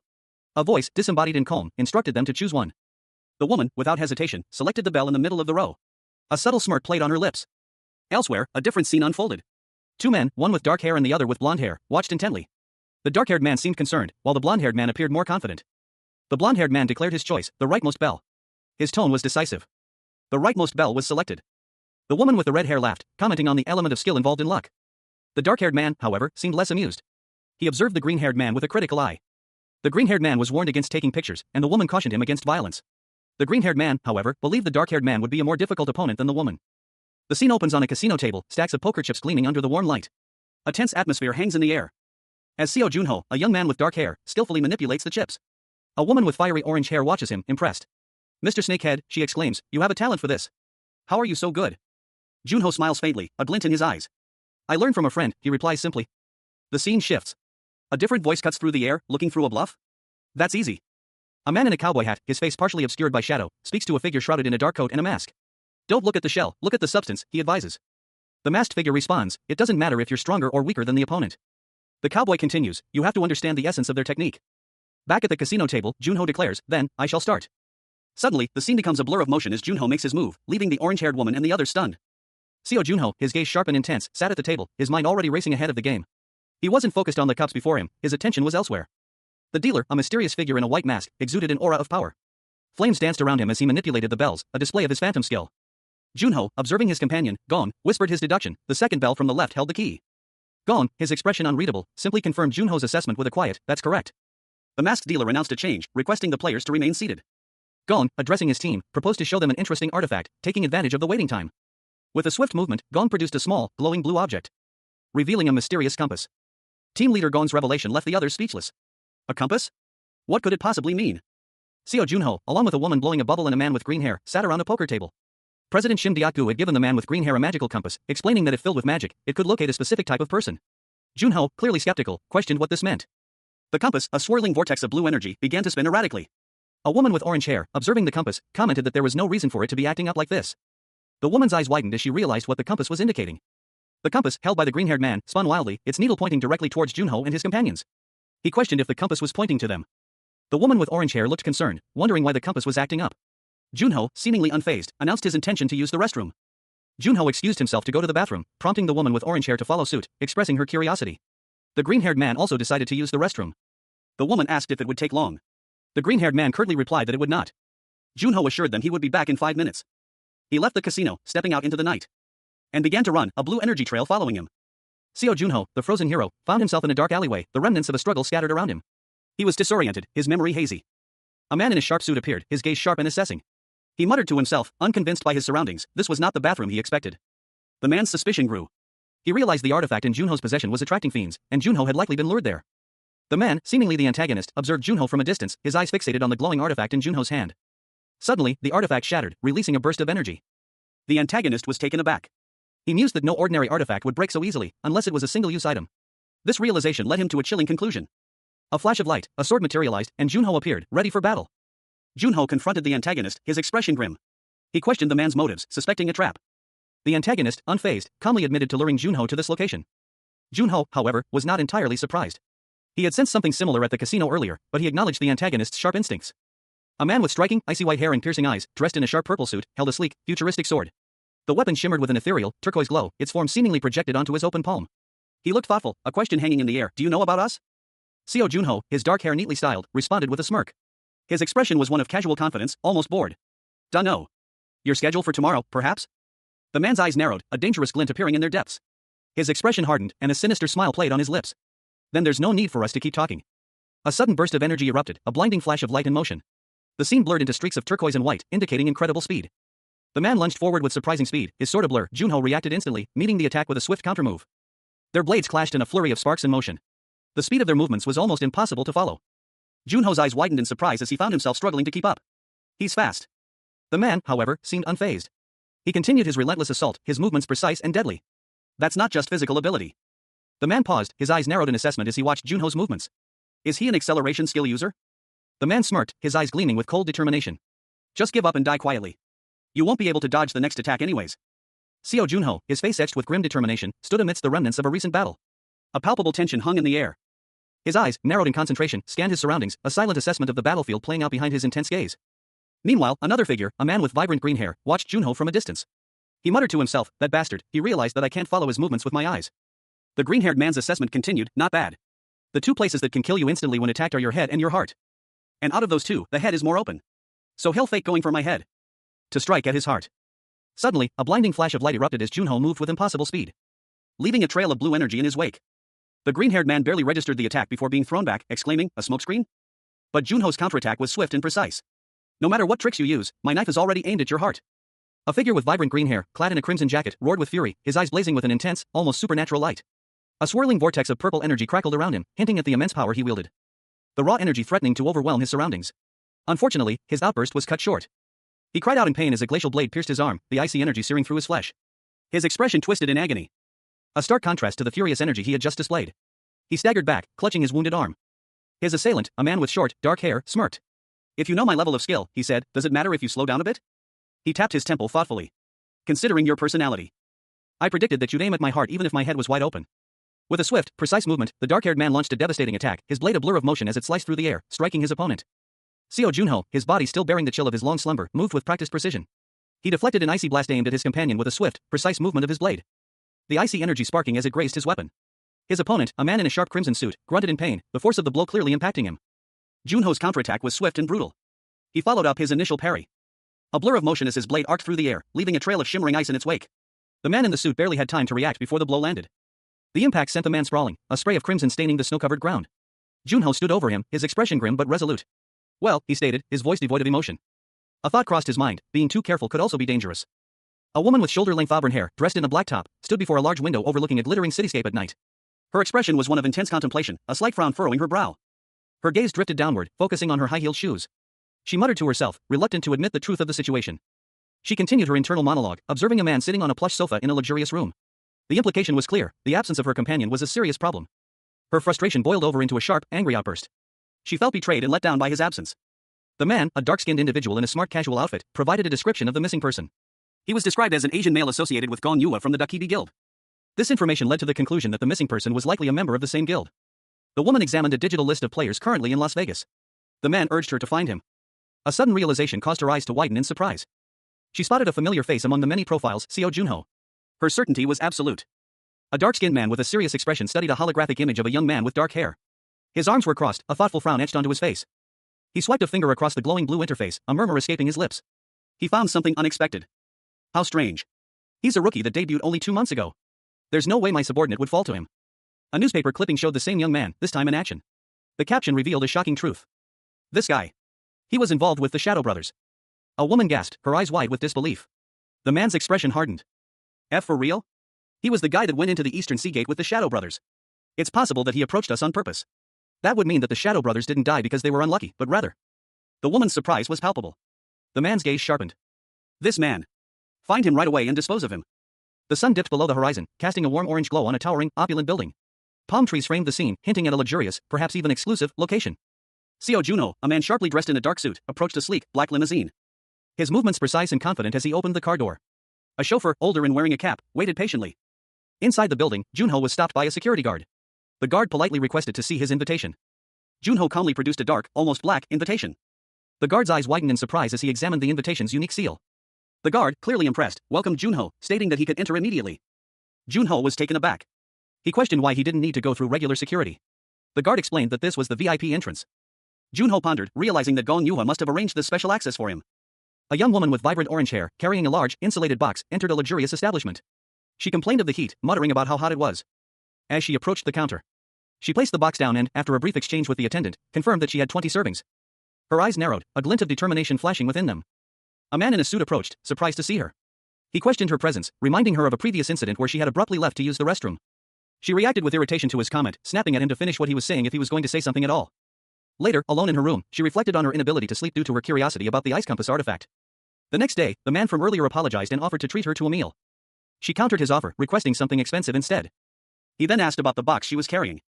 A voice, disembodied and calm, instructed them to choose one. The woman, without hesitation, selected the bell in the middle of the row. A subtle smirk played on her lips. Elsewhere, a different scene unfolded. 2 men, one with dark hair and the other with blonde hair, watched intently. The dark-haired man seemed concerned, while the blonde-haired man appeared more confident. The blonde-haired man declared his choice, the rightmost bell. His tone was decisive. The rightmost bell was selected. The woman with the red hair laughed, commenting on the element of skill involved in luck. The dark-haired man, however, seemed less amused. He observed the green-haired man with a critical eye. The green-haired man was warned against taking pictures, and the woman cautioned him against violence. The green-haired man, however, believed the dark-haired man would be a more difficult opponent than the woman. The scene opens on a casino table, stacks of poker chips gleaming under the warm light. A tense atmosphere hangs in the air. As Seo Junho, a young man with dark hair, skillfully manipulates the chips. A woman with fiery orange hair watches him, impressed. Mr. Snakehead, she exclaims, you have a talent for this. How are you so good? Junho smiles faintly, a glint in his eyes. I learned from a friend, he replies simply. The scene shifts. A different voice cuts through the air, looking through a bluff? That's easy. A man in a cowboy hat, his face partially obscured by shadow, speaks to a figure shrouded in a dark coat and a mask. Don't look at the shell, look at the substance, he advises. The masked figure responds, it doesn't matter if you're stronger or weaker than the opponent. The cowboy continues, you have to understand the essence of their technique. Back at the casino table, Junho declares, then, I shall start. Suddenly, the scene becomes a blur of motion as Junho makes his move, leaving the orange-haired woman and the others stunned. Seo Junho, his gaze sharp and intense, sat at the table, his mind already racing ahead of the game. He wasn't focused on the cups before him, his attention was elsewhere. The dealer, a mysterious figure in a white mask, exuded an aura of power. Flames danced around him as he manipulated the bells, a display of his phantom skill. Junho, observing his companion, Gon, whispered his deduction, the second bell from the left held the key. Gon, his expression unreadable, simply confirmed Junho's assessment with a quiet, that's correct. The masked dealer announced a change, requesting the players to remain seated. Gon, addressing his team, proposed to show them an interesting artifact, taking advantage of the waiting time. With a swift movement, Gon produced a small, glowing blue object, revealing a mysterious compass. Team leader Gon's revelation left the others speechless. A compass? What could it possibly mean? Seo Junho, along with a woman blowing a bubble and a man with green hair, sat around a poker table. President Shim Diatgu had given the man with green hair a magical compass, explaining that if filled with magic, it could locate a specific type of person. Junho, clearly skeptical, questioned what this meant. The compass, a swirling vortex of blue energy, began to spin erratically. A woman with orange hair, observing the compass, commented that there was no reason for it to be acting up like this. The woman's eyes widened as she realized what the compass was indicating. The compass, held by the green-haired man, spun wildly, its needle pointing directly towards Junho and his companions. He questioned if the compass was pointing to them. The woman with orange hair looked concerned, wondering why the compass was acting up. Junho, seemingly unfazed, announced his intention to use the restroom. Junho excused himself to go to the bathroom, prompting the woman with orange hair to follow suit, expressing her curiosity. The green-haired man also decided to use the restroom. The woman asked if it would take long. The green-haired man curtly replied that it would not. Junho assured them he would be back in 5 minutes. He left the casino, stepping out into the night, and began to run, a blue energy trail following him. Seo Junho, the frozen hero, found himself in a dark alleyway, the remnants of a struggle scattered around him. He was disoriented, his memory hazy. A man in a sharp suit appeared, his gaze sharp and assessing. He muttered to himself, unconvinced by his surroundings, this was not the bathroom he expected. The man's suspicion grew. He realized the artifact in Junho's possession was attracting fiends, and Junho had likely been lured there. The man, seemingly the antagonist, observed Junho from a distance, his eyes fixated on the glowing artifact in Junho's hand. Suddenly, the artifact shattered, releasing a burst of energy. The antagonist was taken aback. He mused that no ordinary artifact would break so easily, unless it was a single-use item. This realization led him to a chilling conclusion. A flash of light, a sword materialized, and Junho appeared, ready for battle. Junho confronted the antagonist, his expression grim. He questioned the man's motives, suspecting a trap. The antagonist, unfazed, calmly admitted to luring Junho to this location. Junho, however, was not entirely surprised. He had sensed something similar at the casino earlier, but he acknowledged the antagonist's sharp instincts. A man with striking, icy white hair and piercing eyes, dressed in a sharp purple suit, held a sleek, futuristic sword. The weapon shimmered with an ethereal, turquoise glow, its form seemingly projected onto his open palm. He looked thoughtful, a question hanging in the air. Do you know about us? Seo Junho, his dark hair neatly styled, responded with a smirk. His expression was one of casual confidence, almost bored. Dunno. Your schedule for tomorrow, perhaps? The man's eyes narrowed, a dangerous glint appearing in their depths. His expression hardened, and a sinister smile played on his lips. Then there's no need for us to keep talking. A sudden burst of energy erupted, a blinding flash of light and motion. The scene blurred into streaks of turquoise and white, indicating incredible speed. The man lunged forward with surprising speed, his sword ablur. Junho reacted instantly, meeting the attack with a swift countermove. Their blades clashed in a flurry of sparks and motion. The speed of their movements was almost impossible to follow. Junho's eyes widened in surprise as he found himself struggling to keep up. He's fast. The man, however, seemed unfazed. He continued his relentless assault, his movements precise and deadly. That's not just physical ability. The man paused, his eyes narrowed in assessment as he watched Junho's movements. Is he an acceleration skill user? The man smirked, his eyes gleaming with cold determination. Just give up and die quietly. You won't be able to dodge the next attack anyways. Seo Junho, his face etched with grim determination, stood amidst the remnants of a recent battle. A palpable tension hung in the air. His eyes, narrowed in concentration, scanned his surroundings, a silent assessment of the battlefield playing out behind his intense gaze. Meanwhile, another figure, a man with vibrant green hair, watched Junho from a distance. He muttered to himself, that bastard, he realized that I can't follow his movements with my eyes. The green-haired man's assessment continued, not bad. The two places that can kill you instantly when attacked are your head and your heart. And out of those two, the head is more open. So he'll fake going for my head to strike at his heart. Suddenly, a blinding flash of light erupted as Junho moved with impossible speed, leaving a trail of blue energy in his wake. The green-haired man barely registered the attack before being thrown back, exclaiming, a smokescreen? But Junho's counterattack was swift and precise. No matter what tricks you use, my knife is already aimed at your heart. A figure with vibrant green hair, clad in a crimson jacket, roared with fury, his eyes blazing with an intense, almost supernatural light. A swirling vortex of purple energy crackled around him, hinting at the immense power he wielded. The raw energy threatening to overwhelm his surroundings. Unfortunately, his outburst was cut short. He cried out in pain as a glacial blade pierced his arm, the icy energy searing through his flesh. His expression twisted in agony. A stark contrast to the furious energy he had just displayed. He staggered back, clutching his wounded arm. His assailant, a man with short, dark hair, smirked. If you know my level of skill, he said, does it matter if you slow down a bit? He tapped his temple thoughtfully. Considering your personality, I predicted that you'd aim at my heart even if my head was wide open. With a swift, precise movement, the dark-haired man launched a devastating attack, his blade a blur of motion as it sliced through the air, striking his opponent. Seo Junho, his body still bearing the chill of his long slumber, moved with practiced precision. He deflected an icy blast aimed at his companion with a swift, precise movement of his blade. The icy energy sparking as it grazed his weapon. His opponent, a man in a sharp crimson suit, grunted in pain, the force of the blow clearly impacting him. Junho's counterattack was swift and brutal. He followed up his initial parry. A blur of motion as his blade arced through the air, leaving a trail of shimmering ice in its wake. The man in the suit barely had time to react before the blow landed. The impact sent the man sprawling, a spray of crimson staining the snow-covered ground. Junho stood over him, his expression grim but resolute. Well, he stated, his voice devoid of emotion. A thought crossed his mind, being too careful could also be dangerous. A woman with shoulder-length auburn hair, dressed in a black top, stood before a large window overlooking a glittering cityscape at night. Her expression was one of intense contemplation, a slight frown furrowing her brow. Her gaze drifted downward, focusing on her high-heeled shoes. She muttered to herself, reluctant to admit the truth of the situation. She continued her internal monologue, observing a man sitting on a plush sofa in a luxurious room. The implication was clear, the absence of her companion was a serious problem. Her frustration boiled over into a sharp, angry outburst. She felt betrayed and let down by his absence. The man, a dark-skinned individual in a smart casual outfit, provided a description of the missing person. He was described as an Asian male associated with Gong Yua from the Dakidi Guild. This information led to the conclusion that the missing person was likely a member of the same guild. The woman examined a digital list of players currently in Las Vegas. The man urged her to find him. A sudden realization caused her eyes to widen in surprise. She spotted a familiar face among the many profiles, Seo Junho. Her certainty was absolute. A dark-skinned man with a serious expression studied a holographic image of a young man with dark hair. His arms were crossed, a thoughtful frown etched onto his face. He swiped a finger across the glowing blue interface, a murmur escaping his lips. He found something unexpected. How strange. He's a rookie that debuted only 2 months ago. There's no way my subordinate would fall to him. A newspaper clipping showed the same young man, this time in action. The caption revealed a shocking truth. This guy. He was involved with the Shadow Brothers. A woman gasped, her eyes wide with disbelief. The man's expression hardened. F for real? He was the guy that went into the Eastern Sea Gate with the Shadow Brothers. It's possible that he approached us on purpose. That would mean that the Shadow Brothers didn't die because they were unlucky, but rather. The woman's surprise was palpable. The man's gaze sharpened. This man. Find him right away and dispose of him. The sun dipped below the horizon, casting a warm orange glow on a towering, opulent building. Palm trees framed the scene, hinting at a luxurious, perhaps even exclusive, location. Seo Junho, a man sharply dressed in a dark suit, approached a sleek, black limousine. His movements precise and confident as he opened the car door. A chauffeur, older and wearing a cap, waited patiently. Inside the building, Junho was stopped by a security guard. The guard politely requested to see his invitation. Junho calmly produced a dark, almost black, invitation. The guard's eyes widened in surprise as he examined the invitation's unique seal. The guard, clearly impressed, welcomed Junho, stating that he could enter immediately. Junho was taken aback. He questioned why he didn't need to go through regular security. The guard explained that this was the VIP entrance. Junho pondered, realizing that Gong Yuha must have arranged this special access for him. A young woman with vibrant orange hair, carrying a large, insulated box, entered a luxurious establishment. She complained of the heat, muttering about how hot it was. As she approached the counter, she placed the box down and, after a brief exchange with the attendant, confirmed that she had 20 servings. Her eyes narrowed, a glint of determination flashing within them. A man in a suit approached, surprised to see her. He questioned her presence, reminding her of a previous incident where she had abruptly left to use the restroom. She reacted with irritation to his comment, snapping at him to finish what he was saying if he was going to say something at all. Later, alone in her room, she reflected on her inability to sleep due to her curiosity about the ice compass artifact. The next day, the man from earlier apologized and offered to treat her to a meal. She countered his offer, requesting something expensive instead. He then asked about the box she was carrying.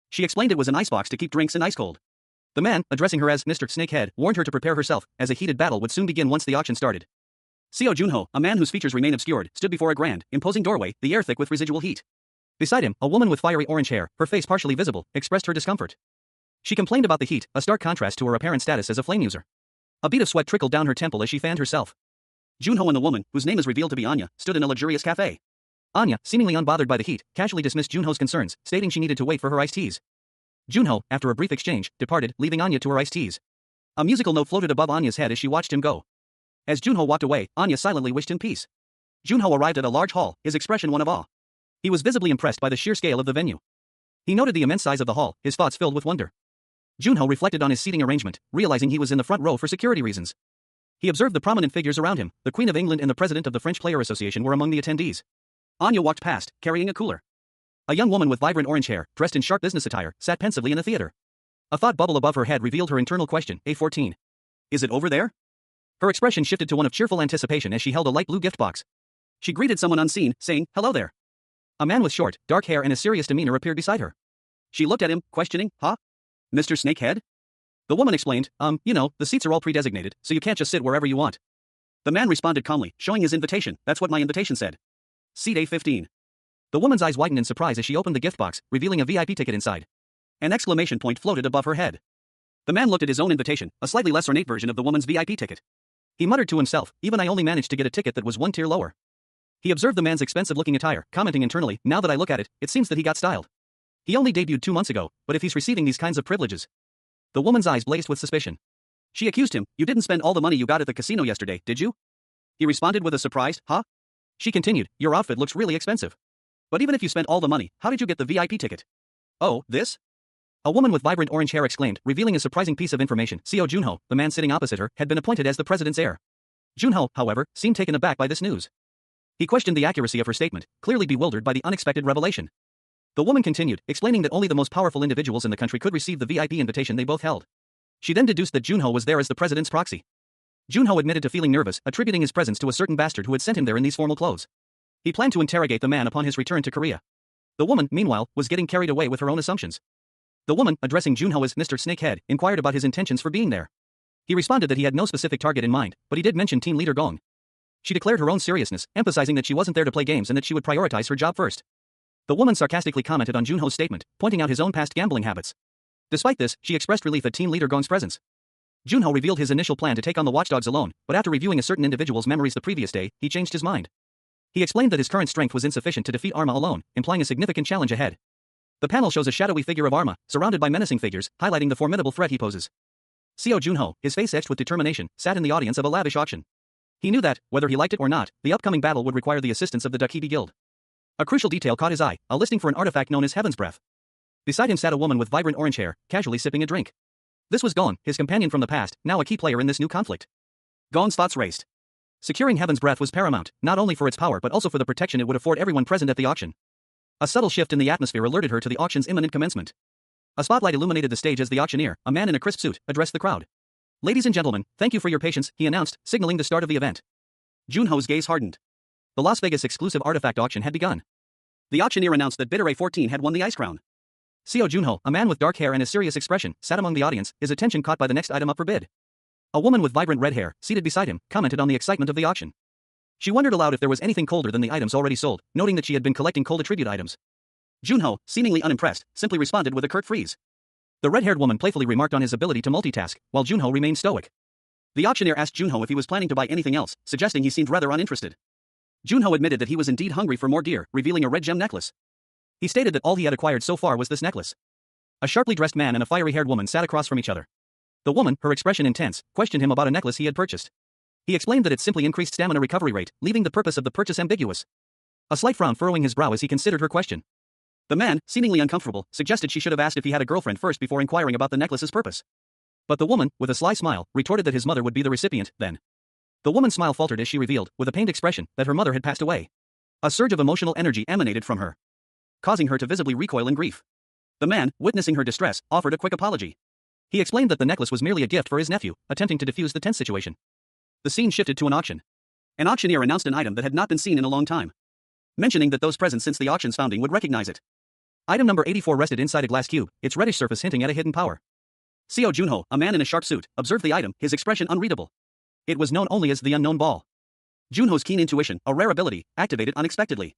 She explained it was an icebox to keep drinks in ice cold. The man, addressing her as Mr. Snakehead, warned her to prepare herself, as a heated battle would soon begin once the auction started. Seo Junho, a man whose features remain obscured, stood before a grand, imposing doorway, the air thick with residual heat. Beside him, a woman with fiery orange hair, her face partially visible, expressed her discomfort. She complained about the heat, a stark contrast to her apparent status as a flame user. A bead of sweat trickled down her temple as she fanned herself. Junho and the woman, whose name is revealed to be Anya, stood in a luxurious cafe. Anya, seemingly unbothered by the heat, casually dismissed Junho's concerns, stating she needed to wait for her iced teas. Junho, after a brief exchange, departed, leaving Anya to her iced teas. A musical note floated above Anya's head as she watched him go. As Junho walked away, Anya silently wished him peace. Junho arrived at a large hall, his expression one of awe. He was visibly impressed by the sheer scale of the venue. He noted the immense size of the hall, his thoughts filled with wonder. Junho reflected on his seating arrangement, realizing he was in the front row for security reasons. He observed the prominent figures around him. The Queen of England and the President of the French Player Association were among the attendees. Anya walked past, carrying a cooler. A young woman with vibrant orange hair, dressed in sharp business attire, sat pensively in the theater. A thought bubble above her head revealed her internal question, A14. Is it over there? Her expression shifted to one of cheerful anticipation as she held a light blue gift box. She greeted someone unseen, saying, "Hello there." A man with short, dark hair and a serious demeanor appeared beside her. She looked at him, questioning, "Huh? Mr. Snakehead?" The woman explained, the seats are all pre-designated, so you can't just sit wherever you want. The man responded calmly, showing his invitation. That's what my invitation said. Seat A15. The woman's eyes widened in surprise as she opened the gift box, revealing a VIP ticket inside. An exclamation point floated above her head. The man looked at his own invitation, a slightly less ornate version of the woman's VIP ticket. He muttered to himself, even I only managed to get a ticket that was one tier lower. He observed the man's expensive-looking attire, commenting internally, now that I look at it, it seems that he got styled. He only debuted 2 months ago, but if he's receiving these kinds of privileges. The woman's eyes blazed with suspicion. She accused him, "You didn't spend all the money you got at the casino yesterday, did you?" He responded with a surprised, "Huh?" She continued, "Your outfit looks really expensive. But even if you spent all the money, how did you get the VIP ticket?" "Oh, this?" A woman with vibrant orange hair exclaimed, revealing a surprising piece of information. Seo Junho, the man sitting opposite her, had been appointed as the president's heir. Junho, however, seemed taken aback by this news. He questioned the accuracy of her statement, clearly bewildered by the unexpected revelation. The woman continued, explaining that only the most powerful individuals in the country could receive the VIP invitation they both held. She then deduced that Junho was there as the president's proxy. Junho admitted to feeling nervous, attributing his presence to a certain bastard who had sent him there in these formal clothes. He planned to interrogate the man upon his return to Korea. The woman, meanwhile, was getting carried away with her own assumptions. The woman, addressing Junho as Mr. Snakehead, inquired about his intentions for being there. He responded that he had no specific target in mind, but he did mention team leader Gong. She declared her own seriousness, emphasizing that she wasn't there to play games and that she would prioritize her job first. The woman sarcastically commented on Junho's statement, pointing out his own past gambling habits. Despite this, she expressed relief at team leader Gong's presence. Junho revealed his initial plan to take on the watchdogs alone, but after reviewing a certain individual's memories the previous day, he changed his mind. He explained that his current strength was insufficient to defeat Arma alone, implying a significant challenge ahead. The panel shows a shadowy figure of Arma, surrounded by menacing figures, highlighting the formidable threat he poses. Seo Junho, his face etched with determination, sat in the audience of a lavish auction. He knew that, whether he liked it or not, the upcoming battle would require the assistance of the Dakibi Guild. A crucial detail caught his eye, a listing for an artifact known as Heaven's Breath. Beside him sat a woman with vibrant orange hair, casually sipping a drink. This was Gon, his companion from the past, now a key player in this new conflict. Gon's thoughts raced. Securing Heaven's Breath was paramount, not only for its power but also for the protection it would afford everyone present at the auction. A subtle shift in the atmosphere alerted her to the auction's imminent commencement. A spotlight illuminated the stage as the auctioneer, a man in a crisp suit, addressed the crowd. "Ladies and gentlemen, thank you for your patience," he announced, signaling the start of the event. Junho's gaze hardened. The Las Vegas exclusive artifact auction had begun. The auctioneer announced that bidder A14 had won the Ice Crown. Seo Junho, a man with dark hair and a serious expression, sat among the audience, his attention caught by the next item up for bid. A woman with vibrant red hair, seated beside him, commented on the excitement of the auction. She wondered aloud if there was anything colder than the items already sold, noting that she had been collecting cold attribute items. Junho, seemingly unimpressed, simply responded with a curt freeze. The red-haired woman playfully remarked on his ability to multitask, while Junho remained stoic. The auctioneer asked Junho if he was planning to buy anything else, suggesting he seemed rather uninterested. Junho admitted that he was indeed hungry for more deer, revealing a red gem necklace. He stated that all he had acquired so far was this necklace. A sharply dressed man and a fiery-haired woman sat across from each other. The woman, her expression intense, questioned him about a necklace he had purchased. He explained that it simply increased stamina recovery rate, leaving the purpose of the purchase ambiguous. A slight frown furrowing his brow as he considered her question. The man, seemingly uncomfortable, suggested she should have asked if he had a girlfriend first before inquiring about the necklace's purpose. But the woman, with a sly smile, retorted that his mother would be the recipient, then. The woman's smile faltered as she revealed, with a pained expression, that her mother had passed away. A surge of emotional energy emanated from her, causing her to visibly recoil in grief. The man, witnessing her distress, offered a quick apology. He explained that the necklace was merely a gift for his nephew, attempting to defuse the tense situation. The scene shifted to an auction. An auctioneer announced an item that had not been seen in a long time, mentioning that those present since the auction's founding would recognize it. Item number 84 rested inside a glass cube, its reddish surface hinting at a hidden power. Seo Junho, a man in a sharp suit, observed the item, his expression unreadable. It was known only as the unknown ball. Junho's keen intuition, a rare ability, activated unexpectedly.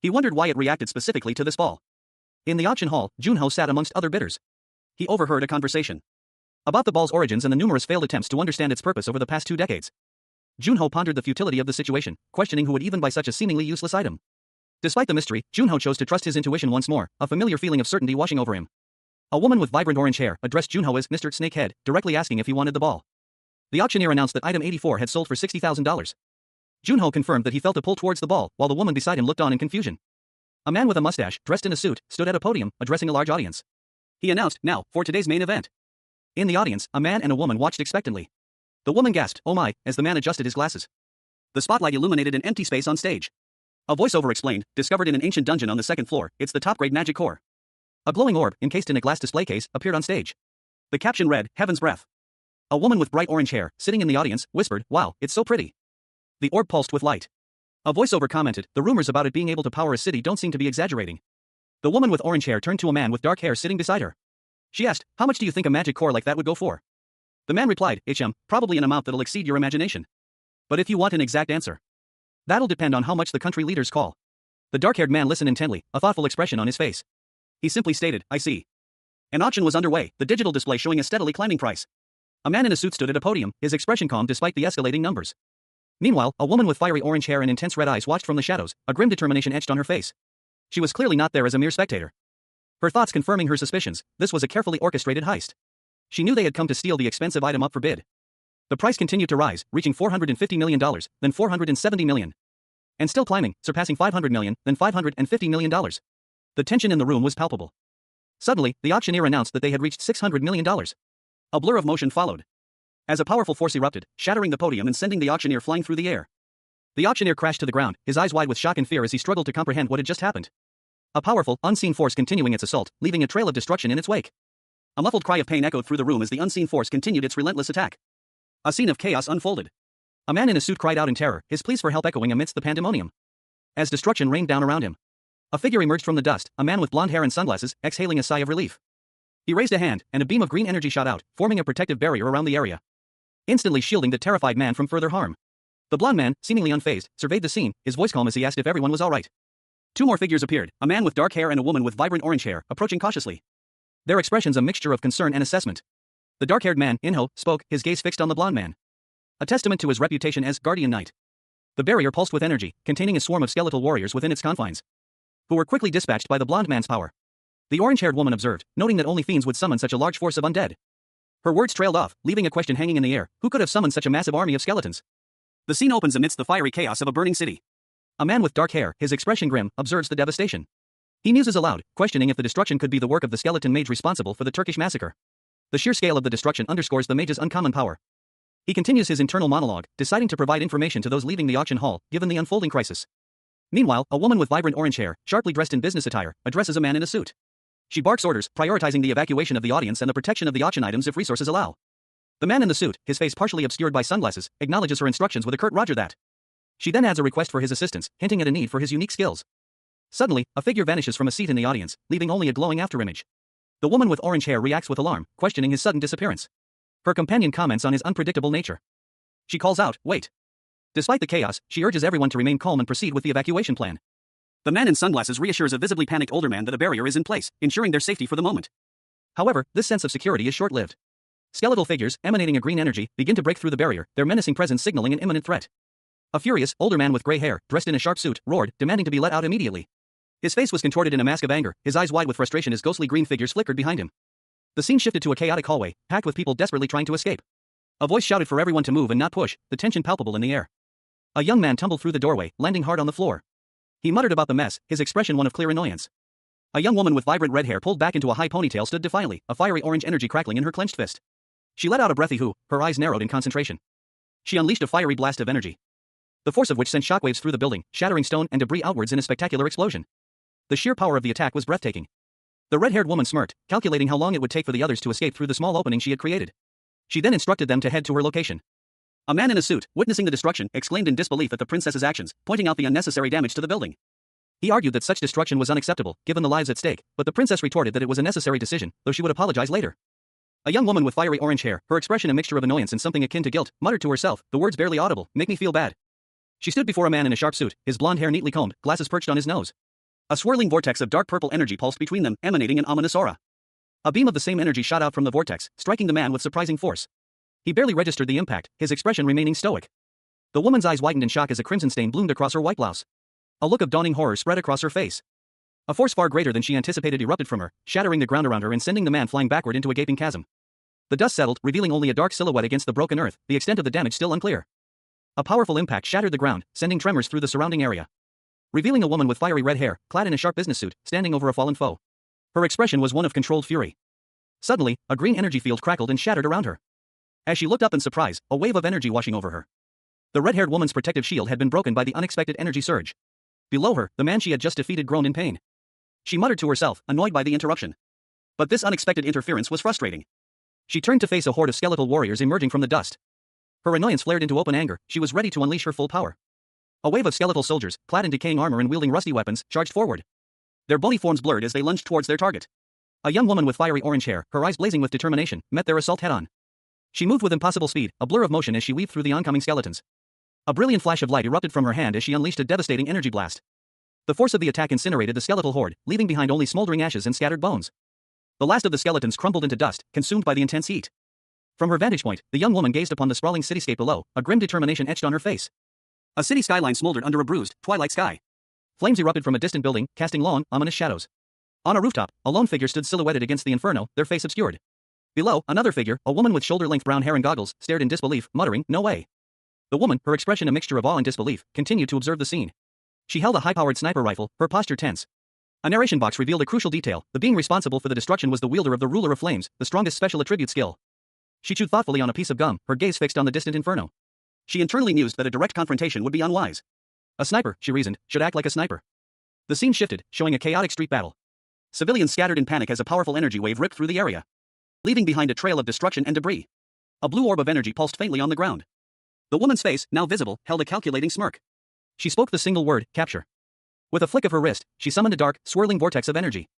He wondered why it reacted specifically to this ball. In the auction hall, Junho sat amongst other bidders. He overheard a conversation about the ball's origins and the numerous failed attempts to understand its purpose over the past 2 decades. Junho pondered the futility of the situation, questioning who would even buy such a seemingly useless item. Despite the mystery, Junho chose to trust his intuition once more, a familiar feeling of certainty washing over him. A woman with vibrant orange hair addressed Junho as Mr. Snakehead, directly asking if he wanted the ball. The auctioneer announced that item 84 had sold for $60,000. Junho confirmed that he felt a pull towards the ball, while the woman beside him looked on in confusion. A man with a mustache, dressed in a suit, stood at a podium, addressing a large audience. He announced, "Now, for today's main event." In the audience, a man and a woman watched expectantly. The woman gasped, "Oh my," as the man adjusted his glasses. The spotlight illuminated an empty space on stage. A voiceover explained, "Discovered in an ancient dungeon on the 2nd floor, it's the top-grade magic core." A glowing orb, encased in a glass display case, appeared on stage. The caption read, "Heaven's Breath." A woman with bright orange hair, sitting in the audience, whispered, "Wow, it's so pretty." The orb pulsed with light. A voiceover commented, "The rumors about it being able to power a city don't seem to be exaggerating." The woman with orange hair turned to a man with dark hair sitting beside her. She asked, "How much do you think a magic core like that would go for?" The man replied, "Probably an amount that'll exceed your imagination. But if you want an exact answer, that'll depend on how much the country leaders call." The dark-haired man listened intently, a thoughtful expression on his face. He simply stated, "I see." An auction was underway, the digital display showing a steadily climbing price. A man in a suit stood at a podium, his expression calm despite the escalating numbers. Meanwhile, a woman with fiery orange hair and intense red eyes watched from the shadows, a grim determination etched on her face. She was clearly not there as a mere spectator. Her thoughts confirming her suspicions, this was a carefully orchestrated heist. She knew they had come to steal the expensive item up for bid. The price continued to rise, reaching $450 million, then $470 million. And still climbing, surpassing $500 million, then $550 million. The tension in the room was palpable. Suddenly, the auctioneer announced that they had reached $600 million. A blur of motion followed, as a powerful force erupted, shattering the podium and sending the auctioneer flying through the air. The auctioneer crashed to the ground, his eyes wide with shock and fear as he struggled to comprehend what had just happened. A powerful, unseen force continuing its assault, leaving a trail of destruction in its wake. A muffled cry of pain echoed through the room as the unseen force continued its relentless attack. A scene of chaos unfolded. A man in a suit cried out in terror, his pleas for help echoing amidst the pandemonium. As destruction rained down around him, a figure emerged from the dust, a man with blonde hair and sunglasses, exhaling a sigh of relief. He raised a hand, and a beam of green energy shot out, forming a protective barrier around the area. instantly shielding the terrified man from further harm. The blond man, seemingly unfazed, surveyed the scene, his voice calm as he asked if everyone was all right. Two more figures appeared, a man with dark hair and a woman with vibrant orange hair, approaching cautiously. Their expressions a mixture of concern and assessment. The dark-haired man, Inho, spoke, his gaze fixed on the blond man. A testament to his reputation as guardian knight. The barrier pulsed with energy, containing a swarm of skeletal warriors within its confines, who were quickly dispatched by the blond man's power. The orange-haired woman observed, noting that only fiends would summon such a large force of undead. Her words trailed off, leaving a question hanging in the air: who could have summoned such a massive army of skeletons? The scene opens amidst the fiery chaos of a burning city. A man with dark hair, his expression grim, observes the devastation. He muses aloud, questioning if the destruction could be the work of the skeleton mage responsible for the Turkish massacre. The sheer scale of the destruction underscores the mage's uncommon power. He continues his internal monologue, deciding to provide information to those leaving the auction hall, given the unfolding crisis. Meanwhile, a woman with vibrant orange hair, sharply dressed in business attire, addresses a man in a suit. She barks orders, prioritizing the evacuation of the audience and the protection of the auction items if resources allow. The man in the suit, his face partially obscured by sunglasses, acknowledges her instructions with a curt "Roger that." She then adds a request for his assistance, hinting at a need for his unique skills. Suddenly, a figure vanishes from a seat in the audience, leaving only a glowing afterimage. The woman with orange hair reacts with alarm, questioning his sudden disappearance. Her companion comments on his unpredictable nature. She calls out, "Wait." Despite the chaos, she urges everyone to remain calm and proceed with the evacuation plan. The man in sunglasses reassures a visibly panicked older man that a barrier is in place, ensuring their safety for the moment. However, this sense of security is short-lived. Skeletal figures, emanating a green energy, begin to break through the barrier, their menacing presence signaling an imminent threat. A furious, older man with gray hair, dressed in a sharp suit, roared, demanding to be let out immediately. His face was contorted in a mask of anger, his eyes wide with frustration as ghostly green figures flickered behind him. The scene shifted to a chaotic hallway, packed with people desperately trying to escape. A voice shouted for everyone to move and not push, the tension palpable in the air. A young man tumbled through the doorway, landing hard on the floor. He muttered about the mess, his expression one of clear annoyance. A young woman with vibrant red hair pulled back into a high ponytail stood defiantly, a fiery orange energy crackling in her clenched fist. She let out a breathy hoo, her eyes narrowed in concentration. She unleashed a fiery blast of energy, the force of which sent shockwaves through the building, shattering stone and debris outwards in a spectacular explosion. The sheer power of the attack was breathtaking. The red-haired woman smirked, calculating how long it would take for the others to escape through the small opening she had created. She then instructed them to head to her location. A man in a suit, witnessing the destruction, exclaimed in disbelief at the princess's actions, pointing out the unnecessary damage to the building. He argued that such destruction was unacceptable, given the lives at stake, but the princess retorted that it was a necessary decision, though she would apologize later. A young woman with fiery orange hair, her expression a mixture of annoyance and something akin to guilt, muttered to herself, the words barely audible, "Make me feel bad." She stood before a man in a sharp suit, his blonde hair neatly combed, glasses perched on his nose. A swirling vortex of dark purple energy pulsed between them, emanating an ominous aura. A beam of the same energy shot out from the vortex, striking the man with surprising force. He barely registered the impact, his expression remaining stoic. The woman's eyes widened in shock as a crimson stain bloomed across her white blouse. A look of dawning horror spread across her face. A force far greater than she anticipated erupted from her, shattering the ground around her and sending the man flying backward into a gaping chasm. The dust settled, revealing only a dark silhouette against the broken earth, the extent of the damage still unclear. A powerful impact shattered the ground, sending tremors through the surrounding area, revealing a woman with fiery red hair, clad in a sharp business suit, standing over a fallen foe. Her expression was one of controlled fury. Suddenly, a green energy field crackled and shattered around her. As she looked up in surprise, a wave of energy washing over her. The red-haired woman's protective shield had been broken by the unexpected energy surge. Below her, the man she had just defeated groaned in pain. She muttered to herself, annoyed by the interruption. But this unexpected interference was frustrating. She turned to face a horde of skeletal warriors emerging from the dust. Her annoyance flared into open anger, she was ready to unleash her full power. A wave of skeletal soldiers, clad in decaying armor and wielding rusty weapons, charged forward. Their bony forms blurred as they lunged towards their target. A young woman with fiery orange hair, her eyes blazing with determination, met their assault head-on. She moved with impossible speed, a blur of motion as she weaved through the oncoming skeletons. A brilliant flash of light erupted from her hand as she unleashed a devastating energy blast. The force of the attack incinerated the skeletal horde, leaving behind only smoldering ashes and scattered bones. The last of the skeletons crumbled into dust, consumed by the intense heat. From her vantage point, the young woman gazed upon the sprawling cityscape below, a grim determination etched on her face. A city skyline smoldered under a bruised, twilight sky. Flames erupted from a distant building, casting long, ominous shadows. On a rooftop, a lone figure stood silhouetted against the inferno, their face obscured. Below, another figure, a woman with shoulder-length brown hair and goggles, stared in disbelief, muttering, "No way." The woman, her expression a mixture of awe and disbelief, continued to observe the scene. She held a high-powered sniper rifle, her posture tense. A narration box revealed a crucial detail: the being responsible for the destruction was the wielder of the Ruler of Flames, the strongest special attribute skill. She chewed thoughtfully on a piece of gum, her gaze fixed on the distant inferno. She internally mused that a direct confrontation would be unwise. A sniper, she reasoned, should act like a sniper. The scene shifted, showing a chaotic street battle. Civilians scattered in panic as a powerful energy wave ripped through the area, leaving behind a trail of destruction and debris. A blue orb of energy pulsed faintly on the ground. The woman's face, now visible, held a calculating smirk. She spoke the single word, capture. With a flick of her wrist, she summoned a dark, swirling vortex of energy.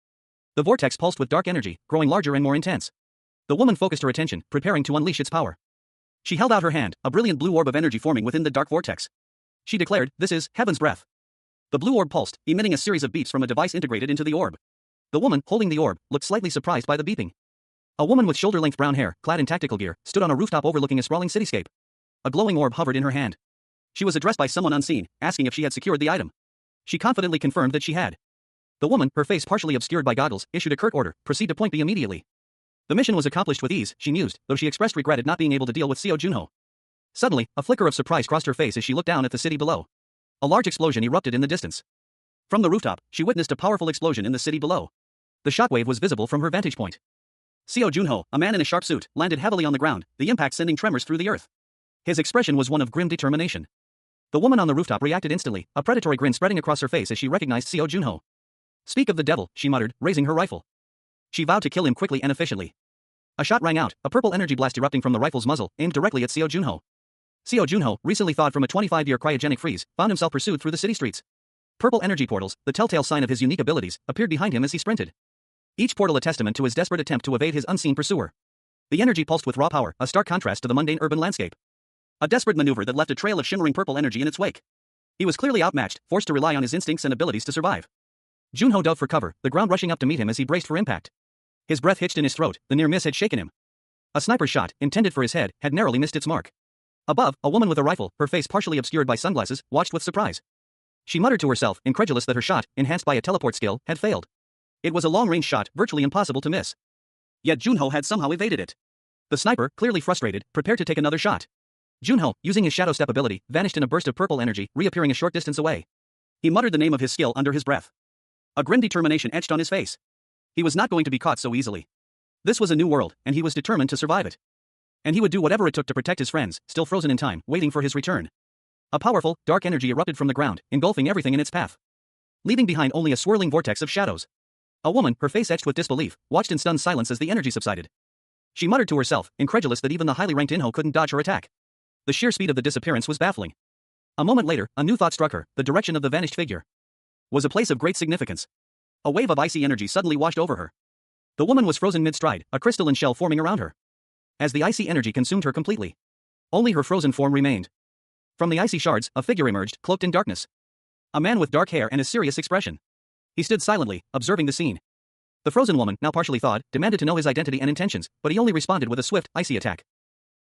The vortex pulsed with dark energy, growing larger and more intense. The woman focused her attention, preparing to unleash its power. She held out her hand, a brilliant blue orb of energy forming within the dark vortex. She declared, "This is heaven's breath." The blue orb pulsed, emitting a series of beeps from a device integrated into the orb. The woman, holding the orb, looked slightly surprised by the beeping. A woman with shoulder-length brown hair, clad in tactical gear, stood on a rooftop overlooking a sprawling cityscape. A glowing orb hovered in her hand. She was addressed by someone unseen, asking if she had secured the item. She confidently confirmed that she had. The woman, her face partially obscured by goggles, issued a curt order, "Proceed to point B immediately." The mission was accomplished with ease, she mused, though she expressed regret at not being able to deal with Seo Junho. Suddenly, a flicker of surprise crossed her face as she looked down at the city below. A large explosion erupted in the distance. From the rooftop, she witnessed a powerful explosion in the city below. The shockwave was visible from her vantage point. Seo Junho, a man in a sharp suit, landed heavily on the ground, the impact sending tremors through the earth. His expression was one of grim determination. The woman on the rooftop reacted instantly, a predatory grin spreading across her face as she recognized Seo Junho. "Speak of the devil," she muttered, raising her rifle. She vowed to kill him quickly and efficiently. A shot rang out, a purple energy blast erupting from the rifle's muzzle, aimed directly at Seo Junho. Seo Junho, recently thawed from a 25-year cryogenic freeze, found himself pursued through the city streets. Purple energy portals, the telltale sign of his unique abilities, appeared behind him as he sprinted. Each portal a testament to his desperate attempt to evade his unseen pursuer. The energy pulsed with raw power, a stark contrast to the mundane urban landscape. A desperate maneuver that left a trail of shimmering purple energy in its wake. He was clearly outmatched, forced to rely on his instincts and abilities to survive. Junho dove for cover, the ground rushing up to meet him as he braced for impact. His breath hitched in his throat, the near miss had shaken him. A sniper shot, intended for his head, had narrowly missed its mark. Above, a woman with a rifle, her face partially obscured by sunglasses, watched with surprise. She muttered to herself, incredulous that her shot, enhanced by a teleport skill, had failed. It was a long-range shot, virtually impossible to miss. Yet Junho had somehow evaded it. The sniper, clearly frustrated, prepared to take another shot. Junho, using his shadow step ability, vanished in a burst of purple energy, reappearing a short distance away. He muttered the name of his skill under his breath. A grim determination etched on his face. He was not going to be caught so easily. This was a new world, and he was determined to survive it. And he would do whatever it took to protect his friends, still frozen in time, waiting for his return. A powerful, dark energy erupted from the ground, engulfing everything in its path. Leaving behind only a swirling vortex of shadows. A woman, her face etched with disbelief, watched in stunned silence as the energy subsided. She muttered to herself, incredulous that even the highly ranked Inho couldn't dodge her attack. The sheer speed of the disappearance was baffling. A moment later, a new thought struck her, the direction of the vanished figure was a place of great significance. A wave of icy energy suddenly washed over her. The woman was frozen mid-stride, a crystalline shell forming around her. As the icy energy consumed her completely, only her frozen form remained. From the icy shards, a figure emerged, cloaked in darkness. A man with dark hair and a serious expression. He stood silently, observing the scene. The frozen woman, now partially thawed, demanded to know his identity and intentions, but he only responded with a swift, icy attack.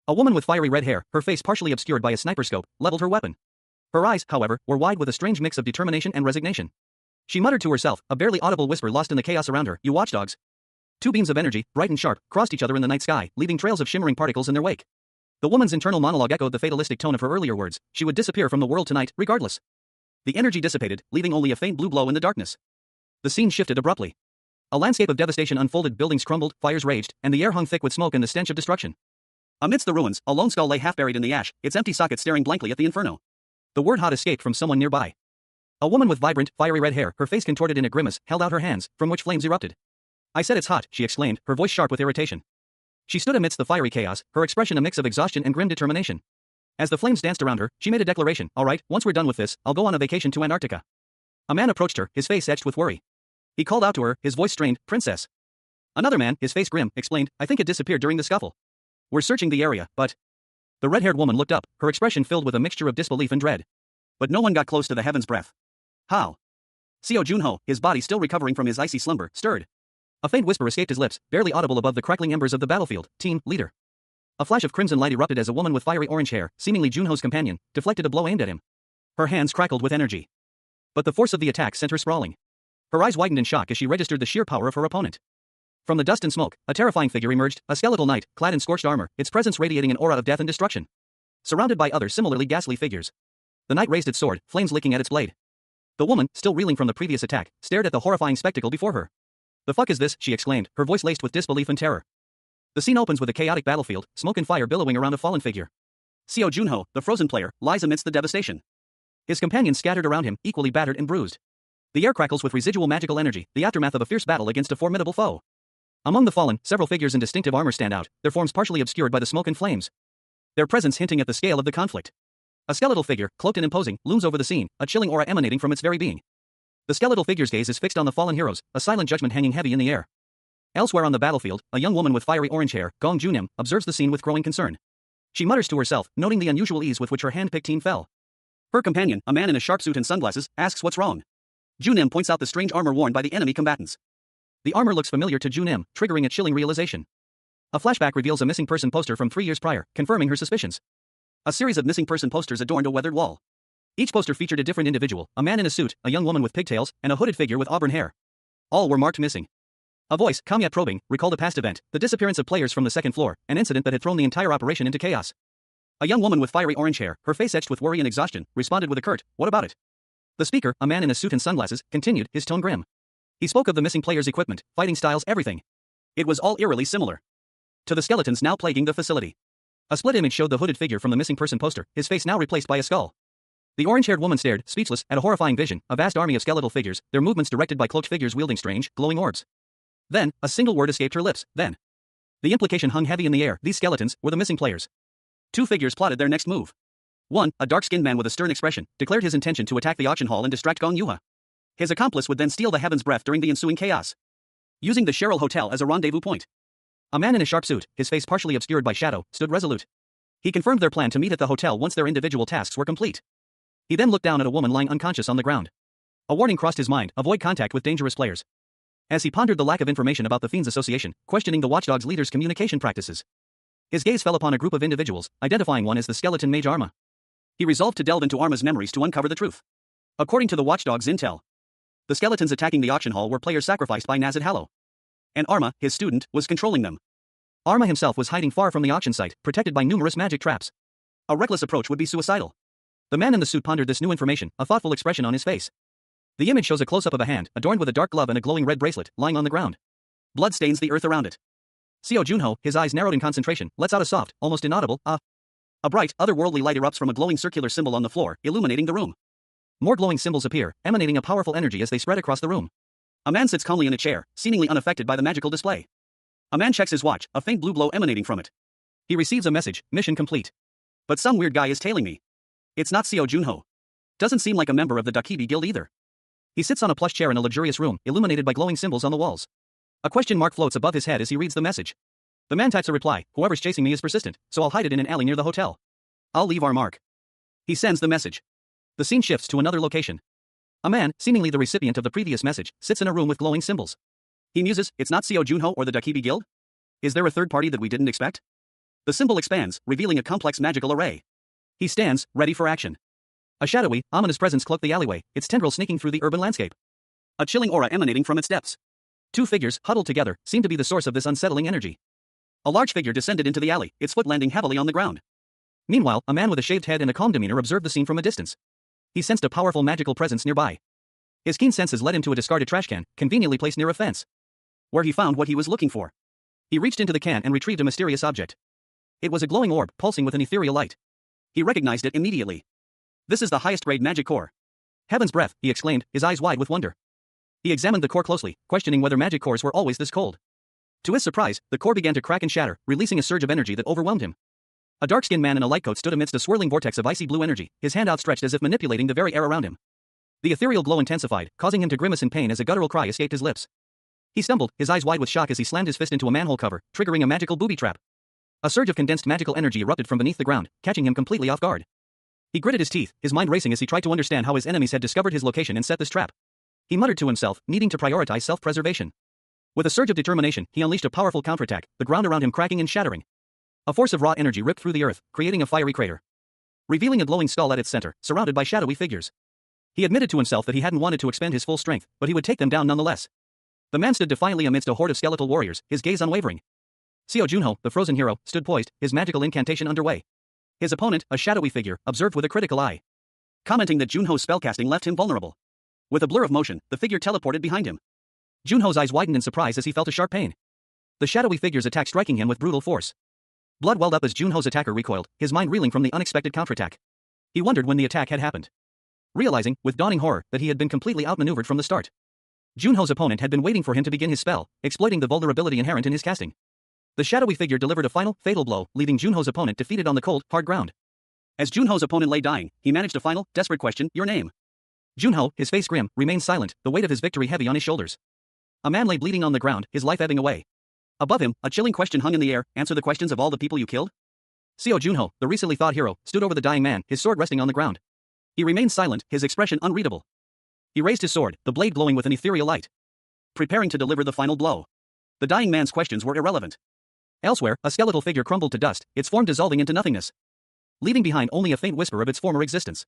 A woman with fiery red hair, her face partially obscured by a sniper scope, leveled her weapon. Her eyes, however, were wide with a strange mix of determination and resignation. She muttered to herself, a barely audible whisper lost in the chaos around her, "You watchdogs." Two beams of energy, bright and sharp, crossed each other in the night sky, leaving trails of shimmering particles in their wake. The woman's internal monologue echoed the fatalistic tone of her earlier words. She would disappear from the world tonight, regardless. The energy dissipated, leaving only a faint blue glow in the darkness. The scene shifted abruptly. A landscape of devastation unfolded, buildings crumbled, fires raged, and the air hung thick with smoke and the stench of destruction. Amidst the ruins, a lone skull lay half buried in the ash, its empty socket staring blankly at the inferno. The word "hot" escaped from someone nearby. A woman with vibrant, fiery red hair, her face contorted in a grimace, held out her hands, from which flames erupted. "I said it's hot," she exclaimed, her voice sharp with irritation. She stood amidst the fiery chaos, her expression a mix of exhaustion and grim determination. As the flames danced around her, she made a declaration. "All right, once we're done with this, I'll go on a vacation to Antarctica." A man approached her, his face etched with worry. He called out to her, his voice strained, "Princess." Another man, his face grim, explained, "I think it disappeared during the scuffle. We're searching the area, but..." The red-haired woman looked up, her expression filled with a mixture of disbelief and dread. "But no one got close to the heaven's breath." "How?" Seo Junho, his body still recovering from his icy slumber, stirred. A faint whisper escaped his lips, barely audible above the crackling embers of the battlefield. "Team leader." A flash of crimson light erupted as a woman with fiery orange hair, seemingly Junho's companion, deflected a blow aimed at him. Her hands crackled with energy. But the force of the attack sent her sprawling. Her eyes widened in shock as she registered the sheer power of her opponent. From the dust and smoke, a terrifying figure emerged, a skeletal knight, clad in scorched armor, its presence radiating an aura of death and destruction. Surrounded by other similarly ghastly figures. The knight raised its sword, flames licking at its blade. The woman, still reeling from the previous attack, stared at the horrifying spectacle before her. "The fuck is this?" she exclaimed, her voice laced with disbelief and terror. The scene opens with a chaotic battlefield, smoke and fire billowing around a fallen figure. Seo Junho, the frozen player, lies amidst the devastation. His companions scattered around him, equally battered and bruised. The air crackles with residual magical energy, the aftermath of a fierce battle against a formidable foe. Among the fallen, several figures in distinctive armor stand out, their forms partially obscured by the smoke and flames. Their presence hinting at the scale of the conflict. A skeletal figure, cloaked and imposing, looms over the scene, a chilling aura emanating from its very being. The skeletal figure's gaze is fixed on the fallen heroes, a silent judgment hanging heavy in the air. Elsewhere on the battlefield, a young woman with fiery orange hair, Gong Junim, observes the scene with growing concern. She mutters to herself, noting the unusual ease with which her hand-picked team fell. Her companion, a man in a sharp suit and sunglasses, asks what's wrong. Junim points out the strange armor worn by the enemy combatants. The armor looks familiar to Junim, triggering a chilling realization. A flashback reveals a missing person poster from 3 years prior, confirming her suspicions. A series of missing person posters adorned a weathered wall. Each poster featured a different individual, a man in a suit, a young woman with pigtails, and a hooded figure with auburn hair. All were marked missing. A voice, calm yet probing, recalled a past event, the disappearance of players from the second floor, an incident that had thrown the entire operation into chaos. A young woman with fiery orange hair, her face etched with worry and exhaustion, responded with a curt, "What about it?" The speaker, a man in a suit and sunglasses, continued, his tone grim. He spoke of the missing players' equipment, fighting styles, everything. It was all eerily similar to the skeletons now plaguing the facility. A split image showed the hooded figure from the missing person poster, his face now replaced by a skull. The orange-haired woman stared, speechless, at a horrifying vision, a vast army of skeletal figures, their movements directed by cloaked figures wielding strange, glowing orbs. Then, a single word escaped her lips, then. The implication hung heavy in the air, these skeletons were the missing players. 2 figures plotted their next move. One, a dark-skinned man with a stern expression, declared his intention to attack the auction hall and distract Gong Yuha. His accomplice would then steal the heaven's breath during the ensuing chaos, using the Cheryl Hotel as a rendezvous point. A man in a sharp suit, his face partially obscured by shadow, stood resolute. He confirmed their plan to meet at the hotel once their individual tasks were complete. He then looked down at a woman lying unconscious on the ground. A warning crossed his mind, avoid contact with dangerous players. As he pondered the lack of information about the Fiends Association, questioning the Watchdog's leader's communication practices, his gaze fell upon a group of individuals, identifying one as the skeleton mage Arma. He resolved to delve into Arma's memories to uncover the truth. According to the Watchdog's intel, the skeletons attacking the auction hall were players sacrificed by Nazid Hallow. And Arma, his student, was controlling them. Arma himself was hiding far from the auction site, protected by numerous magic traps. A reckless approach would be suicidal. The man in the suit pondered this new information, a thoughtful expression on his face. The image shows a close-up of a hand, adorned with a dark glove and a glowing red bracelet, lying on the ground. Blood stains the earth around it. Seo Junho, his eyes narrowed in concentration, lets out a soft, almost inaudible, ah. A bright, otherworldly light erupts from a glowing circular symbol on the floor, illuminating the room. More glowing symbols appear, emanating a powerful energy as they spread across the room. A man sits calmly in a chair, seemingly unaffected by the magical display. A man checks his watch, a faint blue glow emanating from it. He receives a message, mission complete. But some weird guy is tailing me. It's not Seo Junho. Doesn't seem like a member of the Dakibi Guild either. He sits on a plush chair in a luxurious room, illuminated by glowing symbols on the walls. A question mark floats above his head as he reads the message. The man types a reply, whoever's chasing me is persistent, so I'll hide it in an alley near the hotel. I'll leave our mark. He sends the message. The scene shifts to another location. A man, seemingly the recipient of the previous message, sits in a room with glowing symbols. He muses, it's not Seo Junho or the Dakibi Guild? Is there a third party that we didn't expect? The symbol expands, revealing a complex magical array. He stands, ready for action. A shadowy, ominous presence cloaked the alleyway, its tendrils sneaking through the urban landscape. A chilling aura emanating from its depths. 2 figures, huddled together, seem to be the source of this unsettling energy. A large figure descended into the alley, its foot landing heavily on the ground. Meanwhile, a man with a shaved head and a calm demeanor observed the scene from a distance. He sensed a powerful magical presence nearby. His keen senses led him to a discarded trash can, conveniently placed near a fence, where he found what he was looking for. He reached into the can and retrieved a mysterious object. It was a glowing orb, pulsing with an ethereal light. He recognized it immediately. This is the highest-grade magic core. Heaven's breath, he exclaimed, his eyes wide with wonder. He examined the core closely, questioning whether magic cores were always this cold. To his surprise, the core began to crack and shatter, releasing a surge of energy that overwhelmed him. A dark-skinned man in a light coat stood amidst a swirling vortex of icy blue energy, his hand outstretched as if manipulating the very air around him. The ethereal glow intensified, causing him to grimace in pain as a guttural cry escaped his lips. He stumbled, his eyes wide with shock as he slammed his fist into a manhole cover, triggering a magical booby trap. A surge of condensed magical energy erupted from beneath the ground, catching him completely off guard. He gritted his teeth, his mind racing as he tried to understand how his enemies had discovered his location and set this trap. He muttered to himself, needing to prioritize self-preservation. With a surge of determination, he unleashed a powerful counterattack, the ground around him cracking and shattering. A force of raw energy ripped through the earth, creating a fiery crater, revealing a glowing skull at its center, surrounded by shadowy figures. He admitted to himself that he hadn't wanted to expend his full strength, but he would take them down nonetheless. The man stood defiantly amidst a horde of skeletal warriors, his gaze unwavering. Seo Junho, the frozen hero, stood poised, his magical incantation underway. His opponent, a shadowy figure, observed with a critical eye, commenting that Junho's spellcasting left him vulnerable. With a blur of motion, the figure teleported behind him. Junho's eyes widened in surprise as he felt a sharp pain. The shadowy figure's attack striking him with brutal force. Blood welled up as Junho's attacker recoiled, his mind reeling from the unexpected counterattack. He wondered when the attack had happened, realizing, with dawning horror, that he had been completely outmaneuvered from the start. Junho's opponent had been waiting for him to begin his spell, exploiting the vulnerability inherent in his casting. The shadowy figure delivered a final, fatal blow, leaving Junho's opponent defeated on the cold, hard ground. As Junho's opponent lay dying, he managed a final, desperate question, your name? Junho, his face grim, remained silent, the weight of his victory heavy on his shoulders. A man lay bleeding on the ground, his life ebbing away. Above him, a chilling question hung in the air, answer the questions of all the people you killed? Seo Junho, the recently thawed hero, stood over the dying man, his sword resting on the ground. He remained silent, his expression unreadable. He raised his sword, the blade glowing with an ethereal light, preparing to deliver the final blow. The dying man's questions were irrelevant. Elsewhere, a skeletal figure crumbled to dust, its form dissolving into nothingness, leaving behind only a faint whisper of its former existence.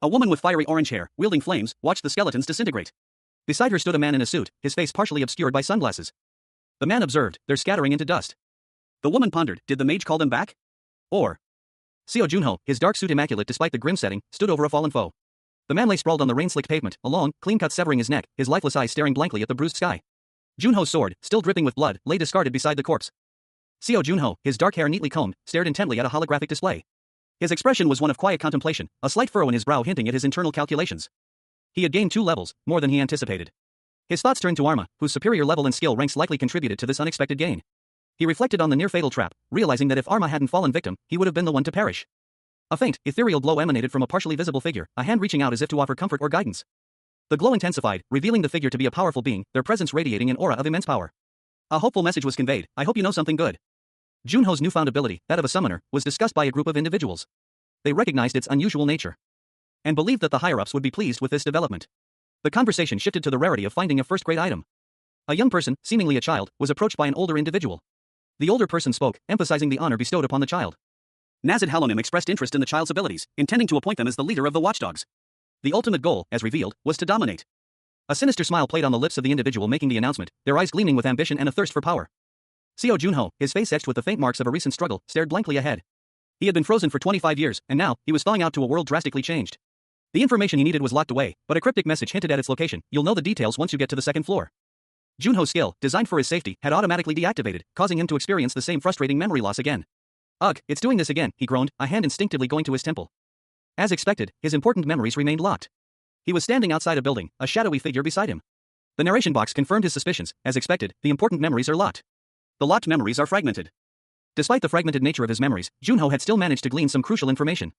A woman with fiery orange hair, wielding flames, watched the skeletons disintegrate. Beside her stood a man in a suit, his face partially obscured by sunglasses. The man observed, their scattering into dust. The woman pondered, did the mage call them back? Or... Seo Junho, his dark suit immaculate despite the grim setting, stood over a fallen foe. The man lay sprawled on the rain-slicked pavement, a long, clean cut severing his neck, his lifeless eyes staring blankly at the bruised sky. Junho's sword, still dripping with blood, lay discarded beside the corpse. Seo Junho, his dark hair neatly combed, stared intently at a holographic display. His expression was one of quiet contemplation, a slight furrow in his brow hinting at his internal calculations. He had gained 2 levels, more than he anticipated. His thoughts turned to Arma, whose superior level and skill ranks likely contributed to this unexpected gain. He reflected on the near-fatal trap, realizing that if Arma hadn't fallen victim, he would have been the one to perish. A faint, ethereal glow emanated from a partially visible figure, a hand reaching out as if to offer comfort or guidance. The glow intensified, revealing the figure to be a powerful being, their presence radiating an aura of immense power. A hopeful message was conveyed, I hope you know something good. Junho's newfound ability, that of a summoner, was discussed by a group of individuals. They recognized its unusual nature and believed that the higher-ups would be pleased with this development. The conversation shifted to the rarity of finding a first-grade item. A young person, seemingly a child, was approached by an older individual. The older person spoke, emphasizing the honor bestowed upon the child. Nazid Halonim expressed interest in the child's abilities, intending to appoint them as the leader of the watchdogs. The ultimate goal, as revealed, was to dominate. A sinister smile played on the lips of the individual making the announcement, their eyes gleaming with ambition and a thirst for power. Seo Junho, his face etched with the faint marks of a recent struggle, stared blankly ahead. He had been frozen for 25 years, and now, he was thawing out to a world drastically changed. The information he needed was locked away, but a cryptic message hinted at its location, you'll know the details once you get to the second floor. Junho's skill, designed for his safety, had automatically deactivated, causing him to experience the same frustrating memory loss again. Ugh, it's doing this again, he groaned, a hand instinctively going to his temple. As expected, his important memories remained locked. He was standing outside a building, a shadowy figure beside him. The narration box confirmed his suspicions, as expected, the important memories are locked. The locked memories are fragmented. Despite the fragmented nature of his memories, Junho had still managed to glean some crucial information.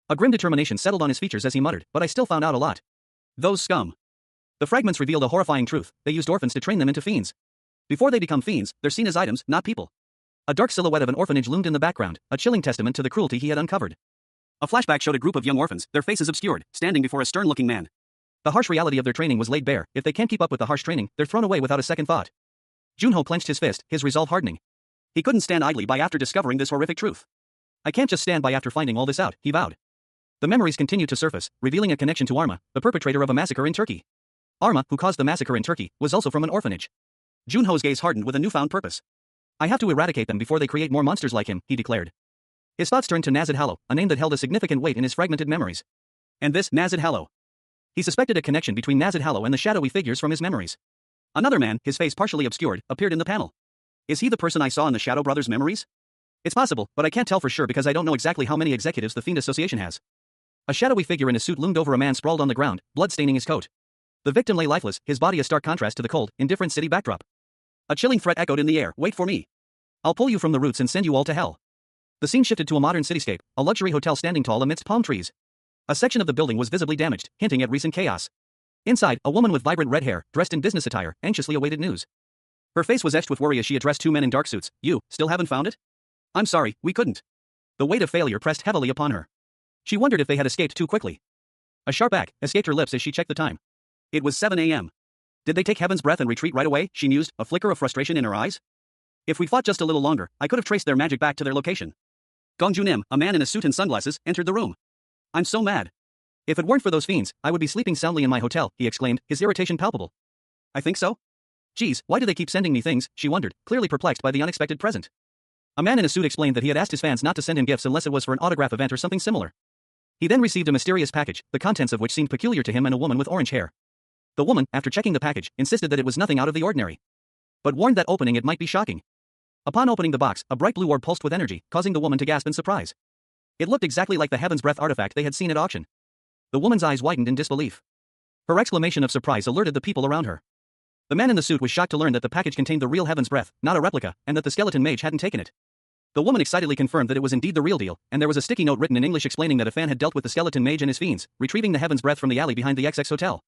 A grim determination settled on his features as he muttered, but I still found out a lot. Those scum. The fragments revealed a horrifying truth, they used orphans to train them into fiends. Before they become fiends, they're seen as items, not people. A dark silhouette of an orphanage loomed in the background, a chilling testament to the cruelty he had uncovered. A flashback showed a group of young orphans, their faces obscured, standing before a stern-looking man. The harsh reality of their training was laid bare, if they can't keep up with the harsh training, they're thrown away without a second thought. Junho clenched his fist, his resolve hardening. He couldn't stand idly by after discovering this horrific truth. I can't just stand by after finding all this out, he vowed. The memories continued to surface, revealing a connection to Arma, the perpetrator of a massacre in Turkey. Arma, who caused the massacre in Turkey, was also from an orphanage. Junho's gaze hardened with a newfound purpose. I have to eradicate them before they create more monsters like him, he declared. His thoughts turned to Nazid Hallow, a name that held a significant weight in his fragmented memories. And this, Nazid Hallow. He suspected a connection between Nazid Hallow and the shadowy figures from his memories. Another man, his face partially obscured, appeared in the panel. Is he the person I saw in the Shadow Brothers' memories? It's possible, but I can't tell for sure because I don't know exactly how many executives the Fiend Association has. A shadowy figure in a suit loomed over a man sprawled on the ground, blood staining his coat. The victim lay lifeless, his body a stark contrast to the cold, indifferent city backdrop. A chilling threat echoed in the air, wait for me. I'll pull you from the roots and send you all to hell. The scene shifted to a modern cityscape, a luxury hotel standing tall amidst palm trees. A section of the building was visibly damaged, hinting at recent chaos. Inside, a woman with vibrant red hair, dressed in business attire, anxiously awaited news. Her face was etched with worry as she addressed 2 men in dark suits. You, still haven't found it? I'm sorry, we couldn't. The weight of failure pressed heavily upon her. She wondered if they had escaped too quickly. A sharp ache escaped her lips as she checked the time. It was 7 a.m. Did they take heaven's breath and retreat right away, she mused, a flicker of frustration in her eyes? If we fought just a little longer, I could have traced their magic back to their location. Gong Junim, a man in a suit and sunglasses, entered the room. I'm so mad. If it weren't for those fiends, I would be sleeping soundly in my hotel, he exclaimed, his irritation palpable. I think so? Geez, why do they keep sending me things, she wondered, clearly perplexed by the unexpected present. A man in a suit explained that he had asked his fans not to send him gifts unless it was for an autograph event or something similar. He then received a mysterious package, the contents of which seemed peculiar to him and a woman with orange hair. The woman, after checking the package, insisted that it was nothing out of the ordinary, but warned that opening it might be shocking. Upon opening the box, a bright blue orb pulsed with energy, causing the woman to gasp in surprise. It looked exactly like the Heaven's Breath artifact they had seen at auction. The woman's eyes widened in disbelief. Her exclamation of surprise alerted the people around her. The man in the suit was shocked to learn that the package contained the real Heaven's Breath, not a replica, and that the skeleton mage hadn't taken it. The woman excitedly confirmed that it was indeed the real deal, and there was a sticky note written in English explaining that a fan had dealt with the skeleton mage and his fiends, retrieving the Heaven's Breath from the alley behind the XX hotel.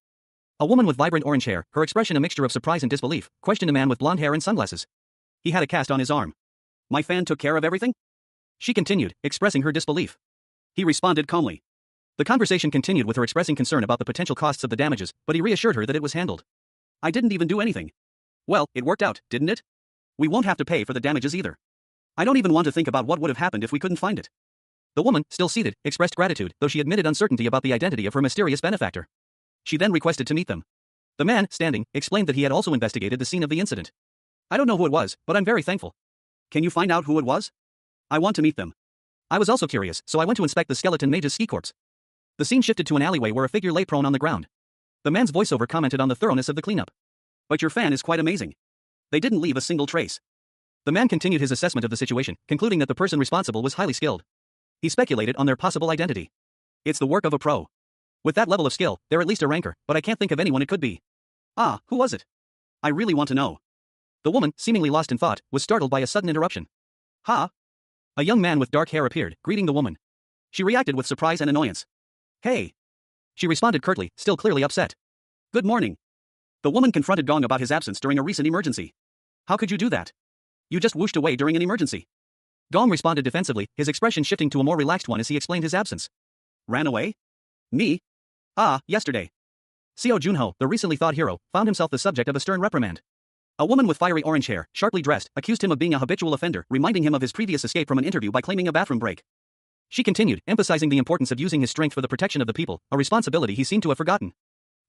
A woman with vibrant orange hair, her expression a mixture of surprise and disbelief, questioned a man with blonde hair and sunglasses. He had a cast on his arm. My fan took care of everything? She continued, expressing her disbelief. He responded calmly. The conversation continued with her expressing concern about the potential costs of the damages, but he reassured her that it was handled. I didn't even do anything. Well, it worked out, didn't it? We won't have to pay for the damages either. I don't even want to think about what would have happened if we couldn't find it. The woman, still seated, expressed gratitude, though she admitted uncertainty about the identity of her mysterious benefactor. She then requested to meet them. The man, standing, explained that he had also investigated the scene of the incident. I don't know who it was, but I'm very thankful. Can you find out who it was? I want to meet them. I was also curious, so I went to inspect the skeleton mage's ski corpse. The scene shifted to an alleyway where a figure lay prone on the ground. The man's voiceover commented on the thoroughness of the cleanup. But your fan is quite amazing. They didn't leave a single trace. The man continued his assessment of the situation, concluding that the person responsible was highly skilled. He speculated on their possible identity. It's the work of a pro. With that level of skill, they're at least a ranker, but I can't think of anyone it could be. Ah, who was it? I really want to know. The woman, seemingly lost in thought, was startled by a sudden interruption. Ha! A young man with dark hair appeared, greeting the woman. She reacted with surprise and annoyance. Hey! She responded curtly, still clearly upset. Good morning. The woman confronted Gong about his absence during a recent emergency. How could you do that? You just whooshed away during an emergency. Gong responded defensively, his expression shifting to a more relaxed one as he explained his absence. Ran away? Me? Ah, yesterday. Seo Junho, the recently thawed hero, found himself the subject of a stern reprimand. A woman with fiery orange hair, sharply dressed, accused him of being a habitual offender, reminding him of his previous escape from an interview by claiming a bathroom break. She continued, emphasizing the importance of using his strength for the protection of the people, a responsibility he seemed to have forgotten.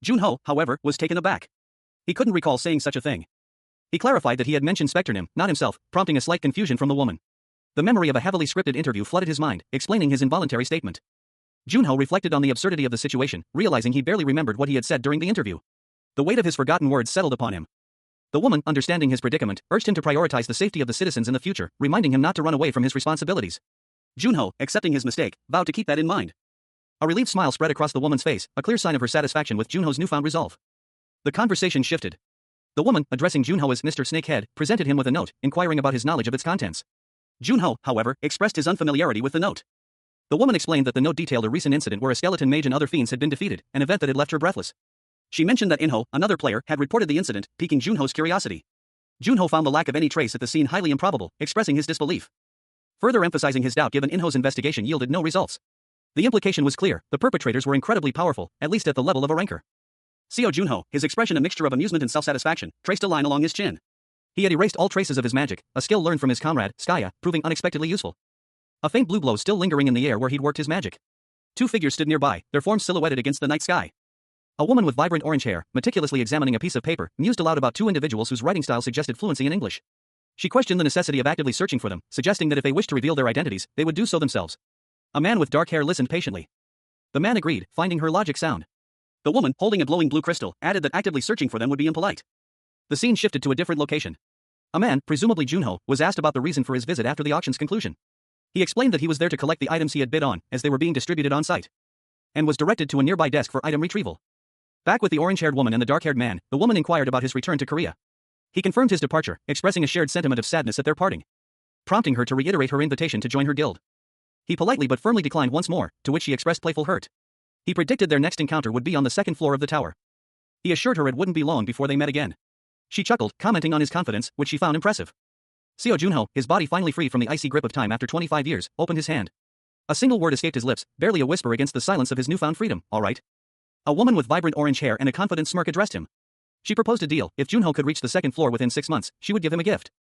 Junho, however, was taken aback. He couldn't recall saying such a thing. He clarified that he had mentioned Specternim, not himself, prompting a slight confusion from the woman. The memory of a heavily scripted interview flooded his mind, explaining his involuntary statement. Junho reflected on the absurdity of the situation, realizing he barely remembered what he had said during the interview. The weight of his forgotten words settled upon him. The woman, understanding his predicament, urged him to prioritize the safety of the citizens in the future, reminding him not to run away from his responsibilities. Junho, accepting his mistake, vowed to keep that in mind. A relieved smile spread across the woman's face, a clear sign of her satisfaction with Junho's newfound resolve. The conversation shifted. The woman, addressing Junho as Mr. Snakehead, presented him with a note, inquiring about his knowledge of its contents. Junho, however, expressed his unfamiliarity with the note. The woman explained that the note detailed a recent incident where a skeleton mage and other fiends had been defeated, an event that had left her breathless. She mentioned that Inho, another player, had reported the incident, piquing Junho's curiosity. Junho found the lack of any trace at the scene highly improbable, expressing his disbelief. Further emphasizing his doubt given Inho's investigation yielded no results. The implication was clear, the perpetrators were incredibly powerful, at least at the level of a ranker. Seo Junho, his expression a mixture of amusement and self-satisfaction, traced a line along his chin. He had erased all traces of his magic, a skill learned from his comrade, Skaya, proving unexpectedly useful. A faint blue glow still lingering in the air where he'd worked his magic. Two figures stood nearby, their forms silhouetted against the night sky. A woman with vibrant orange hair, meticulously examining a piece of paper, mused aloud about two individuals whose writing style suggested fluency in English. She questioned the necessity of actively searching for them, suggesting that if they wished to reveal their identities, they would do so themselves. A man with dark hair listened patiently. The man agreed, finding her logic sound. The woman, holding a glowing blue crystal, added that actively searching for them would be impolite. The scene shifted to a different location. A man, presumably Junho, was asked about the reason for his visit after the auction's conclusion. He explained that he was there to collect the items he had bid on, as they were being distributed on site, and was directed to a nearby desk for item retrieval. Back with the orange-haired woman and the dark-haired man, the woman inquired about his return to Korea. He confirmed his departure, expressing a shared sentiment of sadness at their parting, prompting her to reiterate her invitation to join her guild. He politely but firmly declined once more, to which she expressed playful hurt. He predicted their next encounter would be on the second floor of the tower. He assured her it wouldn't be long before they met again. She chuckled, commenting on his confidence, which she found impressive. Seo Junho, his body finally free from the icy grip of time after 25 years, opened his hand. A single word escaped his lips, barely a whisper against the silence of his newfound freedom. All right. A woman with vibrant orange hair and a confident smirk addressed him. She proposed a deal. If Junho could reach the second floor within 6 months, she would give him a gift.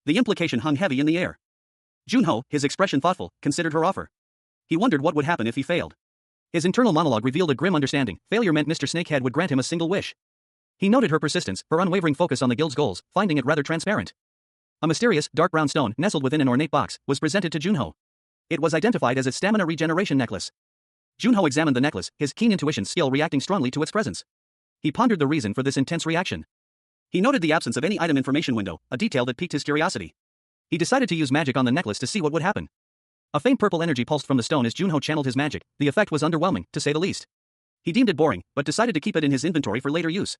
The implication hung heavy in the air. Junho, his expression thoughtful, considered her offer. He wondered what would happen if he failed. His internal monologue revealed a grim understanding. Failure meant Mr. Snakehead would grant him a single wish. He noted her persistence, her unwavering focus on the guild's goals, finding it rather transparent. A mysterious, dark brown stone, nestled within an ornate box, was presented to Junho. It was identified as its stamina regeneration necklace. Junho examined the necklace, his keen intuition skill reacting strongly to its presence. He pondered the reason for this intense reaction. He noted the absence of any item information window, a detail that piqued his curiosity. He decided to use magic on the necklace to see what would happen. A faint purple energy pulsed from the stone as Junho channeled his magic. The effect was underwhelming, to say the least. He deemed it boring, but decided to keep it in his inventory for later use.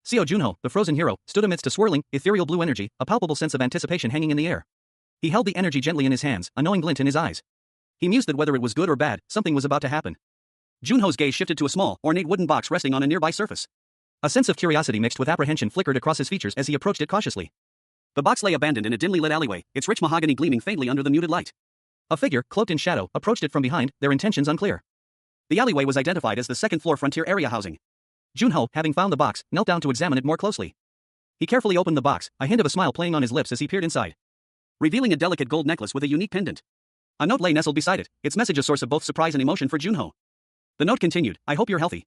Seo Junho, the frozen hero, stood amidst a swirling, ethereal blue energy, a palpable sense of anticipation hanging in the air. He held the energy gently in his hands, a knowing glint in his eyes. He mused that whether it was good or bad, something was about to happen. Junho's gaze shifted to a small, ornate wooden box resting on a nearby surface. A sense of curiosity mixed with apprehension flickered across his features as he approached it cautiously. The box lay abandoned in a dimly lit alleyway, its rich mahogany gleaming faintly under the muted light. A figure, cloaked in shadow, approached it from behind, their intentions unclear. The alleyway was identified as the second-floor frontier area housing. Junho, having found the box, knelt down to examine it more closely. He carefully opened the box, a hint of a smile playing on his lips as he peered inside, revealing a delicate gold necklace with a unique pendant. A note lay nestled beside it, its message a source of both surprise and emotion for Junho. The note continued, "I hope you're healthy.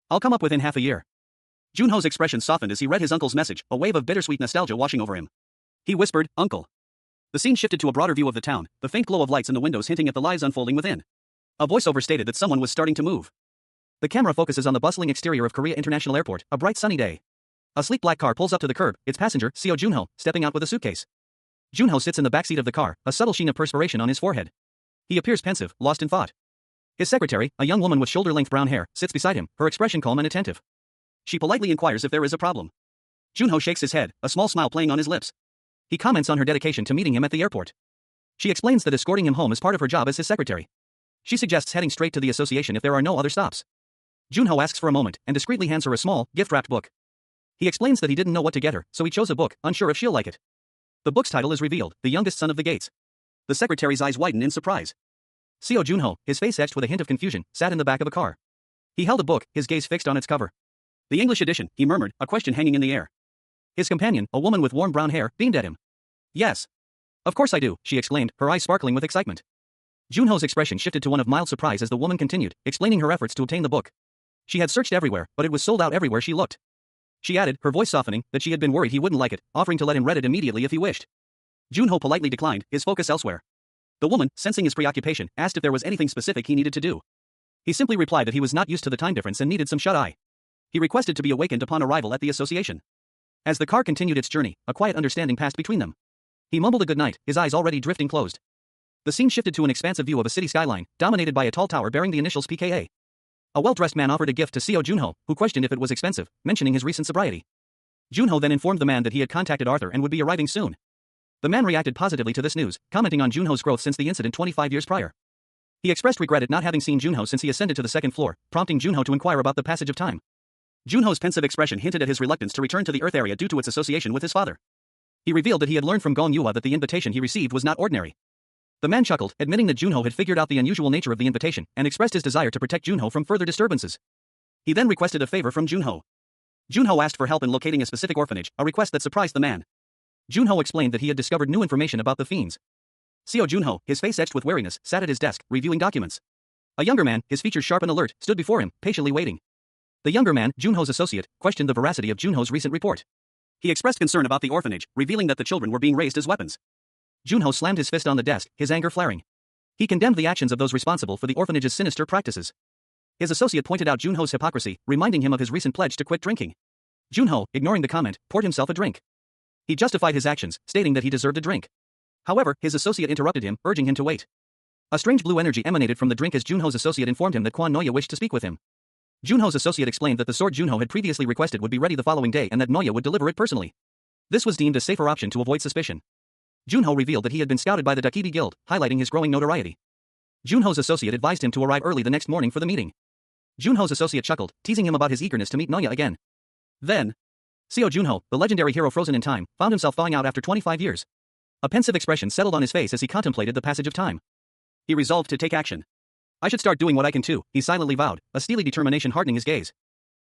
I'll come up within half a year." Junho's expression softened as he read his uncle's message, a wave of bittersweet nostalgia washing over him. He whispered, "Uncle." The scene shifted to a broader view of the town, the faint glow of lights in the windows hinting at the lives unfolding within. A voiceover stated that someone was starting to move. The camera focuses on the bustling exterior of Korea International Airport, a bright sunny day. A sleek black car pulls up to the curb, its passenger, Seo Junho, stepping out with a suitcase. Junho sits in the backseat of the car, a subtle sheen of perspiration on his forehead. He appears pensive, lost in thought. His secretary, a young woman with shoulder-length brown hair, sits beside him, her expression calm and attentive. She politely inquires if there is a problem. Junho shakes his head, a small smile playing on his lips. He comments on her dedication to meeting him at the airport. She explains that escorting him home is part of her job as his secretary. She suggests heading straight to the association if there are no other stops. Junho asks for a moment, and discreetly hands her a small, gift-wrapped book. He explains that he didn't know what to get her, so he chose a book, unsure if she'll like it. The book's title is revealed, The Youngest Son of the Gates. The secretary's eyes widen in surprise. Seo Junho, his face etched with a hint of confusion, sat in the back of a car. He held a book, his gaze fixed on its cover. "The English edition," he murmured, a question hanging in the air. His companion, a woman with warm brown hair, beamed at him. "Yes. Of course I do," she exclaimed, her eyes sparkling with excitement. Junho's expression shifted to one of mild surprise as the woman continued, explaining her efforts to obtain the book. She had searched everywhere, but it was sold out everywhere she looked. She added, her voice softening, that she had been worried he wouldn't like it, offering to let him read it immediately if he wished. Junho politely declined, his focus elsewhere. The woman, sensing his preoccupation, asked if there was anything specific he needed to do. He simply replied that he was not used to the time difference and needed some shut-eye. He requested to be awakened upon arrival at the association. As the car continued its journey, a quiet understanding passed between them. He mumbled a good night, his eyes already drifting closed. The scene shifted to an expansive view of a city skyline, dominated by a tall tower bearing the initials PKA. A well-dressed man offered a gift to Seo Junho, who questioned if it was expensive, mentioning his recent sobriety. Junho then informed the man that he had contacted Arthur and would be arriving soon. The man reacted positively to this news, commenting on Junho's growth since the incident 25 years prior. He expressed regret at not having seen Junho since he ascended to the second floor, prompting Junho to inquire about the passage of time. Junho's pensive expression hinted at his reluctance to return to the Earth area due to its association with his father. He revealed that he had learned from Gong Yua that the invitation he received was not ordinary. The man chuckled, admitting that Junho had figured out the unusual nature of the invitation, and expressed his desire to protect Junho from further disturbances. He then requested a favor from Junho. Junho asked for help in locating a specific orphanage, a request that surprised the man. Junho explained that he had discovered new information about the fiends. Seo Junho, his face etched with wariness, sat at his desk, reviewing documents. A younger man, his features sharp and alert, stood before him, patiently waiting. The younger man, Junho's associate, questioned the veracity of Junho's recent report. He expressed concern about the orphanage, revealing that the children were being raised as weapons. Junho slammed his fist on the desk, his anger flaring. He condemned the actions of those responsible for the orphanage's sinister practices. His associate pointed out Junho's hypocrisy, reminding him of his recent pledge to quit drinking. Junho, ignoring the comment, poured himself a drink. He justified his actions, stating that he deserved a drink. However, his associate interrupted him, urging him to wait. A strange blue energy emanated from the drink as Junho's associate informed him that Kwon Noya wished to speak with him. Junho's associate explained that the sword Junho had previously requested would be ready the following day and that Noya would deliver it personally. This was deemed a safer option to avoid suspicion. Junho revealed that he had been scouted by the Dakibi Guild, highlighting his growing notoriety. Junho's associate advised him to arrive early the next morning for the meeting. Junho's associate chuckled, teasing him about his eagerness to meet Noya again. Then, Seo Junho, the legendary hero frozen in time, found himself thawing out after 25 years. A pensive expression settled on his face as he contemplated the passage of time. He resolved to take action. "I should start doing what I can too," he silently vowed, a steely determination hardening his gaze.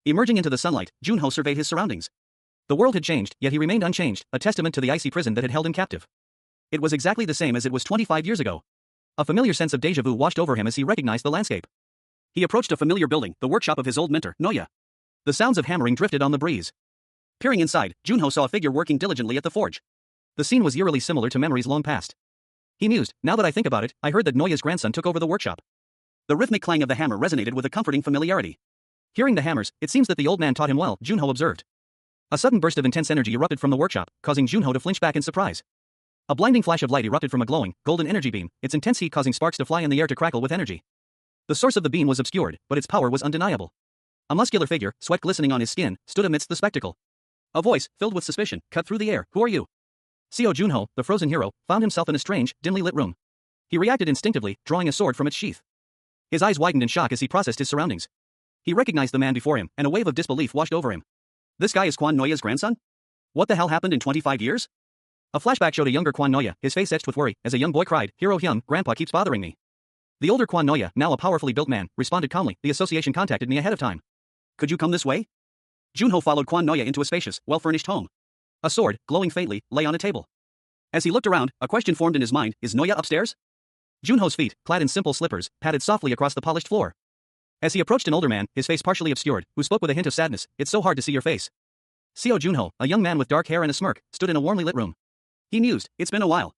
Emerging into the sunlight, Junho surveyed his surroundings. The world had changed, yet he remained unchanged, a testament to the icy prison that had held him captive. It was exactly the same as it was 25 years ago. A familiar sense of déjà vu washed over him as he recognized the landscape. He approached a familiar building, the workshop of his old mentor, Noya. The sounds of hammering drifted on the breeze. Peering inside, Junho saw a figure working diligently at the forge. The scene was eerily similar to memories long past. He mused, "Now that I think about it, I heard that Noya's grandson took over the workshop." The rhythmic clang of the hammer resonated with a comforting familiarity. Hearing the hammers, it seems that the old man taught him well, Junho observed. A sudden burst of intense energy erupted from the workshop, causing Junho to flinch back in surprise. A blinding flash of light erupted from a glowing, golden energy beam, its intense heat causing sparks to fly in the air to crackle with energy. The source of the beam was obscured, but its power was undeniable. A muscular figure, sweat glistening on his skin, stood amidst the spectacle. A voice, filled with suspicion, cut through the air. "Who are you?" Seo Junho, the frozen hero, found himself in a strange, dimly lit room. He reacted instinctively, drawing a sword from its sheath. His eyes widened in shock as he processed his surroundings. He recognized the man before him, and a wave of disbelief washed over him. This guy is Kwon Noya's grandson? What the hell happened in 25 years? A flashback showed a younger Kwan Noya, his face etched with worry, as a young boy cried, "Hero Hyung, Grandpa keeps bothering me." The older Kwan Noya, now a powerfully built man, responded calmly, "The association contacted me ahead of time. Could you come this way?" Junho followed Kwan Noya into a spacious, well-furnished home. A sword, glowing faintly, lay on a table. As he looked around, a question formed in his mind, is Noya upstairs? Junho's feet, clad in simple slippers, padded softly across the polished floor. As he approached an older man, his face partially obscured, who spoke with a hint of sadness, "It's so hard to see your face." Seo Junho, a young man with dark hair and a smirk, stood in a warmly lit room. He mused, "It's been a while."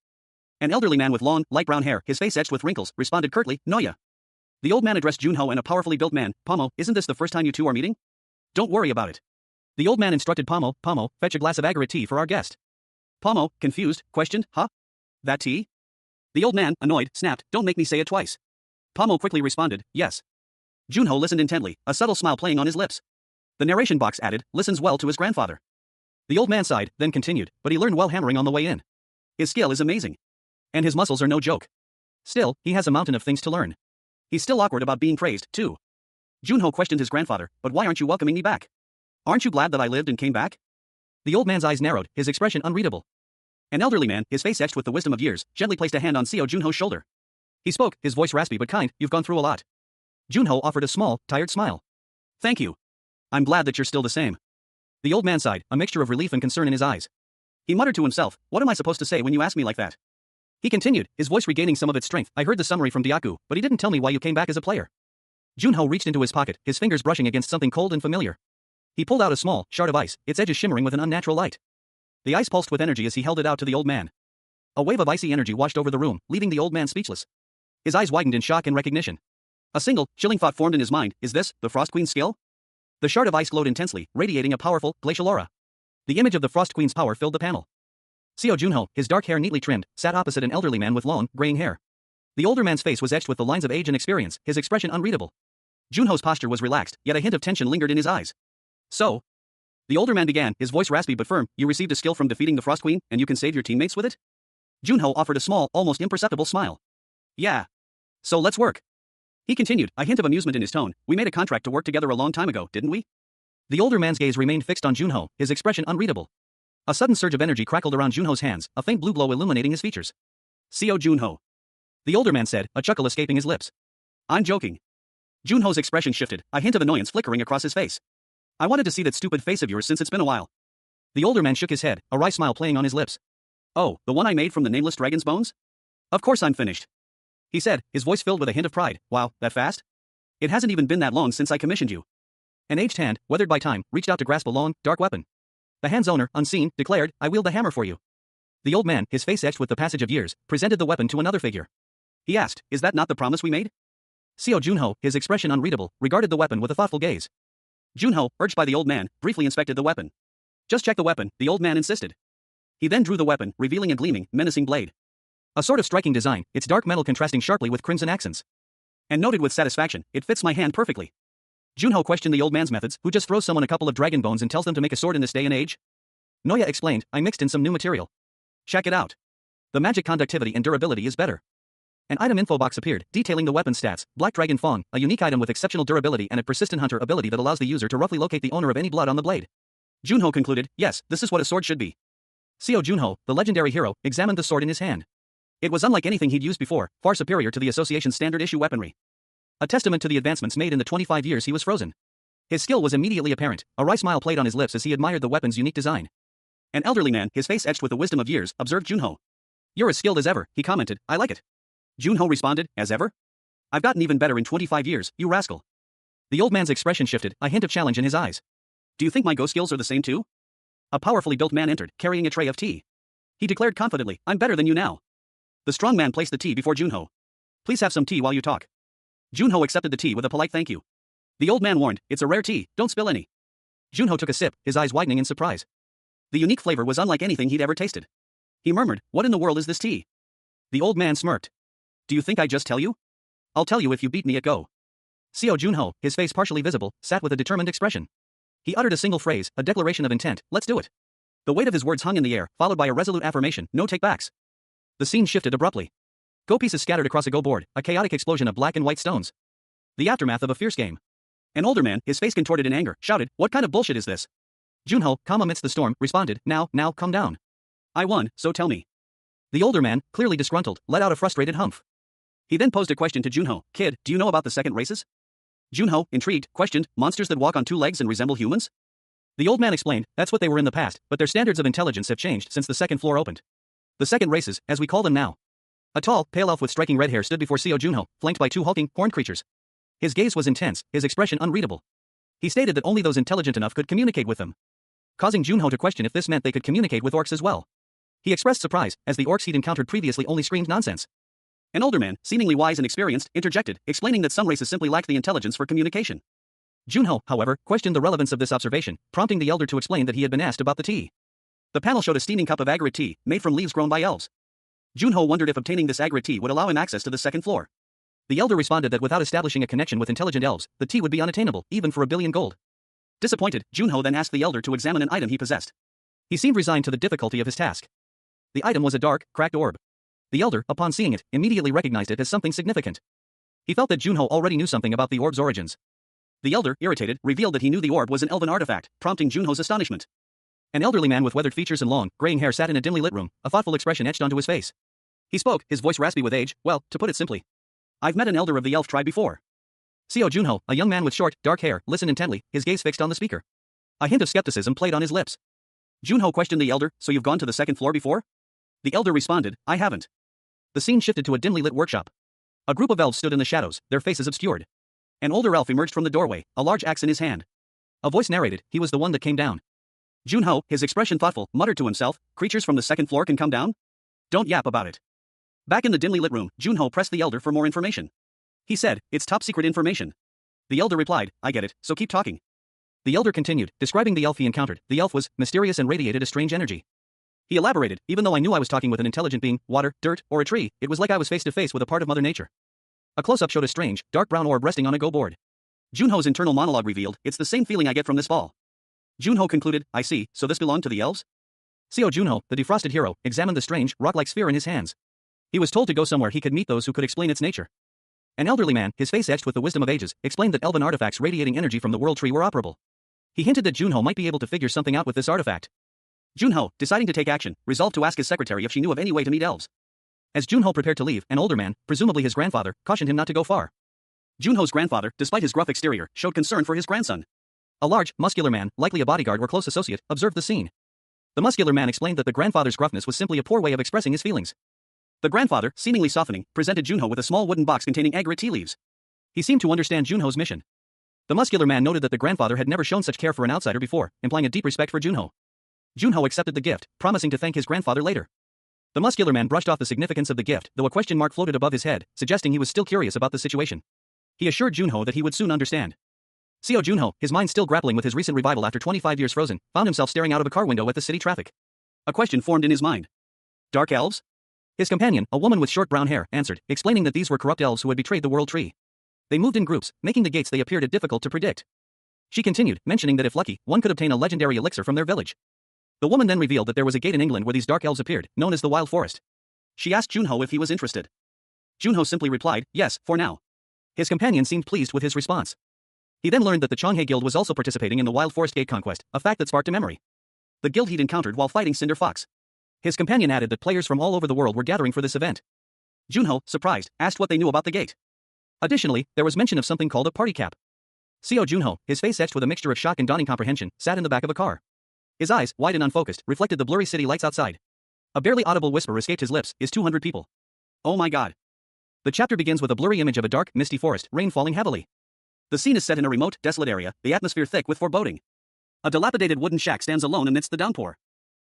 An elderly man with long, light brown hair, his face etched with wrinkles, responded curtly, "Noya." The old man addressed Junho and a powerfully built man, "Pomo, isn't this the first time you two are meeting? Don't worry about it." The old man instructed Pomo, "Pomo, fetch a glass of agate tea for our guest." Pomo, confused, questioned, "Huh? That tea?" The old man, annoyed, snapped, "Don't make me say it twice." Pomo quickly responded, "Yes." Junho listened intently, a subtle smile playing on his lips. The narration box added, "Listens well to his grandfather." The old man sighed, then continued, "But he learned well hammering on the way in. His skill is amazing. And his muscles are no joke. Still, he has a mountain of things to learn. He's still awkward about being praised, too." Junho questioned his grandfather, "But why aren't you welcoming me back? Aren't you glad that I lived and came back?" The old man's eyes narrowed, his expression unreadable. An elderly man, his face etched with the wisdom of years, gently placed a hand on Seo Junho's shoulder. He spoke, his voice raspy but kind, "You've gone through a lot." Junho offered a small, tired smile. "Thank you. I'm glad that you're still the same." The old man sighed, a mixture of relief and concern in his eyes. He muttered to himself, "What am I supposed to say when you ask me like that?" He continued, his voice regaining some of its strength, "I heard the summary from Dyaku, but he didn't tell me why you came back as a player." Junho reached into his pocket, his fingers brushing against something cold and familiar. He pulled out a small, shard of ice, its edges shimmering with an unnatural light. The ice pulsed with energy as he held it out to the old man. A wave of icy energy washed over the room, leaving the old man speechless. His eyes widened in shock and recognition. A single, chilling thought formed in his mind, is this, the Frost Queen's skill? The shard of ice glowed intensely, radiating a powerful, glacial aura. The image of the Frost Queen's power filled the panel. Seo Junho, his dark hair neatly trimmed, sat opposite an elderly man with long, graying hair. The older man's face was etched with the lines of age and experience, his expression unreadable. Junho's posture was relaxed, yet a hint of tension lingered in his eyes. "So?" The older man began, his voice raspy but firm, "You received a skill from defeating the Frost Queen, and you can save your teammates with it?" Junho offered a small, almost imperceptible smile. "Yeah. So let's work." He continued, a hint of amusement in his tone, "We made a contract to work together a long time ago, didn't we?" The older man's gaze remained fixed on Junho, his expression unreadable. A sudden surge of energy crackled around Junho's hands, a faint blue glow illuminating his features. "Seo Junho." The older man said, a chuckle escaping his lips. "I'm joking." Junho's expression shifted, a hint of annoyance flickering across his face. "I wanted to see that stupid face of yours since it's been a while." The older man shook his head, a wry smile playing on his lips. "Oh, the one I made from the nameless dragon's bones? Of course I'm finished," he said, his voice filled with a hint of pride. "Wow, that fast? It hasn't even been that long since I commissioned you." An aged hand, weathered by time, reached out to grasp a long, dark weapon. The hand's owner, unseen, declared, "I wield the hammer for you." The old man, his face etched with the passage of years, presented the weapon to another figure. He asked, "Is that not the promise we made?" Seo Junho, his expression unreadable, regarded the weapon with a thoughtful gaze. Junho, urged by the old man, briefly inspected the weapon. "Just check the weapon," the old man insisted. He then drew the weapon, revealing a gleaming, menacing blade. A sort of striking design, its dark metal contrasting sharply with crimson accents. And noted with satisfaction, "It fits my hand perfectly." Junho questioned the old man's methods, who just throws someone a couple of dragon bones and tells them to make a sword in this day and age? Noya explained, "I mixed in some new material. Check it out. The magic conductivity and durability is better." An item info box appeared, detailing the weapon stats, Black Dragon Fong, a unique item with exceptional durability and a persistent hunter ability that allows the user to roughly locate the owner of any blood on the blade. Junho concluded, "Yes, this is what a sword should be." Seo Junho, the legendary hero, examined the sword in his hand. It was unlike anything he'd used before, far superior to the association's standard issue weaponry. A testament to the advancements made in the 25 years he was frozen. His skill was immediately apparent, a wry smile played on his lips as he admired the weapon's unique design. An elderly man, his face etched with the wisdom of years, observed Junho. "You're as skilled as ever," he commented, "I like it." Junho responded, "As ever? I've gotten even better in 25 years, you rascal." The old man's expression shifted, a hint of challenge in his eyes. "Do you think my go skills are the same too?" A powerfully built man entered, carrying a tray of tea. He declared confidently, "I'm better than you now." The strong man placed the tea before Junho. "Please have some tea while you talk." Junho accepted the tea with a polite thank you. The old man warned, "It's a rare tea, don't spill any." Junho took a sip, his eyes widening in surprise. The unique flavor was unlike anything he'd ever tasted. He murmured, "What in the world is this tea?" The old man smirked. "Do you think I'd just tell you? I'll tell you if you beat me at Go." Seo Junho, his face partially visible, sat with a determined expression. He uttered a single phrase, a declaration of intent, "Let's do it." The weight of his words hung in the air, followed by a resolute affirmation, "No take-backs." The scene shifted abruptly. Go pieces scattered across a Go board, a chaotic explosion of black and white stones. The aftermath of a fierce game. An older man, his face contorted in anger, shouted, "What kind of bullshit is this?" Junho, calm amidst the storm, responded, Now, calm down. I won, so tell me. The older man, clearly disgruntled, let out a frustrated humph. He then posed a question to Junho. Kid, do you know about the second races? Junho, intrigued, questioned, monsters that walk on two legs and resemble humans? The old man explained, that's what they were in the past, but their standards of intelligence have changed since the second floor opened. The second races, as we call them now. A tall, pale elf with striking red hair stood before Seo Junho, flanked by two hulking, horned creatures. His gaze was intense, his expression unreadable. He stated that only those intelligent enough could communicate with them, causing Junho to question if this meant they could communicate with orcs as well. He expressed surprise, as the orcs he'd encountered previously only screamed nonsense. An older man, seemingly wise and experienced, interjected, explaining that some races simply lack the intelligence for communication. Junho, however, questioned the relevance of this observation, prompting the elder to explain that he had been asked about the tea. The panel showed a steaming cup of agate tea, made from leaves grown by elves. Junho wondered if obtaining this agate tea would allow him access to the second floor. The elder responded that without establishing a connection with intelligent elves, the tea would be unattainable, even for 1 billion gold. Disappointed, Junho then asked the elder to examine an item he possessed. He seemed resigned to the difficulty of his task. The item was a dark, cracked orb. The elder, upon seeing it, immediately recognized it as something significant. He felt that Junho already knew something about the orb's origins. The elder, irritated, revealed that he knew the orb was an elven artifact, prompting Junho's astonishment. An elderly man with weathered features and long, graying hair sat in a dimly lit room, a thoughtful expression etched onto his face. He spoke, his voice raspy with age. Well, to put it simply, I've met an elder of the elf tribe before. Seo Junho, a young man with short, dark hair, listened intently, his gaze fixed on the speaker. A hint of skepticism played on his lips. Junho questioned the elder, so you've gone to the second floor before? The elder responded, I haven't. The scene shifted to a dimly lit workshop. A group of elves stood in the shadows, their faces obscured. An older elf emerged from the doorway, a large axe in his hand. A voice narrated, he was the one that came down. Junho, his expression thoughtful, muttered to himself, creatures from the second floor can come down? Don't yap about it. Back in the dimly lit room, Junho pressed the elder for more information. He said, it's top secret information. The elder replied, I get it, so keep talking. The elder continued, describing the elf he encountered. The elf was mysterious and radiated a strange energy. He elaborated, even though I knew I was talking with an intelligent being, water, dirt, or a tree, it was like I was face to face with a part of Mother Nature. A close-up showed a strange, dark brown orb resting on a go board. Junho's internal monologue revealed, it's the same feeling I get from this ball. Junho concluded, I see, so this belonged to the elves? Seo Junho, the defrosted hero, examined the strange, rock-like sphere in his hands. He was told to go somewhere he could meet those who could explain its nature. An elderly man, his face etched with the wisdom of ages, explained that elven artifacts radiating energy from the world tree were operable. He hinted that Junho might be able to figure something out with this artifact. Junho, deciding to take action, resolved to ask his secretary if she knew of any way to meet elves. As Junho prepared to leave, an older man, presumably his grandfather, cautioned him not to go far. Junho's grandfather, despite his gruff exterior, showed concern for his grandson. A large, muscular man, likely a bodyguard or close associate, observed the scene. The muscular man explained that the grandfather's gruffness was simply a poor way of expressing his feelings. The grandfather, seemingly softening, presented Junho with a small wooden box containing agate tea leaves. He seemed to understand Junho's mission. The muscular man noted that the grandfather had never shown such care for an outsider before, implying a deep respect for Junho. Junho accepted the gift, promising to thank his grandfather later. The muscular man brushed off the significance of the gift, though a question mark floated above his head, suggesting he was still curious about the situation. He assured Junho that he would soon understand. Seo Junho, his mind still grappling with his recent revival after 25 years frozen, found himself staring out of a car window at the city traffic. A question formed in his mind. Dark elves? His companion, a woman with short brown hair, answered, explaining that these were corrupt elves who had betrayed the world tree. They moved in groups, making the gates they appeared difficult to predict. She continued, mentioning that if lucky, one could obtain a legendary elixir from their village. The woman then revealed that there was a gate in England where these dark elves appeared, known as the Wild Forest. She asked Junho if he was interested. Junho simply replied, yes, for now. His companion seemed pleased with his response. He then learned that the Chonghae Guild was also participating in the Wild Forest Gate conquest, a fact that sparked a memory. The guild he'd encountered while fighting Cinder Fox. His companion added that players from all over the world were gathering for this event. Junho, surprised, asked what they knew about the gate. Additionally, there was mention of something called a party cap. Seo Junho, his face etched with a mixture of shock and dawning comprehension, sat in the back of a car. His eyes, wide and unfocused, reflected the blurry city lights outside. A barely audible whisper escaped his lips, is 200 people. Oh my god. The chapter begins with a blurry image of a dark, misty forest, rain falling heavily. The scene is set in a remote, desolate area, the atmosphere thick with foreboding. A dilapidated wooden shack stands alone amidst the downpour.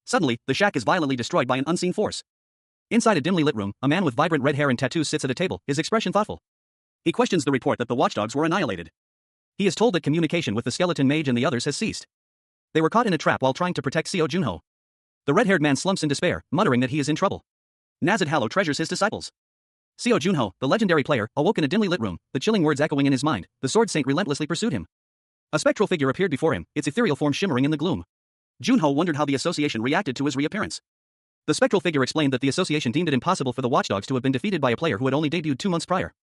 Suddenly, the shack is violently destroyed by an unseen force. Inside a dimly lit room, a man with vibrant red hair and tattoos sits at a table, his expression thoughtful. He questions the report that the watchdogs were annihilated. He is told that communication with the skeleton mage and the others has ceased. They were caught in a trap while trying to protect Seo Junho. The red-haired man slumps in despair, muttering that he is in trouble. Nazad Hallow treasures his disciples. Seo Junho, the legendary player, awoke in a dimly lit room, the chilling words echoing in his mind. The Sword Saint relentlessly pursued him. A spectral figure appeared before him, its ethereal form shimmering in the gloom. Junho wondered how the association reacted to his reappearance. The spectral figure explained that the association deemed it impossible for the watchdogs to have been defeated by a player who had only debuted 2 months prior,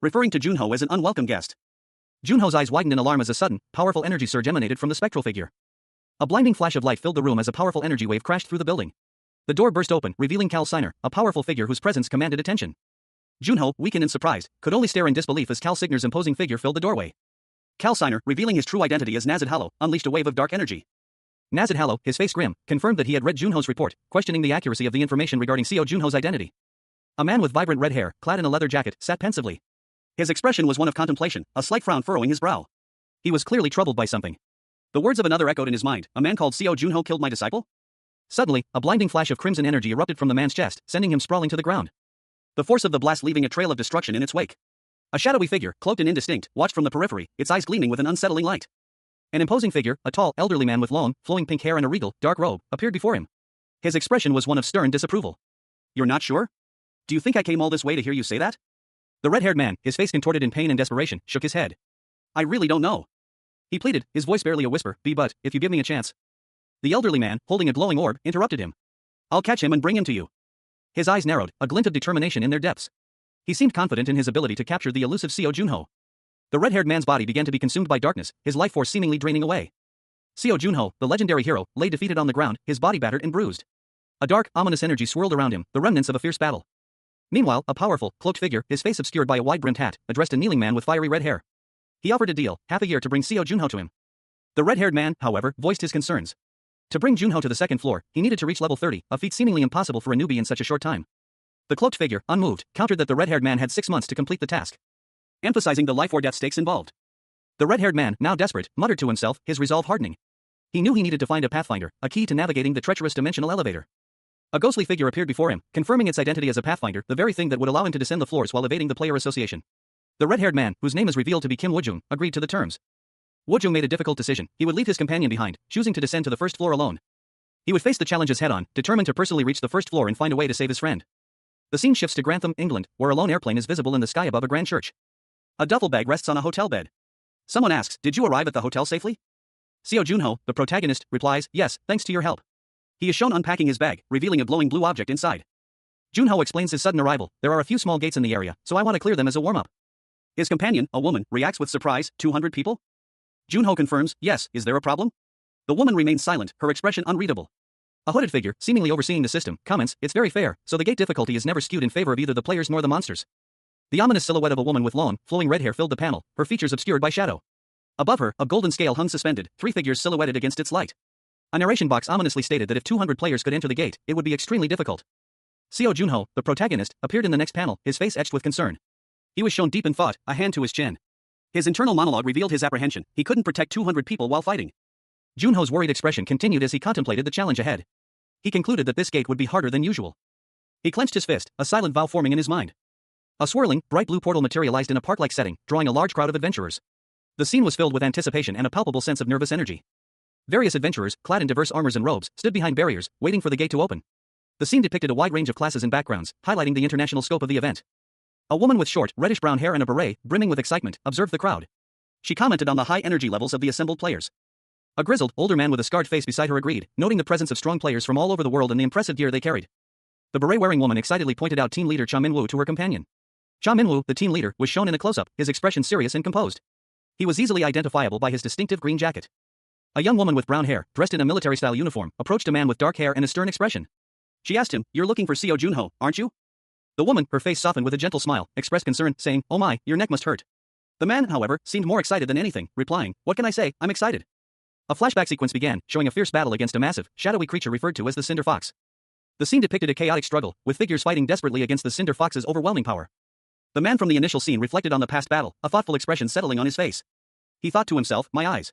referring to Junho as an unwelcome guest. Junho's eyes widened in alarm as a sudden, powerful energy surge emanated from the spectral figure. A blinding flash of light filled the room as a powerful energy wave crashed through the building. The door burst open, revealing Cal Signer, a powerful figure whose presence commanded attention. Junho, weakened and surprised, could only stare in disbelief as Cal Signer's imposing figure filled the doorway. Cal Signer, revealing his true identity as Nazid Hallow, unleashed a wave of dark energy. Nazid Hallow, his face grim, confirmed that he had read Junho's report, questioning the accuracy of the information regarding Seo Junho's identity. A man with vibrant red hair, clad in a leather jacket, sat pensively. His expression was one of contemplation, a slight frown furrowing his brow. He was clearly troubled by something. The words of another echoed in his mind, a man called Seo Junho killed my disciple? Suddenly, a blinding flash of crimson energy erupted from the man's chest, sending him sprawling to the ground. The force of the blast leaving a trail of destruction in its wake. A shadowy figure, cloaked and indistinct, watched from the periphery, its eyes gleaming with an unsettling light. An imposing figure, a tall, elderly man with long, flowing pink hair and a regal, dark robe, appeared before him. His expression was one of stern disapproval. You're not sure? Do you think I came all this way to hear you say that? The red-haired man, his face contorted in pain and desperation, shook his head. I really don't know. He pleaded, his voice barely a whisper, but, if you give me a chance. The elderly man, holding a glowing orb, interrupted him. I'll catch him and bring him to you. His eyes narrowed, a glint of determination in their depths. He seemed confident in his ability to capture the elusive Seo Junho. The red-haired man's body began to be consumed by darkness, his life force seemingly draining away. Seo Junho, the legendary hero, lay defeated on the ground, his body battered and bruised. A dark, ominous energy swirled around him, the remnants of a fierce battle. Meanwhile, a powerful, cloaked figure, his face obscured by a wide-brimmed hat, addressed a kneeling man with fiery red hair. He offered a deal, half a year to bring Seo Junho to him. The red-haired man, however, voiced his concerns. To bring Junho to the second floor, he needed to reach level 30, a feat seemingly impossible for a newbie in such a short time. The cloaked figure, unmoved, countered that the red-haired man had 6 months to complete the task, emphasizing the life-or-death stakes involved. The red-haired man, now desperate, muttered to himself, his resolve hardening. He knew he needed to find a pathfinder, a key to navigating the treacherous dimensional elevator. A ghostly figure appeared before him, confirming its identity as a pathfinder, the very thing that would allow him to descend the floors while evading the player association. The red-haired man, whose name is revealed to be Kim Woojung, agreed to the terms. Woojung made a difficult decision. He would leave his companion behind, choosing to descend to the first floor alone. He would face the challenges head-on, determined to personally reach the first floor and find a way to save his friend. The scene shifts to Grantham, England, where a lone airplane is visible in the sky above a grand church. A duffel bag rests on a hotel bed. Someone asks, did you arrive at the hotel safely? Seo Junho, the protagonist, replies, yes, thanks to your help. He is shown unpacking his bag, revealing a glowing blue object inside. Junho explains his sudden arrival. There are a few small gates in the area, so I want to clear them as a warm-up. His companion, a woman, reacts with surprise, 200 people? Junho confirms, yes, is there a problem? The woman remains silent, her expression unreadable. A hooded figure, seemingly overseeing the system, comments, it's very fair, so the gate difficulty is never skewed in favor of either the players nor the monsters. The ominous silhouette of a woman with long, flowing red hair filled the panel, her features obscured by shadow. Above her, a golden scale hung suspended, 3 figures silhouetted against its light. A narration box ominously stated that if 200 players could enter the gate, it would be extremely difficult. Seo Junho, the protagonist, appeared in the next panel, his face etched with concern. He was shown deep in thought, a hand to his chin. His internal monologue revealed his apprehension. He couldn't protect 200 people while fighting. Junho's worried expression continued as he contemplated the challenge ahead. He concluded that this gate would be harder than usual. He clenched his fist, a silent vow forming in his mind. A swirling, bright blue portal materialized in a park-like setting, drawing a large crowd of adventurers. The scene was filled with anticipation and a palpable sense of nervous energy. Various adventurers, clad in diverse armors and robes, stood behind barriers, waiting for the gate to open. The scene depicted a wide range of classes and backgrounds, highlighting the international scope of the event. A woman with short, reddish-brown hair and a beret, brimming with excitement, observed the crowd. She commented on the high energy levels of the assembled players. A grizzled, older man with a scarred face beside her agreed, noting the presence of strong players from all over the world and the impressive gear they carried. The beret-wearing woman excitedly pointed out team leader Cha Minwoo to her companion. Cha Minwoo, the team leader, was shown in a close-up, his expression serious and composed. He was easily identifiable by his distinctive green jacket. A young woman with brown hair, dressed in a military-style uniform, approached a man with dark hair and a stern expression. She asked him, "You're looking for Seo Junho, aren't you?" The woman, her face softened with a gentle smile, expressed concern, saying, "Oh my, your neck must hurt." The man, however, seemed more excited than anything, replying, "What can I say, I'm excited." A flashback sequence began, showing a fierce battle against a massive, shadowy creature referred to as the Cinder Fox. The scene depicted a chaotic struggle, with figures fighting desperately against the Cinder Fox's overwhelming power. The man from the initial scene reflected on the past battle, a thoughtful expression settling on his face. He thought to himself, "My eyes."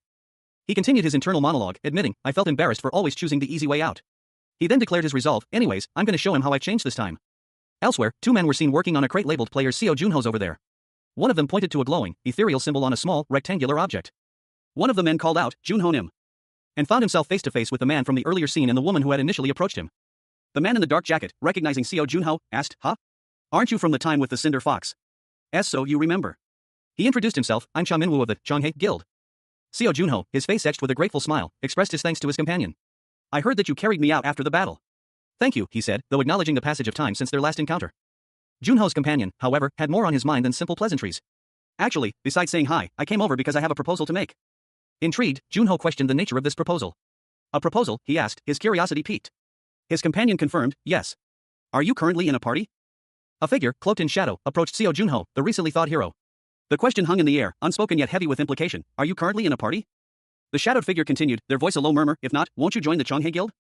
He continued his internal monologue, admitting, "I felt embarrassed for always choosing the easy way out." He then declared his resolve, "Anyways, I'm gonna show him how I've changed this time." Elsewhere, 2 men were seen working on a crate labeled Player Seo Junho's over there. One of them pointed to a glowing, ethereal symbol on a small, rectangular object. One of the men called out, "Junho Nim," and found himself face to face with the man from the earlier scene and the woman who had initially approached him. The man in the dark jacket, recognizing Seo Junho, asked, "Huh? Aren't you from the time with the Cinder Fox?" So you remember." He introduced himself, "I'm Cha Minwoo of the Changhae Guild." Seo Junho, his face etched with a grateful smile, expressed his thanks to his companion. "I heard that you carried me out after the battle." "Thank you," he said, though acknowledging the passage of time since their last encounter. Junho's companion, however, had more on his mind than simple pleasantries. "Actually, besides saying hi, I came over because I have a proposal to make." Intrigued, Junho questioned the nature of this proposal. "A proposal?" he asked, his curiosity piqued. His companion confirmed, yes. Are you currently in a party? A figure, cloaked in shadow, approached Seo Junho, the recently thawed hero. The question hung in the air, unspoken yet heavy with implication. Are you currently in a party? The shadowed figure continued, their voice a low murmur. If not, won't you join the Chonghae Guild?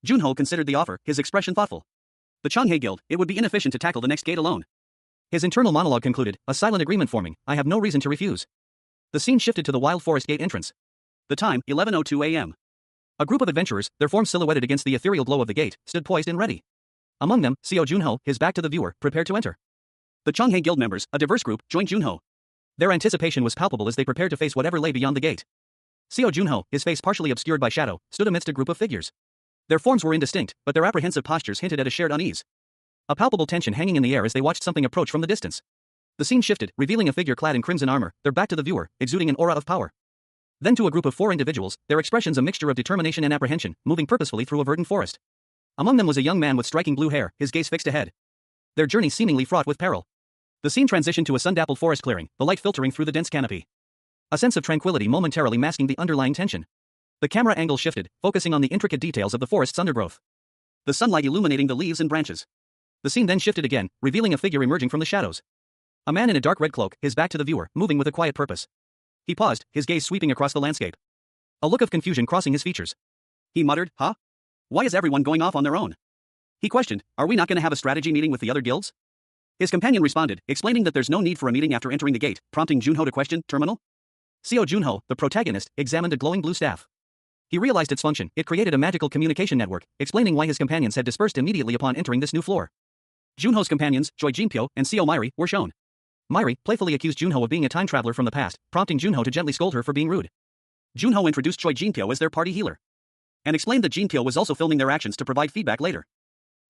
Junho considered the offer, his expression thoughtful. The Chonghae Guild, it would be inefficient to tackle the next gate alone. His internal monologue concluded, a silent agreement forming. I have no reason to refuse. The scene shifted to the Wild Forest Gate entrance. The time, 11:02 a.m. A group of adventurers, their forms silhouetted against the ethereal glow of the gate, stood poised and ready. Among them, Seo Junho, his back to the viewer, prepared to enter. The Chonghae Guild members, a diverse group, joined Junho. Their anticipation was palpable as they prepared to face whatever lay beyond the gate. Seo Junho, his face partially obscured by shadow, stood amidst a group of figures. Their forms were indistinct, but their apprehensive postures hinted at a shared unease. A palpable tension hanging in the air as they watched something approach from the distance. The scene shifted, revealing a figure clad in crimson armor, their back to the viewer, exuding an aura of power. Then to a group of 4 individuals, their expressions a mixture of determination and apprehension, moving purposefully through a verdant forest. Among them was a young man with striking blue hair, his gaze fixed ahead. Their journey seemingly fraught with peril. The scene transitioned to a sun-dappled forest clearing, the light filtering through the dense canopy. A sense of tranquility momentarily masking the underlying tension. The camera angle shifted, focusing on the intricate details of the forest's undergrowth. The sunlight illuminating the leaves and branches. The scene then shifted again, revealing a figure emerging from the shadows. A man in a dark red cloak, his back to the viewer, moving with a quiet purpose. He paused, his gaze sweeping across the landscape. A look of confusion crossing his features. He muttered, huh? Why is everyone going off on their own? He questioned, are we not going to have a strategy meeting with the other guilds? His companion responded, explaining that there's no need for a meeting after entering the gate, prompting Junho to question, terminal? Seo Junho, the protagonist, examined a glowing blue staff. He realized its function, it created a magical communication network, explaining why his companions had dispersed immediately upon entering this new floor. Junho's companions, Choi Jinpyo and Seo Mairi, were shown. Mairi playfully accused Junho of being a time traveler from the past, prompting Junho to gently scold her for being rude. Junho introduced Choi Jinpyo as their party healer. And explained that Jinpyo was also filming their actions to provide feedback later.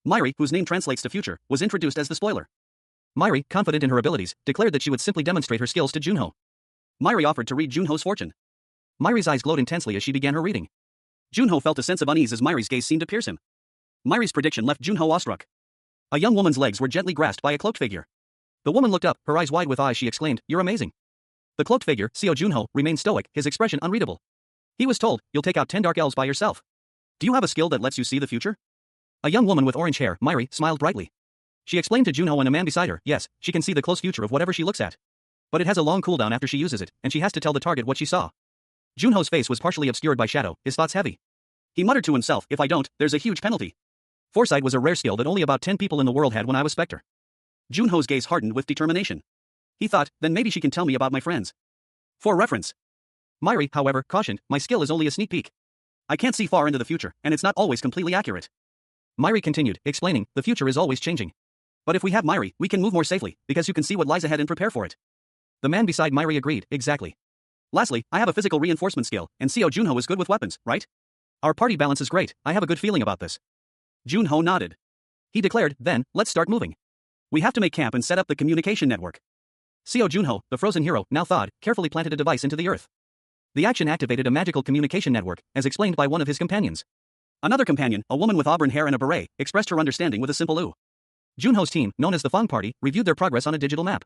Mairi, whose name translates to future, was introduced as the spoiler. Mairi, confident in her abilities, declared that she would simply demonstrate her skills to Junho. Mairi offered to read Junho's fortune. Mairi's eyes glowed intensely as she began her reading. Junho felt a sense of unease as Mairi's gaze seemed to pierce him. Mairi's prediction left Junho awestruck. A young woman's legs were gently grasped by a cloaked figure. The woman looked up, her eyes wide with awe as she exclaimed, "You're amazing." The cloaked figure, Seo Junho, remained stoic, his expression unreadable. He was told, "You'll take out 10 dark elves by yourself. Do you have a skill that lets you see the future?" A young woman with orange hair, Mairi, smiled brightly. She explained to Junho and a man beside her, yes, she can see the close future of whatever she looks at. But it has a long cooldown after she uses it, and she has to tell the target what she saw. Junho's face was partially obscured by shadow, his thoughts heavy. He muttered to himself, if I don't, there's a huge penalty. Foresight was a rare skill that only about 10 people in the world had when I was Spectre. Junho's gaze hardened with determination. He thought, then maybe she can tell me about my friends. For reference. Mairi, however, cautioned, my skill is only a sneak peek. I can't see far into the future, and it's not always completely accurate. Mairi continued, explaining, the future is always changing. But if we have Mairi, we can move more safely, because you can see what lies ahead and prepare for it. The man beside Mairi agreed, exactly. Lastly, I have a physical reinforcement skill, and Seo Junho is good with weapons, right? Our party balance is great, I have a good feeling about this. Junho nodded. He declared, then, let's start moving. We have to make camp and set up the communication network. Seo Junho, the frozen hero, now thawed, carefully planted a device into the earth. The action activated a magical communication network, as explained by one of his companions. Another companion, a woman with auburn hair and a beret, expressed her understanding with a simple ooh. Junho's team, known as the Fang Party, reviewed their progress on a digital map.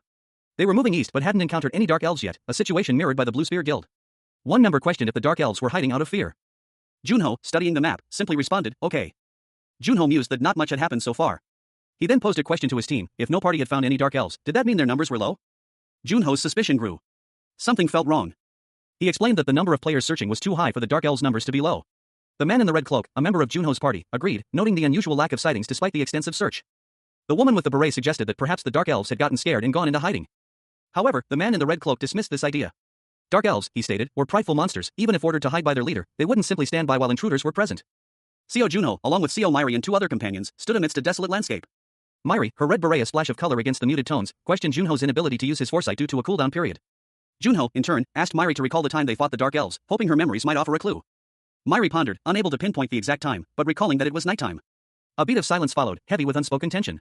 They were moving east but hadn't encountered any dark elves yet, a situation mirrored by the Blue Spear Guild. One member questioned if the dark elves were hiding out of fear. Junho, studying the map, simply responded, okay. Junho mused that not much had happened so far. He then posed a question to his team, if no party had found any dark elves, did that mean their numbers were low? Junho's suspicion grew. Something felt wrong. He explained that the number of players searching was too high for the dark elves' numbers to be low. The man in the red cloak, a member of Junho's party, agreed, noting the unusual lack of sightings despite the extensive search. The woman with the beret suggested that perhaps the dark elves had gotten scared and gone into hiding. However, the man in the red cloak dismissed this idea. Dark elves, he stated, were prideful monsters, even if ordered to hide by their leader, they wouldn't simply stand by while intruders were present. Seo Junho, along with Seo Mairi and 2 other companions, stood amidst a desolate landscape. Mairi, her red beret a splash of color against the muted tones, questioned Junho's inability to use his foresight due to a cooldown period. Junho, in turn, asked Mairi to recall the time they fought the dark elves, hoping her memories might offer a clue. Mairi pondered, unable to pinpoint the exact time, but recalling that it was nighttime. A beat of silence followed, heavy with unspoken tension.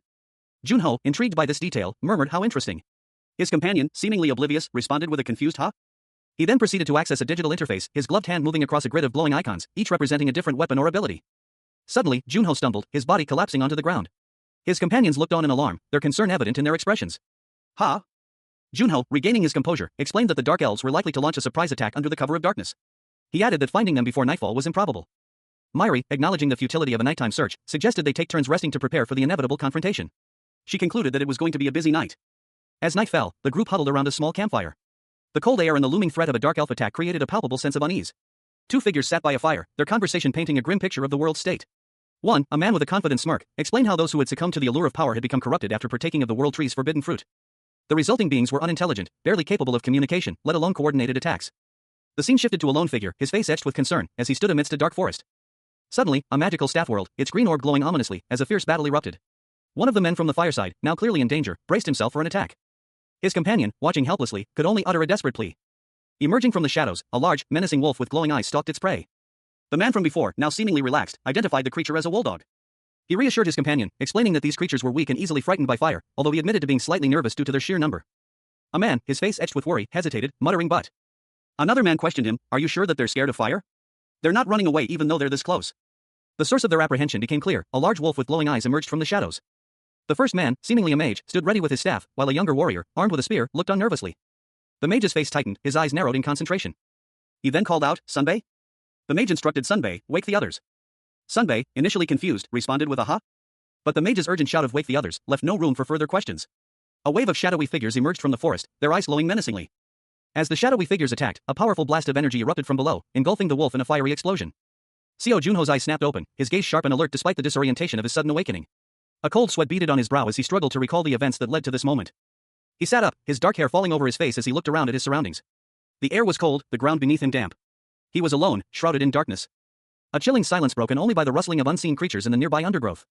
Junho, intrigued by this detail, murmured how interesting. His companion, seemingly oblivious, responded with a confused huh? He then proceeded to access a digital interface, his gloved hand moving across a grid of glowing icons, each representing a different weapon or ability. Suddenly, Junho stumbled, his body collapsing onto the ground. His companions looked on in alarm, their concern evident in their expressions. Huh? Junho, regaining his composure, explained that the dark elves were likely to launch a surprise attack under the cover of darkness. He added that finding them before nightfall was improbable. Myri, acknowledging the futility of a nighttime search, suggested they take turns resting to prepare for the inevitable confrontation. She concluded that it was going to be a busy night. As night fell, the group huddled around a small campfire. The cold air and the looming threat of a dark elf attack created a palpable sense of unease. Two figures sat by a fire, their conversation painting a grim picture of the world's state. One, a man with a confident smirk, explained how those who had succumbed to the allure of power had become corrupted after partaking of the world tree's forbidden fruit. The resulting beings were unintelligent, barely capable of communication, let alone coordinated attacks. The scene shifted to a lone figure, his face etched with concern, as he stood amidst a dark forest. Suddenly, a magical staff whirled, its green orb glowing ominously, as a fierce battle erupted. One of the men from the fireside, now clearly in danger, braced himself for an attack. His companion, watching helplessly, could only utter a desperate plea. Emerging from the shadows, a large, menacing wolf with glowing eyes stalked its prey. The man from before, now seemingly relaxed, identified the creature as a wolfdog. He reassured his companion, explaining that these creatures were weak and easily frightened by fire, although he admitted to being slightly nervous due to their sheer number. A man, his face etched with worry, hesitated, muttering but. Another man questioned him, "Are you sure that they're scared of fire? They're not running away even though they're this close." The source of their apprehension became clear, a large wolf with glowing eyes emerged from the shadows. The first man, seemingly a mage, stood ready with his staff, while a younger warrior, armed with a spear, looked on nervously. The mage's face tightened, his eyes narrowed in concentration. He then called out, "Sunbei?" The mage instructed Sunbei, "Wake the others." Sunbei, initially confused, responded with a "huh?" But the mage's urgent shout of "Wake the others" left no room for further questions. A wave of shadowy figures emerged from the forest, their eyes glowing menacingly. As the shadowy figures attacked, a powerful blast of energy erupted from below, engulfing the wolf in a fiery explosion. Seo Junho's eyes snapped open, his gaze sharp and alert despite the disorientation of his sudden awakening. A cold sweat beaded on his brow as he struggled to recall the events that led to this moment. He sat up, his dark hair falling over his face as he looked around at his surroundings. The air was cold, the ground beneath him damp. He was alone, shrouded in darkness. A chilling silence broken only by the rustling of unseen creatures in the nearby undergrowth.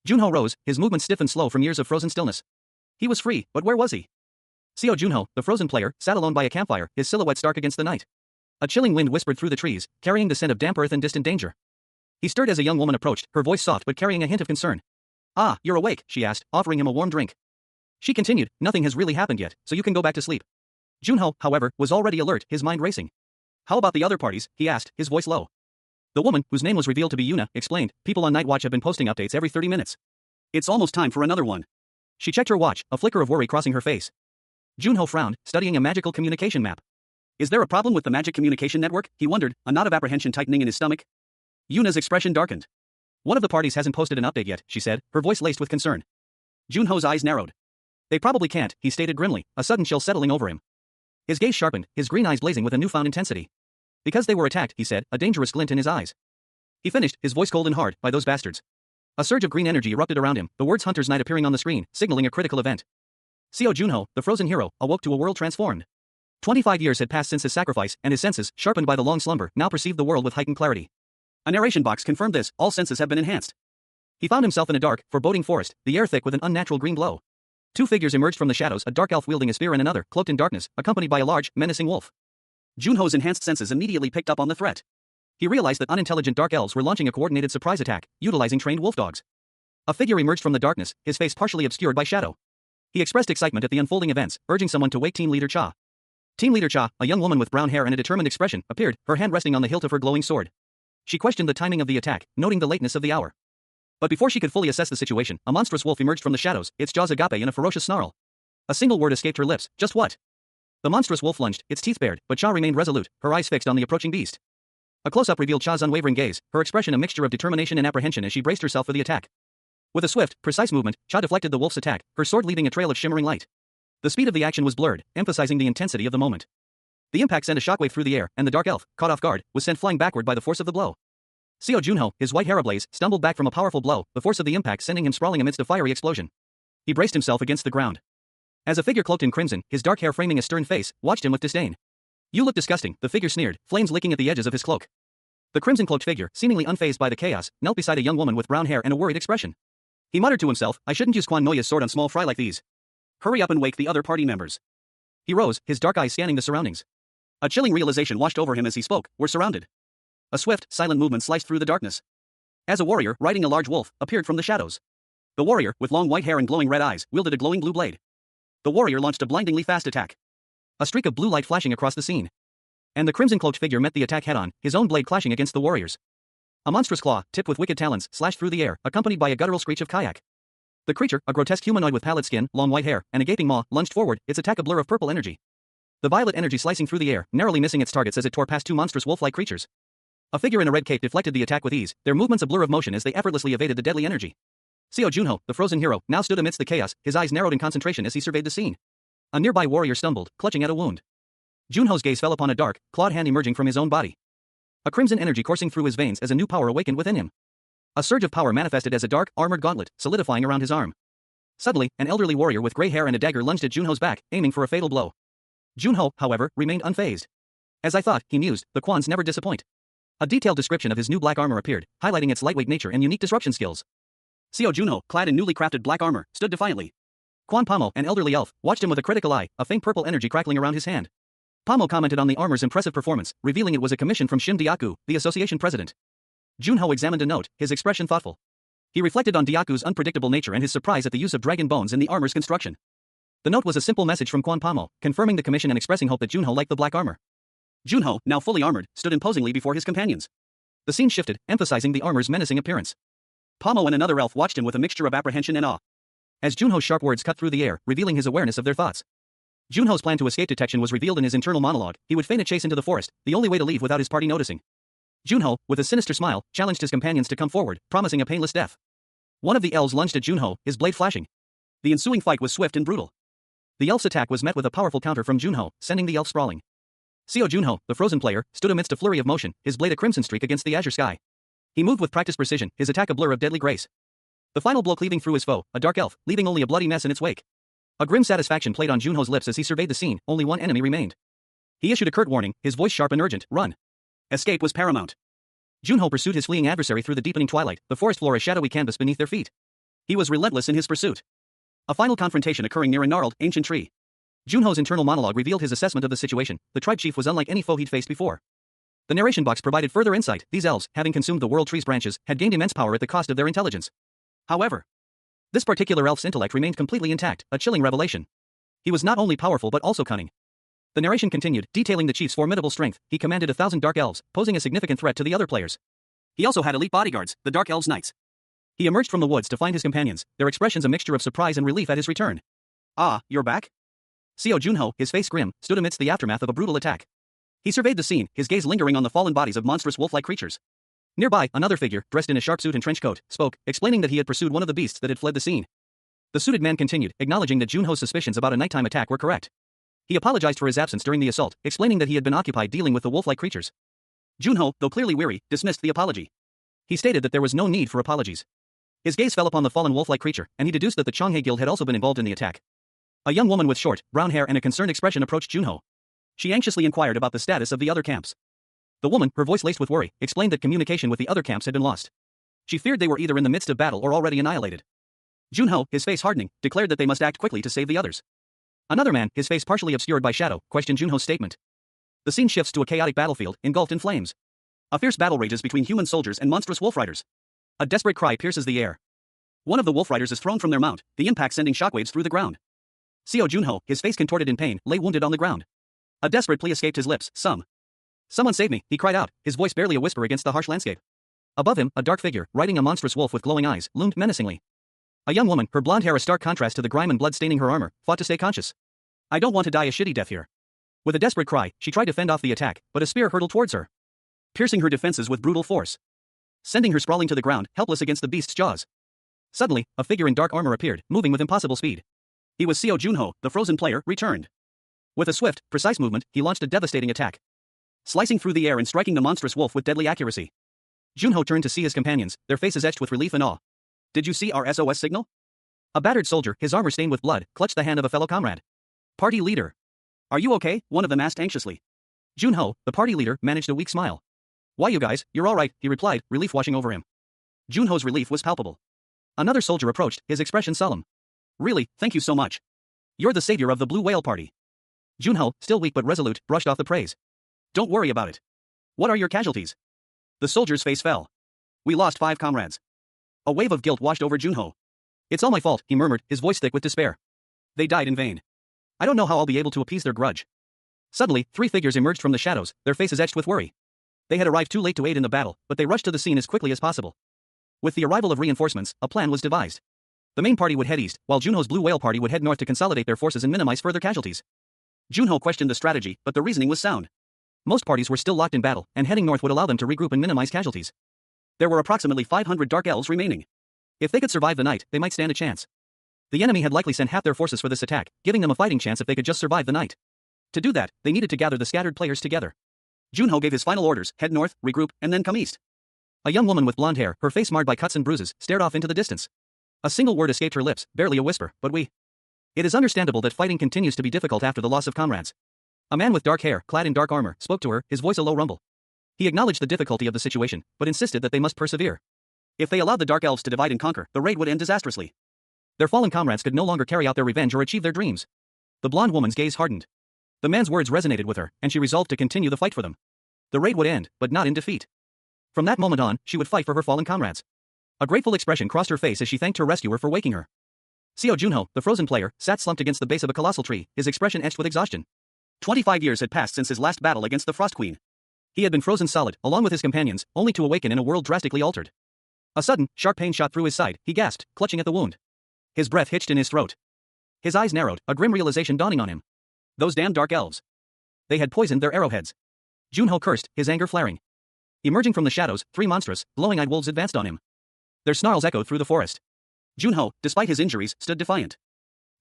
Junho rose, his movements stiff and slow from years of frozen stillness. He was free, but where was he? Seo Junho, the frozen player, sat alone by a campfire, his silhouette stark against the night. A chilling wind whispered through the trees, carrying the scent of damp earth and distant danger. He stirred as a young woman approached, her voice soft but carrying a hint of concern. "Ah, you're awake," she asked, offering him a warm drink. She continued, "Nothing has really happened yet, so you can go back to sleep." Junho, however, was already alert, his mind racing. "How about the other parties?" he asked, his voice low. The woman, whose name was revealed to be Yuna, explained, "People on Night Watch have been posting updates every 30 minutes. It's almost time for another one." She checked her watch, a flicker of worry crossing her face. Junho frowned, studying a magical communication map. "Is there a problem with the magic communication network?" he wondered, a knot of apprehension tightening in his stomach. Yuna's expression darkened. "One of the parties hasn't posted an update yet," she said, her voice laced with concern. Junho's eyes narrowed. "They probably can't," he stated grimly, a sudden chill settling over him. His gaze sharpened, his green eyes blazing with a newfound intensity. "Because they were attacked," he said, a dangerous glint in his eyes. He finished, his voice cold and hard, "by those bastards." A surge of green energy erupted around him, the words Hunter's Night appearing on the screen, signaling a critical event. Seo Junho, the frozen hero, awoke to a world transformed. 25 years had passed since his sacrifice, and his senses, sharpened by the long slumber, now perceived the world with heightened clarity. A narration box confirmed this, all senses have been enhanced. He found himself in a dark, foreboding forest, the air thick with an unnatural green glow. Two figures emerged from the shadows, a dark elf wielding a spear and another, cloaked in darkness, accompanied by a large, menacing wolf. Junho's enhanced senses immediately picked up on the threat. He realized that unintelligent dark elves were launching a coordinated surprise attack, utilizing trained wolf dogs. A figure emerged from the darkness, his face partially obscured by shadow. He expressed excitement at the unfolding events, urging someone to wake Team Leader Cha. Team Leader Cha, a young woman with brown hair and a determined expression, appeared, her hand resting on the hilt of her glowing sword. She questioned the timing of the attack, noting the lateness of the hour. But before she could fully assess the situation, a monstrous wolf emerged from the shadows, its jaws agape in a ferocious snarl. A single word escaped her lips, "Just what?" The monstrous wolf lunged, its teeth bared, but Cha remained resolute, her eyes fixed on the approaching beast. A close-up revealed Cha's unwavering gaze, her expression a mixture of determination and apprehension as she braced herself for the attack. With a swift, precise movement, Cha deflected the wolf's attack, her sword leaving a trail of shimmering light. The speed of the action was blurred, emphasizing the intensity of the moment. The impact sent a shockwave through the air, and the dark elf, caught off guard, was sent flying backward by the force of the blow. Seo Junho, his white hair ablaze, stumbled back from a powerful blow, the force of the impact sending him sprawling amidst a fiery explosion. He braced himself against the ground. As a figure cloaked in crimson, his dark hair framing a stern face, watched him with disdain. "You look disgusting," the figure sneered, flames licking at the edges of his cloak. The crimson-cloaked figure, seemingly unfazed by the chaos, knelt beside a young woman with brown hair and a worried expression. He muttered to himself, "I shouldn't use Quan Noya's sword on small fry like these. Hurry up and wake the other party members." He rose, his dark eyes scanning the surroundings. A chilling realization washed over him as he spoke, "We're surrounded." A swift, silent movement sliced through the darkness. As a warrior, riding a large wolf, appeared from the shadows. The warrior, with long white hair and glowing red eyes, wielded a glowing blue blade. The warrior launched a blindingly fast attack. A streak of blue light flashing across the scene. And the crimson-cloaked figure met the attack head-on, his own blade clashing against the warrior's. A monstrous claw, tipped with wicked talons, slashed through the air, accompanied by a guttural screech of kayak. The creature, a grotesque humanoid with pallid skin, long white hair, and a gaping maw, lunged forward, its attack a blur of purple energy. The violet energy slicing through the air, narrowly missing its targets as it tore past two monstrous wolf-like creatures. A figure in a red cape deflected the attack with ease, their movements a blur of motion as they effortlessly evaded the deadly energy. Seo Junho, the frozen hero, now stood amidst the chaos, his eyes narrowed in concentration as he surveyed the scene. A nearby warrior stumbled, clutching at a wound. Junho's gaze fell upon a dark, clawed hand emerging from his own body. A crimson energy coursing through his veins as a new power awakened within him. A surge of power manifested as a dark, armored gauntlet, solidifying around his arm. Suddenly, an elderly warrior with gray hair and a dagger lunged at Junho's back, aiming for a fatal blow. Junho, however, remained unfazed. As I thought, he mused, the Kwans never disappoint. A detailed description of his new black armor appeared, highlighting its lightweight nature and unique disruption skills. Seo Junho, clad in newly crafted black armor, stood defiantly. Quan Pommel, an elderly elf, watched him with a critical eye, a faint purple energy crackling around his hand. Pommel commented on the armor's impressive performance, revealing it was a commission from Shim Diaku, the association president. Junho examined a note, his expression thoughtful. He reflected on Diaku's unpredictable nature and his surprise at the use of dragon bones in the armor's construction. The note was a simple message from Quan Pommel, confirming the commission and expressing hope that Junho liked the black armor. Junho, now fully armored, stood imposingly before his companions. The scene shifted, emphasizing the armor's menacing appearance. Pommel and another elf watched him with a mixture of apprehension and awe. As Junho's sharp words cut through the air, revealing his awareness of their thoughts. Junho's plan to escape detection was revealed in his internal monologue. He would feign a chase into the forest, the only way to leave without his party noticing. Junho, with a sinister smile, challenged his companions to come forward, promising a painless death. One of the elves lunged at Junho, his blade flashing. The ensuing fight was swift and brutal. The elf's attack was met with a powerful counter from Junho, sending the elf sprawling. Seo Junho, the frozen player, stood amidst a flurry of motion, his blade a crimson streak against the azure sky. He moved with practiced precision, his attack a blur of deadly grace. The final blow cleaving through his foe, a dark elf, leaving only a bloody mess in its wake. A grim satisfaction played on Junho's lips as he surveyed the scene, only one enemy remained. He issued a curt warning, his voice sharp and urgent, run. Escape was paramount. Junho pursued his fleeing adversary through the deepening twilight, the forest floor a shadowy canvas beneath their feet. He was relentless in his pursuit. A final confrontation occurring near a gnarled, ancient tree. Junho's internal monologue revealed his assessment of the situation. The tribe chief was unlike any foe he'd faced before. The narration box provided further insight. These elves, having consumed the world tree's branches, had gained immense power at the cost of their intelligence. However, this particular elf's intellect remained completely intact, a chilling revelation. He was not only powerful but also cunning. The narration continued, detailing the chief's formidable strength. He commanded 1,000 dark elves, posing a significant threat to the other players. He also had elite bodyguards, the Dark Elves Knights. He emerged from the woods to find his companions, their expressions a mixture of surprise and relief at his return. Ah, you're back? Seo Junho, his face grim, stood amidst the aftermath of a brutal attack. He surveyed the scene, his gaze lingering on the fallen bodies of monstrous wolf-like creatures. Nearby, another figure, dressed in a sharp suit and trench coat, spoke, explaining that he had pursued one of the beasts that had fled the scene. The suited man continued, acknowledging that Junho's suspicions about a nighttime attack were correct. He apologized for his absence during the assault, explaining that he had been occupied dealing with the wolf-like creatures. Junho, though clearly weary, dismissed the apology. He stated that there was no need for apologies. His gaze fell upon the fallen wolf-like creature, and he deduced that the Changhe Guild had also been involved in the attack. A young woman with short, brown hair and a concerned expression approached Junho. She anxiously inquired about the status of the other camps. The woman, her voice laced with worry, explained that communication with the other camps had been lost. She feared they were either in the midst of battle or already annihilated. Junho, his face hardening, declared that they must act quickly to save the others. Another man, his face partially obscured by shadow, questioned Junho's statement. The scene shifts to a chaotic battlefield, engulfed in flames. A fierce battle rages between human soldiers and monstrous wolf riders. A desperate cry pierces the air. One of the wolf riders is thrown from their mount, the impact sending shockwaves through the ground. Seo Junho, his face contorted in pain, lay wounded on the ground. A desperate plea escaped his lips, Someone save me, he cried out, his voice barely a whisper against the harsh landscape. Above him, a dark figure, riding a monstrous wolf with glowing eyes, loomed menacingly. A young woman, her blonde hair a stark contrast to the grime and blood staining her armor, fought to stay conscious. I don't want to die a shitty death here. With a desperate cry, she tried to fend off the attack, but a spear hurtled towards her, piercing her defenses with brutal force, sending her sprawling to the ground, helpless against the beast's jaws. Suddenly, a figure in dark armor appeared, moving with impossible speed. He was Seo Junho, the frozen player, returned. With a swift, precise movement, he launched a devastating attack, slicing through the air and striking the monstrous wolf with deadly accuracy. Junho turned to see his companions, their faces etched with relief and awe. Did you see our SOS signal? A battered soldier, his armor stained with blood, clutched the hand of a fellow comrade. Party leader. Are you okay? One of them asked anxiously. Junho, the party leader, managed a weak smile. Why you guys, you're alright, he replied, relief washing over him. Junho's relief was palpable. Another soldier approached, his expression solemn. Really, thank you so much. You're the savior of the Blue Whale Party. Junho, still weak but resolute, brushed off the praise. Don't worry about it. What are your casualties? The soldier's face fell. We lost 5 comrades. A wave of guilt washed over Junho. It's all my fault, he murmured, his voice thick with despair. They died in vain. I don't know how I'll be able to appease their grudge. Suddenly, 3 figures emerged from the shadows, their faces etched with worry. They had arrived too late to aid in the battle, but they rushed to the scene as quickly as possible. With the arrival of reinforcements, a plan was devised. The main party would head east, while Junho's Blue Whale Party would head north to consolidate their forces and minimize further casualties. Junho questioned the strategy, but the reasoning was sound. Most parties were still locked in battle, and heading north would allow them to regroup and minimize casualties. There were approximately 500 dark elves remaining. If they could survive the night, they might stand a chance. The enemy had likely sent half their forces for this attack, giving them a fighting chance if they could just survive the night. To do that, they needed to gather the scattered players together. Junho gave his final orders: head north, regroup, and then come east. A young woman with blonde hair, her face marred by cuts and bruises, stared off into the distance. A single word escaped her lips, barely a whisper, but we. It is understandable that fighting continues to be difficult after the loss of comrades. A man with dark hair, clad in dark armor, spoke to her, his voice a low rumble. He acknowledged the difficulty of the situation, but insisted that they must persevere. If they allowed the dark elves to divide and conquer, the raid would end disastrously. Their fallen comrades could no longer carry out their revenge or achieve their dreams. The blonde woman's gaze hardened. The man's words resonated with her, and she resolved to continue the fight for them. The raid would end, but not in defeat. From that moment on, she would fight for her fallen comrades. A grateful expression crossed her face as she thanked her rescuer for waking her. Seo Junho, the frozen player, sat slumped against the base of a colossal tree, his expression etched with exhaustion. 25 years had passed since his last battle against the Frost Queen. He had been frozen solid, along with his companions, only to awaken in a world drastically altered. A sudden, sharp pain shot through his side, he gasped, clutching at the wound. His breath hitched in his throat. His eyes narrowed, a grim realization dawning on him. Those damn dark elves. They had poisoned their arrowheads. Junho cursed, his anger flaring. Emerging from the shadows, 3 monstrous, glowing-eyed wolves advanced on him. Their snarls echoed through the forest. Junho, despite his injuries, stood defiant.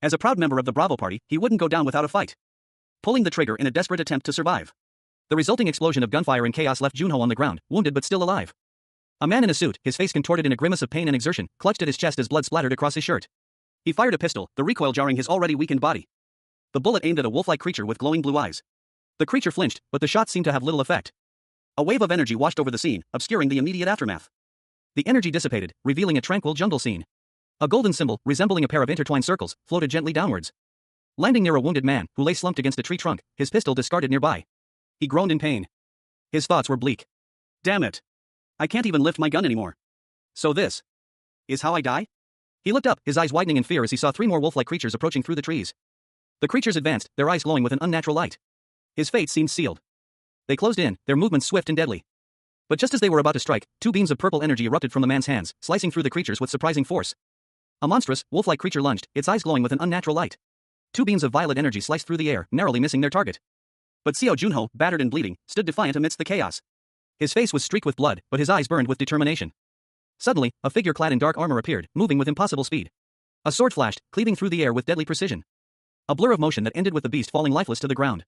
As a proud member of the Bravo Party, he wouldn't go down without a fight. Pulling the trigger in a desperate attempt to survive. The resulting explosion of gunfire and chaos left Junho on the ground, wounded but still alive. A man in a suit, his face contorted in a grimace of pain and exertion, clutched at his chest as blood splattered across his shirt. He fired a pistol, the recoil jarring his already weakened body. The bullet aimed at a wolf-like creature with glowing blue eyes. The creature flinched, but the shot seemed to have little effect. A wave of energy washed over the scene, obscuring the immediate aftermath. The energy dissipated, revealing a tranquil jungle scene. A golden symbol, resembling a pair of intertwined circles, floated gently downwards. Landing near a wounded man, who lay slumped against a tree trunk, his pistol discarded nearby. He groaned in pain. His thoughts were bleak. Damn it. I can't even lift my gun anymore. So this is how I die? He looked up, his eyes widening in fear as he saw 3 more wolf-like creatures approaching through the trees. The creatures advanced, their eyes glowing with an unnatural light. His fate seemed sealed. They closed in, their movements swift and deadly. But just as they were about to strike, 2 beams of purple energy erupted from the man's hands, slicing through the creatures with surprising force. A monstrous, wolf-like creature lunged, its eyes glowing with an unnatural light. 2 beams of violet energy sliced through the air, narrowly missing their target. But Seo Junho, battered and bleeding, stood defiant amidst the chaos. His face was streaked with blood, but his eyes burned with determination. Suddenly, a figure clad in dark armor appeared, moving with impossible speed. A sword flashed, cleaving through the air with deadly precision. A blur of motion that ended with the beast falling lifeless to the ground.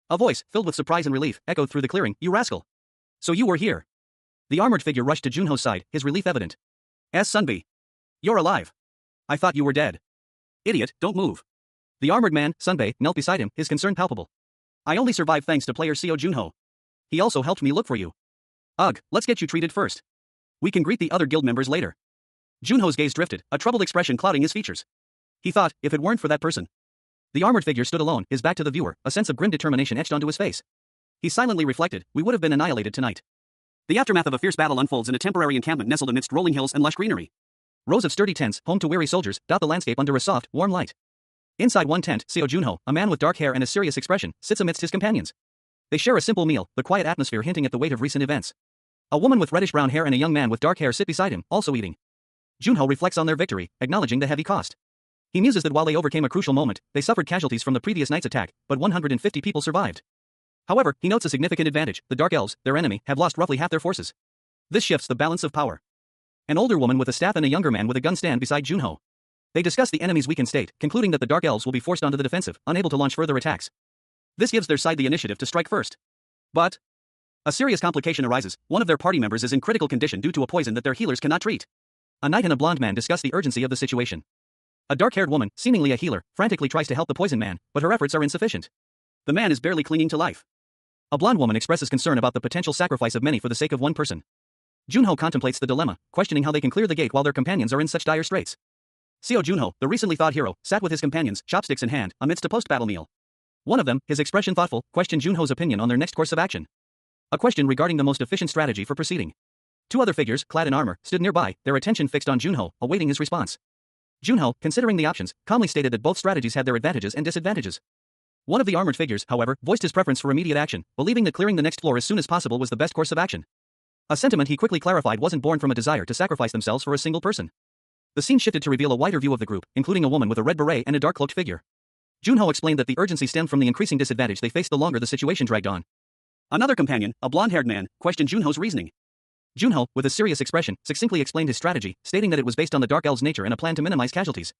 A voice, filled with surprise and relief, echoed through the clearing, "You rascal! So you were here." The armored figure rushed to Junho's side, his relief evident. Sunbi. You're alive. I thought you were dead. Idiot, don't move. The armored man, Sunbei, knelt beside him, his concern palpable. I only survived thanks to player Seo Junho. He also helped me look for you. Ugh, let's get you treated first. We can greet the other guild members later. Junho's gaze drifted, a troubled expression clouding his features. He thought, if it weren't for that person. The armored figure stood alone, his back to the viewer, a sense of grim determination etched onto his face. He silently reflected, we would have been annihilated tonight. The aftermath of a fierce battle unfolds in a temporary encampment nestled amidst rolling hills and lush greenery. Rows of sturdy tents, home to weary soldiers, dot the landscape under a soft, warm light. Inside one tent, Seo Junho, a man with dark hair and a serious expression, sits amidst his companions. They share a simple meal, the quiet atmosphere hinting at the weight of recent events. A woman with reddish-brown hair and a young man with dark hair sit beside him, also eating. Junho reflects on their victory, acknowledging the heavy cost. He muses that while they overcame a crucial moment, they suffered casualties from the previous night's attack, but 150 people survived. However, he notes a significant advantage: the Dark Elves, their enemy, have lost roughly half their forces. This shifts the balance of power. An older woman with a staff and a younger man with a gun stand beside Junho. They discuss the enemy's weakened state, concluding that the Dark Elves will be forced onto the defensive, unable to launch further attacks. This gives their side the initiative to strike first. But a serious complication arises: one of their party members is in critical condition due to a poison that their healers cannot treat. A knight and a blonde man discuss the urgency of the situation. A dark-haired woman, seemingly a healer, frantically tries to help the poison man, but her efforts are insufficient. The man is barely clinging to life. A blonde woman expresses concern about the potential sacrifice of many for the sake of one person. Junho contemplates the dilemma, questioning how they can clear the gate while their companions are in such dire straits. Seo Junho, the recently thawed hero, sat with his companions, chopsticks in hand, amidst a post-battle meal. One of them, his expression thoughtful, questioned Junho's opinion on their next course of action. A question regarding the most efficient strategy for proceeding. 2 other figures, clad in armor, stood nearby, their attention fixed on Junho, awaiting his response. Junho, considering the options, calmly stated that both strategies had their advantages and disadvantages. One of the armored figures, however, voiced his preference for immediate action, believing that clearing the next floor as soon as possible was the best course of action. A sentiment he quickly clarified wasn't born from a desire to sacrifice themselves for a single person. The scene shifted to reveal a wider view of the group, including a woman with a red beret and a dark-cloaked figure. Junho explained that the urgency stemmed from the increasing disadvantage they faced the longer the situation dragged on. Another companion, a blonde-haired man, questioned Junho's reasoning. Junho, with a serious expression, succinctly explained his strategy, stating that it was based on the Dark Elves' nature and a plan to minimize casualties.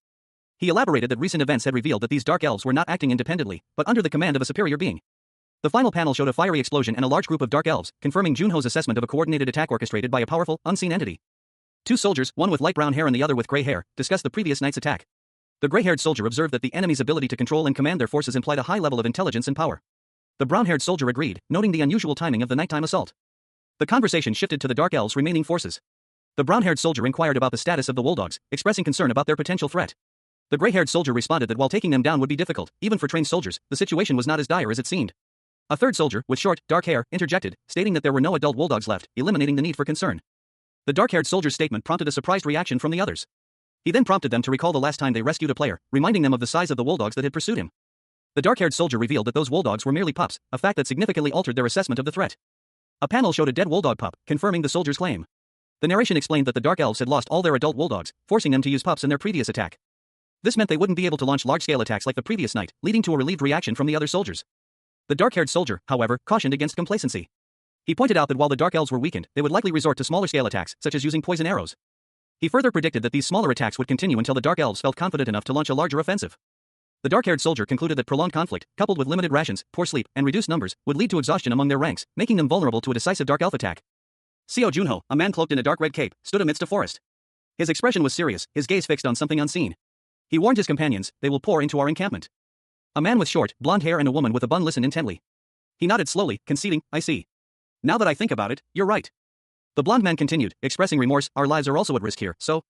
He elaborated that recent events had revealed that these Dark Elves were not acting independently, but under the command of a superior being. The final panel showed a fiery explosion and a large group of Dark Elves, confirming Junho's assessment of a coordinated attack orchestrated by a powerful, unseen entity. Two soldiers, one with light brown hair and the other with gray hair, discussed the previous night's attack. The gray-haired soldier observed that the enemy's ability to control and command their forces implied a high level of intelligence and power. The brown-haired soldier agreed, noting the unusual timing of the nighttime assault. The conversation shifted to the Dark Elves' remaining forces. The brown-haired soldier inquired about the status of the Wooldogs, expressing concern about their potential threat. The gray-haired soldier responded that while taking them down would be difficult, even for trained soldiers, the situation was not as dire as it seemed. A third soldier, with short, dark hair, interjected, stating that there were no adult Wooldogs left, eliminating the need for concern. The dark-haired soldier's statement prompted a surprised reaction from the others. He then prompted them to recall the last time they rescued a player, reminding them of the size of the Wooldogs that had pursued him. The dark-haired soldier revealed that those Wooldogs were merely pups, a fact that significantly altered their assessment of the threat. A panel showed a dead Wooldog pup, confirming the soldier's claim. The narration explained that the Dark Elves had lost all their adult Wooldogs, forcing them to use pups in their previous attack. This meant they wouldn't be able to launch large-scale attacks like the previous night, leading to a relieved reaction from the other soldiers. The dark-haired soldier, however, cautioned against complacency. He pointed out that while the Dark Elves were weakened, they would likely resort to smaller-scale attacks, such as using poison arrows. He further predicted that these smaller attacks would continue until the Dark Elves felt confident enough to launch a larger offensive. The dark-haired soldier concluded that prolonged conflict, coupled with limited rations, poor sleep, and reduced numbers, would lead to exhaustion among their ranks, making them vulnerable to a decisive Dark Elf attack. Seo Junho, a man cloaked in a dark red cape, stood amidst a forest. His expression was serious, his gaze fixed on something unseen. He warned his companions, "They will pour into our encampment." A man with short, blonde hair and a woman with a bun listened intently. He nodded slowly, conceding, "I see. Now that I think about it, you're right." The blonde man continued, expressing remorse, "Our lives are also at risk here, so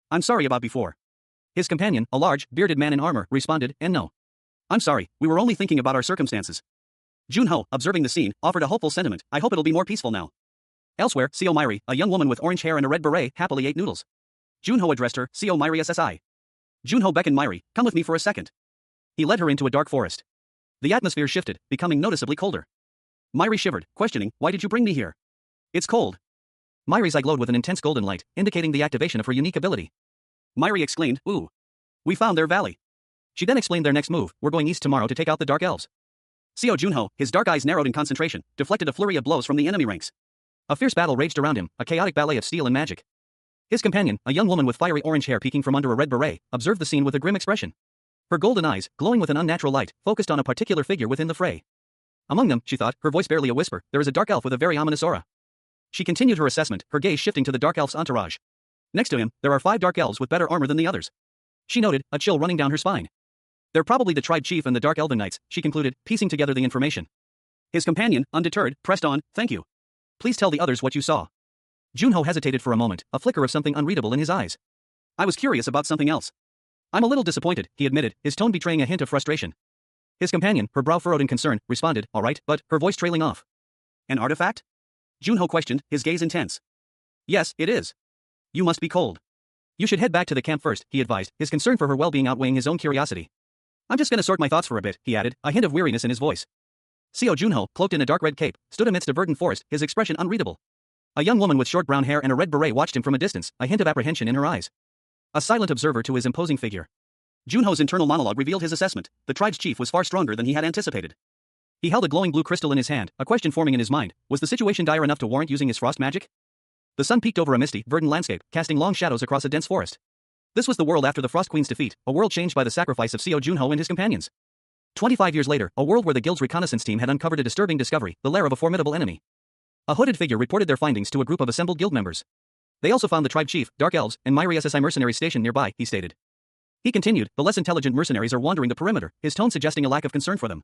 I'm sorry about before." His companion, a large, bearded man in armor, responded, "And no. I'm sorry, we were only thinking about our circumstances." Junho, observing the scene, offered a hopeful sentiment, "I hope it'll be more peaceful now." Elsewhere, Seo Mairi, a young woman with orange hair and a red beret, happily ate noodles. Junho addressed her, "Seo Mairi SSI." Junho beckoned Mairi, "Come with me for a second." He led her into a dark forest. The atmosphere shifted, becoming noticeably colder. Mairi shivered, questioning, "Why did you bring me here?" "It's cold." Mairi's eye glowed with an intense golden light, indicating the activation of her unique ability. Mairi exclaimed, "Ooh. We found their valley." She then explained their next move, "We're going east tomorrow to take out the Dark Elves." Seo Junho, his dark eyes narrowed in concentration, deflected a flurry of blows from the enemy ranks. A fierce battle raged around him, a chaotic ballet of steel and magic. His companion, a young woman with fiery orange hair peeking from under a red beret, observed the scene with a grim expression. Her golden eyes, glowing with an unnatural light, focused on a particular figure within the fray. Among them, she thought, her voice barely a whisper, there is a dark elf with a very ominous aura. She continued her assessment, her gaze shifting to the dark elf's entourage. Next to him, there are 5 dark elves with better armor than the others. She noted, a chill running down her spine. They're probably the tribe chief and the Dark Elven Knights, she concluded, piecing together the information. His companion, undeterred, pressed on, "Thank you. Please tell the others what you saw." Junho hesitated for a moment, a flicker of something unreadable in his eyes. "I was curious about something else." "I'm a little disappointed," he admitted, his tone betraying a hint of frustration. His companion, her brow furrowed in concern, responded, "All right, but," her voice trailing off. "An artifact?" Junho questioned, his gaze intense. "Yes, it is. You must be cold. You should head back to the camp first," he advised, his concern for her well-being outweighing his own curiosity. "I'm just gonna sort my thoughts for a bit," he added, a hint of weariness in his voice. Seo Junho, cloaked in a dark red cape, stood amidst a verdant forest, his expression unreadable. A young woman with short brown hair and a red beret watched him from a distance, a hint of apprehension in her eyes. A silent observer to his imposing figure. Junho's internal monologue revealed his assessment. The tribe's chief was far stronger than he had anticipated. He held a glowing blue crystal in his hand, a question forming in his mind, was the situation dire enough to warrant using his frost magic? The sun peeked over a misty, verdant landscape, casting long shadows across a dense forest. This was the world after the Frost Queen's defeat, a world changed by the sacrifice of Seo Junho and his companions. 25 years later, a world where the guild's reconnaissance team had uncovered a disturbing discovery, the lair of a formidable enemy. A hooded figure reported their findings to a group of assembled guild members. They also found the tribe chief, Dark Elves, and Mairi SSI mercenaries stationed nearby, he stated. He continued, the less intelligent mercenaries are wandering the perimeter, his tone suggesting a lack of concern for them.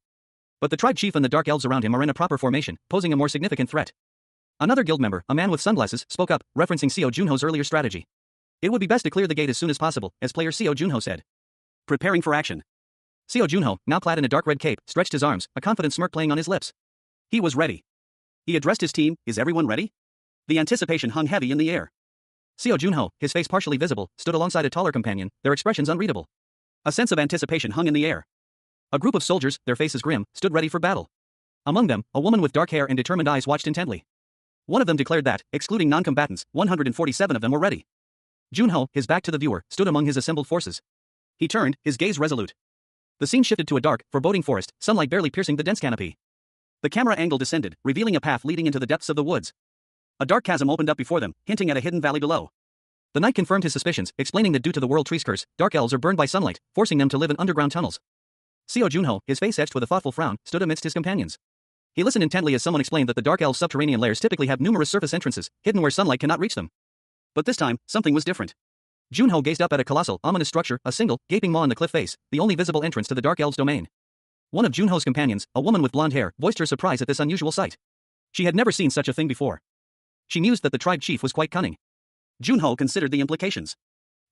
But the tribe chief and the Dark Elves around him are in a proper formation, posing a more significant threat. Another guild member, a man with sunglasses, spoke up, referencing Seo Junho's earlier strategy. It would be best to clear the gate as soon as possible, as player Seo Junho said. Preparing for action. Seo Junho, now clad in a dark red cape, stretched his arms, a confident smirk playing on his lips. He was ready. He addressed his team, "Is everyone ready?" The anticipation hung heavy in the air. Seo Junho, his face partially visible, stood alongside a taller companion, their expressions unreadable. A sense of anticipation hung in the air. A group of soldiers, their faces grim, stood ready for battle. Among them, a woman with dark hair and determined eyes watched intently. One of them declared that, excluding non-combatants, 147 of them were ready. Junho, his back to the viewer, stood among his assembled forces. He turned, his gaze resolute. The scene shifted to a dark, foreboding forest, sunlight barely piercing the dense canopy. The camera angle descended, revealing a path leading into the depths of the woods. A dark chasm opened up before them, hinting at a hidden valley below. The knight confirmed his suspicions, explaining that due to the world tree's curse, dark elves are burned by sunlight, forcing them to live in underground tunnels. Seo Junho, his face etched with a thoughtful frown, stood amidst his companions. He listened intently as someone explained that the dark elves' subterranean lairs typically have numerous surface entrances, hidden where sunlight cannot reach them. But this time, something was different. Junho gazed up at a colossal, ominous structure, a single, gaping maw in the cliff face, the only visible entrance to the dark elves' domain. One of Junho's companions, a woman with blonde hair, voiced her surprise at this unusual sight. She had never seen such a thing before. She mused that the tribe chief was quite cunning. Junho considered the implications.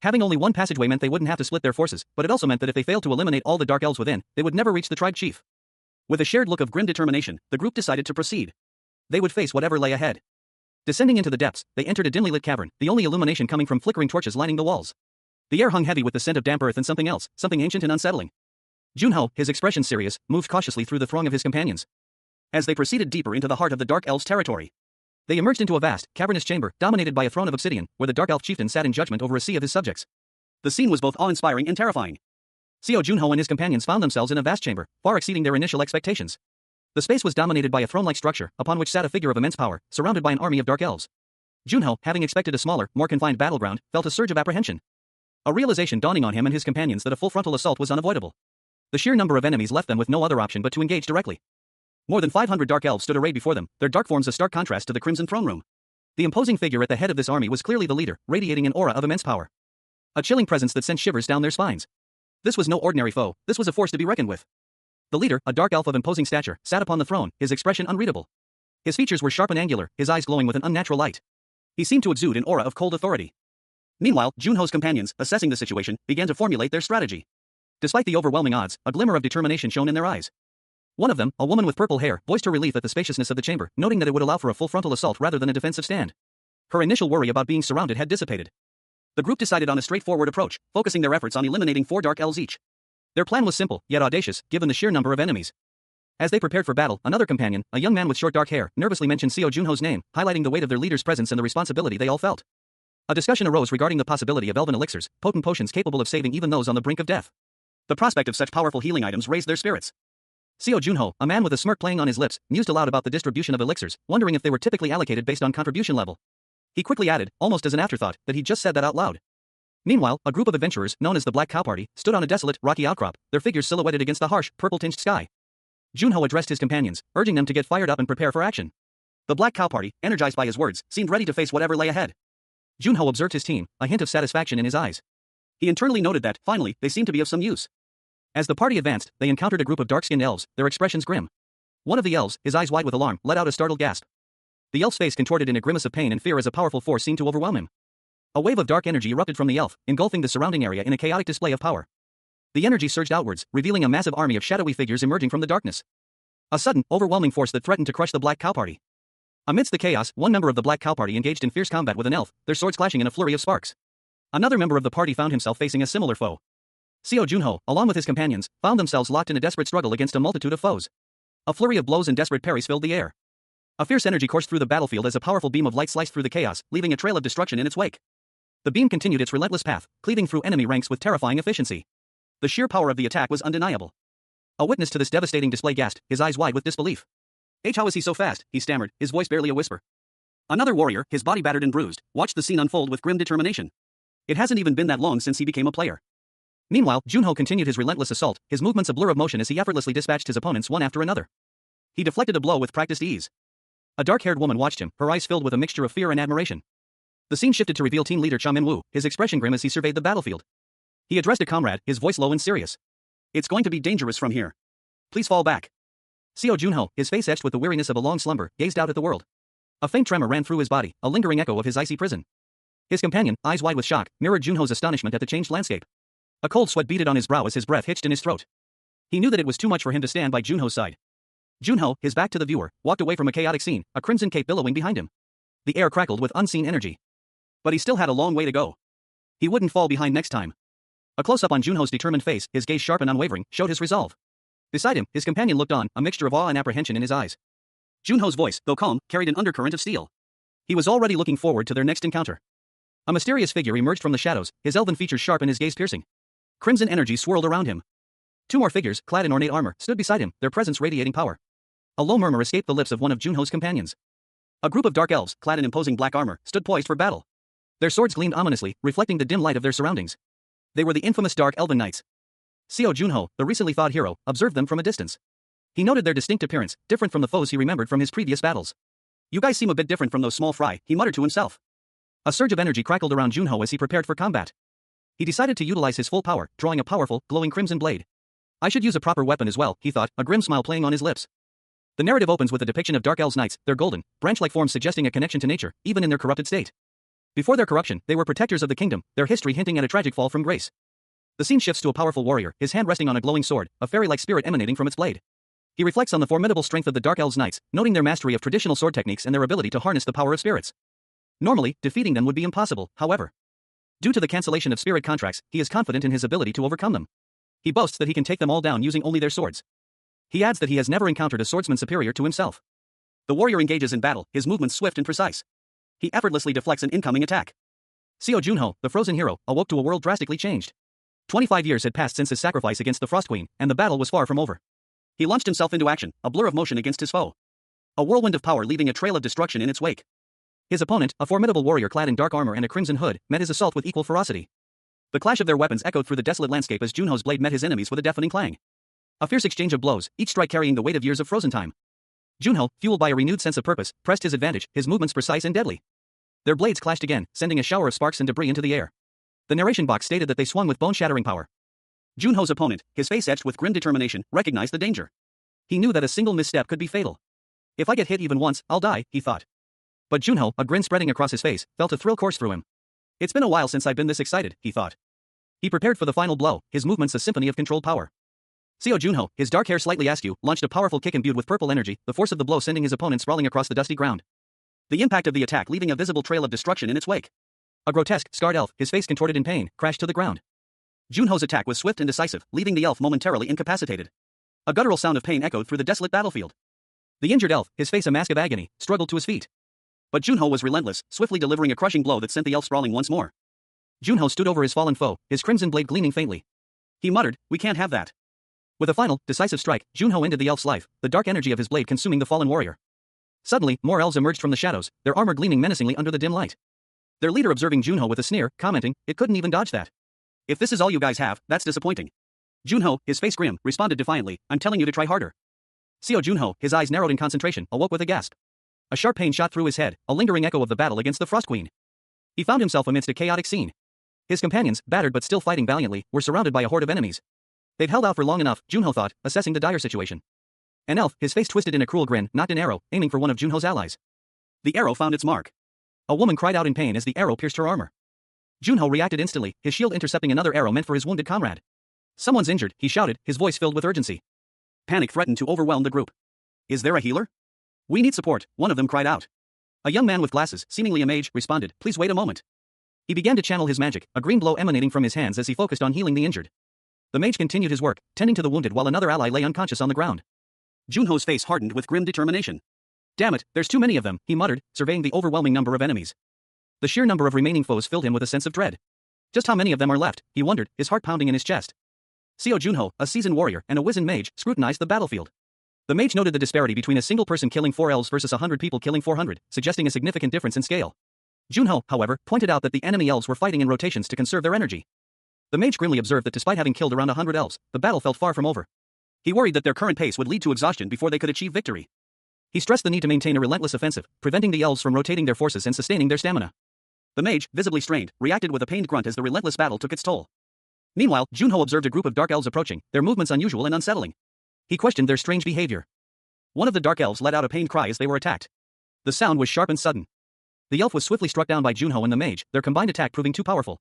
Having only one passageway meant they wouldn't have to split their forces, but it also meant that if they failed to eliminate all the dark elves within, they would never reach the tribe chief. With a shared look of grim determination, the group decided to proceed. They would face whatever lay ahead. Descending into the depths, they entered a dimly lit cavern, the only illumination coming from flickering torches lining the walls. The air hung heavy with the scent of damp earth and something else, something ancient and unsettling. Junho, his expression serious, moved cautiously through the throng of his companions. As they proceeded deeper into the heart of the dark elves' territory, they emerged into a vast, cavernous chamber, dominated by a throne of obsidian, where the dark elf chieftain sat in judgment over a sea of his subjects. The scene was both awe-inspiring and terrifying. Seo Junho and his companions found themselves in a vast chamber, far exceeding their initial expectations. The space was dominated by a throne-like structure, upon which sat a figure of immense power, surrounded by an army of dark elves. Junho, having expected a smaller, more confined battleground, felt a surge of apprehension. A realization dawning on him and his companions that a full frontal assault was unavoidable. The sheer number of enemies left them with no other option but to engage directly. More than 500 dark elves stood arrayed before them, their dark forms a stark contrast to the crimson throne room. The imposing figure at the head of this army was clearly the leader, radiating an aura of immense power. A chilling presence that sent shivers down their spines. This was no ordinary foe, this was a force to be reckoned with. The leader, a dark elf of imposing stature, sat upon the throne, his expression unreadable. His features were sharp and angular, his eyes glowing with an unnatural light. He seemed to exude an aura of cold authority. Meanwhile, Junho's companions, assessing the situation, began to formulate their strategy. Despite the overwhelming odds, a glimmer of determination shone in their eyes. One of them, a woman with purple hair, voiced her relief at the spaciousness of the chamber, noting that it would allow for a full frontal assault rather than a defensive stand. Her initial worry about being surrounded had dissipated. The group decided on a straightforward approach, focusing their efforts on eliminating 4 dark elves each. Their plan was simple, yet audacious, given the sheer number of enemies. As they prepared for battle, another companion, a young man with short dark hair, nervously mentioned Seo Junho's name, highlighting the weight of their leader's presence and the responsibility they all felt. A discussion arose regarding the possibility of elven elixirs, potent potions capable of saving even those on the brink of death. The prospect of such powerful healing items raised their spirits. Seo Junho, a man with a smirk playing on his lips, mused aloud about the distribution of elixirs, wondering if they were typically allocated based on contribution level. He quickly added, almost as an afterthought, that he'd just said that out loud. Meanwhile, a group of adventurers, known as the Black Cow Party, stood on a desolate, rocky outcrop, their figures silhouetted against the harsh, purple-tinged sky. Junho addressed his companions, urging them to get fired up and prepare for action. The Black Cow Party, energized by his words, seemed ready to face whatever lay ahead. Junho observed his team, a hint of satisfaction in his eyes. He internally noted that, finally, they seemed to be of some use. As the party advanced, they encountered a group of dark-skinned elves, their expressions grim. One of the elves, his eyes wide with alarm, let out a startled gasp. The elf's face contorted in a grimace of pain and fear as a powerful force seemed to overwhelm him. A wave of dark energy erupted from the elf, engulfing the surrounding area in a chaotic display of power. The energy surged outwards, revealing a massive army of shadowy figures emerging from the darkness. A sudden, overwhelming force that threatened to crush the Black Cow Party. Amidst the chaos, one member of the Black Cow Party engaged in fierce combat with an elf, their swords clashing in a flurry of sparks. Another member of the party found himself facing a similar foe. Seo Junho, along with his companions, found themselves locked in a desperate struggle against a multitude of foes. A flurry of blows and desperate parries filled the air. A fierce energy coursed through the battlefield as a powerful beam of light sliced through the chaos, leaving a trail of destruction in its wake. The beam continued its relentless path, cleaving through enemy ranks with terrifying efficiency. The sheer power of the attack was undeniable. A witness to this devastating display gasped, his eyes wide with disbelief. How is he so fast? He stammered, his voice barely a whisper. Another warrior, his body battered and bruised, watched the scene unfold with grim determination. It hasn't even been that long since he became a player. Meanwhile, Junho continued his relentless assault, his movements a blur of motion as he effortlessly dispatched his opponents one after another. He deflected a blow with practiced ease. A dark-haired woman watched him, her eyes filled with a mixture of fear and admiration. The scene shifted to reveal team leader Cha Minwoo, his expression grim as he surveyed the battlefield. He addressed a comrade, his voice low and serious. It's going to be dangerous from here. Please fall back. Seo Junho, his face etched with the weariness of a long slumber, gazed out at the world. A faint tremor ran through his body, a lingering echo of his icy prison. His companion, eyes wide with shock, mirrored Junho's astonishment at the changed landscape. A cold sweat beaded on his brow as his breath hitched in his throat. He knew that it was too much for him to stand by Junho's side. Junho, his back to the viewer, walked away from a chaotic scene, a crimson cape billowing behind him. The air crackled with unseen energy. But he still had a long way to go. He wouldn't fall behind next time. A close-up on Junho's determined face, his gaze sharp and unwavering, showed his resolve. Beside him, his companion looked on, a mixture of awe and apprehension in his eyes. Junho's voice, though calm, carried an undercurrent of steel. He was already looking forward to their next encounter. A mysterious figure emerged from the shadows, his elven features sharp and his gaze piercing. Crimson energy swirled around him. 2 more figures, clad in ornate armor, stood beside him, their presence radiating power. A low murmur escaped the lips of one of Junho's companions. A group of dark elves, clad in imposing black armor, stood poised for battle. Their swords gleamed ominously, reflecting the dim light of their surroundings. They were the infamous Dark Elven Knights. Seo Junho, the recently thawed hero, observed them from a distance. He noted their distinct appearance, different from the foes he remembered from his previous battles. You guys seem a bit different from those small fry, he muttered to himself. A surge of energy crackled around Junho as he prepared for combat. He decided to utilize his full power, drawing a powerful, glowing crimson blade. I should use a proper weapon as well, he thought, a grim smile playing on his lips. The narrative opens with a depiction of Dark Elves Knights, their golden, branch-like forms suggesting a connection to nature, even in their corrupted state. Before their corruption, they were protectors of the kingdom, their history hinting at a tragic fall from grace. The scene shifts to a powerful warrior, his hand resting on a glowing sword, a fairy-like spirit emanating from its blade. He reflects on the formidable strength of the Dark Elves Knights, noting their mastery of traditional sword techniques and their ability to harness the power of spirits. Normally, defeating them would be impossible, however. Due to the cancellation of spirit contracts, he is confident in his ability to overcome them. He boasts that he can take them all down using only their swords. He adds that he has never encountered a swordsman superior to himself. The warrior engages in battle, his movements swift and precise. He effortlessly deflects an incoming attack. Seo Junho, the frozen hero, awoke to a world drastically changed. 25 years had passed since his sacrifice against the Frost Queen, and the battle was far from over. He launched himself into action, a blur of motion against his foe. A whirlwind of power leaving a trail of destruction in its wake. His opponent, a formidable warrior clad in dark armor and a crimson hood, met his assault with equal ferocity. The clash of their weapons echoed through the desolate landscape as Junho's blade met his enemies with a deafening clang. A fierce exchange of blows, each strike carrying the weight of years of frozen time. Junho, fueled by a renewed sense of purpose, pressed his advantage, his movements precise and deadly. Their blades clashed again, sending a shower of sparks and debris into the air. The narration box stated that they swung with bone-shattering power. Junho's opponent, his face etched with grim determination, recognized the danger. He knew that a single misstep could be fatal. If I get hit even once, I'll die, he thought. But Junho, a grin spreading across his face, felt a thrill course through him. It's been a while since I've been this excited, he thought. He prepared for the final blow, his movements a symphony of controlled power. Seo Junho, his dark hair slightly askew, launched a powerful kick imbued with purple energy, the force of the blow sending his opponent sprawling across the dusty ground. The impact of the attack leaving a visible trail of destruction in its wake. A grotesque, scarred elf, his face contorted in pain, crashed to the ground. Junho's attack was swift and decisive, leaving the elf momentarily incapacitated. A guttural sound of pain echoed through the desolate battlefield. The injured elf, his face a mask of agony, struggled to his feet. But Junho was relentless, swiftly delivering a crushing blow that sent the elf sprawling once more. Junho stood over his fallen foe, his crimson blade gleaming faintly. He muttered, "We can't have that." With a final, decisive strike, Junho ended the elf's life, the dark energy of his blade consuming the fallen warrior. Suddenly, more elves emerged from the shadows, their armor gleaming menacingly under the dim light. Their leader observing Junho with a sneer, commenting, "It couldn't even dodge that. If this is all you guys have, that's disappointing." Junho, his face grim, responded defiantly, "I'm telling you to try harder." Seo Junho, his eyes narrowed in concentration, awoke with a gasp. A sharp pain shot through his head, a lingering echo of the battle against the Frost Queen. He found himself amidst a chaotic scene. His companions, battered but still fighting valiantly, were surrounded by a horde of enemies. They've held out for long enough, Junho thought, assessing the dire situation. An elf, his face twisted in a cruel grin, nocked an arrow, aiming for one of Junho's allies. The arrow found its mark. A woman cried out in pain as the arrow pierced her armor. Junho reacted instantly, his shield intercepting another arrow meant for his wounded comrade. "Someone's injured," he shouted, his voice filled with urgency. Panic threatened to overwhelm the group. "Is there a healer?" "We need support," one of them cried out. A young man with glasses, seemingly a mage, responded, "Please wait a moment." He began to channel his magic, a green glow emanating from his hands as he focused on healing the injured. The mage continued his work, tending to the wounded while another ally lay unconscious on the ground. Junho's face hardened with grim determination. "Damn it, there's too many of them," he muttered, surveying the overwhelming number of enemies. The sheer number of remaining foes filled him with a sense of dread. Just how many of them are left, he wondered, his heart pounding in his chest. Seo Junho, a seasoned warrior and a wizened mage, scrutinized the battlefield. The mage noted the disparity between a single person killing 4 elves versus 100 people killing 400, suggesting a significant difference in scale. Junho, however, pointed out that the enemy elves were fighting in rotations to conserve their energy. The mage grimly observed that despite having killed around 100 elves, the battle felt far from over. He worried that their current pace would lead to exhaustion before they could achieve victory. He stressed the need to maintain a relentless offensive, preventing the elves from rotating their forces and sustaining their stamina. The mage, visibly strained, reacted with a pained grunt as the relentless battle took its toll. Meanwhile, Junho observed a group of dark elves approaching, their movements unusual and unsettling. He questioned their strange behavior. One of the dark elves let out a pained cry as they were attacked. The sound was sharp and sudden. The elf was swiftly struck down by Junho and the mage, their combined attack proving too powerful.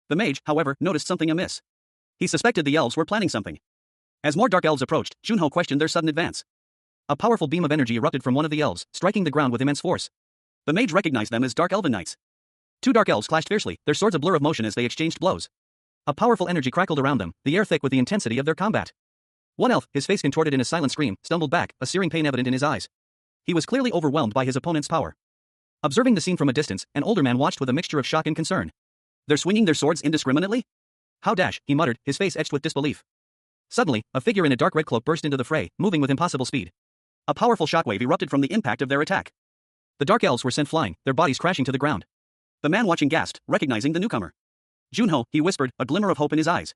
The mage, however, noticed something amiss. He suspected the elves were planning something. As more dark elves approached, Junho questioned their sudden advance. A powerful beam of energy erupted from one of the elves, striking the ground with immense force. The mage recognized them as Dark Elven Knights. 2 dark elves clashed fiercely, their swords a blur of motion as they exchanged blows. A powerful energy crackled around them, the air thick with the intensity of their combat. One elf, his face contorted in a silent scream, stumbled back, a searing pain evident in his eyes. He was clearly overwhelmed by his opponent's power. Observing the scene from a distance, an older man watched with a mixture of shock and concern. "They're swinging their swords indiscriminately? How dash," he muttered, his face etched with disbelief. Suddenly, a figure in a dark red cloak burst into the fray, moving with impossible speed. A powerful shockwave erupted from the impact of their attack. The dark elves were sent flying, their bodies crashing to the ground. The man watching gasped, recognizing the newcomer. Junho, he whispered, a glimmer of hope in his eyes.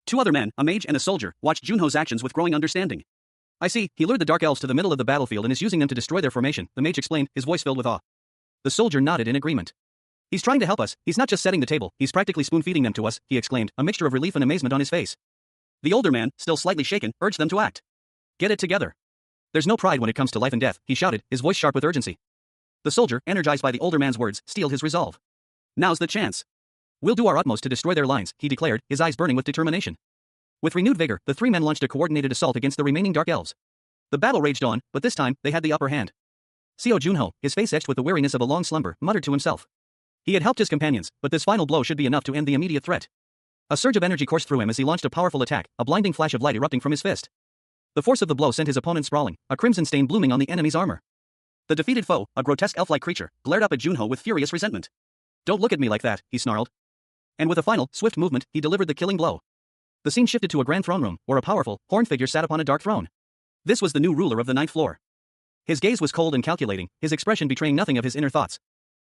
Two other men, a mage and a soldier, watched Junho's actions with growing understanding. I see, he lured the dark elves to the middle of the battlefield and is using them to destroy their formation, the mage explained, his voice filled with awe. The soldier nodded in agreement. He's trying to help us, he's not just setting the table, he's practically spoon-feeding them to us, he exclaimed, a mixture of relief and amazement on his face. The older man, still slightly shaken, urged them to act. Get it together. There's no pride when it comes to life and death, he shouted, his voice sharp with urgency. The soldier, energized by the older man's words, steeled his resolve. Now's the chance. We'll do our utmost to destroy their lines, he declared, his eyes burning with determination. With renewed vigor, the three men launched a coordinated assault against the remaining dark elves. The battle raged on, but this time, they had the upper hand. Seo Junho, his face etched with the weariness of a long slumber, muttered to himself. He had helped his companions, but this final blow should be enough to end the immediate threat. A surge of energy coursed through him as he launched a powerful attack, a blinding flash of light erupting from his fist. The force of the blow sent his opponent sprawling, a crimson stain blooming on the enemy's armor. The defeated foe, a grotesque elf-like creature, glared up at Junho with furious resentment. Don't look at me like that, he snarled. And with a final, swift movement, he delivered the killing blow. The scene shifted to a grand throne room, where a powerful, horned figure sat upon a dark throne. This was the new ruler of the ninth floor. His gaze was cold and calculating, his expression betraying nothing of his inner thoughts.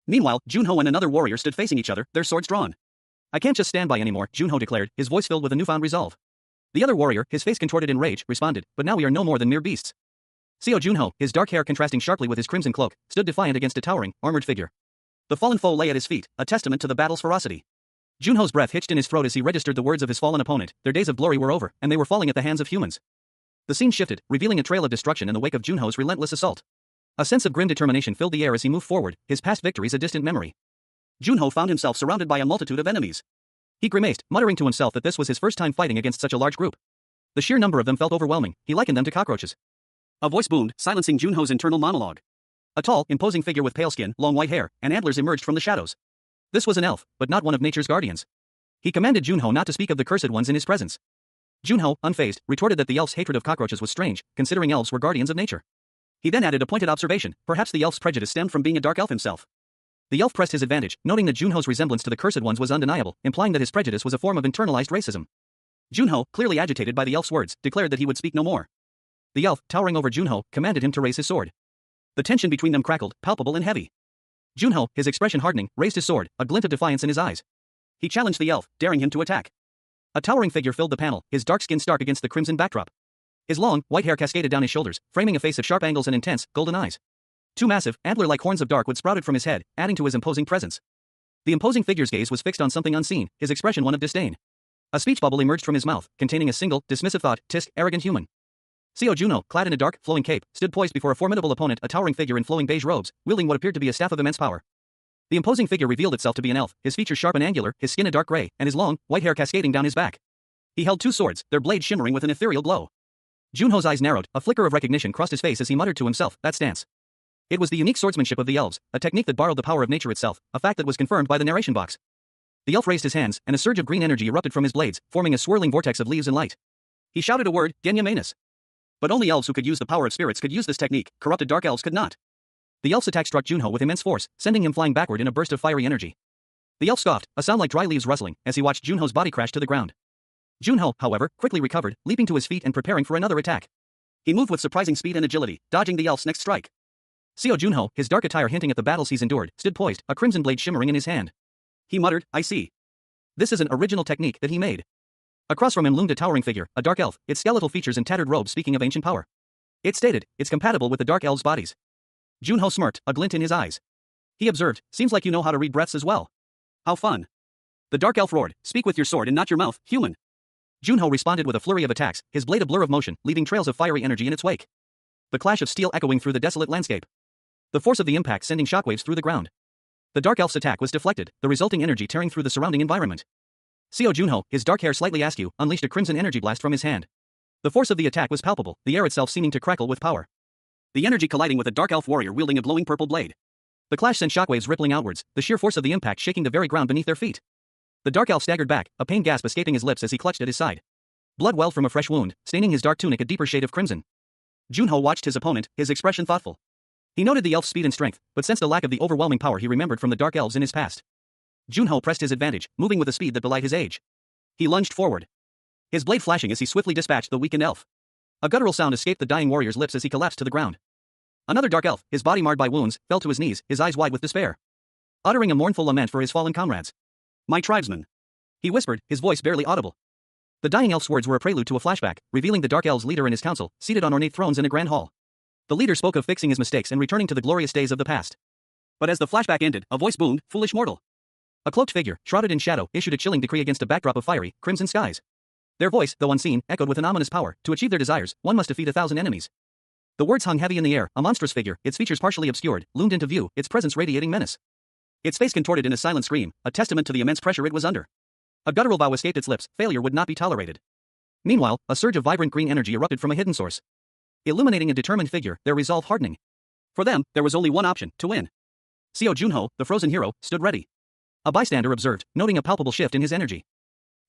Meanwhile, Junho and another warrior stood facing each other, their swords drawn. I can't just stand by anymore, Junho declared, his voice filled with a newfound resolve. The other warrior, his face contorted in rage, responded, but now we are no more than mere beasts. Seo Junho, his dark hair contrasting sharply with his crimson cloak, stood defiant against a towering, armored figure. The fallen foe lay at his feet, a testament to the battle's ferocity. Junho's breath hitched in his throat as he registered the words of his fallen opponent, their days of glory were over, and they were falling at the hands of humans. The scene shifted, revealing a trail of destruction in the wake of Junho's relentless assault. A sense of grim determination filled the air as he moved forward, his past victories a distant memory. Junho found himself surrounded by a multitude of enemies. He grimaced, muttering to himself that this was his first time fighting against such a large group. The sheer number of them felt overwhelming, he likened them to cockroaches. A voice boomed, silencing Junho's internal monologue. A tall, imposing figure with pale skin, long white hair, and antlers emerged from the shadows. This was an elf, but not one of nature's guardians. He commanded Junho not to speak of the cursed ones in his presence. Junho, unfazed, retorted that the elf's hatred of cockroaches was strange, considering elves were guardians of nature. He then added a pointed observation, perhaps the elf's prejudice stemmed from being a dark elf himself. The elf pressed his advantage, noting that Junho's resemblance to the cursed ones was undeniable, implying that his prejudice was a form of internalized racism. Junho, clearly agitated by the elf's words, declared that he would speak no more. The elf, towering over Junho, commanded him to raise his sword. The tension between them crackled, palpable and heavy. Junho, his expression hardening, raised his sword, a glint of defiance in his eyes. He challenged the elf, daring him to attack. A towering figure filled the panel, his dark skin stark against the crimson backdrop. His long, white hair cascaded down his shoulders, framing a face of sharp angles and intense, golden eyes. Two massive, antler-like horns of dark wood sprouted from his head, adding to his imposing presence. The imposing figure's gaze was fixed on something unseen, his expression one of disdain. A speech bubble emerged from his mouth, containing a single, dismissive thought, tisk, arrogant human. Seo Junho, clad in a dark, flowing cape, stood poised before a formidable opponent, a towering figure in flowing beige robes, wielding what appeared to be a staff of immense power. The imposing figure revealed itself to be an elf, his features sharp and angular, his skin a dark gray, and his long, white hair cascading down his back. He held two swords, their blades shimmering with an ethereal glow. Junho's eyes narrowed, a flicker of recognition crossed his face as he muttered to himself, that stance. It was the unique swordsmanship of the elves, a technique that borrowed the power of nature itself, a fact that was confirmed by the narration box. The elf raised his hands, and a surge of green energy erupted from his blades, forming a swirling vortex of leaves and light. He shouted a word, Genya Manus. But only elves who could use the power of spirits could use this technique, corrupted dark elves could not. The elf's attack struck Junho with immense force, sending him flying backward in a burst of fiery energy. The elf scoffed, a sound like dry leaves rustling, as he watched Junho's body crash to the ground. Junho, however, quickly recovered, leaping to his feet and preparing for another attack. He moved with surprising speed and agility, dodging the elf's next strike. Seo Junho, his dark attire hinting at the battles he's endured, stood poised, a crimson blade shimmering in his hand. He muttered, I see. This is an original technique that he made. Across from him loomed a towering figure, a dark elf, its skeletal features and tattered robes speaking of ancient power. It stated, it's compatible with the dark elves' bodies. Junho smirked, a glint in his eyes. He observed, seems like you know how to read breaths as well. How fun. The dark elf roared, speak with your sword and not your mouth, human. Junho responded with a flurry of attacks, his blade a blur of motion, leaving trails of fiery energy in its wake. The clash of steel echoing through the desolate landscape. The force of the impact sending shockwaves through the ground. The dark elf's attack was deflected, the resulting energy tearing through the surrounding environment. Seo Junho, his dark hair slightly askew, unleashed a crimson energy blast from his hand. The force of the attack was palpable, the air itself seeming to crackle with power. The energy colliding with a dark elf warrior wielding a glowing purple blade. The clash sent shockwaves rippling outwards, the sheer force of the impact shaking the very ground beneath their feet. The dark elf staggered back, a pained gasp escaping his lips as he clutched at his side. Blood welled from a fresh wound, staining his dark tunic a deeper shade of crimson. Junho watched his opponent, his expression thoughtful. He noted the elf's speed and strength, but sensed the lack of the overwhelming power he remembered from the dark elves in his past. Junho pressed his advantage, moving with a speed that belied his age. He lunged forward, his blade flashing as he swiftly dispatched the weakened elf. A guttural sound escaped the dying warrior's lips as he collapsed to the ground. Another dark elf, his body marred by wounds, fell to his knees, his eyes wide with despair. Uttering a mournful lament for his fallen comrades. "My tribesmen," he whispered, his voice barely audible. The dying elf's words were a prelude to a flashback, revealing the dark elves' leader and his council, seated on ornate thrones in a grand hall. The leader spoke of fixing his mistakes and returning to the glorious days of the past. But as the flashback ended, a voice boomed, "Foolish mortal." A cloaked figure, shrouded in shadow, issued a chilling decree against a backdrop of fiery, crimson skies. Their voice, though unseen, echoed with an ominous power. To achieve their desires, one must defeat 1,000 enemies. The words hung heavy in the air. A monstrous figure, its features partially obscured, loomed into view, its presence radiating menace. Its face contorted in a silent scream, a testament to the immense pressure it was under. A guttural vow escaped its lips. Failure would not be tolerated. Meanwhile, a surge of vibrant green energy erupted from a hidden source. Illuminating a determined figure, their resolve hardening. For them, there was only one option: to win. Seo Junho, the frozen hero, stood ready. A bystander observed, noting a palpable shift in his energy.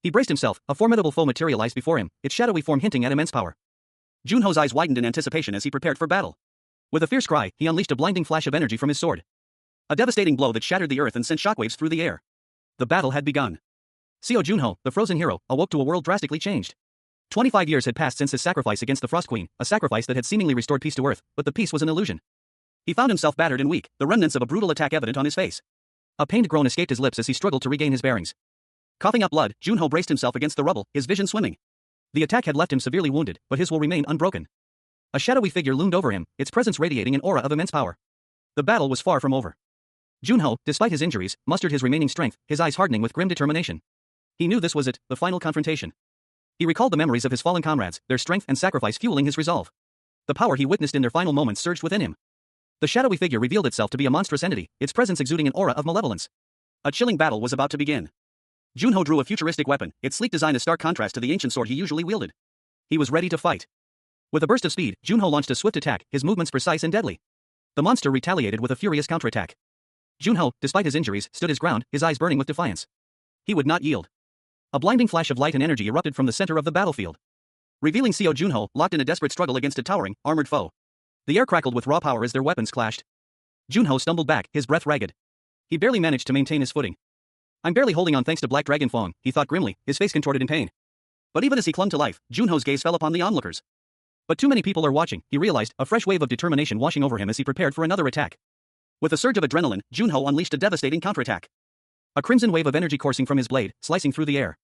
He braced himself, a formidable foe materialized before him, its shadowy form hinting at immense power. Junho's eyes widened in anticipation as he prepared for battle. With a fierce cry, he unleashed a blinding flash of energy from his sword. A devastating blow that shattered the earth and sent shockwaves through the air. The battle had begun. Seo Junho, the frozen hero, awoke to a world drastically changed. 25 years had passed since his sacrifice against the Frost Queen, a sacrifice that had seemingly restored peace to Earth, but the peace was an illusion. He found himself battered and weak, the remnants of a brutal attack evident on his face. A pained groan escaped his lips as he struggled to regain his bearings. Coughing up blood, Junho braced himself against the rubble, his vision swimming. The attack had left him severely wounded, but his will remained unbroken. A shadowy figure loomed over him, its presence radiating an aura of immense power. The battle was far from over. Junho, despite his injuries, mustered his remaining strength, his eyes hardening with grim determination. He knew this was it, the final confrontation. He recalled the memories of his fallen comrades, their strength and sacrifice fueling his resolve. The power he witnessed in their final moments surged within him. The shadowy figure revealed itself to be a monstrous entity, its presence exuding an aura of malevolence. A chilling battle was about to begin. Junho drew a futuristic weapon, its sleek design a stark contrast to the ancient sword he usually wielded. He was ready to fight. With a burst of speed, Junho launched a swift attack, his movements precise and deadly. The monster retaliated with a furious counterattack. Junho, despite his injuries, stood his ground, his eyes burning with defiance. He would not yield. A blinding flash of light and energy erupted from the center of the battlefield, revealing Seo Junho, locked in a desperate struggle against a towering, armored foe. The air crackled with raw power as their weapons clashed. Junho stumbled back, his breath ragged. He barely managed to maintain his footing. "I'm barely holding on thanks to Black Dragon Fong," he thought grimly, his face contorted in pain. But even as he clung to life, Junho's gaze fell upon the onlookers. But too many people are watching, he realized, a fresh wave of determination washing over him as he prepared for another attack. With a surge of adrenaline, Junho unleashed a devastating counterattack. A crimson wave of energy coursing from his blade, slicing through the air,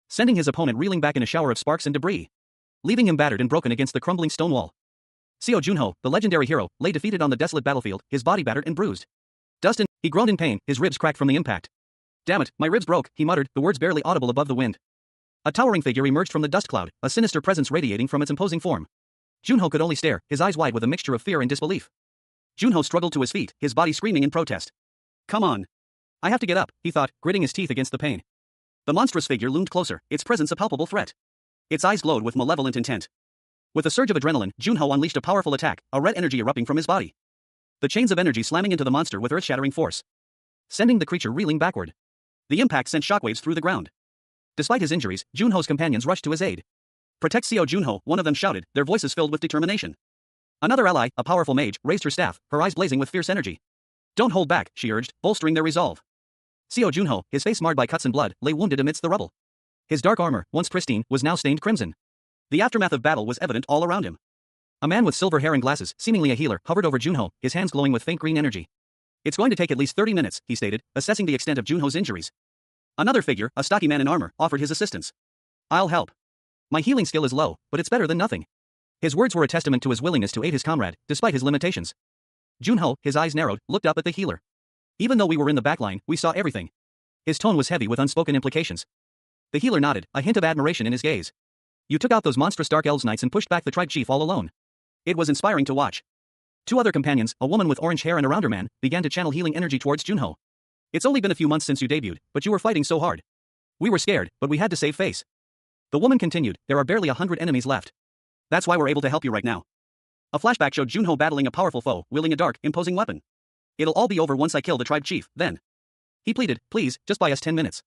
sending his opponent reeling back in a shower of sparks and debris, leaving him battered and broken against the crumbling stone wall. Seo Junho, the legendary hero, lay defeated on the desolate battlefield, his body battered and bruised. He groaned in pain, his ribs cracked from the impact. "Damn it, my ribs broke," he muttered, the words barely audible above the wind. A towering figure emerged from the dust cloud, a sinister presence radiating from its imposing form. Junho could only stare, his eyes wide with a mixture of fear and disbelief. Junho struggled to his feet, his body screaming in protest. "Come on. I have to get up," he thought, gritting his teeth against the pain. The monstrous figure loomed closer, its presence a palpable threat. Its eyes glowed with malevolent intent. With a surge of adrenaline, Junho unleashed a powerful attack, a red energy erupting from his body. The chains of energy slamming into the monster with earth-shattering force, sending the creature reeling backward. The impact sent shockwaves through the ground. Despite his injuries, Junho's companions rushed to his aid. "Protect Seo Junho," one of them shouted, their voices filled with determination. Another ally, a powerful mage, raised her staff, her eyes blazing with fierce energy. "Don't hold back," she urged, bolstering their resolve. Seo Junho, his face marred by cuts and blood, lay wounded amidst the rubble. His dark armor, once pristine, was now stained crimson. The aftermath of battle was evident all around him. A man with silver hair and glasses, seemingly a healer, hovered over Junho, his hands glowing with faint green energy. "It's going to take at least 30 minutes, he stated, assessing the extent of Junho's injuries. Another figure, a stocky man in armor, offered his assistance. "I'll help. My healing skill is low, but it's better than nothing." His words were a testament to his willingness to aid his comrade, despite his limitations. Junho, his eyes narrowed, looked up at the healer. "Even though we were in the back line, we saw everything." His tone was heavy with unspoken implications. The healer nodded, a hint of admiration in his gaze. "You took out those monstrous Dark Elves Knights and pushed back the tribe chief all alone. It was inspiring to watch." Two other companions, a woman with orange hair and a rounder man, began to channel healing energy towards Junho. "It's only been a few months since you debuted, but you were fighting so hard. We were scared, but we had to save face." The woman continued, "There are barely 100 enemies left. That's why we're able to help you right now." A flashback showed Junho battling a powerful foe, wielding a dark, imposing weapon. "It'll all be over once I kill the tribe chief, then." He pleaded, "Please, just buy us 10 minutes.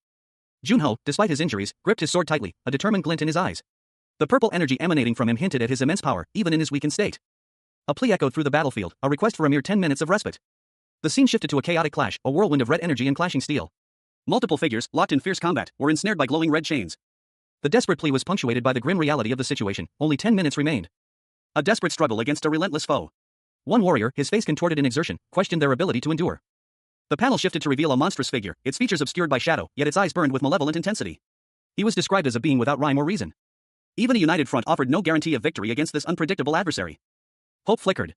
Junho, despite his injuries, gripped his sword tightly, a determined glint in his eyes. The purple energy emanating from him hinted at his immense power, even in his weakened state. A plea echoed through the battlefield, a request for a mere 10 minutes of respite. The scene shifted to a chaotic clash, a whirlwind of red energy and clashing steel. Multiple figures, locked in fierce combat, were ensnared by glowing red chains. The desperate plea was punctuated by the grim reality of the situation. Only 10 minutes remained. A desperate struggle against a relentless foe. One warrior, his face contorted in exertion, questioned their ability to endure. The panel shifted to reveal a monstrous figure, its features obscured by shadow, yet its eyes burned with malevolent intensity. He was described as a being without rhyme or reason. Even a united front offered no guarantee of victory against this unpredictable adversary. Hope flickered.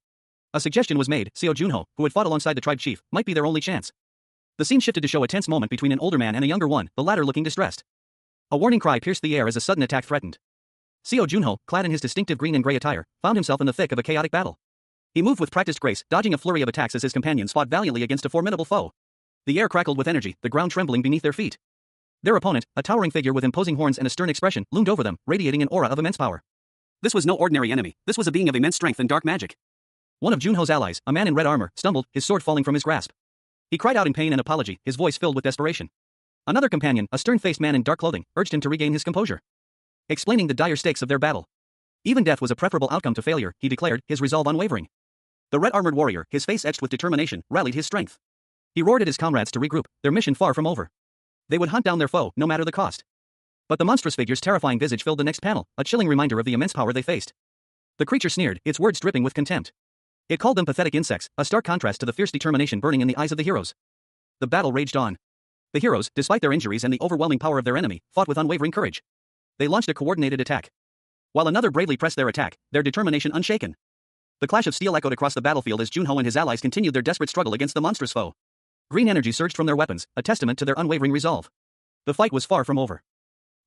A suggestion was made: Seo Junho, who had fought alongside the tribe chief, might be their only chance. The scene shifted to show a tense moment between an older man and a younger one, the latter looking distressed. A warning cry pierced the air as a sudden attack threatened. Seo Junho, clad in his distinctive green and gray attire, found himself in the thick of a chaotic battle. He moved with practiced grace, dodging a flurry of attacks as his companions fought valiantly against a formidable foe. The air crackled with energy, the ground trembling beneath their feet. Their opponent, a towering figure with imposing horns and a stern expression, loomed over them, radiating an aura of immense power. This was no ordinary enemy. This was a being of immense strength and dark magic. One of Junho's allies, a man in red armor, stumbled, his sword falling from his grasp. He cried out in pain and apology, his voice filled with desperation. Another companion, a stern-faced man in dark clothing, urged him to regain his composure. Explaining the dire stakes of their battle. Even death was a preferable outcome to failure, he declared, his resolve unwavering. The red-armored warrior, his face etched with determination, rallied his strength. He roared at his comrades to regroup, their mission far from over. They would hunt down their foe, no matter the cost. But the monstrous figure's terrifying visage filled the next panel, a chilling reminder of the immense power they faced. The creature sneered, its words dripping with contempt. It called them pathetic insects, a stark contrast to the fierce determination burning in the eyes of the heroes. The battle raged on. The heroes, despite their injuries and the overwhelming power of their enemy, fought with unwavering courage. They launched a coordinated attack. While another bravely pressed their attack, their determination unshaken. The clash of steel echoed across the battlefield as Junho and his allies continued their desperate struggle against the monstrous foe. Green energy surged from their weapons, a testament to their unwavering resolve. The fight was far from over.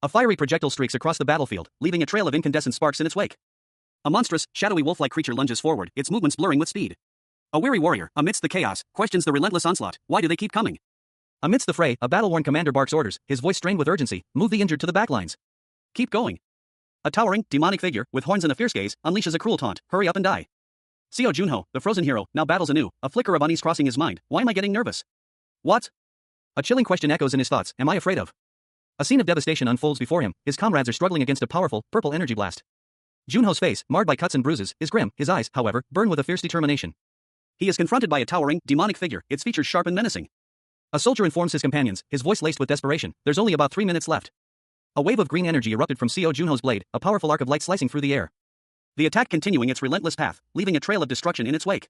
A fiery projectile streaks across the battlefield, leaving a trail of incandescent sparks in its wake. A monstrous, shadowy wolf-like creature lunges forward, its movements blurring with speed. A weary warrior, amidst the chaos, questions the relentless onslaught. Why do they keep coming? Amidst the fray, a battle-worn commander barks orders, his voice strained with urgency: move the injured to the backlines. Keep going. A towering, demonic figure, with horns and a fierce gaze, unleashes a cruel taunt: hurry up and die. Seo Junho, the frozen hero, now battles anew, a flicker of unease crossing his mind. Why am I getting nervous? What? A chilling question echoes in his thoughts: am I afraid of? A scene of devastation unfolds before him, his comrades are struggling against a powerful, purple energy blast. Junho's face, marred by cuts and bruises, is grim, his eyes, however, burn with a fierce determination. He is confronted by a towering, demonic figure, its features sharp and menacing. A soldier informs his companions, his voice laced with desperation: there's only about 3 minutes left. A wave of green energy erupted from Seo Junho's blade, a powerful arc of light slicing through the air. The attack continuing its relentless path, leaving a trail of destruction in its wake.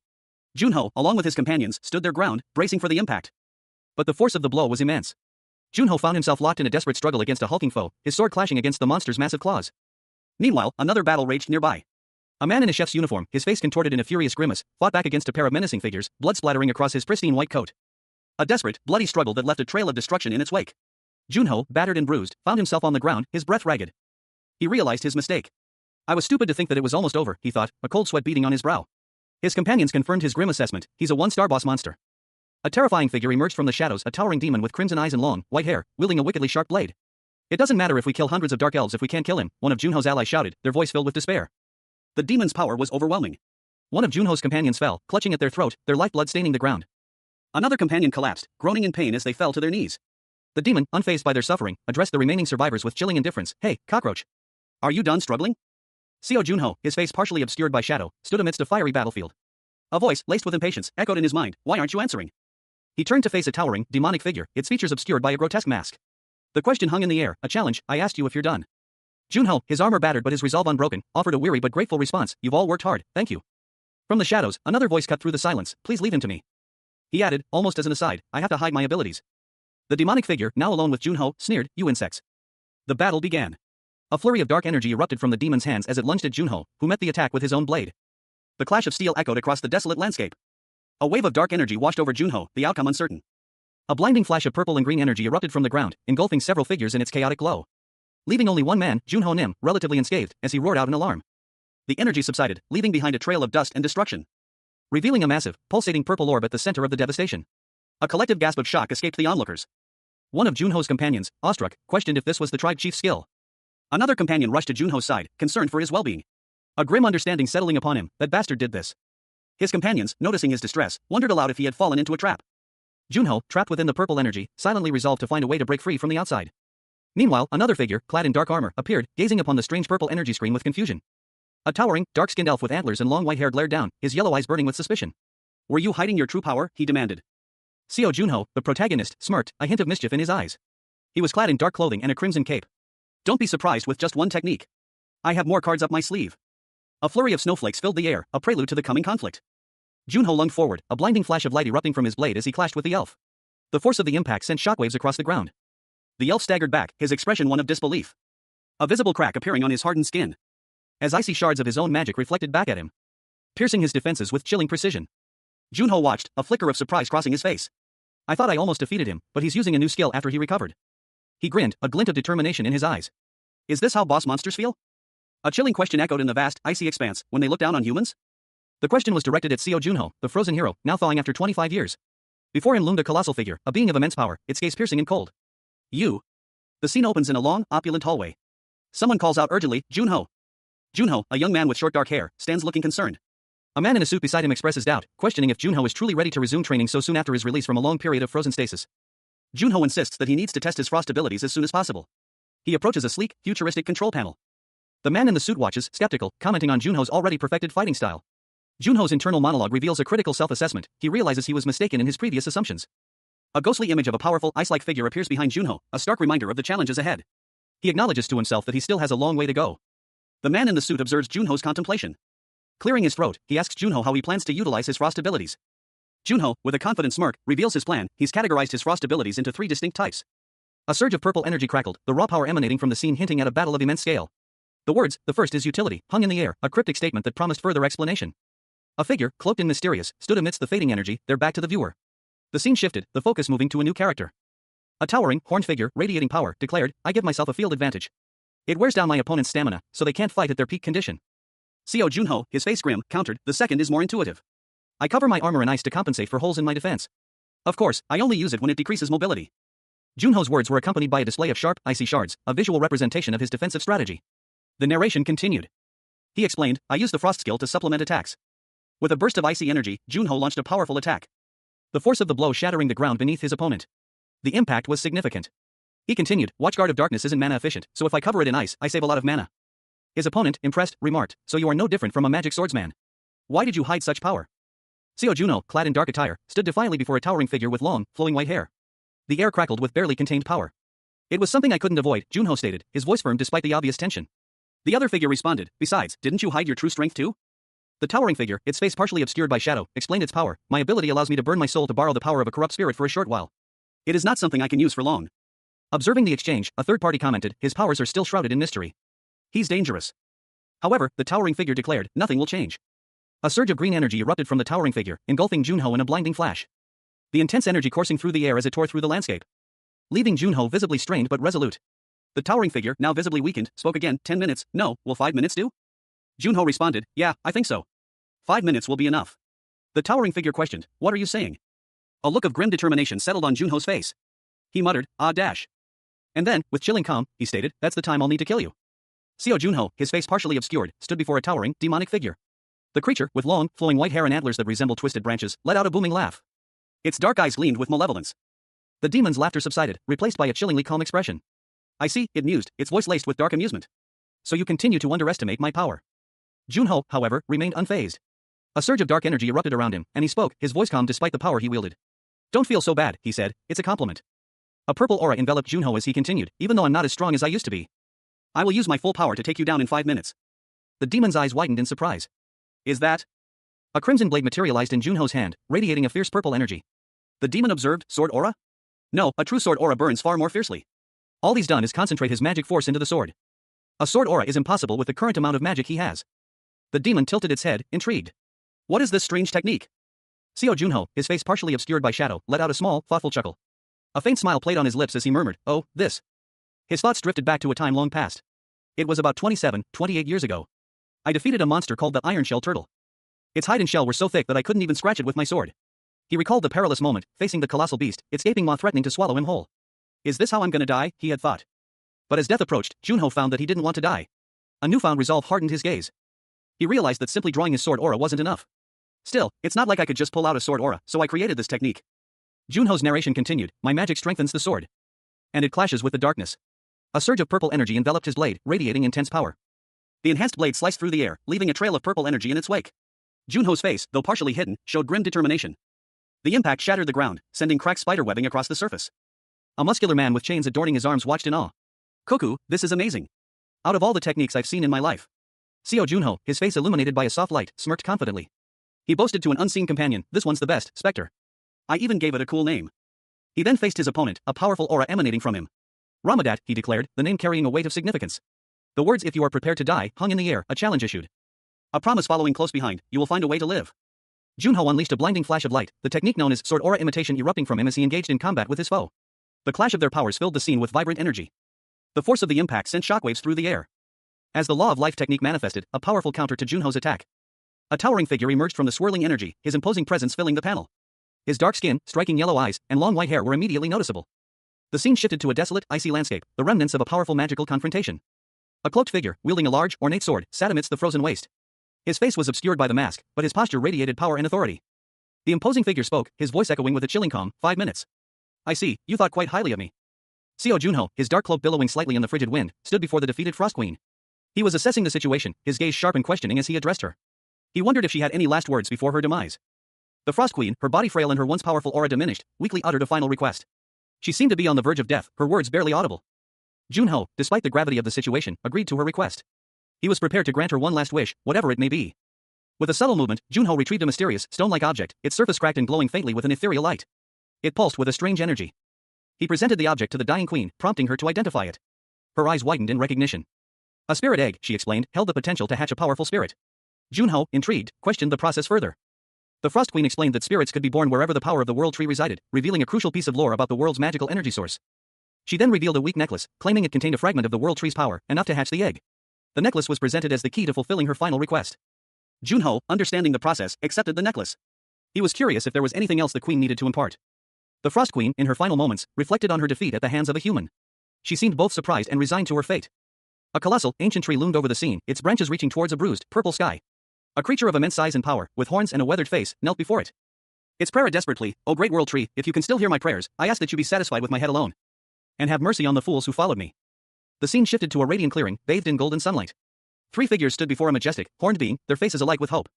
Junho, along with his companions, stood their ground, bracing for the impact. But the force of the blow was immense. Junho found himself locked in a desperate struggle against a hulking foe, his sword clashing against the monster's massive claws. Meanwhile, another battle raged nearby. A man in a chef's uniform, his face contorted in a furious grimace, fought back against a pair of menacing figures, blood splattering across his pristine white coat. A desperate, bloody struggle that left a trail of destruction in its wake. Junho, battered and bruised, found himself on the ground, his breath ragged. He realized his mistake. I was stupid to think that it was almost over, he thought, a cold sweat beading on his brow. His companions confirmed his grim assessment: he's a one-star boss monster. A terrifying figure emerged from the shadows, a towering demon with crimson eyes and long, white hair, wielding a wickedly sharp blade. It doesn't matter if we kill hundreds of dark elves if we can't kill him, one of Junho's allies shouted, their voice filled with despair. The demon's power was overwhelming. One of Junho's companions fell, clutching at their throat, their lifeblood staining the ground. Another companion collapsed, groaning in pain as they fell to their knees. The demon, unfazed by their suffering, addressed the remaining survivors with chilling indifference: hey, cockroach. Are you done struggling? Seo Junho, his face partially obscured by shadow, stood amidst a fiery battlefield. A voice, laced with impatience, echoed in his mind: why aren't you answering? He turned to face a towering, demonic figure, its features obscured by a grotesque mask. The question hung in the air: a challenge. I asked you if you're done. Junho, his armor battered but his resolve unbroken, offered a weary but grateful response: you've all worked hard, thank you. From the shadows, another voice cut through the silence: please leave him to me. He added, almost as an aside, I have to hide my abilities. The demonic figure, now alone with Junho, sneered: you insects. The battle began. A flurry of dark energy erupted from the demon's hands as it lunged at Junho, who met the attack with his own blade. The clash of steel echoed across the desolate landscape. A wave of dark energy washed over Junho, the outcome uncertain. A blinding flash of purple and green energy erupted from the ground, engulfing several figures in its chaotic glow. Leaving only one man, Junho Nim, relatively unscathed, as he roared out in alarm. The energy subsided, leaving behind a trail of dust and destruction. Revealing a massive, pulsating purple orb at the center of the devastation. A collective gasp of shock escaped the onlookers. One of Junho's companions, awestruck, questioned if this was the tribe chief's skill. Another companion rushed to Junho's side, concerned for his well-being. A grim understanding settling upon him: that bastard did this. His companions, noticing his distress, wondered aloud if he had fallen into a trap. Junho, trapped within the purple energy, silently resolved to find a way to break free from the outside. Meanwhile, another figure, clad in dark armor, appeared, gazing upon the strange purple energy screen with confusion. A towering, dark-skinned elf with antlers and long white hair glared down, his yellow eyes burning with suspicion. Were you hiding your true power? He demanded. Seo Junho, the protagonist, smirked, a hint of mischief in his eyes. He was clad in dark clothing and a crimson cape. Don't be surprised with just one technique. I have more cards up my sleeve. A flurry of snowflakes filled the air, a prelude to the coming conflict. Junho lunged forward, a blinding flash of light erupting from his blade as he clashed with the elf. The force of the impact sent shockwaves across the ground. The elf staggered back, his expression one of disbelief. A visible crack appearing on his hardened skin, as icy shards of his own magic reflected back at him, piercing his defenses with chilling precision. Junho watched, a flicker of surprise crossing his face. I thought I almost defeated him, but he's using a new skill after he recovered. He grinned, a glint of determination in his eyes. Is this how boss monsters feel? A chilling question echoed in the vast, icy expanse, when they looked down on humans. The question was directed at Seo Junho, the frozen hero, now thawing after 25 years. Before him loomed a colossal figure, a being of immense power, its gaze piercing and cold. You. The scene opens in a long, opulent hallway. Someone calls out urgently, Junho. Junho, a young man with short dark hair, stands looking concerned. A man in a suit beside him expresses doubt, questioning if Junho is truly ready to resume training so soon after his release from a long period of frozen stasis. Junho insists that he needs to test his frost abilities as soon as possible. He approaches a sleek, futuristic control panel. The man in the suit watches, skeptical, commenting on Junho's already perfected fighting style. Junho's internal monologue reveals a critical self-assessment. He realizes he was mistaken in his previous assumptions. A ghostly image of a powerful, ice-like figure appears behind Junho, a stark reminder of the challenges ahead. He acknowledges to himself that he still has a long way to go. The man in the suit observes Junho's contemplation. Clearing his throat, he asks Junho how he plans to utilize his frost abilities. Junho, with a confident smirk, reveals his plan. He's categorized his frost abilities into 3 distinct types. A surge of purple energy crackled, the raw power emanating from the scene hinting at a battle of immense scale. The words, the first is utility, hung in the air, a cryptic statement that promised further explanation. A figure, cloaked in mysterious, stood amidst the fading energy, their back to the viewer. The scene shifted, the focus moving to a new character. A towering, horned figure, radiating power, declared, I give myself a field advantage. It wears down my opponent's stamina, so they can't fight at their peak condition. Seo Junho, his face grim, countered, the second is more intuitive. I cover my armor in ice to compensate for holes in my defense. Of course, I only use it when it decreases mobility. Junho's words were accompanied by a display of sharp, icy shards, a visual representation of his defensive strategy. The narration continued. He explained, I use the frost skill to supplement attacks. With a burst of icy energy, Junho launched a powerful attack. The force of the blow shattering the ground beneath his opponent. The impact was significant. He continued, Watchguard of Darkness isn't mana efficient, so if I cover it in ice, I save a lot of mana. His opponent, impressed, remarked, so you are no different from a magic swordsman. Why did you hide such power? Seo Junho, clad in dark attire, stood defiantly before a towering figure with long, flowing white hair. The air crackled with barely contained power. It was something I couldn't avoid, Junho stated, his voice firm despite the obvious tension. The other figure responded, besides, didn't you hide your true strength too? The towering figure, its face partially obscured by shadow, explained its power. My ability allows me to burn my soul to borrow the power of a corrupt spirit for a short while. It is not something I can use for long. Observing the exchange, a third party commented, his powers are still shrouded in mystery. He's dangerous. However, the towering figure declared, nothing will change. A surge of green energy erupted from the towering figure, engulfing Junho in a blinding flash. The intense energy coursing through the air as it tore through the landscape, leaving Junho visibly strained but resolute. The towering figure, now visibly weakened, spoke again, 10 minutes, no, will 5 minutes do? Junho responded, yeah, I think so. 5 minutes will be enough. The towering figure questioned, what are you saying? A look of grim determination settled on Junho's face. He muttered, dash. And then, with chilling calm, he stated, that's the time I'll need to kill you. Seo Junho, his face partially obscured, stood before a towering, demonic figure. The creature, with long, flowing white hair and antlers that resembled twisted branches, let out a booming laugh. Its dark eyes gleamed with malevolence. The demon's laughter subsided, replaced by a chillingly calm expression. I see, it mused, its voice laced with dark amusement. So you continue to underestimate my power. Junho, however, remained unfazed. A surge of dark energy erupted around him, and he spoke, his voice calm despite the power he wielded. Don't feel so bad, he said, it's a compliment. A purple aura enveloped Junho as he continued, even though I'm not as strong as I used to be. I will use my full power to take you down in 5 minutes. The demon's eyes widened in surprise. Is that? A crimson blade materialized in Junho's hand, radiating a fierce purple energy. The demon observed, sword aura? No, a true sword aura burns far more fiercely. All he's done is concentrate his magic force into the sword. A sword aura is impossible with the current amount of magic he has. The demon tilted its head, intrigued. What is this strange technique? Seo Junho, his face partially obscured by shadow, let out a small, thoughtful chuckle. A faint smile played on his lips as he murmured, oh, this. His thoughts drifted back to a time long past. It was about 28 years ago. I defeated a monster called the Iron Shell Turtle. Its hide and shell were so thick that I couldn't even scratch it with my sword. He recalled the perilous moment, facing the colossal beast, its gaping maw threatening to swallow him whole. Is this how I'm gonna die? He had thought. But as death approached, Junho found that he didn't want to die. A newfound resolve hardened his gaze. He realized that simply drawing his sword aura wasn't enough. Still, it's not like I could just pull out a sword aura, so I created this technique. Junho's narration continued, my magic strengthens the sword. And it clashes with the darkness. A surge of purple energy enveloped his blade, radiating intense power. The enhanced blade sliced through the air, leaving a trail of purple energy in its wake. Junho's face, though partially hidden, showed grim determination. The impact shattered the ground, sending cracked spiderwebbing across the surface. A muscular man with chains adorning his arms watched in awe. Koku, this is amazing. Out of all the techniques I've seen in my life. Seo Junho, his face illuminated by a soft light, smirked confidently. He boasted to an unseen companion, this one's the best, Spectre. I even gave it a cool name. He then faced his opponent, a powerful aura emanating from him. Ramadat, he declared, the name carrying a weight of significance. The words if you are prepared to die hung in the air, a challenge issued. A promise following close behind, you will find a way to live. Junho unleashed a blinding flash of light, the technique known as sword aura imitation erupting from him as he engaged in combat with his foe. The clash of their powers filled the scene with vibrant energy. The force of the impact sent shockwaves through the air. As the law of life technique manifested, a powerful counter to Junho's attack. A towering figure emerged from the swirling energy, his imposing presence filling the panel. His dark skin, striking yellow eyes, and long white hair were immediately noticeable. The scene shifted to a desolate, icy landscape, the remnants of a powerful magical confrontation. A cloaked figure, wielding a large, ornate sword, sat amidst the frozen waste. His face was obscured by the mask, but his posture radiated power and authority. The imposing figure spoke, his voice echoing with a chilling calm, 5 minutes. I see, you thought quite highly of me. Seo Junho, his dark cloak billowing slightly in the frigid wind, stood before the defeated Frost Queen. He was assessing the situation, his gaze sharp and questioning as he addressed her. He wondered if she had any last words before her demise. The Frost Queen, her body frail and her once powerful aura diminished, weakly uttered a final request. She seemed to be on the verge of death, her words barely audible. Junho, despite the gravity of the situation, agreed to her request. He was prepared to grant her one last wish, whatever it may be. With a subtle movement, Junho retrieved a mysterious, stone-like object, its surface cracked and glowing faintly with an ethereal light. It pulsed with a strange energy. He presented the object to the dying queen, prompting her to identify it. Her eyes widened in recognition. A spirit egg, she explained, held the potential to hatch a powerful spirit. Junho, intrigued, questioned the process further. The Frost Queen explained that spirits could be born wherever the power of the world tree resided, revealing a crucial piece of lore about the world's magical energy source. She then revealed a weak necklace, claiming it contained a fragment of the world tree's power, enough to hatch the egg. The necklace was presented as the key to fulfilling her final request. Junho, understanding the process, accepted the necklace. He was curious if there was anything else the queen needed to impart. The Frost Queen, in her final moments, reflected on her defeat at the hands of a human. She seemed both surprised and resigned to her fate. A colossal, ancient tree loomed over the scene, its branches reaching towards a bruised, purple sky. A creature of immense size and power, with horns and a weathered face, knelt before it. Its prayer a desperate plea, O great world tree, if you can still hear my prayers, I ask that you be satisfied with my head alone. And have mercy on the fools who followed me. The scene shifted to a radiant clearing, bathed in golden sunlight. 3 figures stood before a majestic, horned being, their faces alight with hope.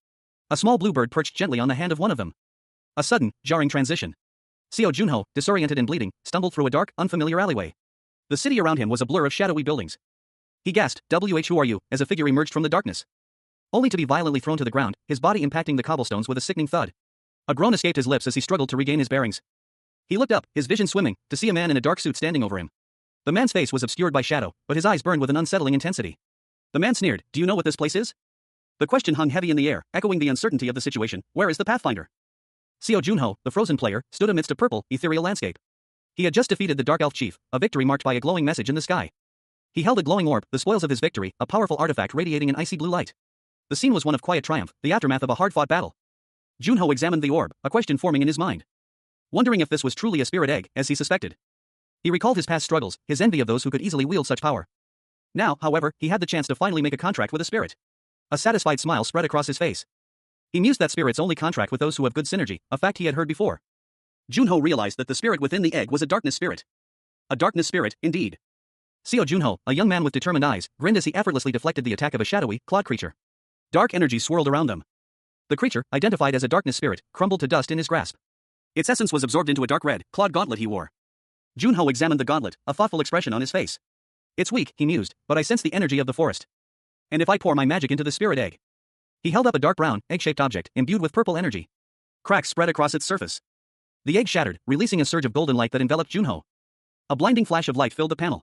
A small blue bird perched gently on the hand of one of them. A sudden, jarring transition. Seo Junho, disoriented and bleeding, stumbled through a dark, unfamiliar alleyway. The city around him was a blur of shadowy buildings. He gasped, who are you, as a figure emerged from the darkness. Only to be violently thrown to the ground, his body impacting the cobblestones with a sickening thud. A groan escaped his lips as he struggled to regain his bearings. He looked up, his vision swimming, to see a man in a dark suit standing over him. The man's face was obscured by shadow, but his eyes burned with an unsettling intensity. The man sneered, do you know what this place is? The question hung heavy in the air, echoing the uncertainty of the situation, where is the Pathfinder? Seo Junho, the frozen player, stood amidst a purple, ethereal landscape. He had just defeated the Dark Elf Chief, a victory marked by a glowing message in the sky. He held a glowing orb, the spoils of his victory, a powerful artifact radiating an icy blue light. The scene was one of quiet triumph, the aftermath of a hard-fought battle. Junho examined the orb, a question forming in his mind. Wondering if this was truly a spirit egg, as he suspected. He recalled his past struggles, his envy of those who could easily wield such power. Now, however, he had the chance to finally make a contract with a spirit. A satisfied smile spread across his face. He mused that spirits only contract with those who have good synergy, a fact he had heard before. Junho realized that the spirit within the egg was a darkness spirit. A darkness spirit, indeed. Seo Junho, a young man with determined eyes, grinned as he effortlessly deflected the attack of a shadowy, clawed creature. Dark energy swirled around them. The creature, identified as a darkness spirit, crumbled to dust in his grasp. Its essence was absorbed into a dark red, clawed gauntlet he wore. Junho examined the gauntlet, a thoughtful expression on his face. It's weak, he mused, but I sense the energy of the forest. And if I pour my magic into the spirit egg? He held up a dark brown, egg-shaped object, imbued with purple energy. Cracks spread across its surface. The egg shattered, releasing a surge of golden light that enveloped Junho. A blinding flash of light filled the panel.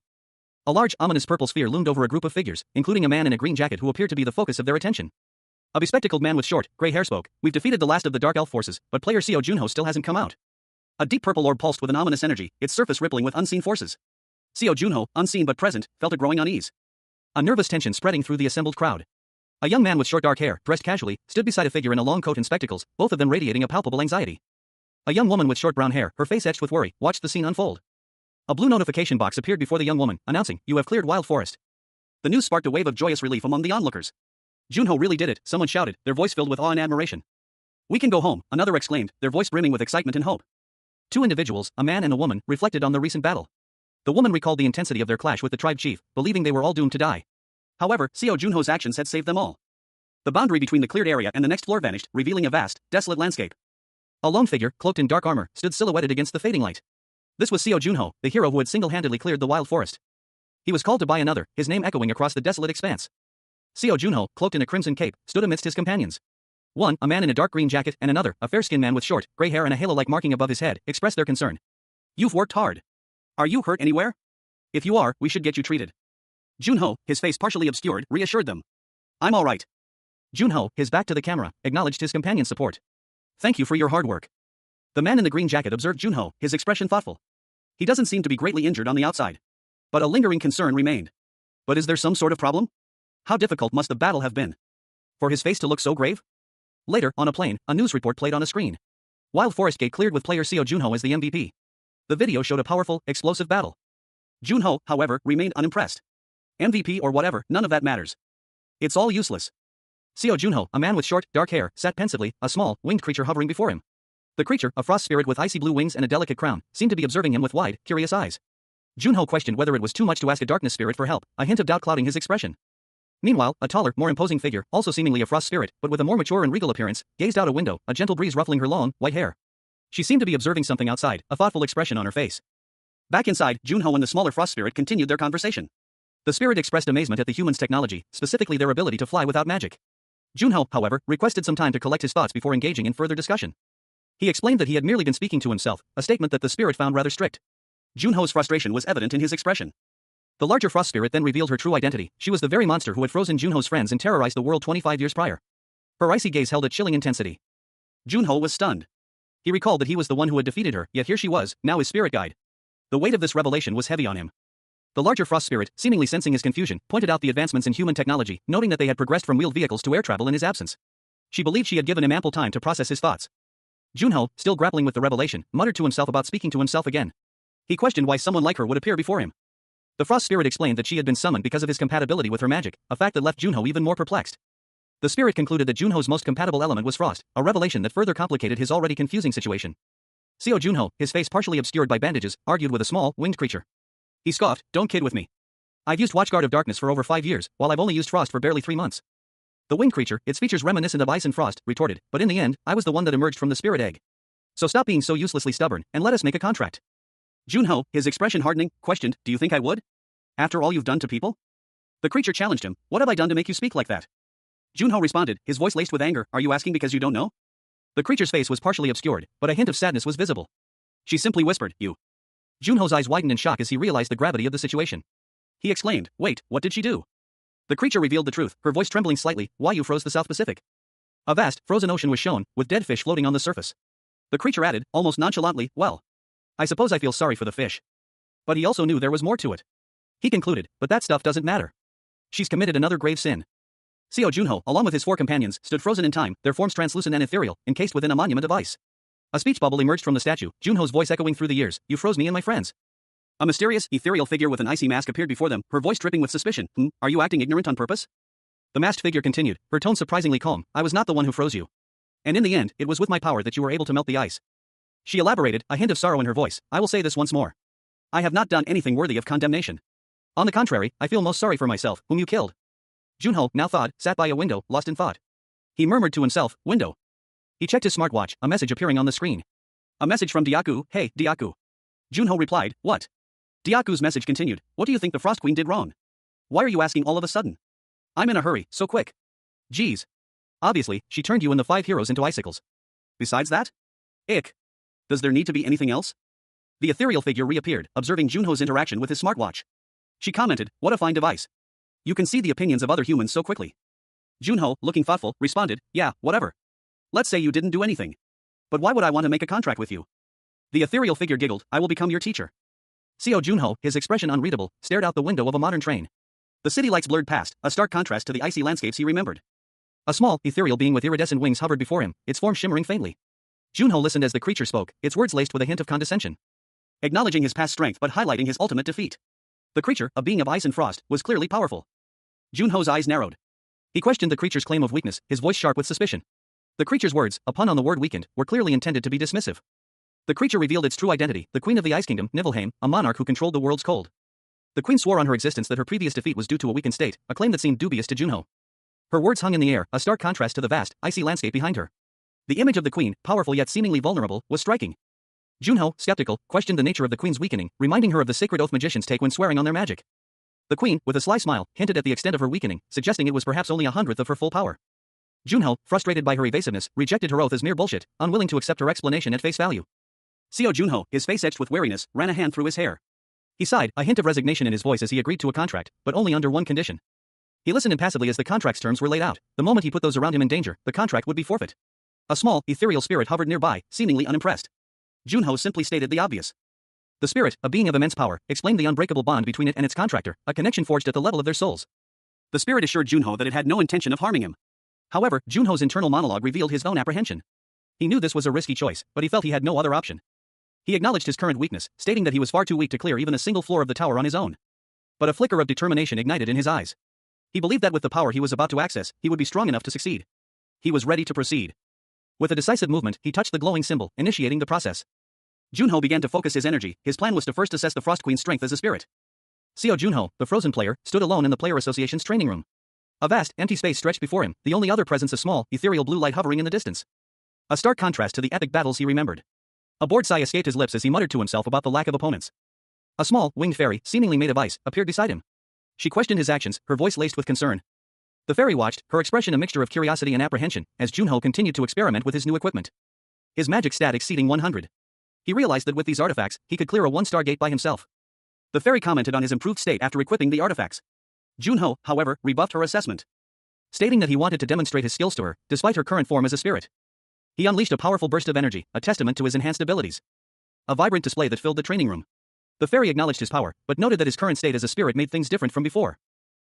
A large, ominous purple sphere loomed over a group of figures, including a man in a green jacket who appeared to be the focus of their attention. A bespectacled man with short, gray hair spoke, we've defeated the last of the Dark Elf forces, but player Seo Junho still hasn't come out. A deep purple orb pulsed with an ominous energy, its surface rippling with unseen forces. Seo Junho, unseen but present, felt a growing unease. A nervous tension spreading through the assembled crowd. A young man with short dark hair, dressed casually, stood beside a figure in a long coat and spectacles, both of them radiating a palpable anxiety. A young woman with short brown hair, her face etched with worry, watched the scene unfold. A blue notification box appeared before the young woman, announcing, you have cleared Wild Forest. The news sparked a wave of joyous relief among the onlookers. Junho really did it, someone shouted, their voice filled with awe and admiration. We can go home, another exclaimed, their voice brimming with excitement and hope. 2 individuals, a man and a woman, reflected on the recent battle. The woman recalled the intensity of their clash with the tribe chief, believing they were all doomed to die. However, Seo Junho's actions had saved them all. The boundary between the cleared area and the next floor vanished, revealing a vast, desolate landscape. A lone figure, cloaked in dark armor, stood silhouetted against the fading light. This was Seo Junho, the hero who had single-handedly cleared the wild forest. He was called to buy another, his name echoing across the desolate expanse. Seo Junho, cloaked in a crimson cape, stood amidst his companions. One, a man in a dark green jacket, and another, a fair-skinned man with short, gray hair and a halo-like marking above his head, expressed their concern. You've worked hard. Are you hurt anywhere? If you are, we should get you treated. Junho, his face partially obscured, reassured them. I'm all right. Junho, his back to the camera, acknowledged his companion's support. Thank you for your hard work. The man in the green jacket observed Junho, his expression thoughtful. He doesn't seem to be greatly injured on the outside. But a lingering concern remained. But is there some sort of problem? How difficult must the battle have been? For his face to look so grave? Later, on a plane, a news report played on a screen. Wild Forest Gate cleared with player Seo Junho as the MVP. The video showed a powerful, explosive battle. Junho, however, remained unimpressed. MVP or whatever, none of that matters. It's all useless. Seo Junho, a man with short, dark hair, sat pensively, a small, winged creature hovering before him. The creature, a frost spirit with icy blue wings and a delicate crown, seemed to be observing him with wide, curious eyes. Junho questioned whether it was too much to ask a darkness spirit for help, a hint of doubt clouding his expression. Meanwhile, a taller, more imposing figure, also seemingly a frost spirit, but with a more mature and regal appearance, gazed out a window, a gentle breeze ruffling her long, white hair. She seemed to be observing something outside, a thoughtful expression on her face. Back inside, Junho and the smaller frost spirit continued their conversation. The spirit expressed amazement at the humans' technology, specifically their ability to fly without magic. Junho, however, requested some time to collect his thoughts before engaging in further discussion. He explained that he had merely been speaking to himself, a statement that the spirit found rather strict. Junho's frustration was evident in his expression. The larger frost spirit then revealed her true identity. She was the very monster who had frozen Junho's friends and terrorized the world 25 years prior. Her icy gaze held a chilling intensity. Junho was stunned. He recalled that he was the one who had defeated her, yet here she was, now his spirit guide. The weight of this revelation was heavy on him. The larger frost spirit, seemingly sensing his confusion, pointed out the advancements in human technology, noting that they had progressed from wheeled vehicles to air travel in his absence. She believed she had given him ample time to process his thoughts. Junho, still grappling with the revelation, muttered to himself about speaking to himself again. He questioned why someone like her would appear before him. The frost spirit explained that she had been summoned because of his compatibility with her magic, a fact that left Junho even more perplexed. The spirit concluded that Junho's most compatible element was frost, a revelation that further complicated his already confusing situation. Seo Junho, his face partially obscured by bandages, argued with a small, winged creature. He scoffed, "Don't kid with me. I've used Watchguard of Darkness for over 5 years, while I've only used Frost for barely 3 months." The winged creature, its features reminiscent of ice and frost, retorted, "But in the end, I was the one that emerged from the spirit egg. So stop being so uselessly stubborn, and let us make a contract." Junho, his expression hardening, questioned, "Do you think I would? After all you've done to people?" The creature challenged him, "What have I done to make you speak like that?" Junho responded, his voice laced with anger, "Are you asking because you don't know?" The creature's face was partially obscured, but a hint of sadness was visible. She simply whispered, "You." Junho's eyes widened in shock as he realized the gravity of the situation. He exclaimed, "Wait, what did she do?" The creature revealed the truth, her voice trembling slightly, "Why you froze the South Pacific." A vast, frozen ocean was shown, with dead fish floating on the surface. The creature added, almost nonchalantly, "Well, I suppose I feel sorry for the fish." But he also knew there was more to it. He concluded, "But that stuff doesn't matter. She's committed another grave sin." Seo Junho, along with his 4 companions, stood frozen in time, their forms translucent and ethereal, encased within a monument of ice. A speech bubble emerged from the statue, Junho's voice echoing through the years, "You froze me and my friends." A mysterious, ethereal figure with an icy mask appeared before them, her voice dripping with suspicion. Are you acting ignorant on purpose?" The masked figure continued, her tone surprisingly calm, "I was not the one who froze you. And in the end, it was with my power that you were able to melt the ice." She elaborated, a hint of sorrow in her voice, "I will say this once more. I have not done anything worthy of condemnation. On the contrary, I feel most sorry for myself, whom you killed." Junho, now thawed, sat by a window, lost in thought. He murmured to himself, "Window." He checked his smartwatch, a message appearing on the screen. A message from Diaku, "Hey, Diaku." Junho replied, "What?" Diaku's message continued, "What do you think the Frost Queen did wrong? Why are you asking all of a sudden? I'm in a hurry, so quick. Geez. Obviously, she turned you and the 5 heroes into icicles. Besides that? Ick. Does there need to be anything else?" The ethereal figure reappeared, observing Junho's interaction with his smartwatch. She commented, "What a fine device. You can see the opinions of other humans so quickly." Junho, looking thoughtful, responded, "Yeah, whatever. Let's say you didn't do anything. But why would I want to make a contract with you?" The ethereal figure giggled, "I will become your teacher." Seo Junho, his expression unreadable, stared out the window of a modern train. The city lights blurred past, a stark contrast to the icy landscapes he remembered. A small, ethereal being with iridescent wings hovered before him, its form shimmering faintly. Junho listened as the creature spoke, its words laced with a hint of condescension. Acknowledging his past strength but highlighting his ultimate defeat. The creature, a being of ice and frost, was clearly powerful. Junho's eyes narrowed. He questioned the creature's claim of weakness, his voice sharp with suspicion. The creature's words, a pun on the word weakened, were clearly intended to be dismissive. The creature revealed its true identity, the Queen of the Ice Kingdom, Niflheim, a monarch who controlled the world's cold. The Queen swore on her existence that her previous defeat was due to a weakened state, a claim that seemed dubious to Junho. Her words hung in the air, a stark contrast to the vast, icy landscape behind her. The image of the Queen, powerful yet seemingly vulnerable, was striking. Junho, skeptical, questioned the nature of the Queen's weakening, reminding her of the sacred oath magicians take when swearing on their magic. The queen, with a sly smile, hinted at the extent of her weakening, suggesting it was perhaps only 1/100th of her full power. Junho, frustrated by her evasiveness, rejected her oath as mere bullshit, unwilling to accept her explanation at face value. Seo Junho, his face etched with weariness, ran a hand through his hair. He sighed, a hint of resignation in his voice as he agreed to a contract, but only under one condition. He listened impassively as the contract's terms were laid out. The moment he put those around him in danger, the contract would be forfeit. A small, ethereal spirit hovered nearby, seemingly unimpressed. Junho simply stated the obvious. The spirit, a being of immense power, explained the unbreakable bond between it and its contractor, a connection forged at the level of their souls. The spirit assured Junho that it had no intention of harming him. However, Junho's internal monologue revealed his own apprehension. He knew this was a risky choice, but he felt he had no other option. He acknowledged his current weakness, stating that he was far too weak to clear even a single floor of the tower on his own. But a flicker of determination ignited in his eyes. He believed that with the power he was about to access, he would be strong enough to succeed. He was ready to proceed. With a decisive movement, he touched the glowing symbol, initiating the process. Junho began to focus his energy. His plan was to first assess the Frost Queen's strength as a spirit. Seo Junho, the frozen player, stood alone in the Player Association's training room. A vast, empty space stretched before him, the only other presence a small, ethereal blue light hovering in the distance. A stark contrast to the epic battles he remembered. A bored sigh escaped his lips as he muttered to himself about the lack of opponents. A small, winged fairy, seemingly made of ice, appeared beside him. She questioned his actions, her voice laced with concern. The fairy watched, her expression a mixture of curiosity and apprehension, as Junho continued to experiment with his new equipment. His magic stat exceeding 100. He realized that with these artifacts, he could clear a one-star gate by himself. The fairy commented on his improved state after equipping the artifacts. Junho, however, rebuffed her assessment, stating that he wanted to demonstrate his skills to her, despite her current form as a spirit. He unleashed a powerful burst of energy, a testament to his enhanced abilities. A vibrant display that filled the training room. The fairy acknowledged his power, but noted that his current state as a spirit made things different from before.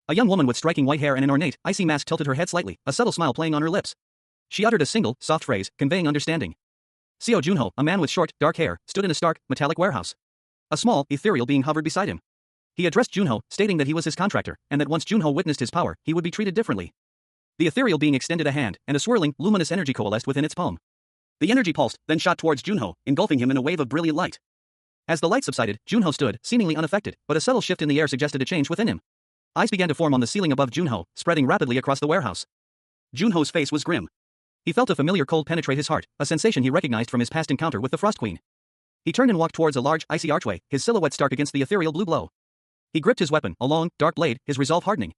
A young woman with striking white hair and an ornate, icy mask tilted her head slightly, a subtle smile playing on her lips. She uttered a single, soft phrase, conveying understanding. Seo Junho, a man with short, dark hair, stood in a stark, metallic warehouse. A small, ethereal being hovered beside him. He addressed Junho, stating that he was his contractor, and that once Junho witnessed his power, he would be treated differently. The ethereal being extended a hand, and a swirling, luminous energy coalesced within its palm. The energy pulsed, then shot towards Junho, engulfing him in a wave of brilliant light. As the light subsided, Junho stood, seemingly unaffected, but a subtle shift in the air suggested a change within him. Eyes began to form on the ceiling above Junho, spreading rapidly across the warehouse. Junho's face was grim. He felt a familiar cold penetrate his heart, a sensation he recognized from his past encounter with the Frost Queen. He turned and walked towards a large, icy archway, his silhouette stark against the ethereal blue glow. He gripped his weapon, a long, dark blade, his resolve hardening.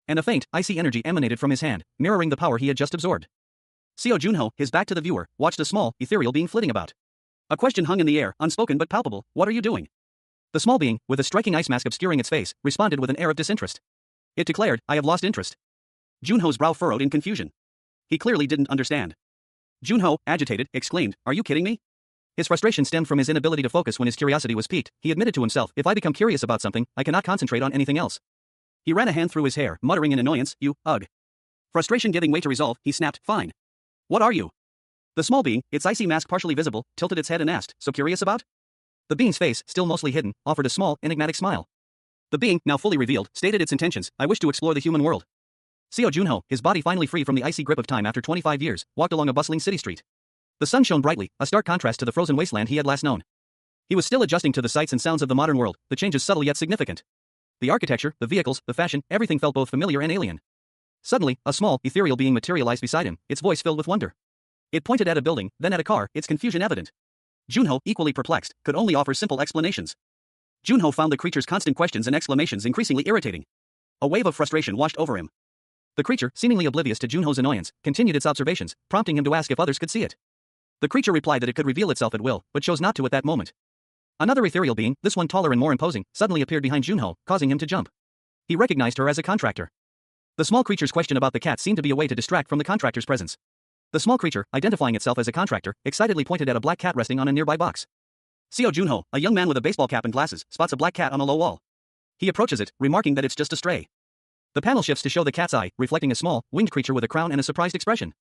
And a faint, icy energy emanated from his hand, mirroring the power he had just absorbed. Seo Junho, his back to the viewer, watched a small, ethereal being flitting about. A question hung in the air, unspoken but palpable: "What are you doing?" The small being, with a striking ice mask obscuring its face, responded with an air of disinterest. It declared, "I have lost interest." Junho's brow furrowed in confusion. He clearly didn't understand. Junho, agitated, exclaimed, "Are you kidding me?" His frustration stemmed from his inability to focus when his curiosity was piqued. He admitted to himself, "If I become curious about something, I cannot concentrate on anything else." He ran a hand through his hair, muttering in annoyance, "Ugh." Frustration giving way to resolve, he snapped, "Fine. What are you?" The small being, its icy mask partially visible, tilted its head and asked, "So curious about?" The being's face, still mostly hidden, offered a small, enigmatic smile. The being, now fully revealed, stated its intentions: "I wish to explore the human world." Seo Junho, his body finally free from the icy grip of time after 25 years, walked along a bustling city street. The sun shone brightly, a stark contrast to the frozen wasteland he had last known. He was still adjusting to the sights and sounds of the modern world, the changes subtle yet significant. The architecture, the vehicles, the fashion, everything felt both familiar and alien. Suddenly, a small, ethereal being materialized beside him, its voice filled with wonder. It pointed at a building, then at a car, its confusion evident. Junho, equally perplexed, could only offer simple explanations. Junho found the creature's constant questions and exclamations increasingly irritating. A wave of frustration washed over him. The creature, seemingly oblivious to Junho's annoyance, continued its observations, prompting him to ask if others could see it. The creature replied that it could reveal itself at will, but chose not to at that moment. Another ethereal being, this one taller and more imposing, suddenly appeared behind Junho, causing him to jump. He recognized her as a contractor. The small creature's question about the cat seemed to be a way to distract from the contractor's presence. The small creature, identifying itself as a contractor, excitedly pointed at a black cat resting on a nearby box. Seo Junho, a young man with a baseball cap and glasses, spots a black cat on a low wall. He approaches it, remarking that it's just a stray. The panel shifts to show the cat's eye, reflecting a small, winged creature with a crown and a surprised expression.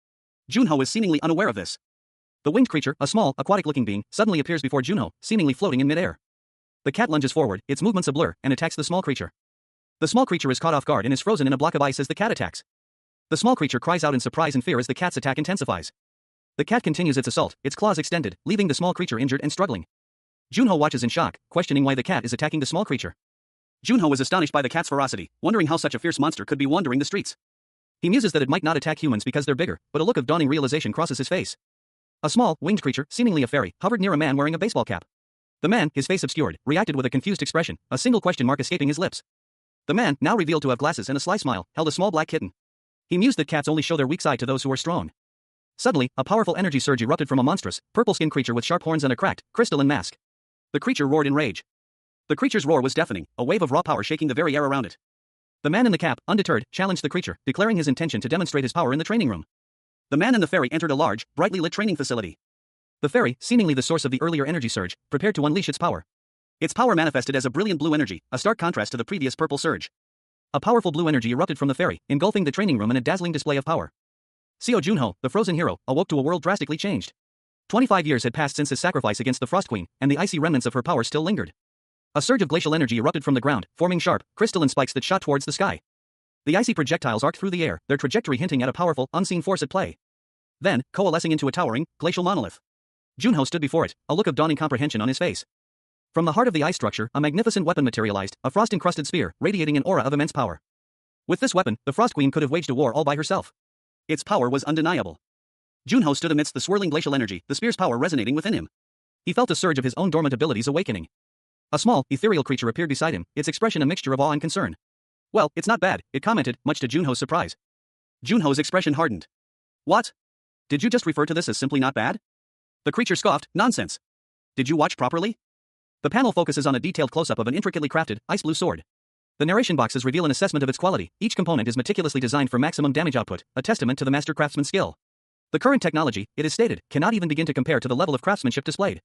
Junho is seemingly unaware of this. The winged creature, a small, aquatic-looking being, suddenly appears before Junho, seemingly floating in midair. The cat lunges forward, its movements a blur, and attacks the small creature. The small creature is caught off guard and is frozen in a block of ice as the cat attacks. The small creature cries out in surprise and fear as the cat's attack intensifies. The cat continues its assault, its claws extended, leaving the small creature injured and struggling. Junho watches in shock, questioning why the cat is attacking the small creature. Junho was astonished by the cat's ferocity, wondering how such a fierce monster could be wandering the streets. He muses that it might not attack humans because they're bigger, but a look of dawning realization crosses his face. A small, winged creature, seemingly a fairy, hovered near a man wearing a baseball cap. The man, his face obscured, reacted with a confused expression, a single question mark escaping his lips. The man, now revealed to have glasses and a sly smile, held a small black kitten. He mused that cats only show their weak side to those who are strong. Suddenly, a powerful energy surge erupted from a monstrous, purple-skinned creature with sharp horns and a cracked, crystalline mask. The creature roared in rage. The creature's roar was deafening, a wave of raw power shaking the very air around it. The man in the cap, undeterred, challenged the creature, declaring his intention to demonstrate his power in the training room. The man and the fairy entered a large, brightly lit training facility. The fairy, seemingly the source of the earlier energy surge, prepared to unleash its power. Its power manifested as a brilliant blue energy, a stark contrast to the previous purple surge. A powerful blue energy erupted from the fairy, engulfing the training room in a dazzling display of power. Seo Junho, the frozen hero, awoke to a world drastically changed. 25 years had passed since his sacrifice against the Frost Queen, and the icy remnants of her power still lingered. A surge of glacial energy erupted from the ground, forming sharp, crystalline spikes that shot towards the sky. The icy projectiles arced through the air, their trajectory hinting at a powerful, unseen force at play. Then, coalescing into a towering, glacial monolith. Junho stood before it, a look of dawning comprehension on his face. From the heart of the ice structure, a magnificent weapon materialized, a frost-encrusted spear, radiating an aura of immense power. With this weapon, the Frost Queen could have waged a war all by herself. Its power was undeniable. Junho stood amidst the swirling glacial energy, the spear's power resonating within him. He felt a surge of his own dormant abilities awakening. A small, ethereal creature appeared beside him, its expression a mixture of awe and concern. "Well, it's not bad," it commented, much to Junho's surprise. Junho's expression hardened. "What? Did you just refer to this as simply not bad?" The creature scoffed, "Nonsense. Did you watch properly?" The panel focuses on a detailed close-up of an intricately crafted, ice blue sword. The narration boxes reveal an assessment of its quality. Each component is meticulously designed for maximum damage output, a testament to the master craftsman's skill. The current technology, it is stated, cannot even begin to compare to the level of craftsmanship displayed.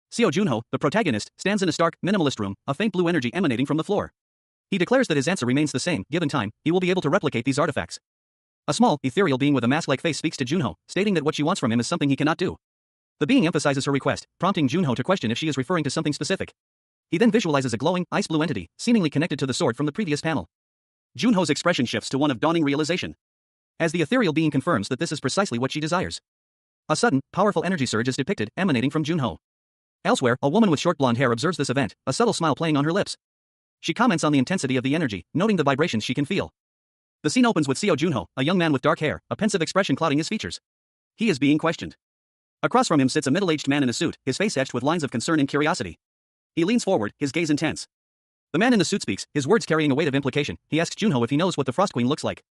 Seo Junho, the protagonist, stands in a stark, minimalist room, a faint blue energy emanating from the floor. He declares that his answer remains the same. Given time, he will be able to replicate these artifacts. A small, ethereal being with a mask-like face speaks to Junho, stating that what she wants from him is something he cannot do. The being emphasizes her request, prompting Junho to question if she is referring to something specific. He then visualizes a glowing, ice blue entity, seemingly connected to the sword from the previous panel. Junho's expression shifts to one of dawning realization, as the ethereal being confirms that this is precisely what she desires. A sudden, powerful energy surge is depicted, emanating from Junho. Elsewhere, a woman with short blonde hair observes this event, a subtle smile playing on her lips. She comments on the intensity of the energy, noting the vibrations she can feel. The scene opens with Seo Junho, a young man with dark hair, a pensive expression clouding his features. He is being questioned. Across from him sits a middle-aged man in a suit, his face etched with lines of concern and curiosity. He leans forward, his gaze intense. The man in the suit speaks, his words carrying a weight of implication. He asks Junho if he knows what the Frost Queen looks like.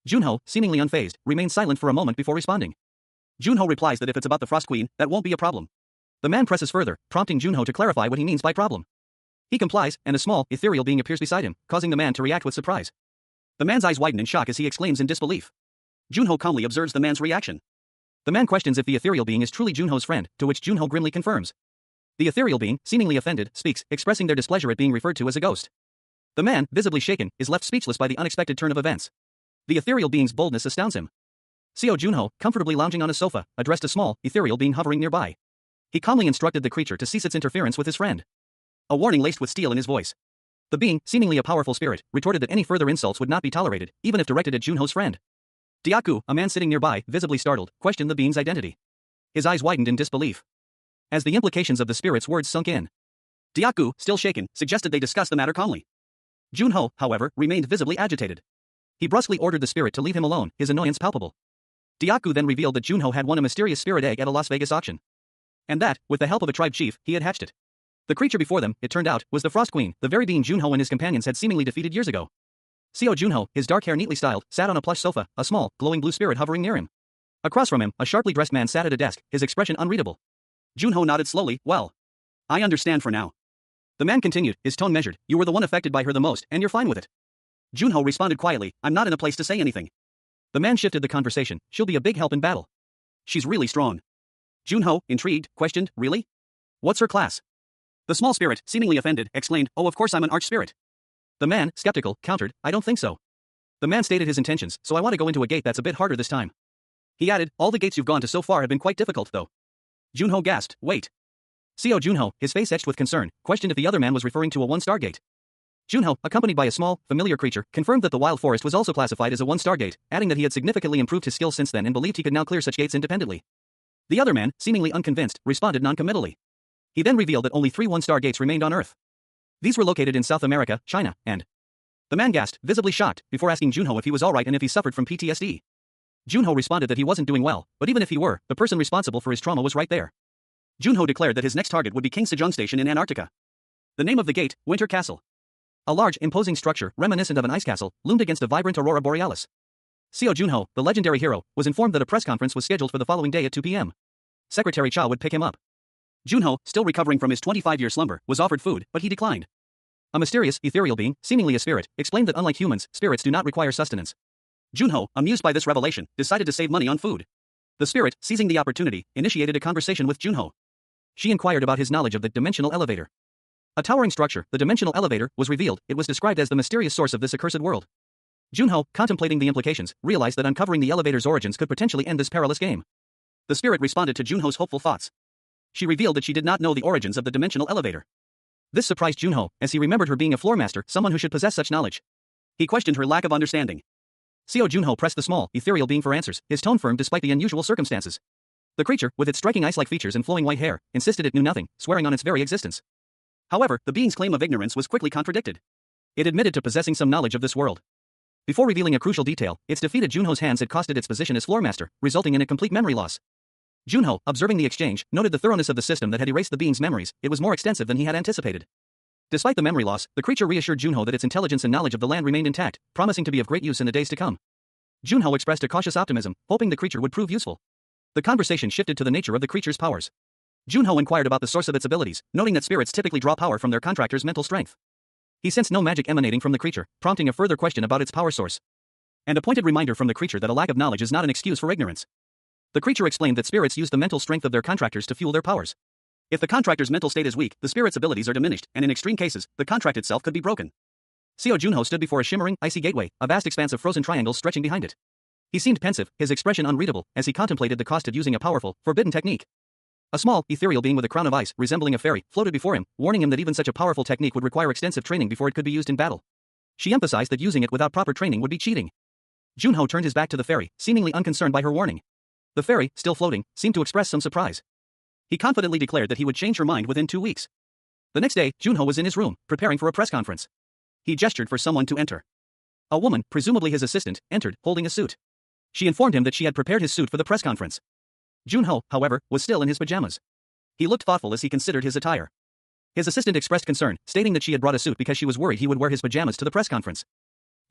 Junho, seemingly unfazed, remains silent for a moment before responding. Junho replies that if it's about the Frost Queen, that won't be a problem. The man presses further, prompting Junho to clarify what he means by problem. He complies, and a small, ethereal being appears beside him, causing the man to react with surprise. The man's eyes widen in shock as he exclaims in disbelief. Junho calmly observes the man's reaction. The man questions if the ethereal being is truly Junho's friend, to which Junho grimly confirms. The ethereal being, seemingly offended, speaks, expressing their displeasure at being referred to as a ghost. The man, visibly shaken, is left speechless by the unexpected turn of events. The ethereal being's boldness astounds him. Seo Junho, comfortably lounging on a sofa, addressed a small, ethereal being hovering nearby. He calmly instructed the creature to cease its interference with his friend. A warning laced with steel in his voice. The being, seemingly a powerful spirit, retorted that any further insults would not be tolerated, even if directed at Junho's friend. Diaku, a man sitting nearby, visibly startled, questioned the being's identity. His eyes widened in disbelief as the implications of the spirit's words sunk in. Diaku, still shaken, suggested they discuss the matter calmly. Junho, however, remained visibly agitated. He brusquely ordered the spirit to leave him alone, his annoyance palpable. Diaku then revealed that Junho had won a mysterious spirit egg at a Las Vegas auction. And that, with the help of a tribe chief, he had hatched it. The creature before them, it turned out, was the Frost Queen, the very being Junho and his companions had seemingly defeated years ago. Seo Junho, his dark hair neatly styled, sat on a plush sofa, a small, glowing blue spirit hovering near him. Across from him, a sharply dressed man sat at a desk, his expression unreadable. Junho nodded slowly, "Well, I understand for now." The man continued, his tone measured, "You were the one affected by her the most, and you're fine with it." Junho responded quietly, "I'm not in a place to say anything." The man shifted the conversation, "She'll be a big help in battle. She's really strong." Junho, intrigued, questioned, "Really? What's her class?" The small spirit, seemingly offended, explained, "Oh, of course I'm an arch-spirit." The man, skeptical, countered, "I don't think so." The man stated his intentions, "So I want to go into a gate that's a bit harder this time." He added, "All the gates you've gone to so far have been quite difficult though." Junho gasped, "Wait." Seo Junho, his face etched with concern, questioned if the other man was referring to a one-star gate. Junho, accompanied by a small, familiar creature, confirmed that the wild forest was also classified as a one-star gate, adding that he had significantly improved his skills since then and believed he could now clear such gates independently. The other man, seemingly unconvinced, responded non-committally. He then revealed that only 3 one-star gates remained on Earth. These were located in South America, China, and... The man gasped, visibly shocked, before asking Junho if he was alright and if he suffered from PTSD. Junho responded that he wasn't doing well, but even if he were, the person responsible for his trauma was right there. Junho declared that his next target would be King Sejong Station in Antarctica. The name of the gate, Winter Castle. A large, imposing structure, reminiscent of an ice castle, loomed against a vibrant aurora borealis. Seo Junho, the legendary hero, was informed that a press conference was scheduled for the following day at 2 p.m. Secretary Cha would pick him up. Junho, still recovering from his 25-year slumber, was offered food, but he declined. A mysterious, ethereal being, seemingly a spirit, explained that unlike humans, spirits do not require sustenance. Junho, amused by this revelation, decided to save money on food. The spirit, seizing the opportunity, initiated a conversation with Junho. She inquired about his knowledge of the dimensional elevator. A towering structure, the dimensional elevator, was revealed. It was described as the mysterious source of this accursed world. Junho, contemplating the implications, realized that uncovering the elevator's origins could potentially end this perilous game. The spirit responded to Junho's hopeful thoughts. She revealed that she did not know the origins of the dimensional elevator. This surprised Junho, as he remembered her being a floor master, someone who should possess such knowledge. He questioned her lack of understanding. Seo Junho pressed the small, ethereal being for answers, his tone firm despite the unusual circumstances. The creature, with its striking ice-like features and flowing white hair, insisted it knew nothing, swearing on its very existence. However, the being's claim of ignorance was quickly contradicted. It admitted to possessing some knowledge of this world. Before revealing a crucial detail, its defeat at Junho's hands had costed its position as floor master, resulting in a complete memory loss. Junho, observing the exchange, noted the thoroughness of the system that had erased the being's memories. It was more extensive than he had anticipated. Despite the memory loss, the creature reassured Junho that its intelligence and knowledge of the land remained intact, promising to be of great use in the days to come. Junho expressed a cautious optimism, hoping the creature would prove useful. The conversation shifted to the nature of the creature's powers. Junho inquired about the source of its abilities, noting that spirits typically draw power from their contractor's mental strength. He sensed no magic emanating from the creature, prompting a further question about its power source. And a pointed reminder from the creature that a lack of knowledge is not an excuse for ignorance. The creature explained that spirits use the mental strength of their contractors to fuel their powers. If the contractor's mental state is weak, the spirit's abilities are diminished, and in extreme cases, the contract itself could be broken. Seo Junho stood before a shimmering, icy gateway, a vast expanse of frozen triangles stretching behind it. He seemed pensive, his expression unreadable, as he contemplated the cost of using a powerful, forbidden technique. A small, ethereal being with a crown of ice, resembling a fairy, floated before him, warning him that even such a powerful technique would require extensive training before it could be used in battle. She emphasized that using it without proper training would be cheating. Junho turned his back to the fairy, seemingly unconcerned by her warning. The fairy, still floating, seemed to express some surprise. He confidently declared that he would change her mind within 2 weeks. The next day, Junho was in his room, preparing for a press conference. He gestured for someone to enter. A woman, presumably his assistant, entered, holding a suit. She informed him that she had prepared his suit for the press conference. Junho, however, was still in his pajamas. He looked thoughtful as he considered his attire. His assistant expressed concern, stating that she had brought a suit because she was worried he would wear his pajamas to the press conference.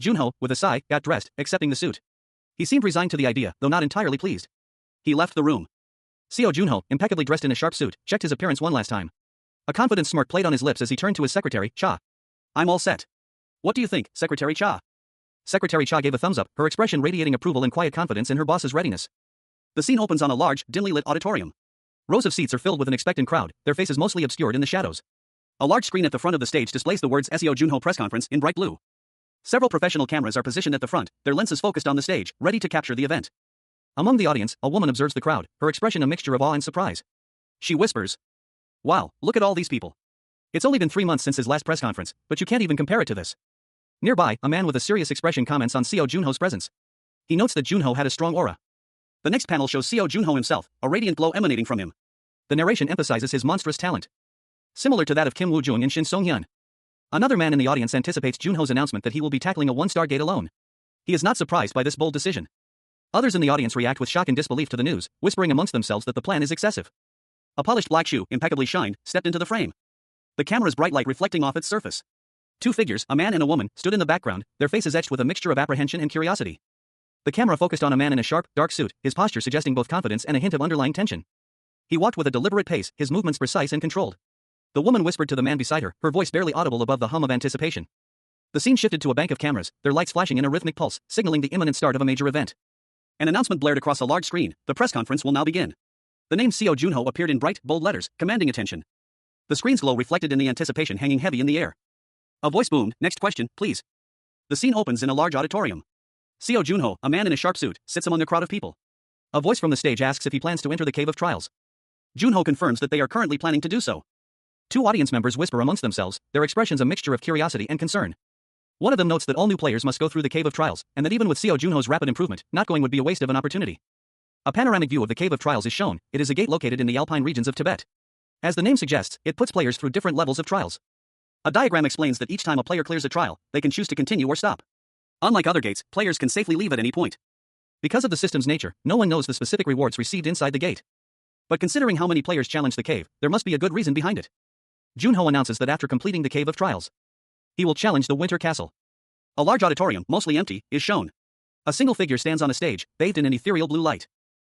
Junho, with a sigh, got dressed, accepting the suit. He seemed resigned to the idea, though not entirely pleased. He left the room. Seo Junho, impeccably dressed in a sharp suit, checked his appearance one last time. A confident smirk played on his lips as he turned to his secretary, Cha. I'm all set. What do you think, Secretary Cha? Secretary Cha gave a thumbs up, her expression radiating approval and quiet confidence in her boss's readiness. The scene opens on a large, dimly lit auditorium. Rows of seats are filled with an expectant crowd, their faces mostly obscured in the shadows. A large screen at the front of the stage displays the words Seo Junho Press Conference in bright blue. Several professional cameras are positioned at the front, their lenses focused on the stage, ready to capture the event. Among the audience, a woman observes the crowd, her expression a mixture of awe and surprise. She whispers, "Wow, look at all these people. It's only been 3 months since his last press conference, but you can't even compare it to this." Nearby, a man with a serious expression comments on Seo Junho's presence. He notes that Junho had a strong aura. The next panel shows Seo Junho himself, a radiant glow emanating from him. The narration emphasizes his monstrous talent. Similar to that of Kim Woo-jung and Shin Song-hyun. Another man in the audience anticipates Junho's announcement that he will be tackling a 1-star gate alone. He is not surprised by this bold decision. Others in the audience react with shock and disbelief to the news, whispering amongst themselves that the plan is excessive. A polished black shoe, impeccably shined, stepped into the frame. The camera's bright light reflecting off its surface. 2 figures, a man and a woman, stood in the background, their faces etched with a mixture of apprehension and curiosity. The camera focused on a man in a sharp, dark suit, his posture suggesting both confidence and a hint of underlying tension. He walked with a deliberate pace, his movements precise and controlled. The woman whispered to the man beside her, her voice barely audible above the hum of anticipation. The scene shifted to a bank of cameras, their lights flashing in a rhythmic pulse, signaling the imminent start of a major event. An announcement blared across a large screen. The press conference will now begin. The name Seo Junho appeared in bright, bold letters, commanding attention. The screen's glow reflected in the anticipation hanging heavy in the air. A voice boomed, "Next question, please." The scene opens in a large auditorium. Seo Junho, a man in a sharp suit, sits among a crowd of people. A voice from the stage asks if he plans to enter the Cave of Trials. Junho confirms that they are currently planning to do so. 2 audience members whisper amongst themselves, their expressions a mixture of curiosity and concern. One of them notes that all new players must go through the Cave of Trials, and that even with Seo Junho's rapid improvement, not going would be a waste of an opportunity. A panoramic view of the Cave of Trials is shown. It is a gate located in the alpine regions of Tibet. As the name suggests, it puts players through different levels of trials. A diagram explains that each time a player clears a trial, they can choose to continue or stop. Unlike other gates, players can safely leave at any point. Because of the system's nature, no one knows the specific rewards received inside the gate. But considering how many players challenge the cave, there must be a good reason behind it. Junho announces that after completing the Cave of Trials, He will challenge the Winter Castle. A large auditorium, mostly empty, is shown. A single figure stands on a stage, bathed in an ethereal blue light.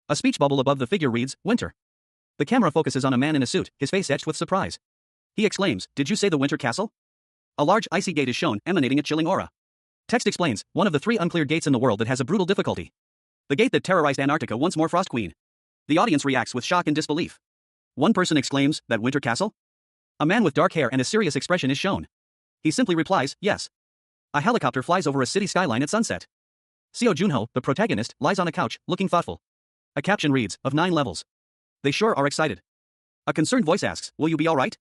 A speech bubble above the figure reads, Winter. The camera focuses on a man in a suit, his face etched with surprise. He exclaims, Did you say the Winter Castle? A large icy gate is shown, emanating a chilling aura. Text explains, one of the 3 uncleared gates in the world that has a brutal difficulty. The gate that terrorized Antarctica once more Frost Queen. The audience reacts with shock and disbelief. One person exclaims, That Winter Castle? A man with dark hair and a serious expression is shown. He simply replies, Yes. A helicopter flies over a city skyline at sunset. Seo Junho, the protagonist, lies on a couch, looking thoughtful. A caption reads, Of 9 levels. They sure are excited. A concerned voice asks, Will you be alright?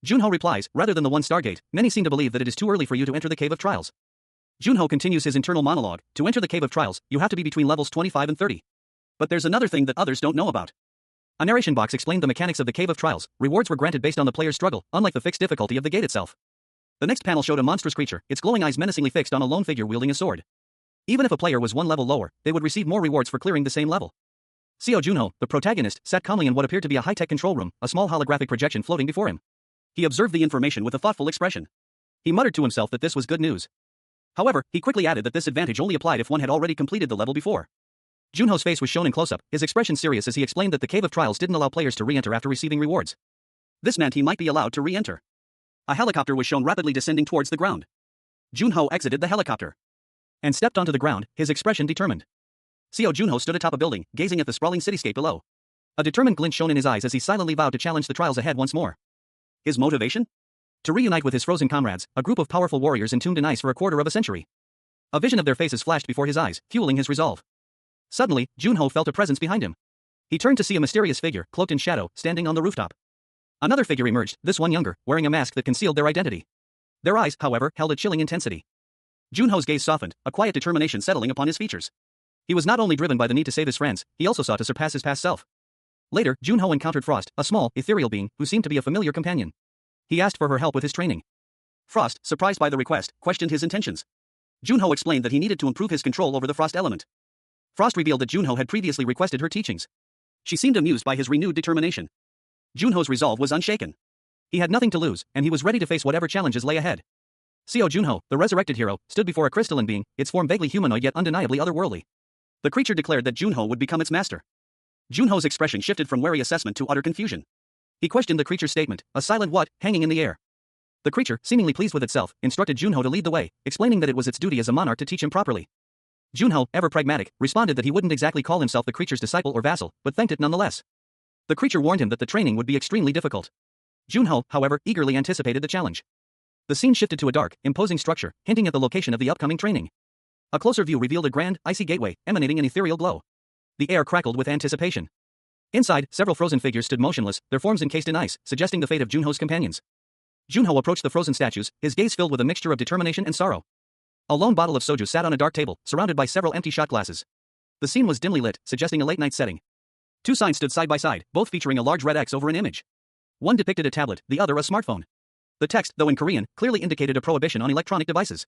Junho replies, Rather than the 1 Stargate, many seem to believe that it is too early for you to enter the Cave of Trials. Junho continues his internal monologue, To enter the Cave of Trials, you have to be between levels 25 and 30. But there's another thing that others don't know about. A narration box explained the mechanics of the Cave of Trials. Rewards were granted based on the player's struggle, unlike the fixed difficulty of the gate itself. The next panel showed a monstrous creature, its glowing eyes menacingly fixed on a lone figure wielding a sword. Even if a player was 1 level lower, they would receive more rewards for clearing the same level. Seo Junho, the protagonist, sat calmly in what appeared to be a high-tech control room, a small holographic projection floating before him. He observed the information with a thoughtful expression. He muttered to himself that this was good news. However, he quickly added that this advantage only applied if one had already completed the level before. Junho's face was shown in close-up, his expression serious as he explained that the Cave of Trials didn't allow players to re-enter after receiving rewards. This meant he might be allowed to re-enter. A helicopter was shown rapidly descending towards the ground. Junho exited the helicopter and stepped onto the ground, his expression determined. Seo Junho stood atop a building, gazing at the sprawling cityscape below. A determined glint shone in his eyes as he silently vowed to challenge the trials ahead once more. His motivation? To reunite with his frozen comrades, a group of powerful warriors entombed in ice for a quarter of a century. A vision of their faces flashed before his eyes, fueling his resolve. Suddenly, Junho felt a presence behind him. He turned to see a mysterious figure, cloaked in shadow, standing on the rooftop. Another figure emerged, this one younger, wearing a mask that concealed their identity. Their eyes, however, held a chilling intensity. Junho's gaze softened, a quiet determination settling upon his features. He was not only driven by the need to save his friends, he also sought to surpass his past self. Later, Junho encountered Frost, a small, ethereal being, who seemed to be a familiar companion. He asked for her help with his training. Frost, surprised by the request, questioned his intentions. Junho explained that he needed to improve his control over the Frost element. Frost revealed that Junho had previously requested her teachings. She seemed amused by his renewed determination. Junho's resolve was unshaken. He had nothing to lose, and he was ready to face whatever challenges lay ahead. Seo Junho, the resurrected hero, stood before a crystalline being, its form vaguely humanoid yet undeniably otherworldly. The creature declared that Junho would become its master. Junho's expression shifted from wary assessment to utter confusion. He questioned the creature's statement, a silent what, hanging in the air. The creature, seemingly pleased with itself, instructed Junho to lead the way, explaining that it was its duty as a monarch to teach him properly. Junho, ever pragmatic, responded that he wouldn't exactly call himself the creature's disciple or vassal, but thanked it nonetheless. The creature warned him that the training would be extremely difficult. Junho, however, eagerly anticipated the challenge. The scene shifted to a dark, imposing structure, hinting at the location of the upcoming training. A closer view revealed a grand, icy gateway, emanating an ethereal glow. The air crackled with anticipation. Inside, several frozen figures stood motionless, their forms encased in ice, suggesting the fate of Junho's companions. Junho approached the frozen statues, his gaze filled with a mixture of determination and sorrow. A lone bottle of soju sat on a dark table, surrounded by several empty shot glasses. The scene was dimly lit, suggesting a late-night setting. 2 signs stood side by side, both featuring a large red X over an image. One depicted a tablet, the other a smartphone. The text, though in Korean, clearly indicated a prohibition on electronic devices.